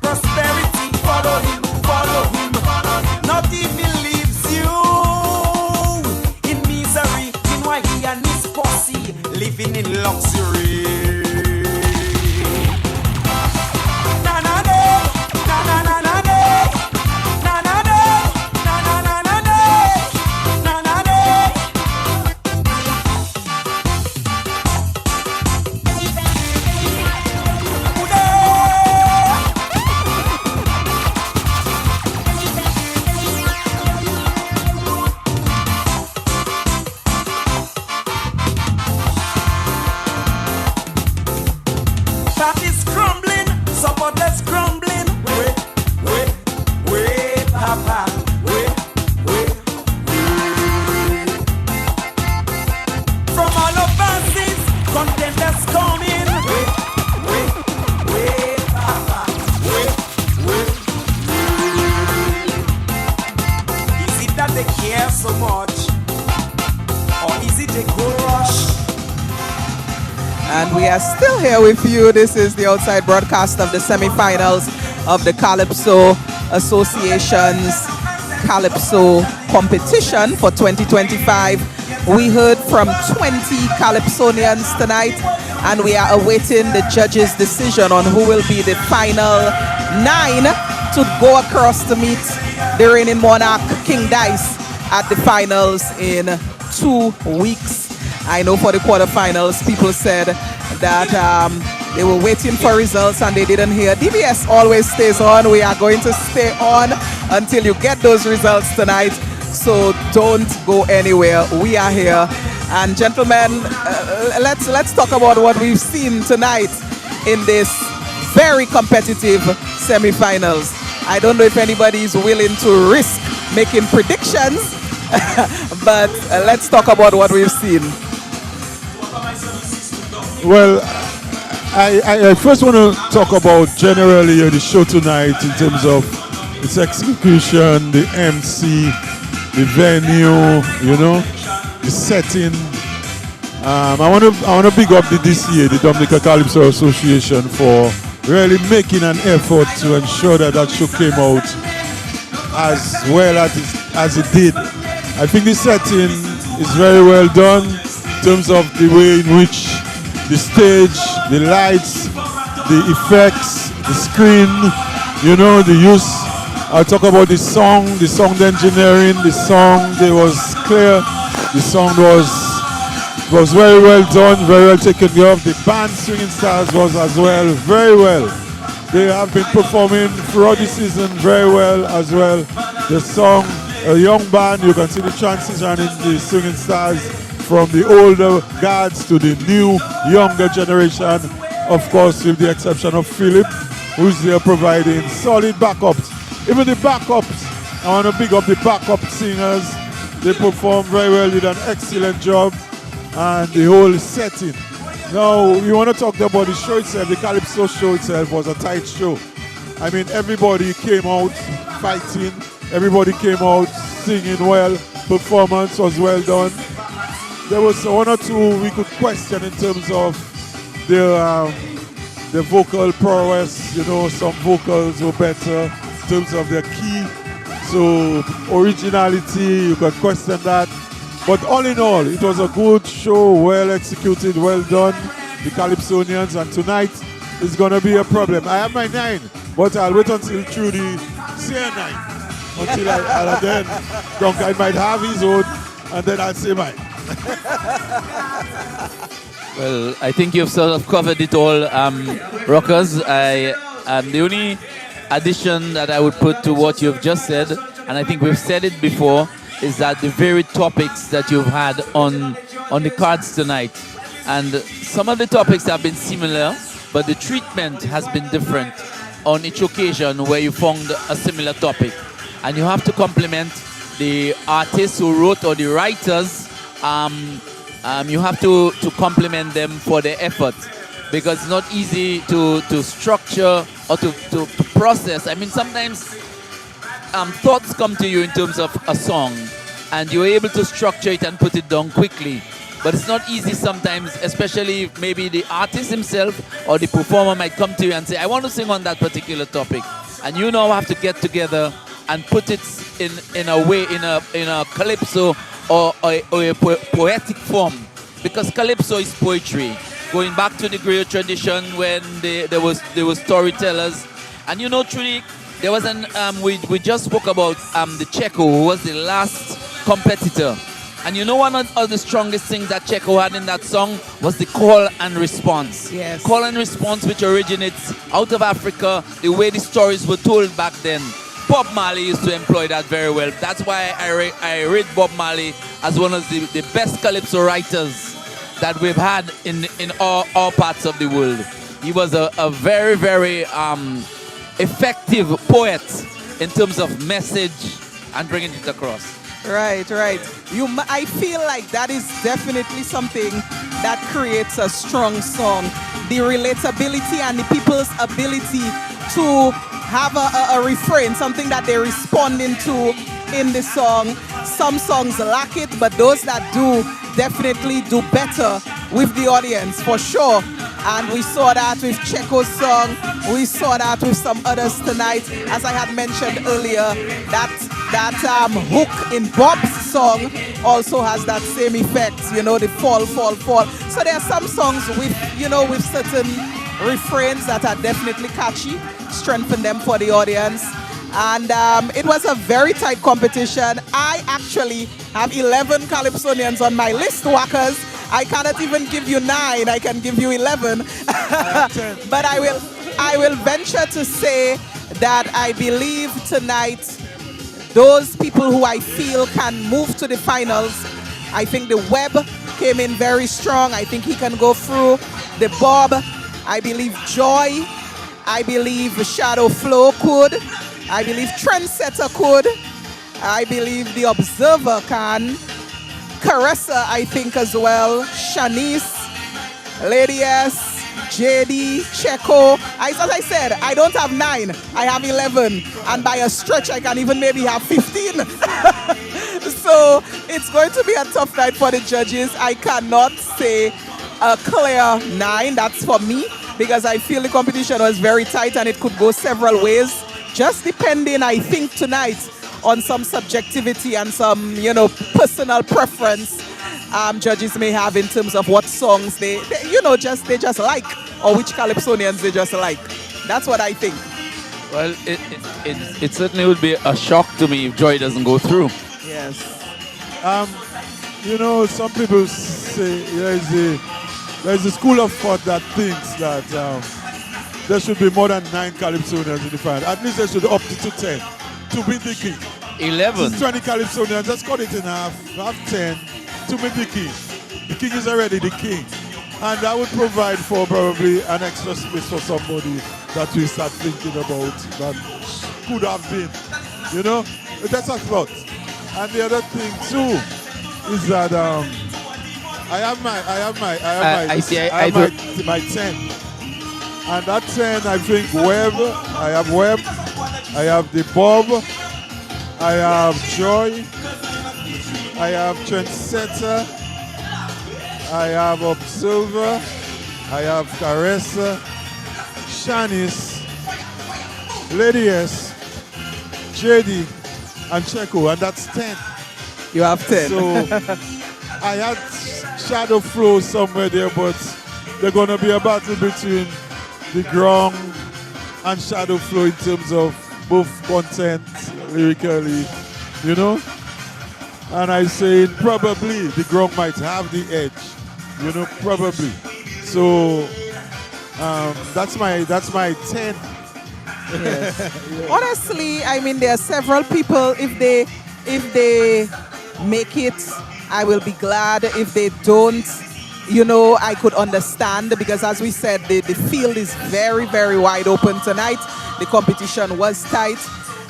prosperity, follow him. Follow him. Not if he leaves you in misery. Meanwhile, he and his posse living in luxury. Na na na, na na na na na, na na na, na na na na na, na na na. That is crumbling, supporters crumbling. Wait, Papa. Wait. From all of us, contenders coming. Wait, Papa. Wait. Is it that they care so much, or is it a go rush? And we are still here with you. This is the outside broadcast of the semifinals of the Calypso Association's Calypso competition for 2025. We heard from 20 Calypsonians tonight, and we are awaiting the judges' decision on who will be the final 9 to go across to meet the reigning monarch, King Dice, at the finals in 2 weeks. I know for the quarterfinals, people said that they were waiting for results and they didn't hear. DBS always stays on. We are going to stay on until you get those results tonight. So don't go anywhere. We are here. And gentlemen, let's talk about what we've seen tonight in this very competitive semifinals. I don't know if anybody is willing to risk making predictions, but let's talk about what we've seen. Well, I first want to talk about generally the show tonight in terms of its execution, the MC, the venue, the setting. I want to big up the DCA, the Dominica Calypso Association, for really making an effort to ensure that that show came out as well as it did. I think the setting is very well done in terms of the way in which the stage, the lights, the effects, the screen, the use. I'll talk about the sound engineering, the sound, it was clear, the sound was It was very well done, very well taken care of. The band Swinging Stars was as well, very well. They have been performing throughout the season very well as well. The song, a young band, you can see the transition in the Swinging Stars from the older guards to the new, younger generation. Of course, with the exception of Philip, who's there providing solid backups. Even the backups, I want to big up the backup singers. They performed very well, did an excellent job, and the whole setting. Now, we want to talk about the show itself. The Calypso show itself was a tight show. I mean, everybody came out fighting, everybody came out singing well, performance was well done. There was one or two we could question in terms of the vocal prowess. You know, some vocals were better in terms of their key. So originality, you could question that. But all in all, it was a good show, well executed, well done, the Calypsonians, and tonight is going to be a problem. I have my 9, but I'll wait until Trudy say 9. Until I'll then, I might have his own, and then I'll say mine. Well, I think you've sort of covered it all, Rockers. The only addition that I would put to what you've just said, and I think we've said it before, is that the very topics that you've had on the cards tonight, and some of the topics have been similar, but the treatment has been different on each occasion where you found a similar topic. And you have to compliment the artists who wrote, or the writers. You have to compliment them for their effort, because it's not easy to structure or to process. I mean, sometimes thoughts come to you in terms of a song, and you're able to structure it and put it down quickly. But it's not easy sometimes, especially if maybe the artist himself or the performer might come to you and say, I want to sing on that particular topic. And you now have to get together and put it in a way, in a calypso or a poetic form. Because calypso is poetry. Going back to the great tradition when there was storytellers. And you know, truly, there was we just spoke about the Checo, who was the last competitor. And you know, one of the strongest things that Checo had in that song was the call and response. Yes. Call and response, which originates out of Africa, the way the stories were told back then. Bob Marley used to employ that very well. That's why I rate Bob Marley as one of the best calypso writers that we've had in all parts of the world. He was a very, very effective poet in terms of message and bringing it across. Right. I feel like that is definitely something that creates a strong song. The relatability and the people's ability to have a refrain, something that they're responding to in the song. Some songs lack it, but those that do definitely do better with the audience, for sure. And we saw that with Checo's song. We saw that with some others tonight. As I had mentioned earlier, that hook in Bob's song also has that same effect, you know, the fall. So there are some songs with certain refrains that are definitely catchy, strengthen them for the audience. And it was a very tight competition. I actually have 11 Calypsonians on my list, Wackers. I cannot even give you 9, I can give you 11. But I will venture to say that I believe tonight those people who I feel can move to the finals. I think the Web came in very strong. I think he can go through. The Bob, I believe Joy, I believe Shadow Flow could. I believe Trendsetter could. I believe The Observer can. Caressa, I think, as well. Shanice, Lady S, JD, Checo. As I said, I don't have 9. I have 11. And by a stretch, I can even maybe have 15. So it's going to be a tough night for the judges. I cannot say a clear 9. That's for me, because I feel the competition was very tight and it could go several ways. Just depending, I think, tonight on some subjectivity and some, personal preference judges may have in terms of what songs they just like, or which Calypsonians they just like. That's what I think. Well, it certainly would be a shock to me if Joy doesn't go through. Yes. You know, some people say there's a school of thought that thinks that there should be more than 9 Calypsonians in the final. At least there should up to 10 to beat the king. 11. 20 Calypsonians, just cut it in half 10 to beat the king. The king is already the king. And that would provide for probably an extra space for somebody that we start thinking about that could have been. You know, that's a thought. And the other thing too is that I have my 10. And that 10, I think Webb, I have the Bob, I have Joy, I have Trendsetter, I have Observer, I have Caressa, Shanice, Lady S, JD, and Checo, and that's 10. You have 10. So I had Shadow Flow somewhere there, but they're going to be a battle between the Grong and Shadow Flow in terms of both content, lyrically, you know. And I say probably the Grong might have the edge, you know, probably. So that's my 10. Yes. Honestly, I mean, there are several people. If they make it, I will be glad. If they don't, you know, I could understand, because as we said, the field is very, very wide open tonight. The competition was tight.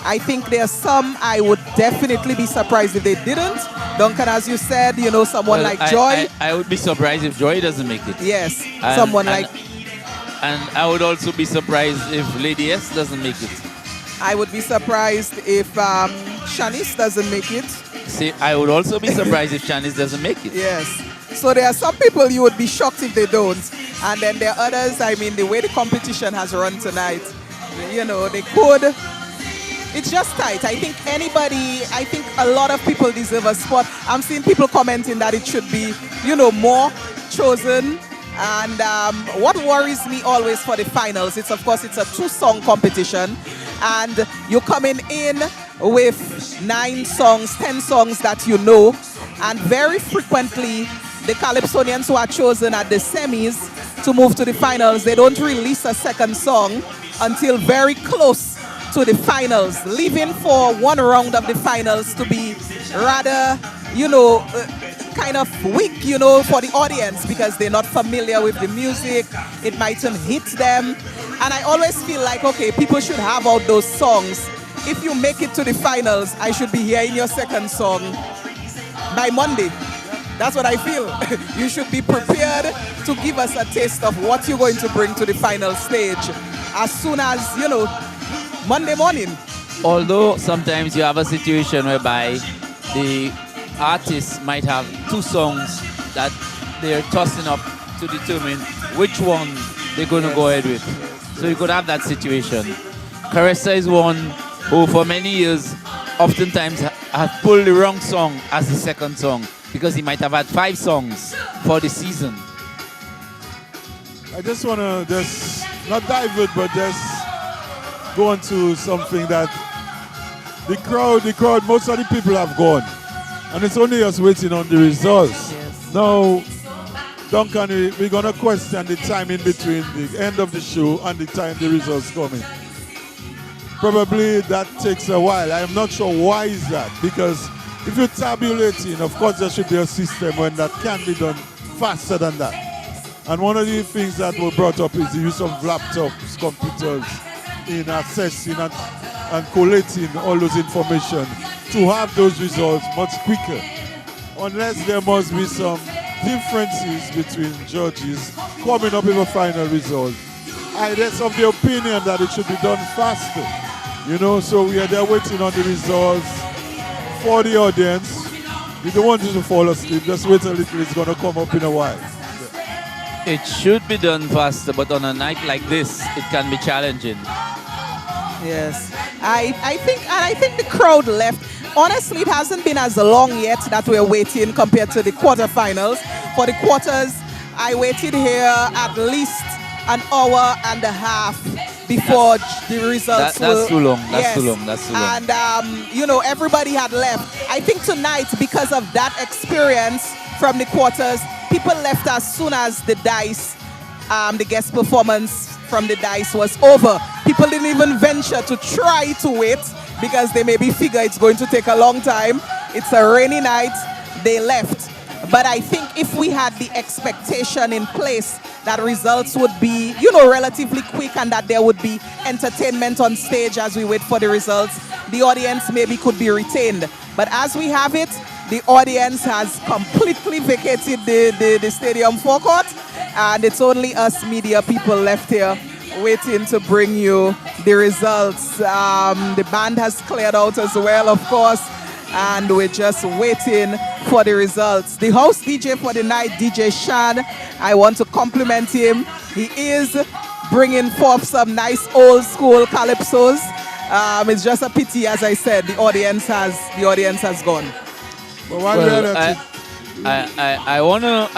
I think there are some I would definitely be surprised if they didn't. Duncan, as you said, you know, someone like Joy. I would be surprised if Joy doesn't make it. Yes, someone like... And I would also be surprised if Lady S doesn't make it. I would be surprised if Shanice doesn't make it. See, I would also be surprised if Shanice doesn't make it. Yes. So there are some people you would be shocked if they don't. And then there are others, I mean, the way the competition has run tonight, you know, they could... It's just tight. I think a lot of people deserve a spot. I'm seeing people commenting that it should be, you know, more chosen. And what worries me always for the finals, it's a 2-song competition. And you're coming in with 9 songs, 10 songs that you know. And very frequently, the Calypsonians who are chosen at the semis to move to the finals, they don't release a second song until very close to the finals, leaving for one round of the finals to be rather, you know, kind of weak, you know, for the audience, because they're not familiar with the music. It mightn't hit them. And I always feel like, okay, people should have out those songs. If you make it to the finals, I should be hearing your second song by Monday. That's what I feel. You should be prepared to give us a taste of what you're going to bring to the final stage as soon as, you know, Monday morning. Although sometimes you have a situation whereby the artists might have 2 songs that they're tossing up to determine which one they're going to go ahead with. So you could have that situation. Caressa is one who for many years oftentimes has pulled the wrong song as the second song, because he might have had 5 songs for the season. I just want to not divert, but just go on to something that the crowd, most of the people have gone. And it's only us waiting on the results. Yes. Now, Duncan, we're going to question the time in between the end of the show and the time the results come in. Probably that takes a while. I am not sure why is that, because if you're tabulating, of course there should be a system when that can be done faster than that. And one of the things that were brought up is the use of laptops, computers, in assessing and collating all those information to have those results much quicker. Unless there must be some differences between judges coming up with a final result. I guess of the opinion that it should be done faster. You know, so we are there waiting on the results for the audience. We don't want you to fall asleep. Just wait a little, it's going to come up in a while. It should be done faster, but on a night like this, it can be challenging. Yes, I think the crowd left. Honestly, it hasn't been as long yet that we're waiting compared to the quarterfinals. For the quarters, I waited here at least an hour and a half before the results That's too long. That's Yes. too long. That's too long. And everybody had left. I think tonight, because of that experience from the quarters, people left as soon as the the guest performance from the dice was over. People didn't even venture to try to wait because they maybe figure it's going to take a long time. It's a rainy night. They left. But I think if we had the expectation in place that results would be, relatively quick and that there would be entertainment on stage as we wait for the results, the audience maybe could be retained. But as we have it, the audience has completely vacated the stadium forecourt, and it's only us media people left here waiting to bring you the results. The band has cleared out as well, of course, and we're just waiting for the results. The house DJ for the night, DJ Shan, I want to compliment him. He is bringing forth some nice old school calypsos. It's just a pity, as I said, the audience has gone. Well, I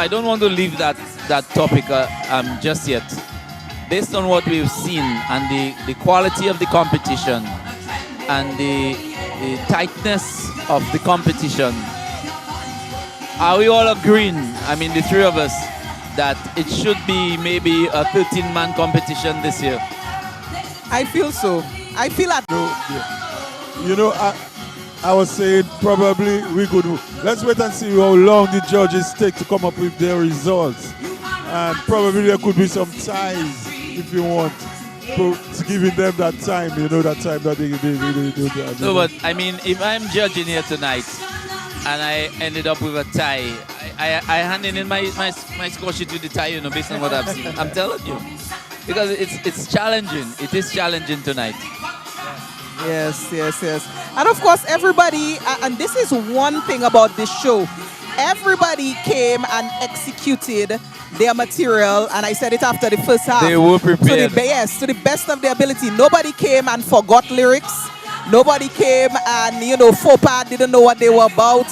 don't want to leave that topic just yet. Based on what we've seen and the quality of the competition and the tightness of the competition, are we all agreeing, the three of us, that it should be maybe a 13-man competition this year? I feel so. I feel that. I was saying probably we could. Let's wait and see how long the judges take to come up with their results. And probably there could be some ties, if you want, to giving them that time, that time that they do that. No, but if I'm judging here tonight and I ended up with a tie, I handed in my score sheet with the tie, based on what I've seen. I'm telling you. Because it's challenging. It is challenging tonight. Yes. And of course, everybody, and this is one thing about this show, everybody came and executed their material, and I said it after the first half. They were prepared. To the best of their ability. Nobody came and forgot lyrics. Nobody came and, faux pas, didn't know what they were about.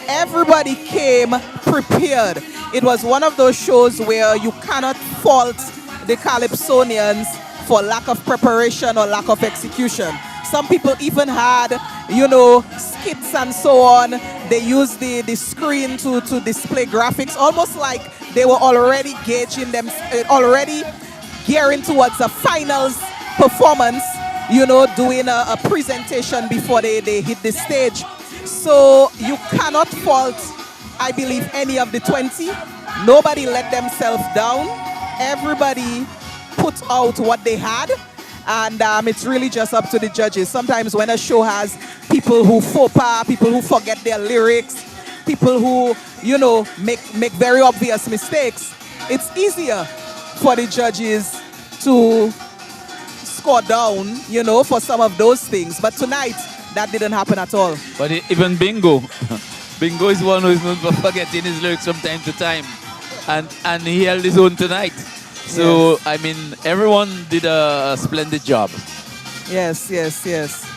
Everybody came prepared. It was one of those shows where you cannot fault the Calypsonians for lack of preparation or lack of execution. Some people even had, skits and so on. They used the screen to display graphics, almost like they were already gauging them, already gearing towards a finals performance, doing a presentation before they hit the stage. So you cannot fault, I believe, any of the 20. Nobody let themselves down. Everybody put out what they had. And it's really just up to the judges. Sometimes when a show has people who faux pas, people who forget their lyrics, people who, make very obvious mistakes, it's easier for the judges to score down, for some of those things. But tonight, that didn't happen at all. But even Bingo is one who is known for forgetting his lyrics from time to time. And he held his own tonight. So, yes. Everyone did a splendid job. Yes.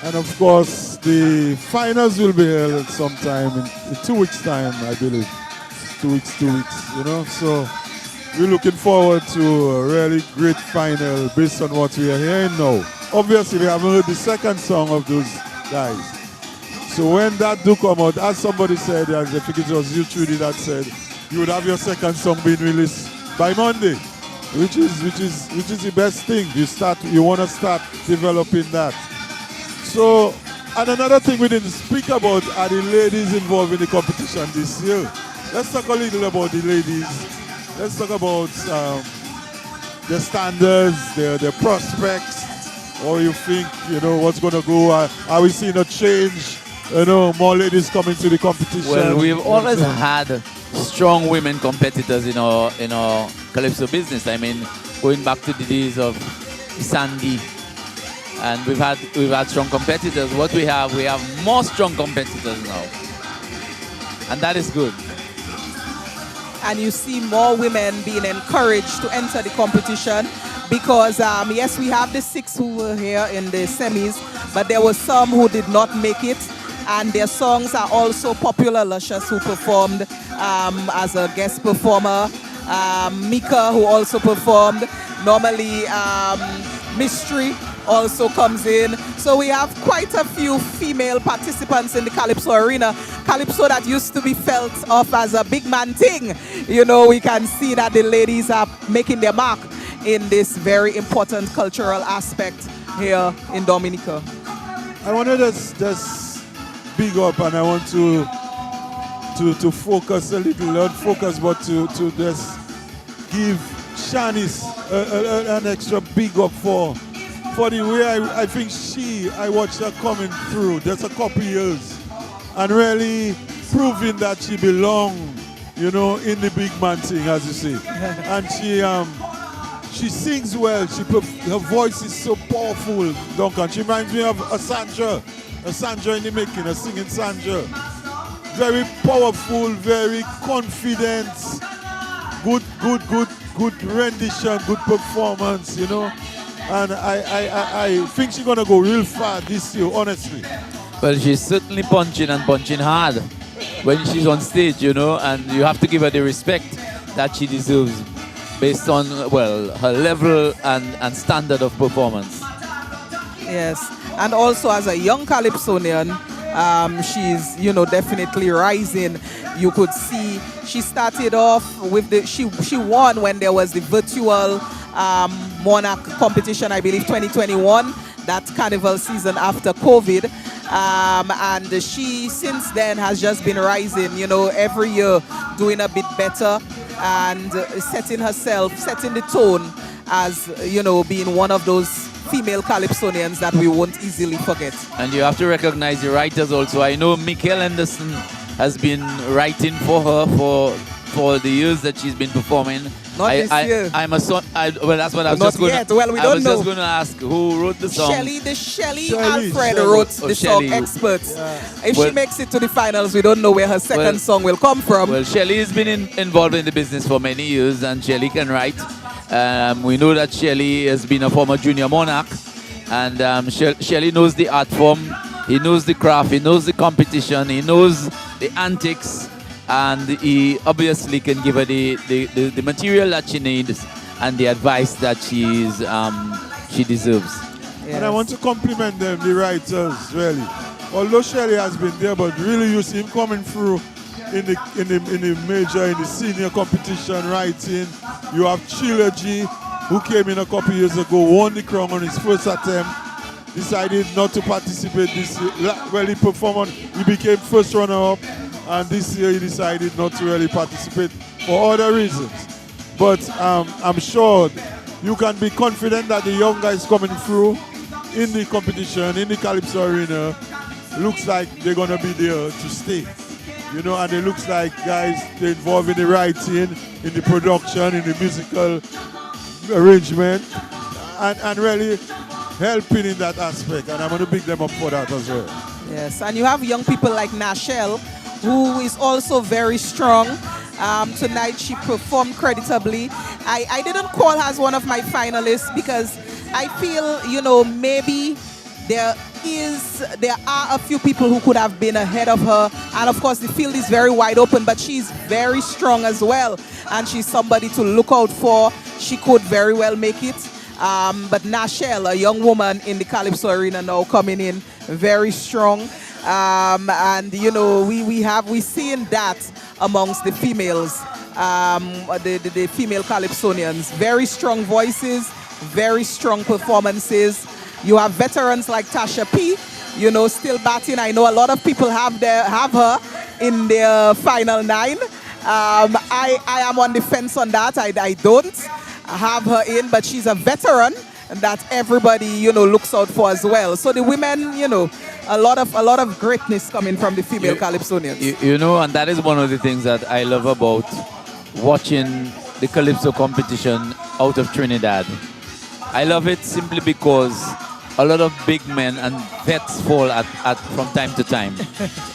And of course, the finals will be held sometime in 2 weeks' time, I believe. 2 weeks. So, we're looking forward to a really great final based on what we are hearing now. Obviously, we haven't heard the second song of those guys. So, when that do come out, as somebody said, I think it was you, Trudy, that said, you would have your second song being released by Monday. Which is the best thing. You want to start developing that. So, and another thing we didn't speak about are the ladies involved in the competition this year. Let's talk a little about the ladies. Let's talk about their standards, their prospects. How you think, what's going to go? Are we seeing a change? More ladies coming to the competition. Well, we've always had strong women competitors in our Calypso business. Going back to the days of Sandy, and we've had strong competitors. What we have more strong competitors now, and that is good. And you see more women being encouraged to enter the competition because yes, we have the 6 who were here in the semis, but there were some who did not make it. And their songs are also popular. Luscious, who performed as a guest performer. Mika, who also performed. Normally, Mystery also comes in. So we have quite a few female participants in the Calypso arena. Calypso that used to be felt of as a big man thing. You know, we can see that the ladies are making their mark in this very important cultural aspect here in Dominica. I want to just big up, and I want to focus a little, not focus, but to just give Shanice an extra big up for the way I think I watched her coming through just a couple years and really proving that she belongs, you know, in the big man thing, as you say. And she sings well. Her voice is so powerful, Duncan. She reminds me of a Sandra in the making, a singing Sandra. Very powerful, very confident, good rendition, good performance, you know. And I think she's gonna go real far this year, honestly. Well, she's certainly punching and punching hard when she's on stage, you know, and you have to give her the respect that she deserves based on, well, her level and standard of performance. Yes, and also as a young Calypsonian, she's, you know, definitely rising. You could see she started off with she won when there was the virtual Monarch competition, I believe 2021, that carnival season after COVID. And she since then has just been rising, you know, every year doing a bit better and setting the tone as, you know, being one of those female Calypsonians that we won't easily forget. And you have to recognize the writers also. I know Michael Anderson has been writing for her for the years that she's been performing. Not this year. I'm a son. Well, that's what I was Not just going yet. to. Well, we don't know. I was just going to ask who wrote the song. Shelley Alfred wrote the song Experts. If she makes it to the finals, we don't know where her second song will come from. Well, Shelley has been involved in the business for many years, and Shelley can write. We know that Shelley has been a former junior Monarch, and Shelley knows the art form, he knows the craft, he knows the competition, he knows the antics, and he obviously can give her the material that she needs and the advice that she deserves. Yes. And I want to compliment them, the writers, really. Although Shelley has been there, but really you see him coming through in the senior competition writing. You have Trilogy, who came in a couple years ago, won the crown on his first attempt, decided not to participate this year. Well, he performed, he became first runner-up, and this year he decided not to really participate for other reasons. But I'm sure you can be confident that the young guys coming through in the competition, in the Calypso arena, looks like they're going to be there to stay. You know, and it looks like guys, they're involved in the writing, in the production, in the musical arrangement, and really helping in that aspect. And I'm going to big them up for that as well. Yes, and you have young people like Nashelle, who is also very strong. Tonight she performed creditably. I didn't call her as one of my finalists because I feel, you know, maybe there are a few people who could have been ahead of her, and of course the field is very wide open, but she's very strong as well, and she's somebody to look out for. She could very well make it, but Nashelle, a young woman in the Calypso arena now, coming in very strong, and you know, we seeing that amongst the females, the female Calypsonians. Very strong voices, very strong performances. You have veterans like Tasha P, you know, still batting. I know a lot of people have her in their final 9. I am on the fence on that. I don't have her in, but she's a veteran that everybody, you know, looks out for as well. So the women, you know, a lot of greatness coming from the female Calypsonians. You know, and that is one of the things that I love about watching the Calypso competition out of Trinidad. I love it simply because a lot of big men and vets fall from time to time.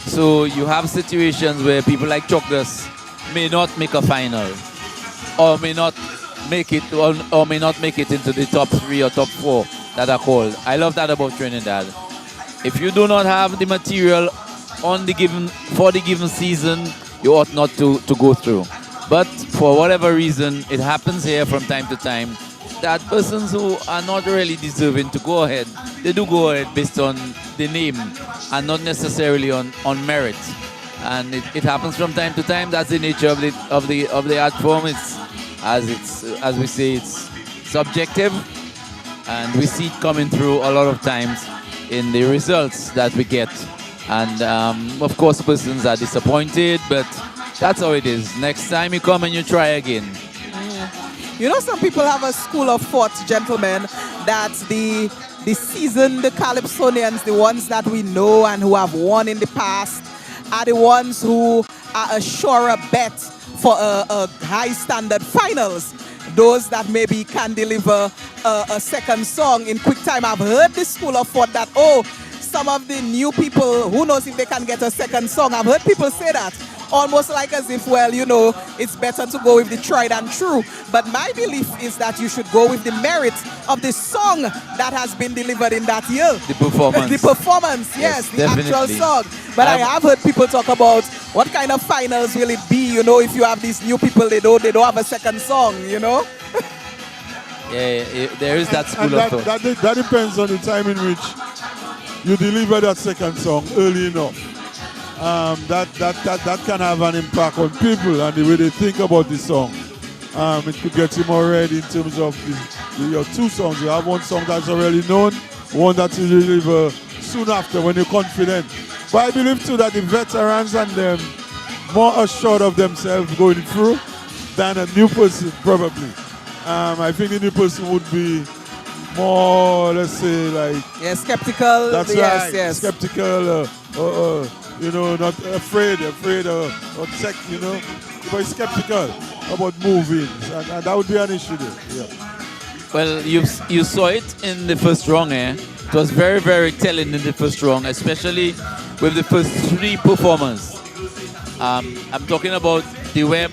So you have situations where people like Chokdas may not make a final, or may not make it, or may not make it into the top 3 or top 4 that are called. I love that about Trinidad. If you do not have the material for the given season, you ought not to go through. But for whatever reason, it happens here from time to time. that persons who are not really deserving to go ahead, they do go ahead based on the name and not necessarily on merit. And it happens from time to time. That's the nature of the art form. As we say, it's subjective, and we see it coming through a lot of times in the results that we get. And of course, persons are disappointed, but that's how it is. Next time you come and you try again. You know, some people have a school of thought, gentlemen, that the seasoned Calypsonians, the ones that we know and who have won in the past, are the ones who are a surer bet for a high standard finals. Those that maybe can deliver a second song in quick time. I've heard this school of thought that, some of the new people, who knows if they can get a second song. I've heard people say that. Almost like as if, well, you know, it's better to go with the tried and true. But my belief is that you should go with the merit of the song that has been delivered in that year. The performance. The performance, yes, the definitely. actual song. But I have heard people talk about what kind of finals will it be, you know, if you have these new people, they don't have a second song, you know? Yeah, there is that school of thought. That depends on the time in which you deliver that second song early enough. That can have an impact on people and the way they think about the song. It could get you more ready in terms of your two songs. You have one song that's already known, one that you deliver soon after when you're confident. But I believe too that the veterans and them more assured of themselves going through than a new person probably. I think the new person would be more, let's say, like... Yeah, skeptical. That's yes, right. Yes. Skeptical, you know, not afraid or check, you know, but skeptical about moving, and that would be an issue there. Yeah. Well, you saw it in the first round, eh? It was very, very telling in the first round, especially with the first three performers. I'm talking about the Webb,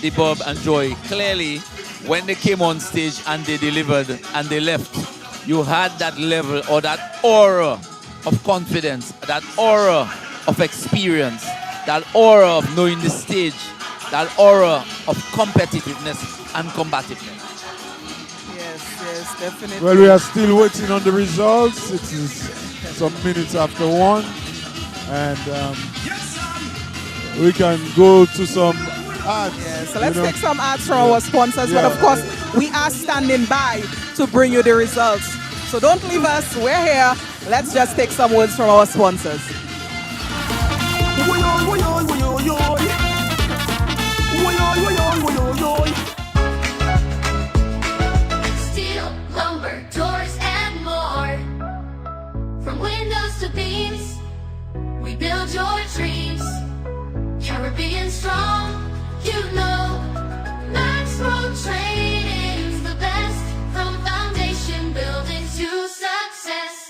the Bob, and Joy. Clearly, when they came on stage and they delivered and they left, you had that level or that aura of confidence, that aura of experience, that aura of knowing the stage, that aura of competitiveness and combativeness. Yes, definitely. Well, we are still waiting on the results. It is some minutes after 1, and we can go to some ads. Yeah, so let's take some ads from our sponsors, but of course, we are standing by to bring you the results. So don't leave us, we're here. Let's just take some words from our sponsors. Steel, lumber, doors, and more. From windows to beams, we build your dreams. Caribbean strong, you know. Maxwell Trading's the best. From foundation building to success.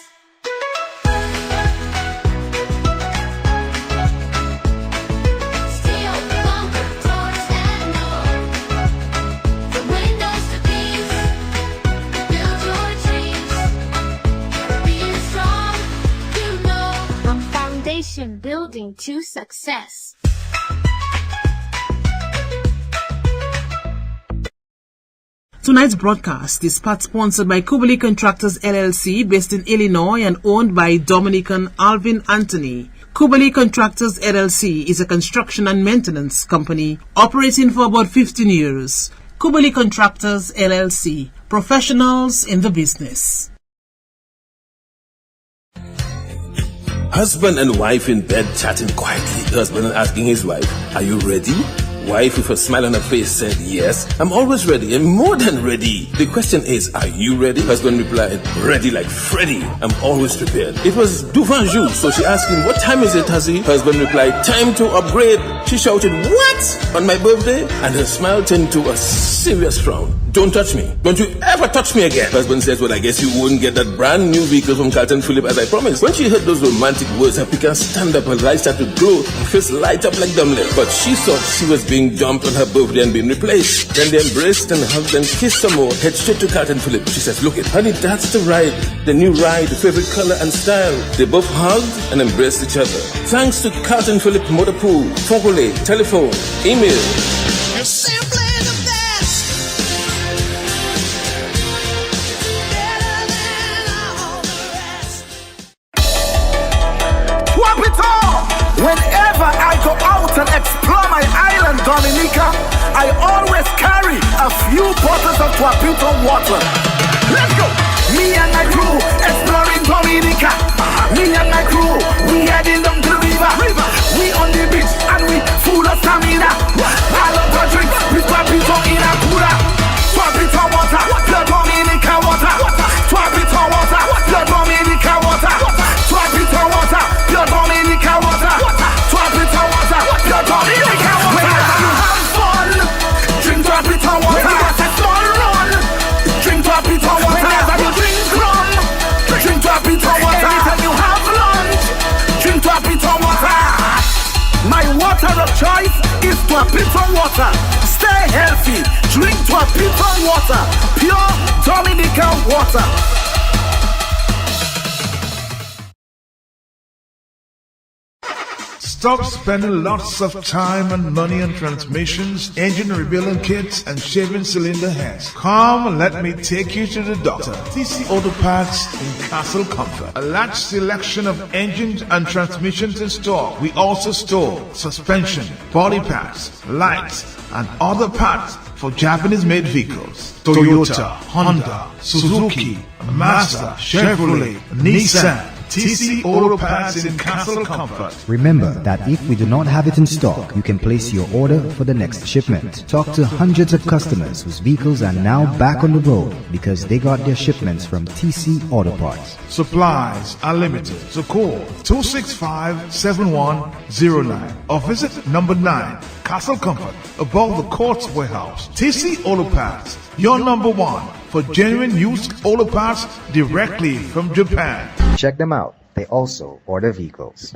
Building to success. Tonight's broadcast is part sponsored by Kubali Contractors LLC, based in Illinois and owned by Dominican Alvin Anthony. Kubali Contractors LLC is a construction and maintenance company operating for about 15 years. Kubali Contractors LLC, professionals in the business. Husband and wife in bed chatting quietly. Husband asking his wife, "Are you ready?" Wife with a smile on her face said, "Yes, I'm always ready and more than ready." The question is, are you ready? Husband replied, "Ready like Freddy. I'm always prepared." It was devant jour, so she asked him, "What time is it, Huzzy?" Husband replied, "Time to upgrade." She shouted, "What? On my birthday?" And her smile turned to a serious frown. "Don't touch me. Don't you ever touch me again." Husband says, "Well, I guess you wouldn't get that brand new vehicle from Carlton Phillip as I promised." When she heard those romantic words, her picker stand up, her eyes started to glow, her face light up like dumblet. But she thought she was being dumped on her birthday and being replaced. Then they embraced and hugged and kissed some more. Head straight to Carlton Phillip. She says, "Look it, honey, that's the ride. The new ride, the favorite color and style." They both hugged and embraced each other. Thanks to Carlton Phillip Motor Pool, Fogole, telephone, email. You're simply the best. bottles of Twapito water. Let's go. Me and my crew exploring Dominica. Me and my crew, we heading down the river. We on the beach and we full of stamina. I love to drink with Twapito in a cooler. Twapito water, the Dominica water. Twapito water, the Dominica water. Twapito water, the Dominica water. Twapito water, the Dominica water. Whenever you have fun, drink Twapito water. It's a small run. Drink Twapito water. Whenever you drink rum, drink Twapito water. Anytime you have lunch, drink Twapito water. My water of choice is Twapito water. Stay healthy. Drink Twapito water. Pure Dominican water. Stop spending lots of time and money on transmissions, engine rebuilding kits, and shaving cylinder heads. Come and let me take you to the doctor. TC Auto Parts in Castle Comfort. A large selection of engines and transmissions in store. We also store suspension, body parts, lights, and other parts for Japanese-made vehicles. Toyota, Honda, Suzuki, Mazda, Chevrolet, Nissan. TC Auto Parts in Castle Comfort. Remember that if we do not have it in stock, you can place your order for the next shipment. Talk to hundreds of customers whose vehicles are now back on the road because they got their shipments from TC Auto Parts. Supplies are limited, so call 265-7109 or visit number 9 Castle Comfort above the Courts Warehouse. TC Auto Parts, your number one for genuine used auto parts directly from Japan. Check them out. They also order vehicles.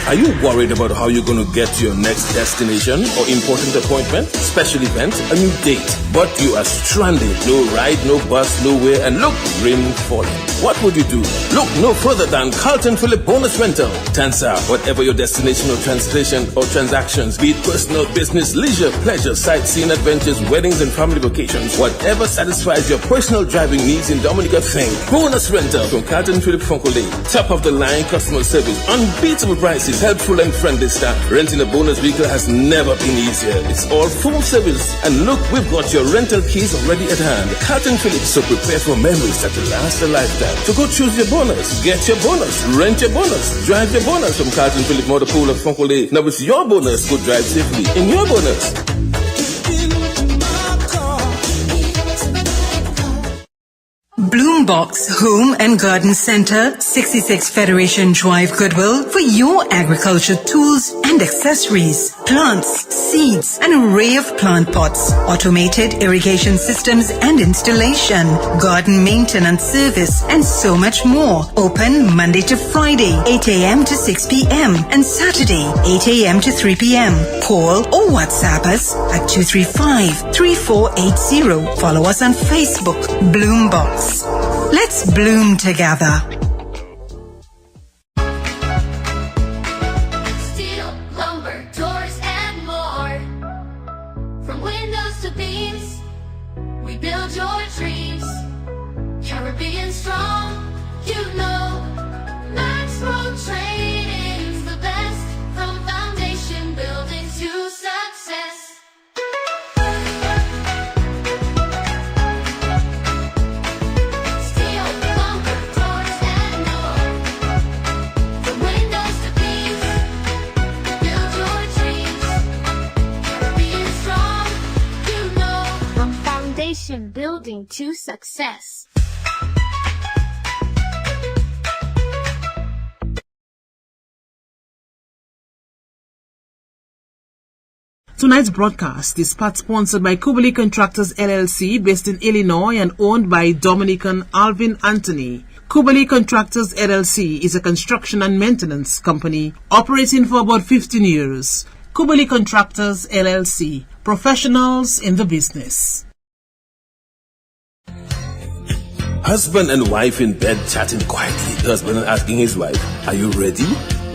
Are you worried about how you're going to get to your next destination or important appointment, special event, a new date, but you are stranded? No ride, no bus, nowhere, and look, rain falling. What would you do? Look no further than Carlton Phillip Bonus Rental. Tansa, whatever your destination or translation or transactions, be it personal, business, leisure, pleasure, sightseeing, adventures, weddings, and family vacations, whatever satisfies your personal driving needs in Dominica, think Bonus Rental from Carlton Phillip Foncole. Top of the line customer service, unbeatable prices, helpful and friendly staff. Renting a bonus vehicle has never been easier. It's all full service. And look, we've got your rental keys already at hand. Carlton Phillips, so prepare for memories that will last a lifetime. So go choose your bonus, get your bonus, rent your bonus, drive your bonus from Carlton Phillips Motor Pool of Foncole. Now it's your bonus. Go drive safely in your bonus. Bloombox Home and Garden Center, 66 Federation Drive, Goodwill, for your agriculture tools and accessories, plants, seeds, an array of plant pots, automated irrigation systems and installation, garden maintenance service, and so much more. Open Monday to Friday, 8 a.m. to 6 p.m. and Saturday, 8 a.m. to 3 p.m. Call or WhatsApp us at 235-3480. Follow us on Facebook, Bloombox. Let's bloom together. Steel, lumber, doors, and more. From windows to beams, we build your dreams. Caribbean strong, you know. Maxwell Trading's the best. From foundation building to success. Building to success. Tonight's broadcast is part sponsored by Kubali Contractors LLC, based in Illinois and owned by Dominican Alvin Anthony. Kubali Contractors LLC is a construction and maintenance company operating for about 15 years. Kubali Contractors LLC, professionals in the business. Husband and wife in bed chatting quietly. Husband asking his wife, are you ready?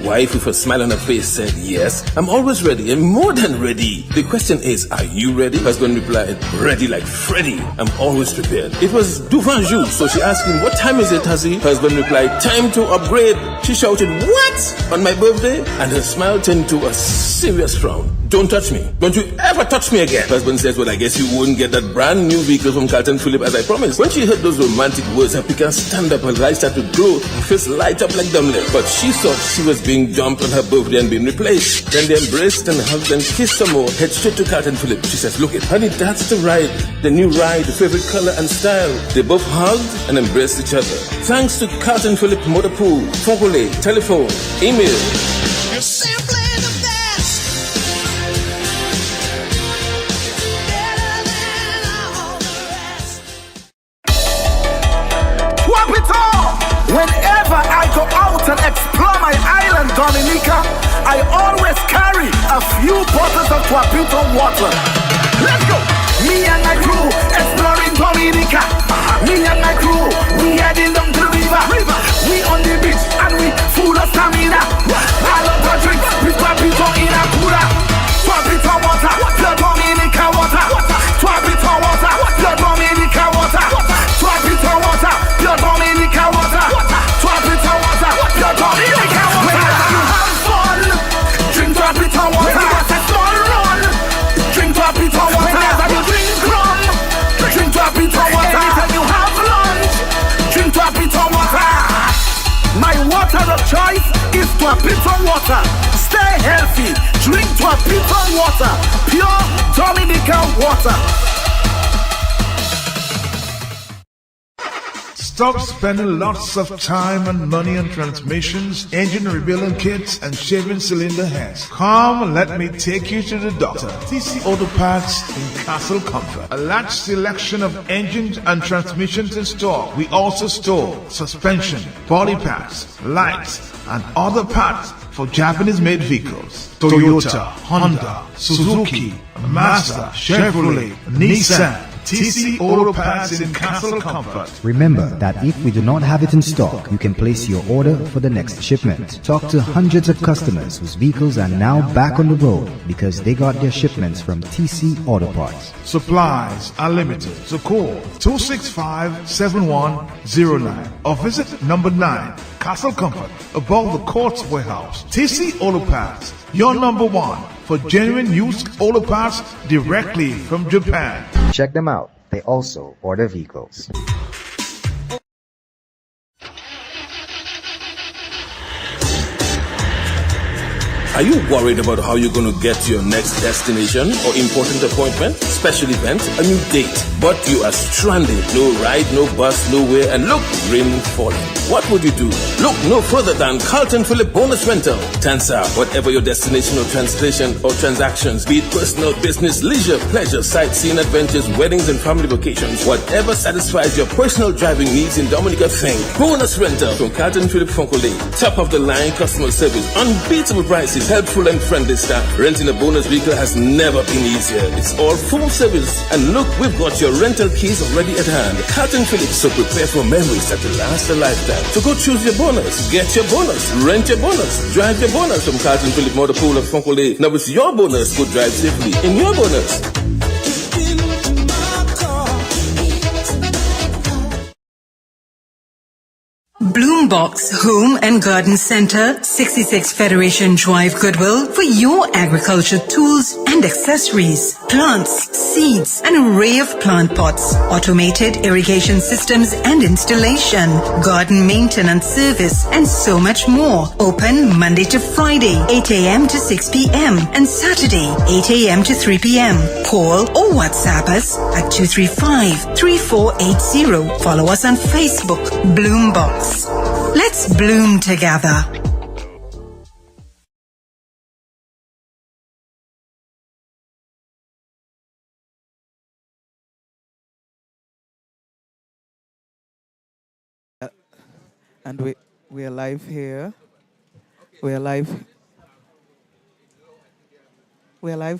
Wife with a smile on her face said, yes, I'm always ready and more than ready. The question is, are you ready? Husband replied, ready like Freddy. I'm always prepared. It was devant jour, so she asked him, what time is it, Hussy? Husband replied, time to upgrade. She shouted, what? On my birthday? And her smile turned to a serious frown. Don't touch me. Don't you ever touch me again. Husband says, well, I guess you wouldn't get that brand new vehicle from Carlton Phillip as I promised. When she heard those romantic words, her piquant stand up, her eyes started to glow, her face light up like dumbling. But she thought she was being dumped on her birthday and being replaced. Then they embraced and hugged and kissed some more. Head straight to Carlton Phillip. She says, look it, honey, that's the ride. The new ride, the favorite color and style. They both hugged and embraced each other. Thanks to Carlton Phillip Motor Pool, Fonkole, telephone, email. You're simply the best. Better than all the rest. Swap it all! Whenever I go out and explore my island, Dominica, I always carry a few bottles of Twapito water. Let's go! Me and my crew exploring Dominica. Me and my crew, we heading down to the river. We on the beach and we full of stamina. I love to drink with Twapito in a cooler. Twapito water, pure Dominica water. Twapito water, pure Dominica water. Twapito water, pure Dominica water. Twapito water, pure Dominica water. Whenever you have fun, drink Twapito water. When you got a small run, drink Twapito water. Whenever you drink rum, drink Twapito water. Anytime you have lunch, drink Twapito water. My water of choice is Twapito water. Stay healthy, drink Twapito water. Pure Dominican water. Stop spending lots of time and money on transmissions, engine rebuilding kits, and shaving cylinder heads. Come, let me take you to the doctor. TC Auto Parts in Castle Comfort. A large selection of engines and transmissions in store. We also store suspension, body parts, lights, and other parts for Japanese-made vehicles. Toyota, Honda, Suzuki, Mazda, Chevrolet, Nissan. TC Auto Parts in Castle Comfort. Remember that if we do not have it in stock, you can place your order for the next shipment. Talk to hundreds of customers whose vehicles are now back on the road because they got their shipments from TC Auto Parts. Supplies are limited, so call 265-7109 or visit number 9, Castle Comfort, above the Courts Warehouse. TC Auto Parts, your number one for genuine used auto parts directly from Japan. Check them out. They also order vehicles. Are you worried about how you're going to get to your next destination or important appointment, special event, a new date, but you are stranded? No ride, no bus, nowhere, and look, rain falling. What would you do? Look no further than Carlton Phillip Bonus Rental. Tansa, whatever your destination or translation or transactions, be it personal, business, leisure, pleasure, sightseeing, adventures, weddings, and family vacations, whatever satisfies your personal driving needs in Dominica, think Bonus Rental from Carlton Phillip Fonkole. Top of the line customer service, unbeatable prices, helpful and friendly staff. Renting a bonus vehicle has never been easier. It's all full service. And look, we've got your rental keys already at hand. Carlton Phillip, so prepare for memories that will last a lifetime. So go choose your bonus, get your bonus, rent your bonus, drive your bonus from Carlton Phillip Motor Pool of Fonkole. Now it's your bonus. Go drive safely in your bonus. Bloombox Home and Garden Center, 66 Federation Drive, Goodwill, for your agriculture tools and accessories, plants, seeds, an array of plant pots, automated irrigation systems and installation, garden maintenance service, and so much more. Open Monday to Friday, 8 a.m. to 6 p.m. and Saturday, 8 a.m. to 3 p.m. Call or WhatsApp us at 235-3480. Follow us on Facebook, Bloombox. Let's bloom together. And we are live here. We are live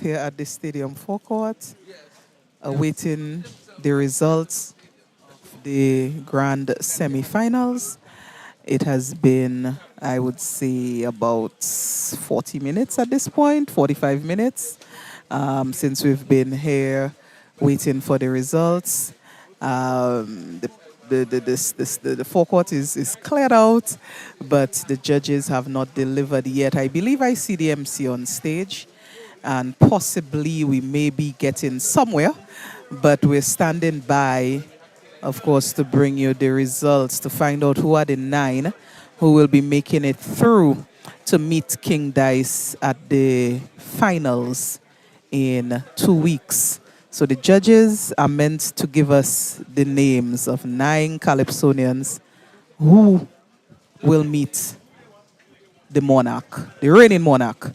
here at the stadium forecourt, awaiting the results of the grand semi-finals. It has been, I would say, about 40 minutes at this point, 45 minutes, since we've been here waiting for the results. The forecourt is cleared out, but the judges have not delivered yet. I believe I see the MC on stage, and possibly we may be getting somewhere, but we're standing by, of course, to bring you the results, to find out who are the 9 who will be making it through to meet King Dice at the finals in 2 weeks. So the judges are meant to give us the names of 9 Calypsonians who will meet the Monarch, the reigning Monarch,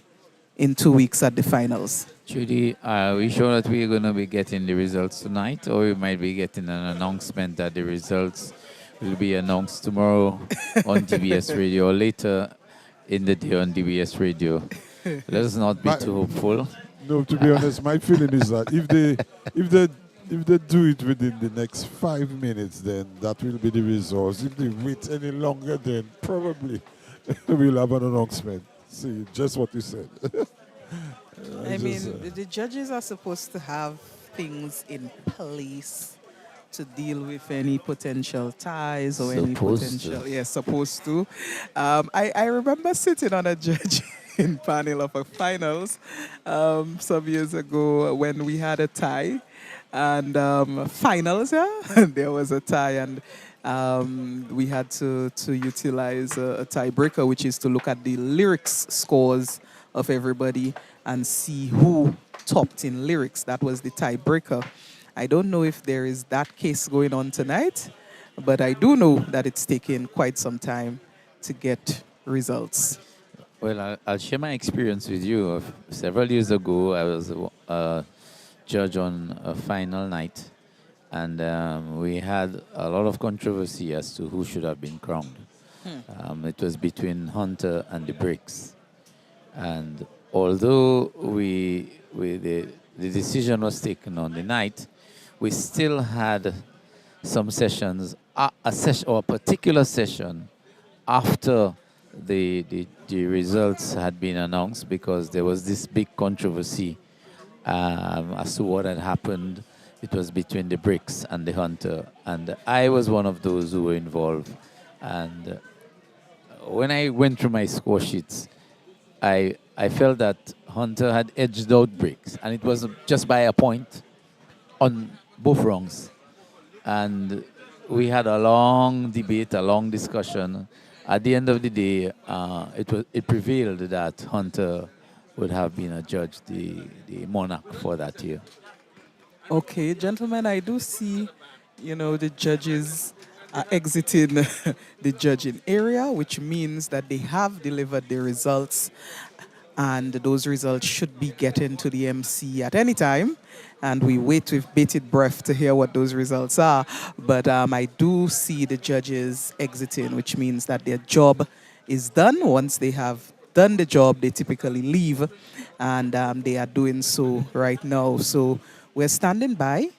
in 2 weeks at the finals. Judy, are we sure that we're going to be getting the results tonight, or we might be getting an announcement that the results will be announced tomorrow on DBS Radio or later in the day on DBS Radio? Let us not be too hopeful. No, to be honest, my feeling is that if they do it within the next 5 minutes, then that will be the results. If they wait any longer, then probably we'll have an announcement. See, just what you said. I mean, the judges are supposed to have things in place to deal with any potential ties or any potential. Yeah, supposed to. I remember sitting on a judge in panel of a finals some years ago when we had a tie, and finals, there was a tie, and we had to utilize a tiebreaker, which is to look at the lyrics scores of everybody and see who topped in lyrics. That was the tiebreaker. I don't know if there is that case going on tonight, but I do know that it's taken quite some time to get results. Well, I'll share my experience with you. Several years ago, I was a judge on a final night, and we had a lot of controversy as to who should have been crowned. It was between Hunter and the Bricks. And although the decision was taken on the night, we still had some sessions, a particular session after the results had been announced, because there was this big controversy as to what had happened. It was between the Bricks and the Hunter, and I was one of those who were involved. And when I went through my score sheets, I felt that Hunter had edged out Bricks, and it was just by a point on both wrongs. And we had a long debate, a long discussion. At the end of the day, it prevailed that Hunter would have been a judge, the monarch for that year. Okay, gentlemen, I do see, the judges are exiting the judging area, which means that they have delivered the results, and those results should be getting to the MC at any time. And we wait with bated breath to hear what those results are. But I do see the judges exiting, which means that their job is done. Once they have done the job, they typically leave, and they are doing so right now. So we're standing by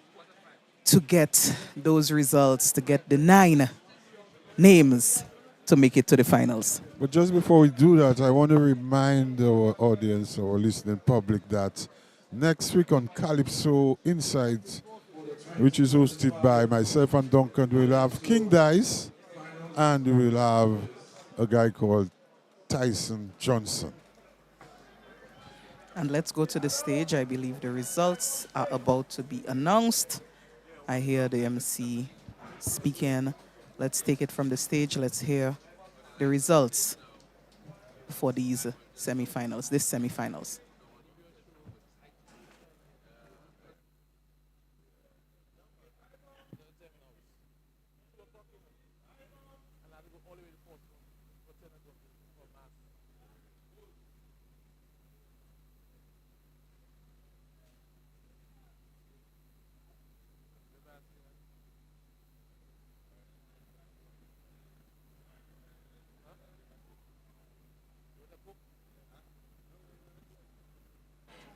to get those results, to get the 9 names to make it to the finals. But just before we do that, I want to remind our audience, our listening public, that next week on Calypso Insight, which is hosted by myself and Duncan, we'll have King Dice, and we'll have a guy called Tyson Johnson. And let's go to the stage. I believe the results are about to be announced. I hear the MC speaking. Let's take it from the stage. Let's hear the results for these semifinals, this semifinals.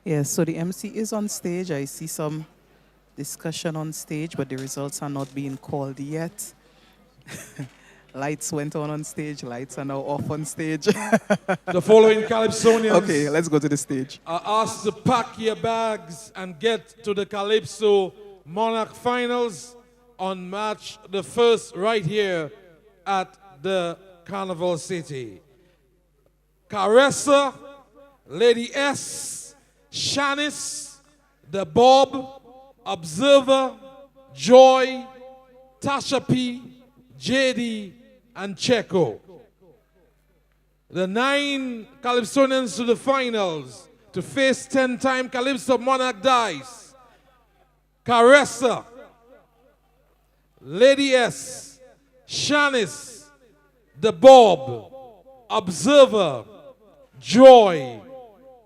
Yes, so the MC is on stage. I see some discussion on stage, but the results are not being called yet. Lights went on stage. Lights are now off on stage. The following Calypsonians. Okay, let's go to the stage. Are asked to pack your bags and get to the Calypso Monarch Finals on March the 1st right here at the Carnival City. Caressa, Lady S, Shanice, The Bob, Observer, Joy, Tasha P, JD, and Checo. The 9 Calypsonians to the finals to face 10-time Calypso Monarch Dice. Caressa, Lady S, Shanice, The Bob, Observer, Joy,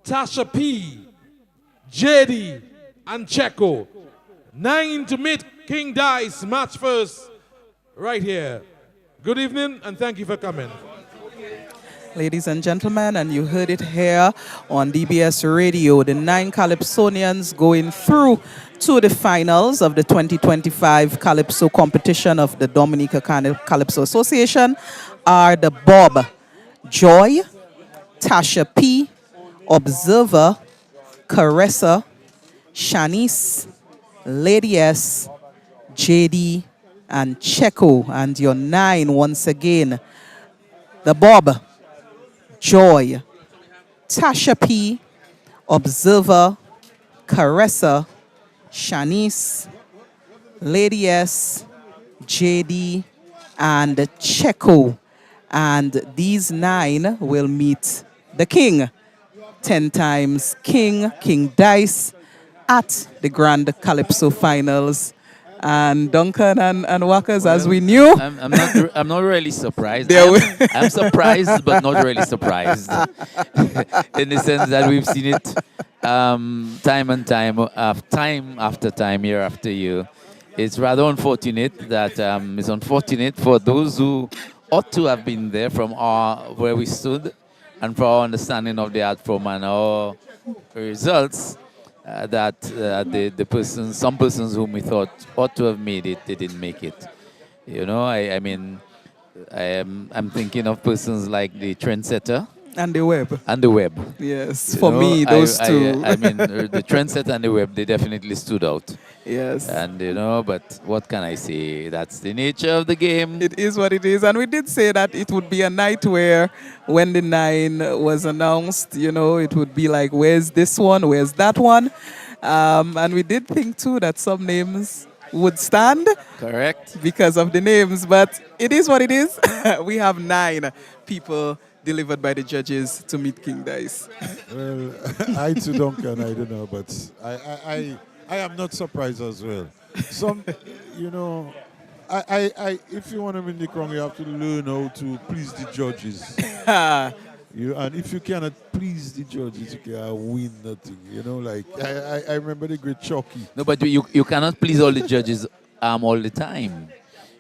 Tasha P, JD, and Checo. 9 to meet King Dice, March 1st, right here. Good evening, and thank you for coming. Ladies and gentlemen, and you heard it here on DBS Radio, the 9 Calypsonians going through to the finals of the 2025 Calypso competition of the Dominica Calypso Association are the Bob, Joy, Tasha P, Observer, Caressa, Shanice, Lady S, JD, and Checo. And your 9 once again, the Bob, Joy, Tasha P, Observer, Caressa, Shanice, Lady S, JD, and Checo. And these 9 will meet the king, 10 times King Dice, at the Grand Calypso Finals. And Duncan and Walkers, as we knew. I'm not really surprised. I'm surprised, but not really surprised. In the sense that we've seen it time after time, year after year. It's rather unfortunate that it's unfortunate for those who ought to have been there from where we stood and for our understanding of the art form and our results. That some persons whom we thought ought to have made it, they didn't make it. You know, I'm thinking of persons like the Trendsetter. And the Web. And the Web. Yes, for me, those two. I mean, the Trendsetter and the Web, they definitely stood out. Yes. And, you know, but what can I say? That's the nature of the game. It is what it is. And we did say that it would be a night where, when the 9 was announced, you know, it would be like, where's this one? Where's that one? And we did think, too, that some names would stand. Correct. Because of the names. But it is what it is. We have 9 people delivered by the judges to meet King Dice. Well, I too, Duncan, I don't know, but I am not surprised as well. Some, you know, if you want to win the crown, you have to learn how to please the judges. And if you cannot please the judges, you cannot win nothing. You know, like I remember the great Chucky. No, but you cannot please all the judges all the time.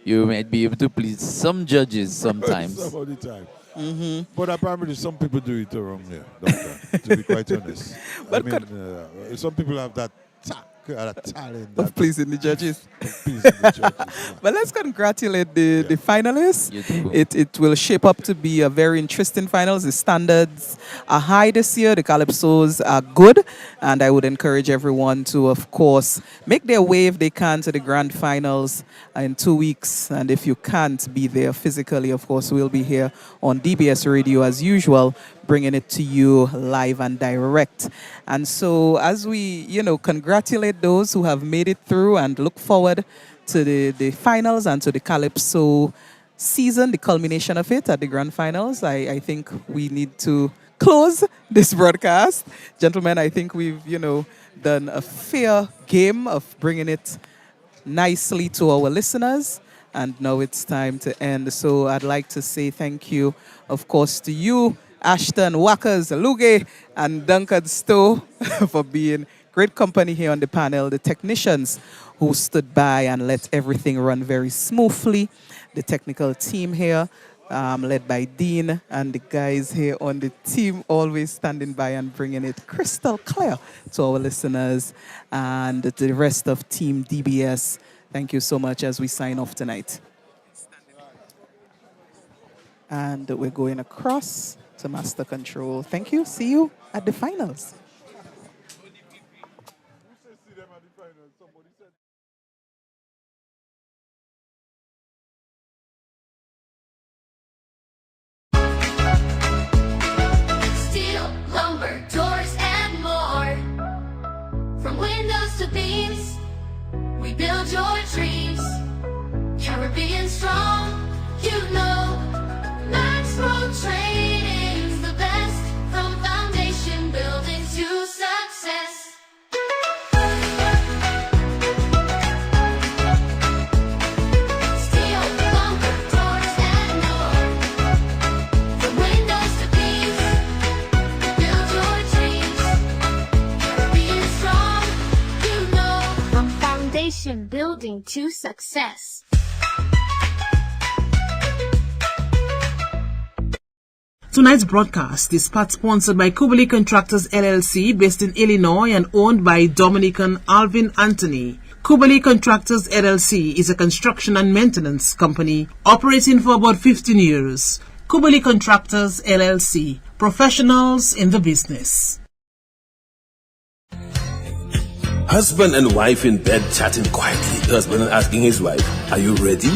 You might be able to please some judges sometimes. Some of the time. Mm-hmm. But apparently some people do it wrong here, to be quite honest. But I mean, some people have that talent of pleasing the judges. Yeah. But let's congratulate the finalists. It will shape up to be a very interesting finals. The standards are high this year. The Calypsos are good. And I would encourage everyone to, of course, make their way if they can to the grand finals in 2 weeks. And if you can't be there physically, of course, we'll be here on DBS Radio as usual, bringing it to you live and direct. And so as we, congratulate those who have made it through and look forward to the finals and to the Calypso season, the culmination of it at the grand finals, I think we need to close this broadcast. Gentlemen, I think we've, done a fair game of bringing it nicely to our listeners. And now it's time to end. So I'd like to say thank you, of course, to you, Ashton, Wackers, Luge, and Duncan Stowe for being great company here on the panel. The technicians who stood by and let everything run very smoothly. The technical team here, led by Dean, and the guys here on the team always standing by and bringing it crystal clear to our listeners, and the rest of Team DBS. Thank you so much as we sign off tonight. And we're going across to Master Control. Thank you. See you at the finals. Steel, lumber, doors, and more. From windows to beams, we build your dreams. Caribbean strong, you know. Maxwell Training's the best. From foundation building to success. Steel, lumber, doors, and more. From windows to beams, build your dreams. Caribbean strong, you know. From foundation building to success. Tonight's broadcast is part sponsored by Kubali Contractors LLC, based in Illinois and owned by Dominican Alvin Anthony. Kubali Contractors LLC is a construction and maintenance company operating for about 15 years. Kubali Contractors LLC, professionals in the business. Husband and wife in bed chatting quietly. Husband asking his wife, "Are you ready?"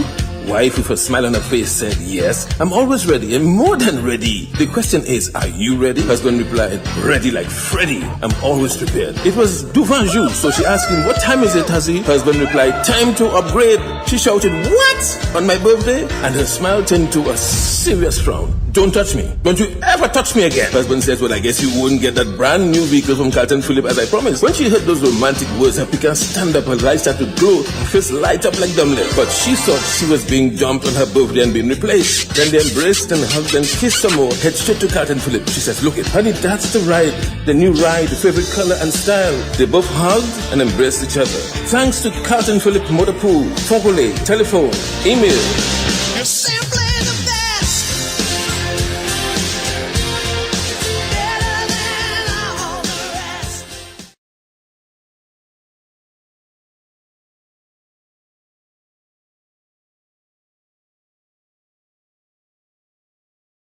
Wife with a smile on her face said, "Yes, I'm always ready and more than ready." The question is, are you ready? Husband replied, "Ready like Freddy. I'm always prepared." It was devant jour, so she asked him, "What time is it, Huzzy?" Husband replied, "Time to upgrade." She shouted, "What? On my birthday?" And her smile turned to a serious frown. "Don't touch me. Don't you ever touch me again." Husband says, "Well, I guess you wouldn't get that brand new vehicle from Carlton Phillip as I promised." When she heard those romantic words, her piquant stand up, her eyes started to glow, her face light up like dumbling. But she thought she was being dumped on her birthday and being replaced. Then they embraced and hugged and kissed some more. Head straight to Carlton Phillip. She says, "Look it, honey, that's the ride. The new ride, the favorite color and style." They both hugged and embraced each other. Thanks to Carlton Phillip Motor Pool, phone call, telephone, email.